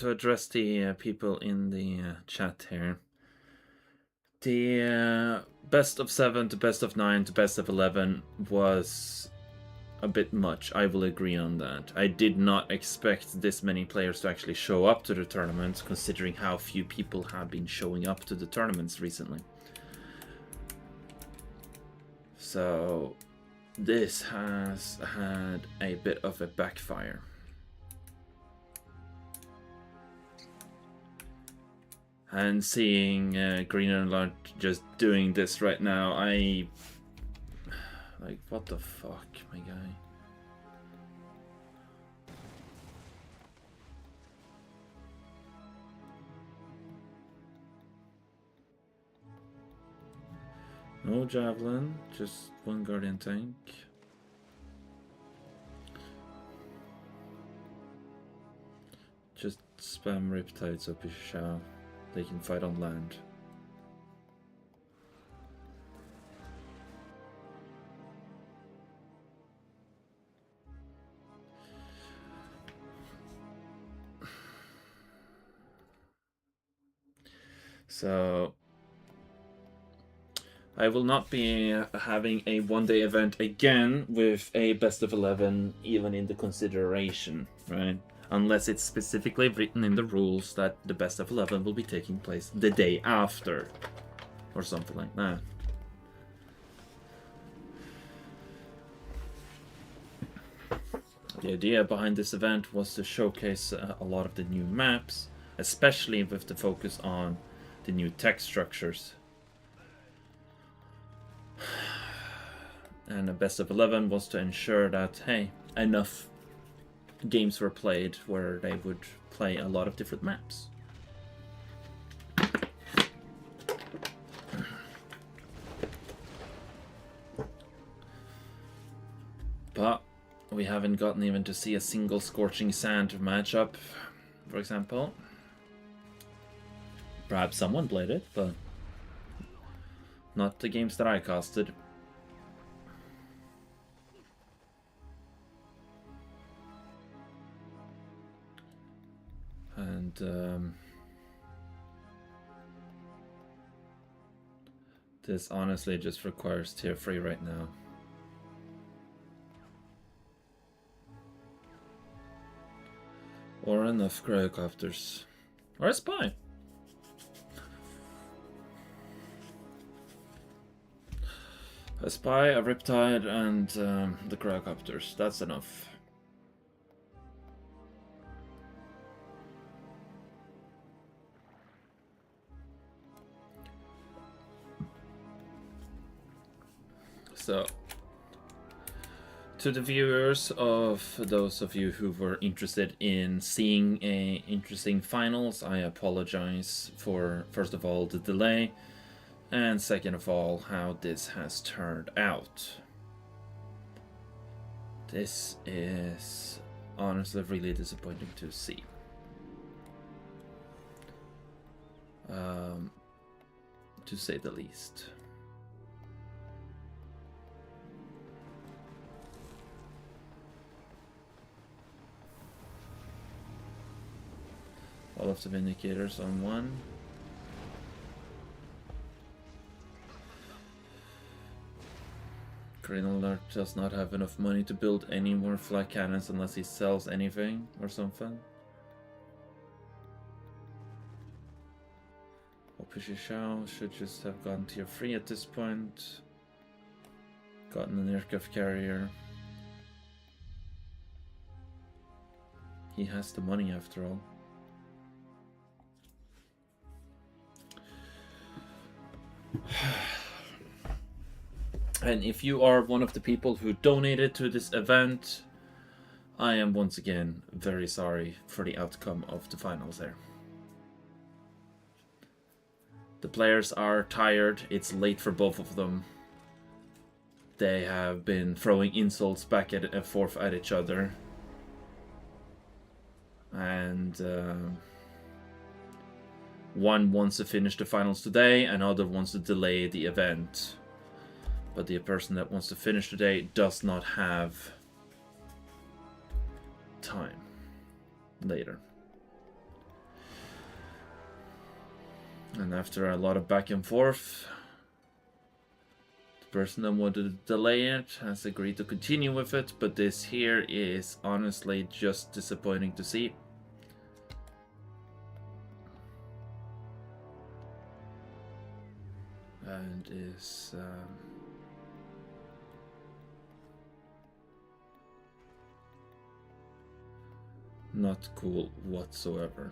address the people in the chat here. The best of 7 to best of 9 to best of 11 was a bit much. I will agree on that. I did not expect this many players to actually show up to the tournaments, considering how few people have been showing up to the tournaments recently. So this has had a bit of a backfire. And seeing Green and Alert just doing this right now, like, what the fuck, my guy? No Javelin, just one Guardian tank. Just spam Riptides up his shell. They can fight on land. So I will not be having a one-day event again with a best of 11 even in the consideration, right? Unless it's specifically written in the rules that the best of 11 will be taking place the day after or something like that. The idea behind this event was to showcase a lot of the new maps, especially with the focus on the new tech structures. And a best of 11 was to ensure that, hey, enough games were played where they would play a lot of different maps. But we haven't gotten even to see a single Scorching Sand matchup, for example. Perhaps someone played it, but not the games that I casted. And this honestly just requires tier 3 right now. Or enough cryocopters. Or a spy. A spy, a Riptide, and the cryocopters. That's enough. So, to the viewers of those of you who were interested in seeing a interesting finals, I apologize for, first of all, the delay, and second of all, how this has turned out. This is honestly really disappointing to see. To say the least. All of the Vindicators on one. Green Alert does not have enough money to build any more flak cannons unless he sells anything or something. Opishishao should just have gotten tier 3 at this point. Gotten an aircraft carrier. He has the money after all. And if you are one of the people who donated to this event, I am once again very sorry for the outcome of the finals there. The players are tired, it's late for both of them. They have been throwing insults back and forth at each other. And one wants to finish the finals today, another wants to delay the event. But the person that wants to finish today does not have time later. And after a lot of back and forth, the person that wanted to delay it has agreed to continue with it, but this here is honestly just disappointing to see. And is not cool whatsoever.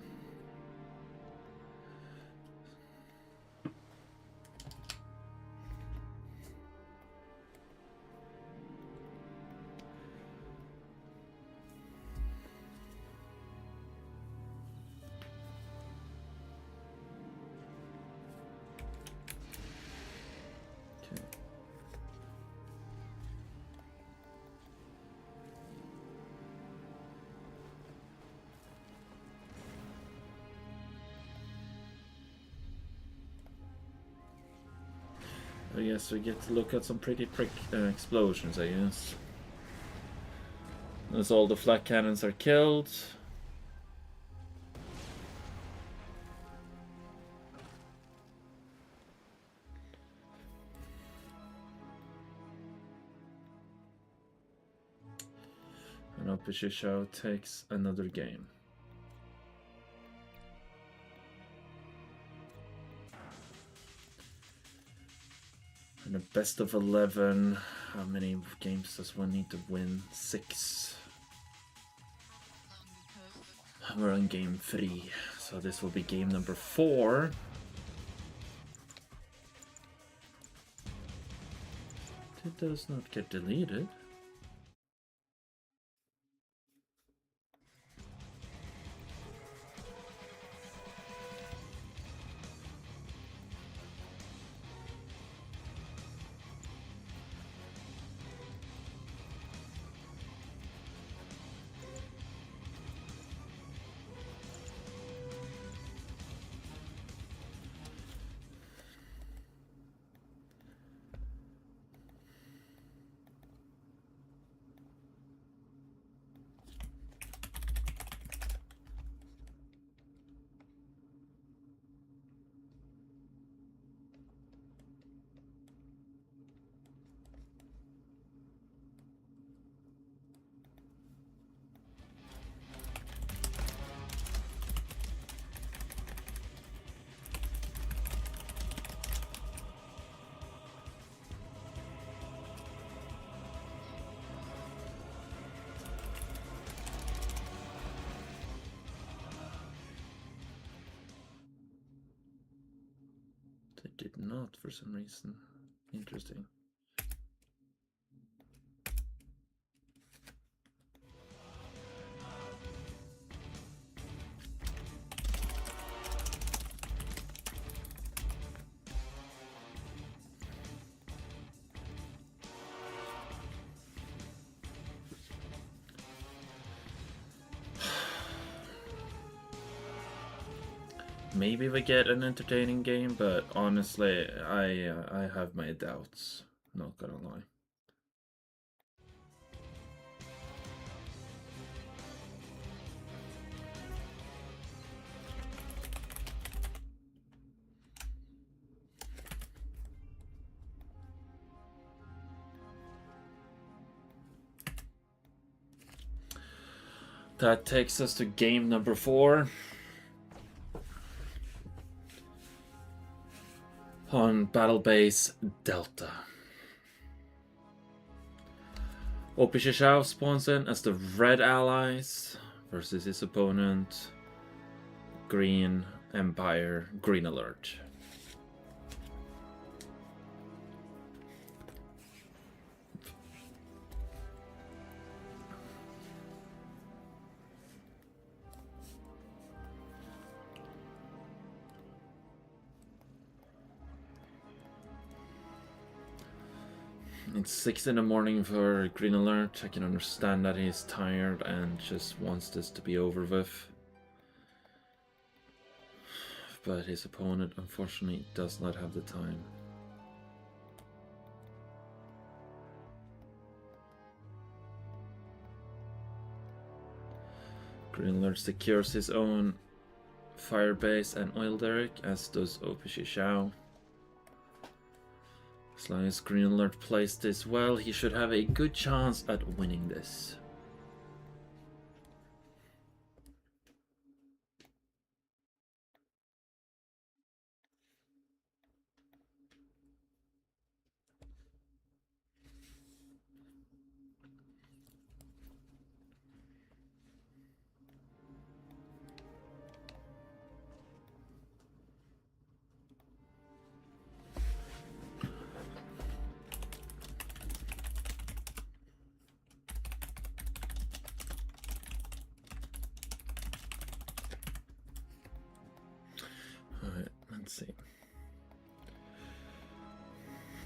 I guess we get to look at some pretty explosions, I guess. As all the flak cannons are killed. And Opishisho takes another game. And a best of 11. How many games does one need to win? 6. We're on game 3, so this will be game number 4. It does not get deleted. They did not for some reason. Interesting. Maybe we get an entertaining game, but honestly, I have my doubts. Not gonna lie. That takes us to game number 4. On Battle Base Delta. Opishisho spawns in as the Red Allies versus his opponent, Green Empire, Green Alert. It's 6 in the morning for Green Alert. I can understand that he's tired and just wants this to be over with. But his opponent, unfortunately, does not have the time. Green Alert secures his own fire base and oil derrick, as does Opishi Shao. As long as Green Alert plays this well, he should have a good chance at winning this. Alright, let's see.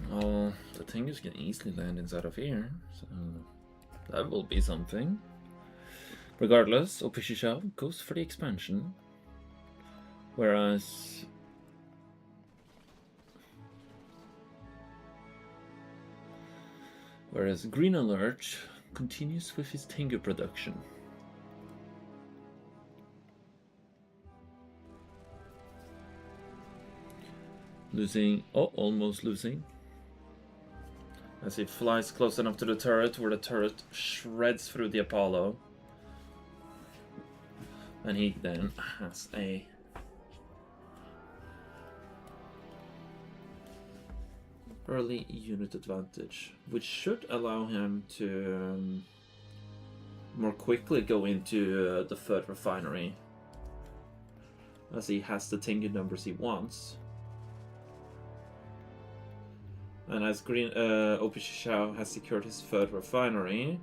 Well, the Tengus can easily land inside of here, so that will be something. Regardless, Opishi Shao goes for the expansion, whereas Green Alert continues with his Tengu production. Losing, oh, almost losing. As he flies close enough to the turret, where the turret shreds through the Apollo. And he then has a early unit advantage, which should allow him to more quickly go into the third refinery, as he has the Tengu numbers he wants. And as Opishi Shao has secured his third refinery,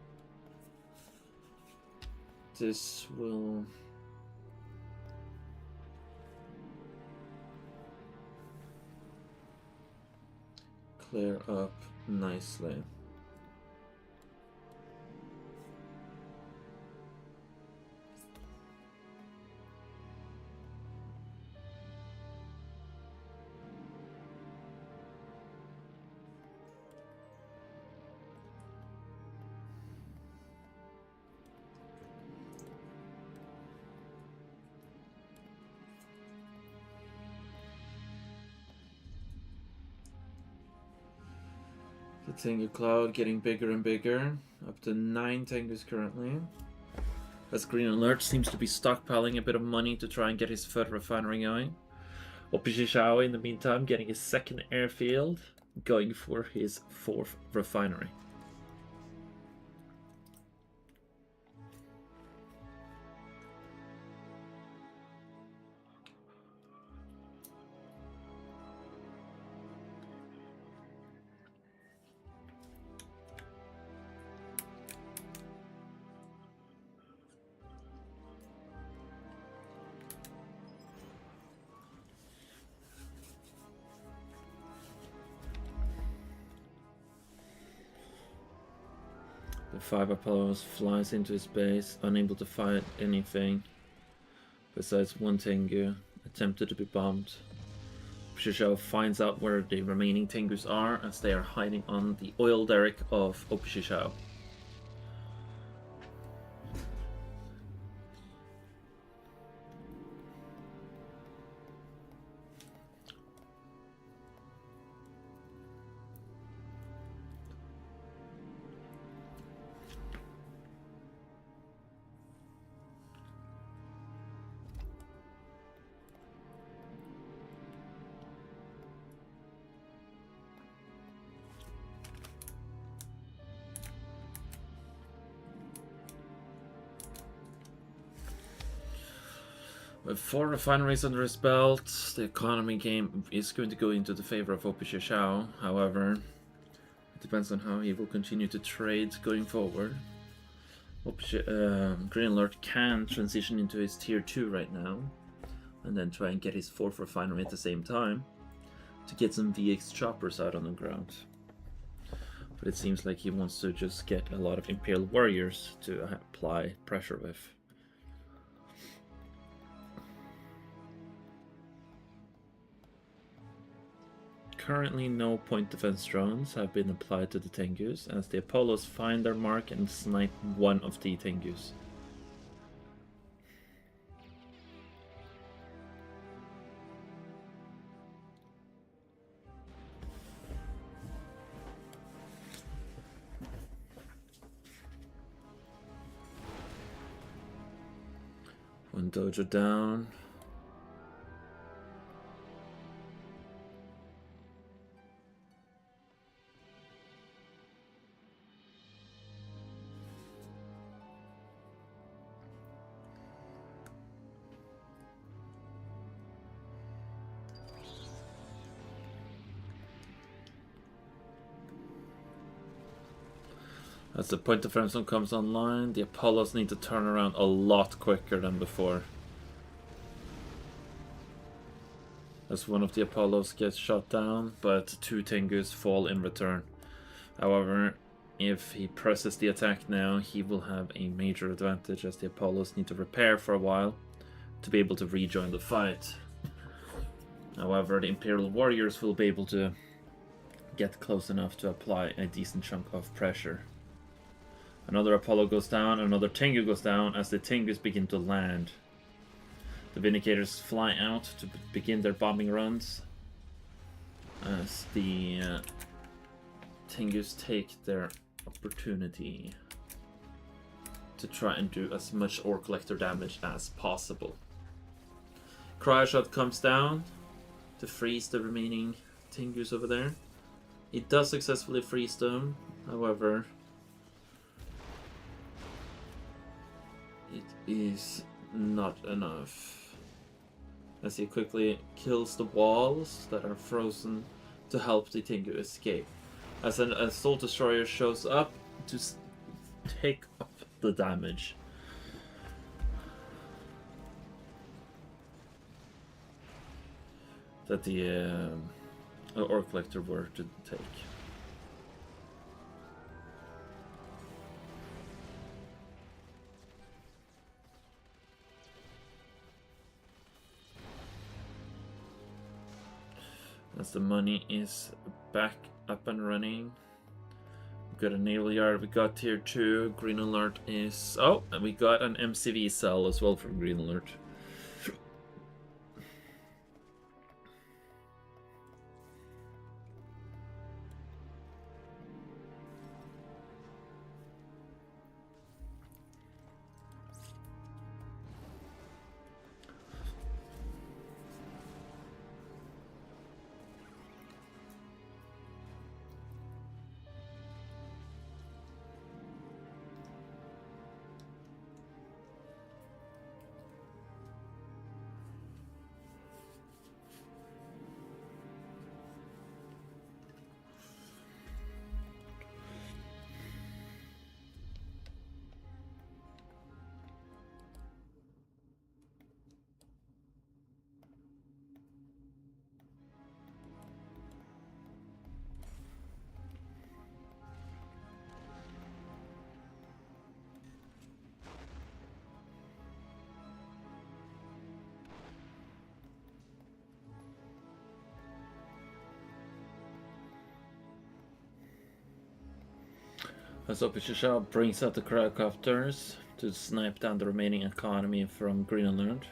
this will clear up nicely. The Tengu cloud getting bigger and bigger, up to 9 Tengus currently. As Green Alert seems to be stockpiling a bit of money to try and get his third refinery going. Opishi Shao, in the meantime, getting his second airfield, going for his 4th refinery. The 5 Apollos flies into his base, unable to fight anything besides one Tengu, attempted to be bombed. Opishi finds out where the remaining Tengus are, as they are hiding on the oil derrick of Opishi Shao. With 4 refineries under his belt, the economy game is going to go into the favor of Opishi Shao. However, it depends on how he will continue to trade going forward. Green Alert can transition into his tier 2 right now, and then try and get his 4th refinery at the same time to get some VX choppers out on the ground. But it seems like he wants to just get a lot of Imperial warriors to apply pressure with. Currently, no point defense drones have been applied to the Tengus, as the Apollos find their mark and snipe one of the Tengus. And Dojo down. As the point of zone comes online, the Apollos need to turn around a lot quicker than before. As one of the Apollos gets shot down, but 2 Tengus fall in return. However, if he presses the attack now, he will have a major advantage as the Apollos need to repair for a while to be able to rejoin the fight. However, the Imperial Warriors will be able to get close enough to apply a decent chunk of pressure. Another Apollo goes down, another Tengu goes down as the Tengus begin to land. The Vindicators fly out to begin their bombing runs as the Tengus take their opportunity to try and do as much Ore Collector damage as possible. Cryoshot comes down to freeze the remaining Tengus over there. It does successfully freeze them, however, it is not enough. As he quickly kills the walls that are frozen to help the Tengu escape. As an Assault Destroyer shows up to take up the damage. That the Ore Collector were to take. As the money is back up and running. We've got a naval yard, we got tier 2, Green Alert is... Oh, and we got an MCV cell as well from Green Alert. As Opishishal brings out the Cryocopters to snipe down the remaining economy from Green Alert.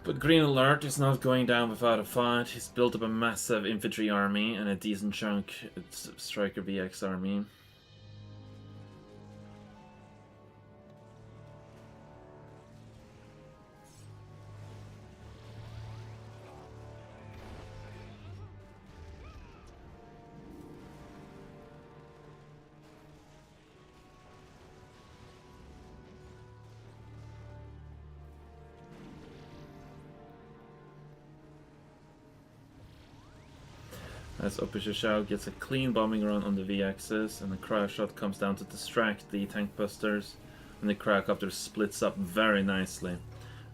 But Green Alert is not going down without a fight. He's built up a massive infantry army and a decent chunk Striker VX army. As Opishishao gets a clean bombing run on the V-axis, and the Cryoshock comes down to distract the tank busters, and the Cryocopter splits up very nicely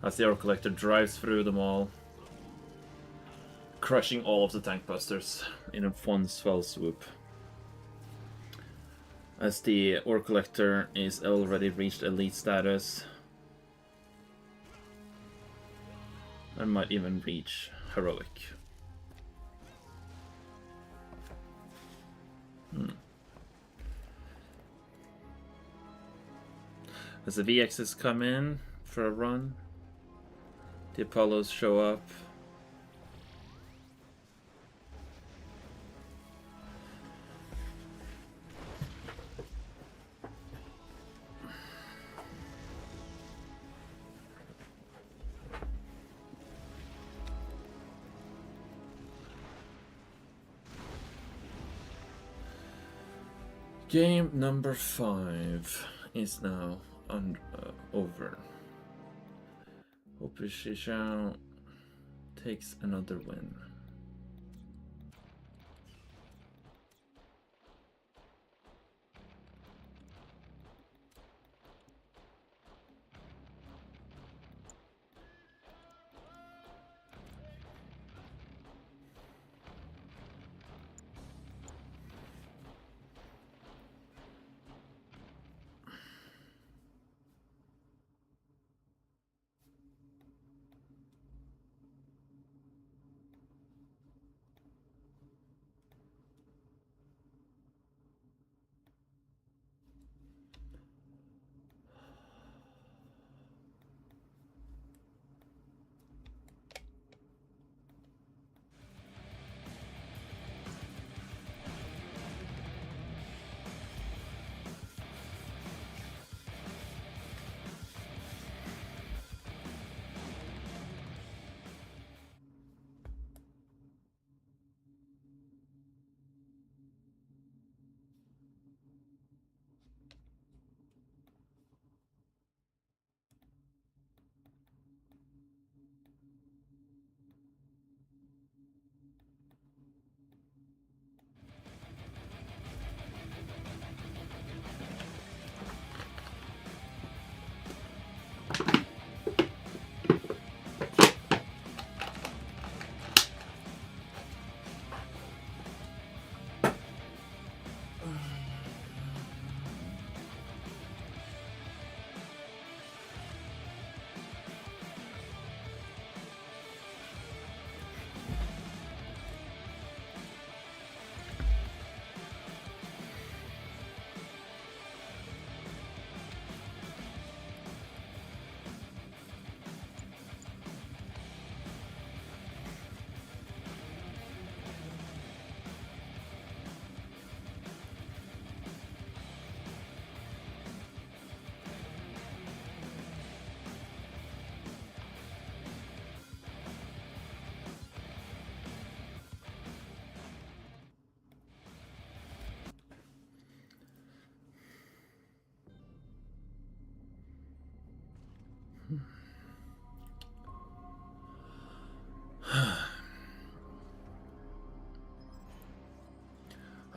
as the Ore Collector drives through them all, crushing all of the tank busters in a one fell swoop. As the Ore Collector is already reached elite status, and might even reach heroic. As the VXs come in for a run, The Apollos show up. Game number 5 is now over. Opposition takes another win.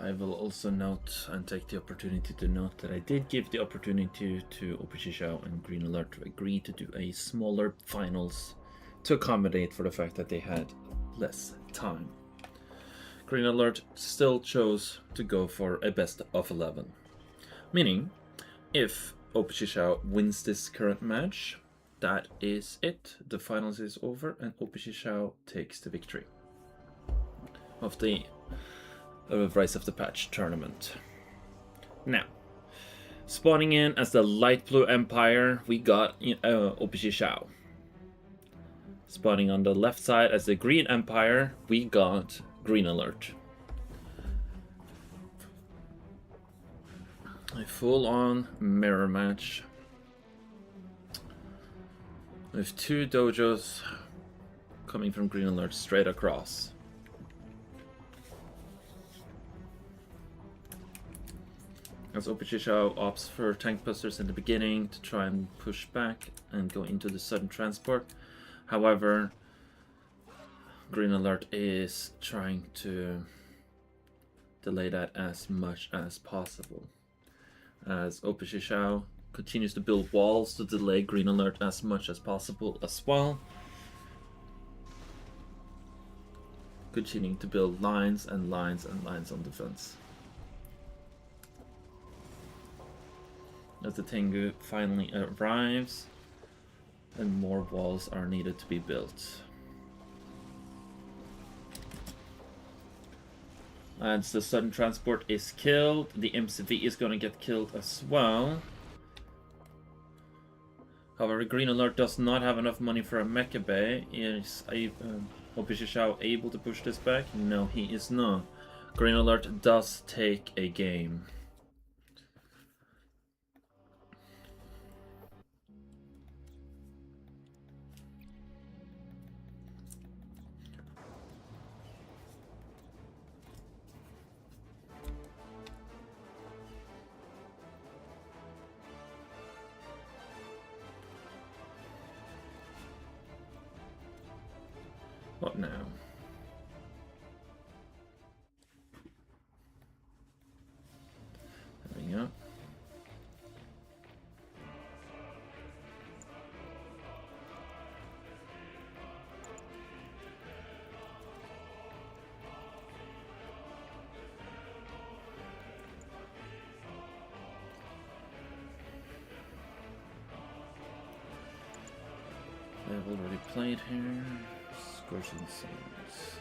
I will also note and take the opportunity to note that I did give the opportunity to Opposition and Green Alert to agree to do a smaller finals to accommodate for the fact that they had less time. Green Alert still chose to go for a best of 11. Meaning, if Opposition wins this current match, that is it. The finals is over and Opposition takes the victory of the Rise of the Patch tournament. Now, spawning in as the light blue empire, we got Opposition. Spawning on the left side as the green empire, we got Green Alert. A full-on mirror match with two dojos coming from Green Alert straight across. As Opposition opts for tank busters in the beginning to try and push back and go into the sudden transport. However, Green Alert is trying to delay that as much as possible. As Opposition continues to build walls to delay Green Alert as much as possible as well. Continuing to build lines and lines and lines on defense. As the Tengu finally arrives, and more walls are needed to be built. As the sudden transport is killed, the MCV is going to get killed as well. However, Green Alert does not have enough money for a Mecha Bay. Is Obishishao able to push this back? No, he is not. Green Alert does take a game. What now? There we go. They've already played here. Scorching Suns.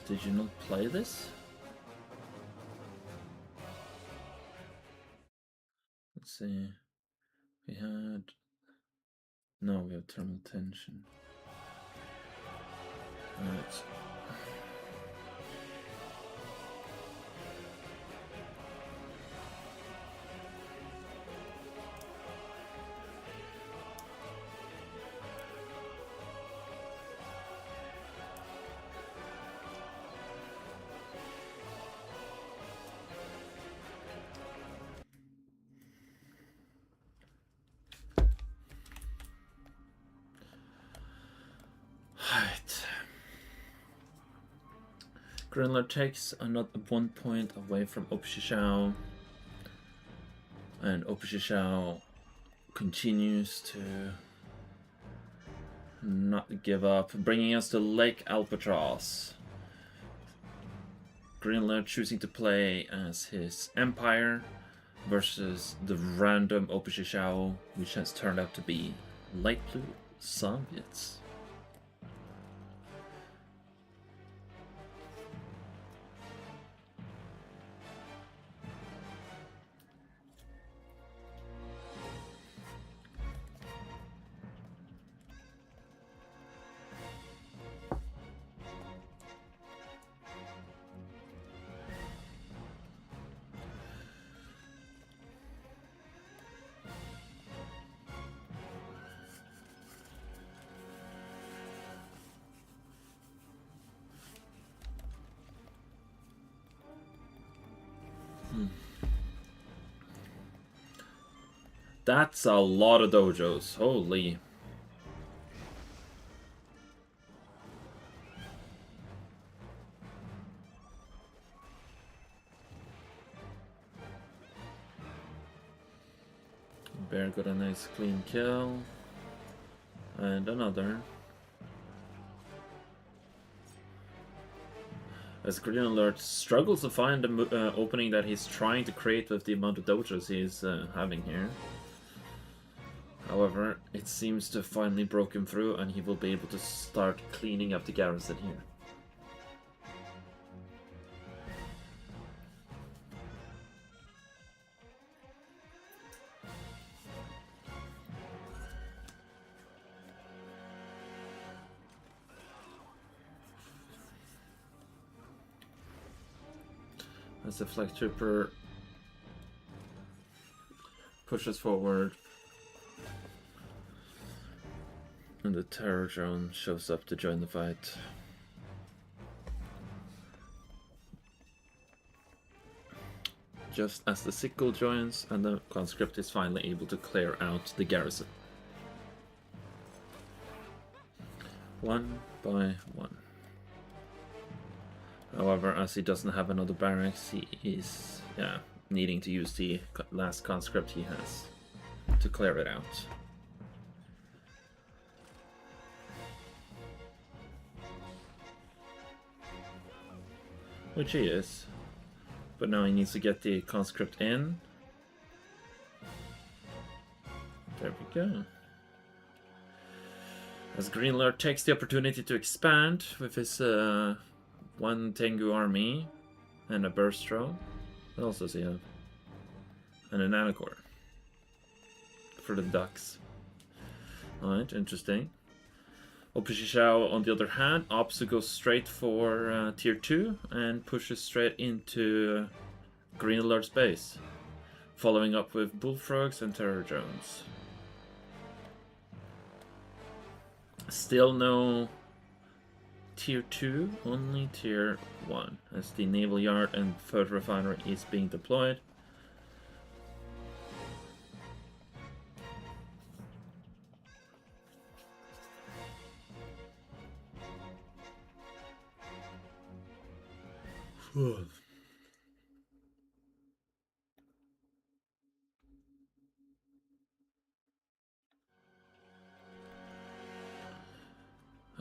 Did you not play this? Let's see. We had... No, we have thermal tension. Right. Grinler takes another 1 point away from Opshishao, and Opshishao continues to not give up, bringing us to Lake Albatross. Grinler choosing to play as his Empire versus the random Opshishao, which has turned out to be Light Blue Soviets. That's a lot of dojos. Holy. Bear got a nice clean kill. And another. As Green Alert struggles to find the opening that he's trying to create with the amount of dojos he's having here. However, it seems to have finally broken through, and he will be able to start cleaning up the garrison here. as the Flag Trooper pushes forward. And the Terror Drone shows up to join the fight. Just as the sickle joins and the conscript is finally able to clear out the garrison. One by one. However, as he doesn't have another barracks, he is needing to use the last conscript he has to clear it out. Which he is. But now he needs to get the conscript in. There we go. As Green Alert takes the opportunity to expand with his one Tengu army and a burst drone. What else does he have? And a nanocore for the ducks. Alright, interesting. Opishishao, on the other hand, opts to go straight for tier 2 and pushes straight into Green Alert's base, following up with bullfrogs and terror drones. Still no tier 2, only tier 1, as the naval yard and third refinery is being deployed.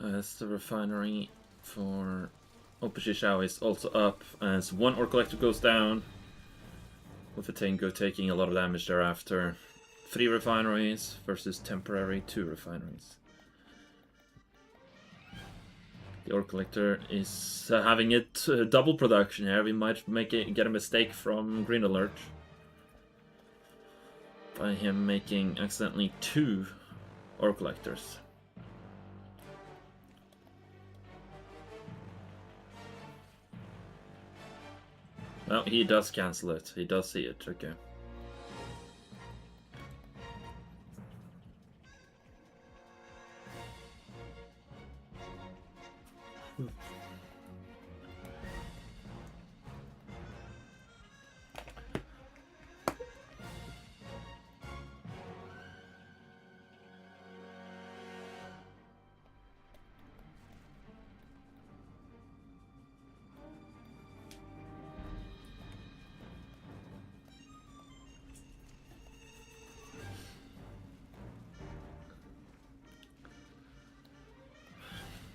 As the refinery for Opishishao is also up, as one ore collector goes down, with the Tengu taking a lot of damage thereafter. 3 refineries versus temporary 2 refineries. The ore collector is having it double production here. We might get a mistake from Green Alert by him making accidentally 2 ore collectors. Well, he does cancel it. He does see it. Okay.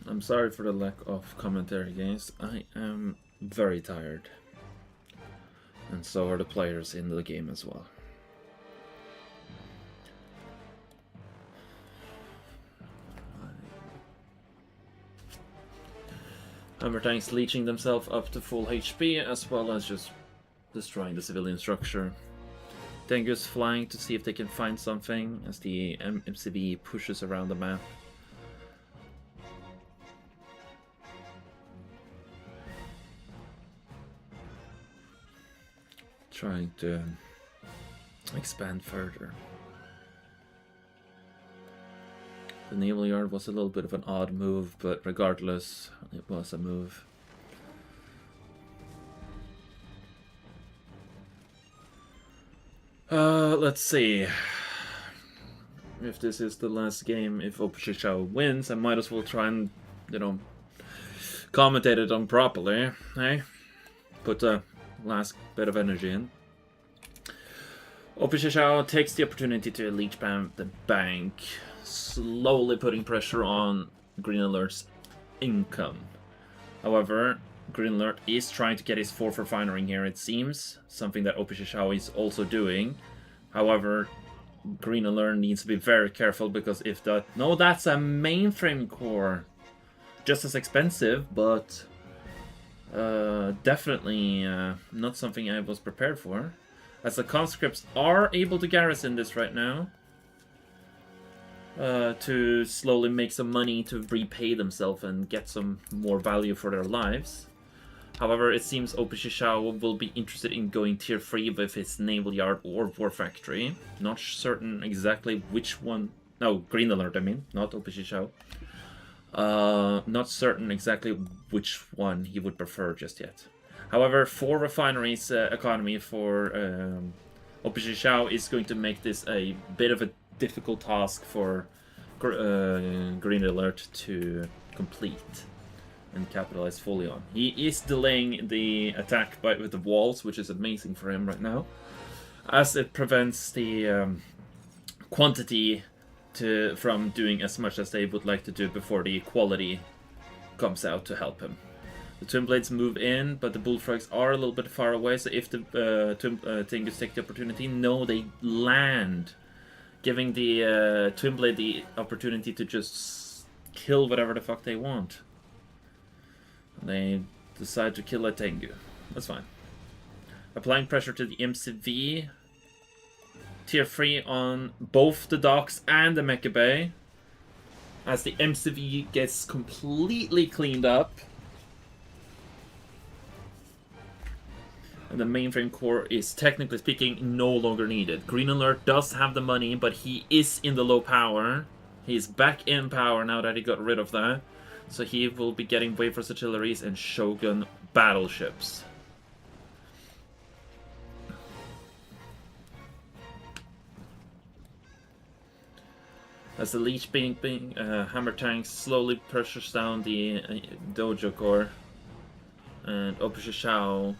I'm sorry for the lack of commentary, guys. I am very tired. And so are the players in the game as well. Hammer tanks leeching themselves up to full HP, as well as just destroying the civilian structure. Tengu's flying to see if they can find something as the MCV pushes around the map. Trying to expand further. The naval yard was a little bit of an odd move, but regardless, it was a move. Let's see. If this is the last game, if Opishishao wins, I might as well try and, commentate it on properly, eh? Put a last bit of energy in. Opishishao takes the opportunity to leech spam the bank, slowly putting pressure on Green Alert's income. However, Green Alert is trying to get his 4th refinery here, it seems, something that Opishishao is also doing. However, Green Alert needs to be very careful, because if that... No, that's a mainframe core. Just as expensive, but definitely not something I was prepared for. As the conscripts are able to garrison this right now, to slowly make some money to repay themselves and get some more value for their lives. However, it seems Opishishao will be interested in going tier 3 with his Naval Yard or War Factory. Not certain exactly which one. No, Green Alert, I mean, not Opishishao. Not certain exactly which one he would prefer just yet. However, 4 refineries economy for Opishishao is going to make this a bit of a difficult task for Green Alert to complete and capitalize fully on. He is delaying the attack with the walls, which is amazing for him right now, as it prevents the quantity from doing as much as they would like to do before the quality comes out to help him. The Twin Blades move in, but the Bullfrogs are a little bit far away, so if the Tengus take the opportunity, no, they land, giving the Twin Blade the opportunity to just kill whatever the fuck they want. They decide to kill a Tengu. That's fine. Applying pressure to the MCV. Tier 3 on both the docks and the Mecha Bay. As the MCV gets completely cleaned up. And the mainframe core is, technically speaking, no longer needed. Green Alert does have the money, but he is in the low power. He's back in power now that he got rid of that. So he will be getting Wayforce artilleries and Shogun battleships. As the Leech Being hammer tanks slowly pressures down the Dojo Core, and Opishishao,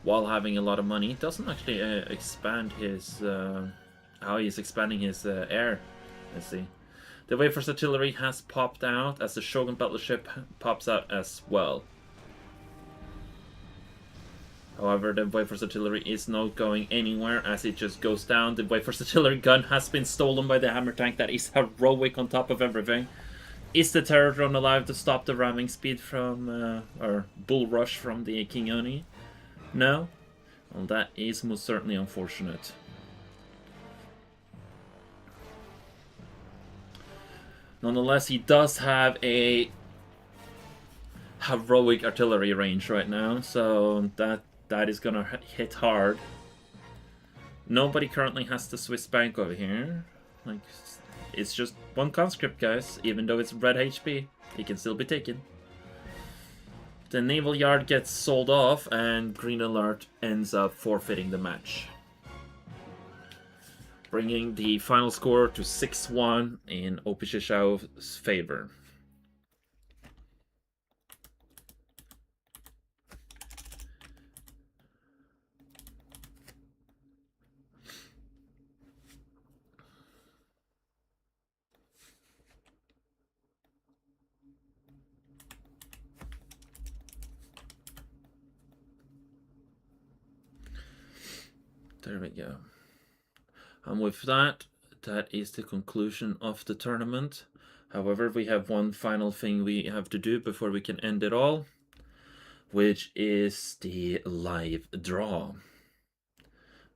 while having a lot of money, doesn't actually expand his how he's expanding his air. Let's see. The Wayforce artillery has popped out as the Shogun battleship pops out as well. However, the Wayforce artillery is not going anywhere as it just goes down. The Wayforce artillery gun has been stolen by the hammer tank that is heroic on top of everything. Is the Terror Drone alive to stop the ramming speed from, or bull rush from the King Oni? No? Well, that is most certainly unfortunate. Nonetheless, he does have a heroic artillery range right now, so that is gonna hit hard. Nobody currently has the Swiss bank over here. Like, it's just one conscript, guys. Even though it's red HP, it can still be taken. The Naval Yard gets sold off, and Green Alert ends up forfeiting the match, bringing the final score to 6-1 in Opishishao's favor. There we go. And with that, that is the conclusion of the tournament. However, we have one final thing we have to do before we can end it all, which is the live draw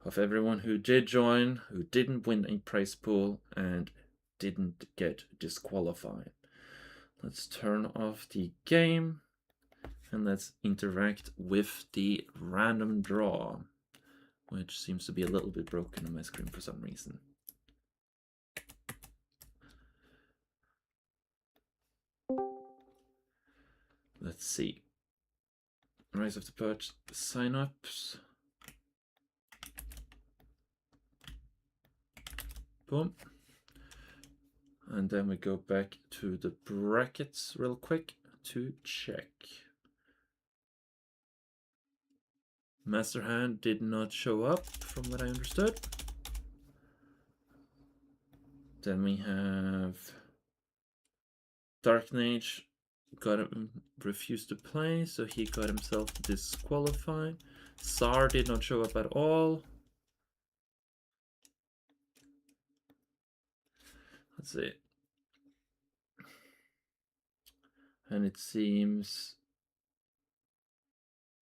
of everyone who did join, who didn't win a prize pool, and didn't get disqualified. Let's turn off the game, and let's interact with the random draw, which seems to be a little bit broken on my screen for some reason. Let's see. Rise of the Purge sign-ups. Boom. And then we go back to the brackets real quick to check. Master Hand did not show up, from what I understood. Then we have Dark Mage refused to play, so he got himself disqualified. Tsar did not show up at all. Let's see. And it seems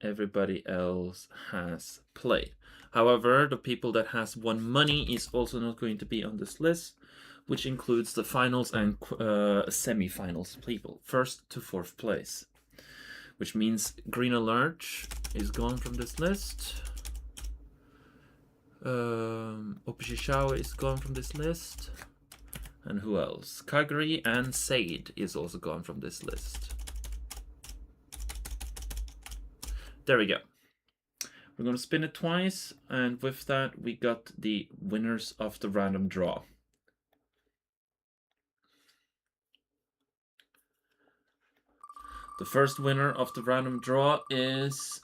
everybody else has played. However, the people that has won money is also not going to be on this list, which includes the finals and semi-finals people, 1st to 4th place. which means Green Alert is gone from this list. Opishishawa is gone from this list. And who else? Kagari and Sade is also gone from this list. There we go. We're going to spin it twice, and with that we got the winners of the random draw. The first winner of the random draw is...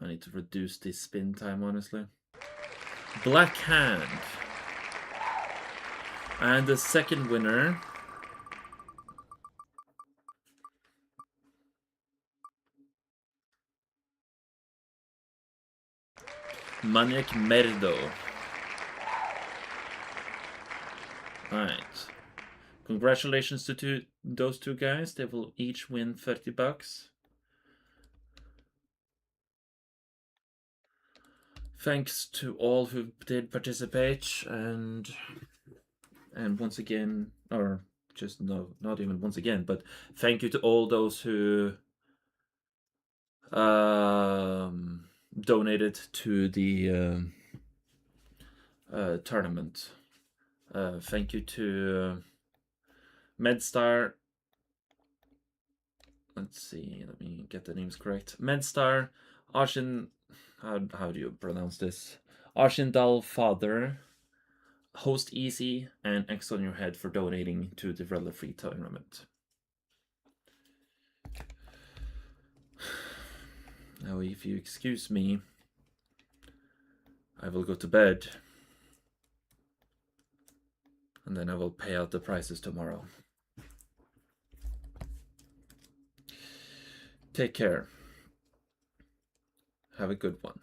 I need to reduce the spin time, honestly. Black Hand. And the second winner... Maniac Merdo. Alright. Congratulations to those two guys. They will each win 30 bucks. Thanks to all who did participate, and once again, or just no, not even once again, but thank you to all those who donated to the tournament. Thank you to Medstar. Let's see, let me get the names correct. Medstar, Ashin, how do you pronounce this? Ashindal Father, Host Easy, and X on Your Head for donating to the Relic Free tournament. Now, if you excuse me, I will go to bed, and then I will pay out the prizes tomorrow. Take care. Have a good one.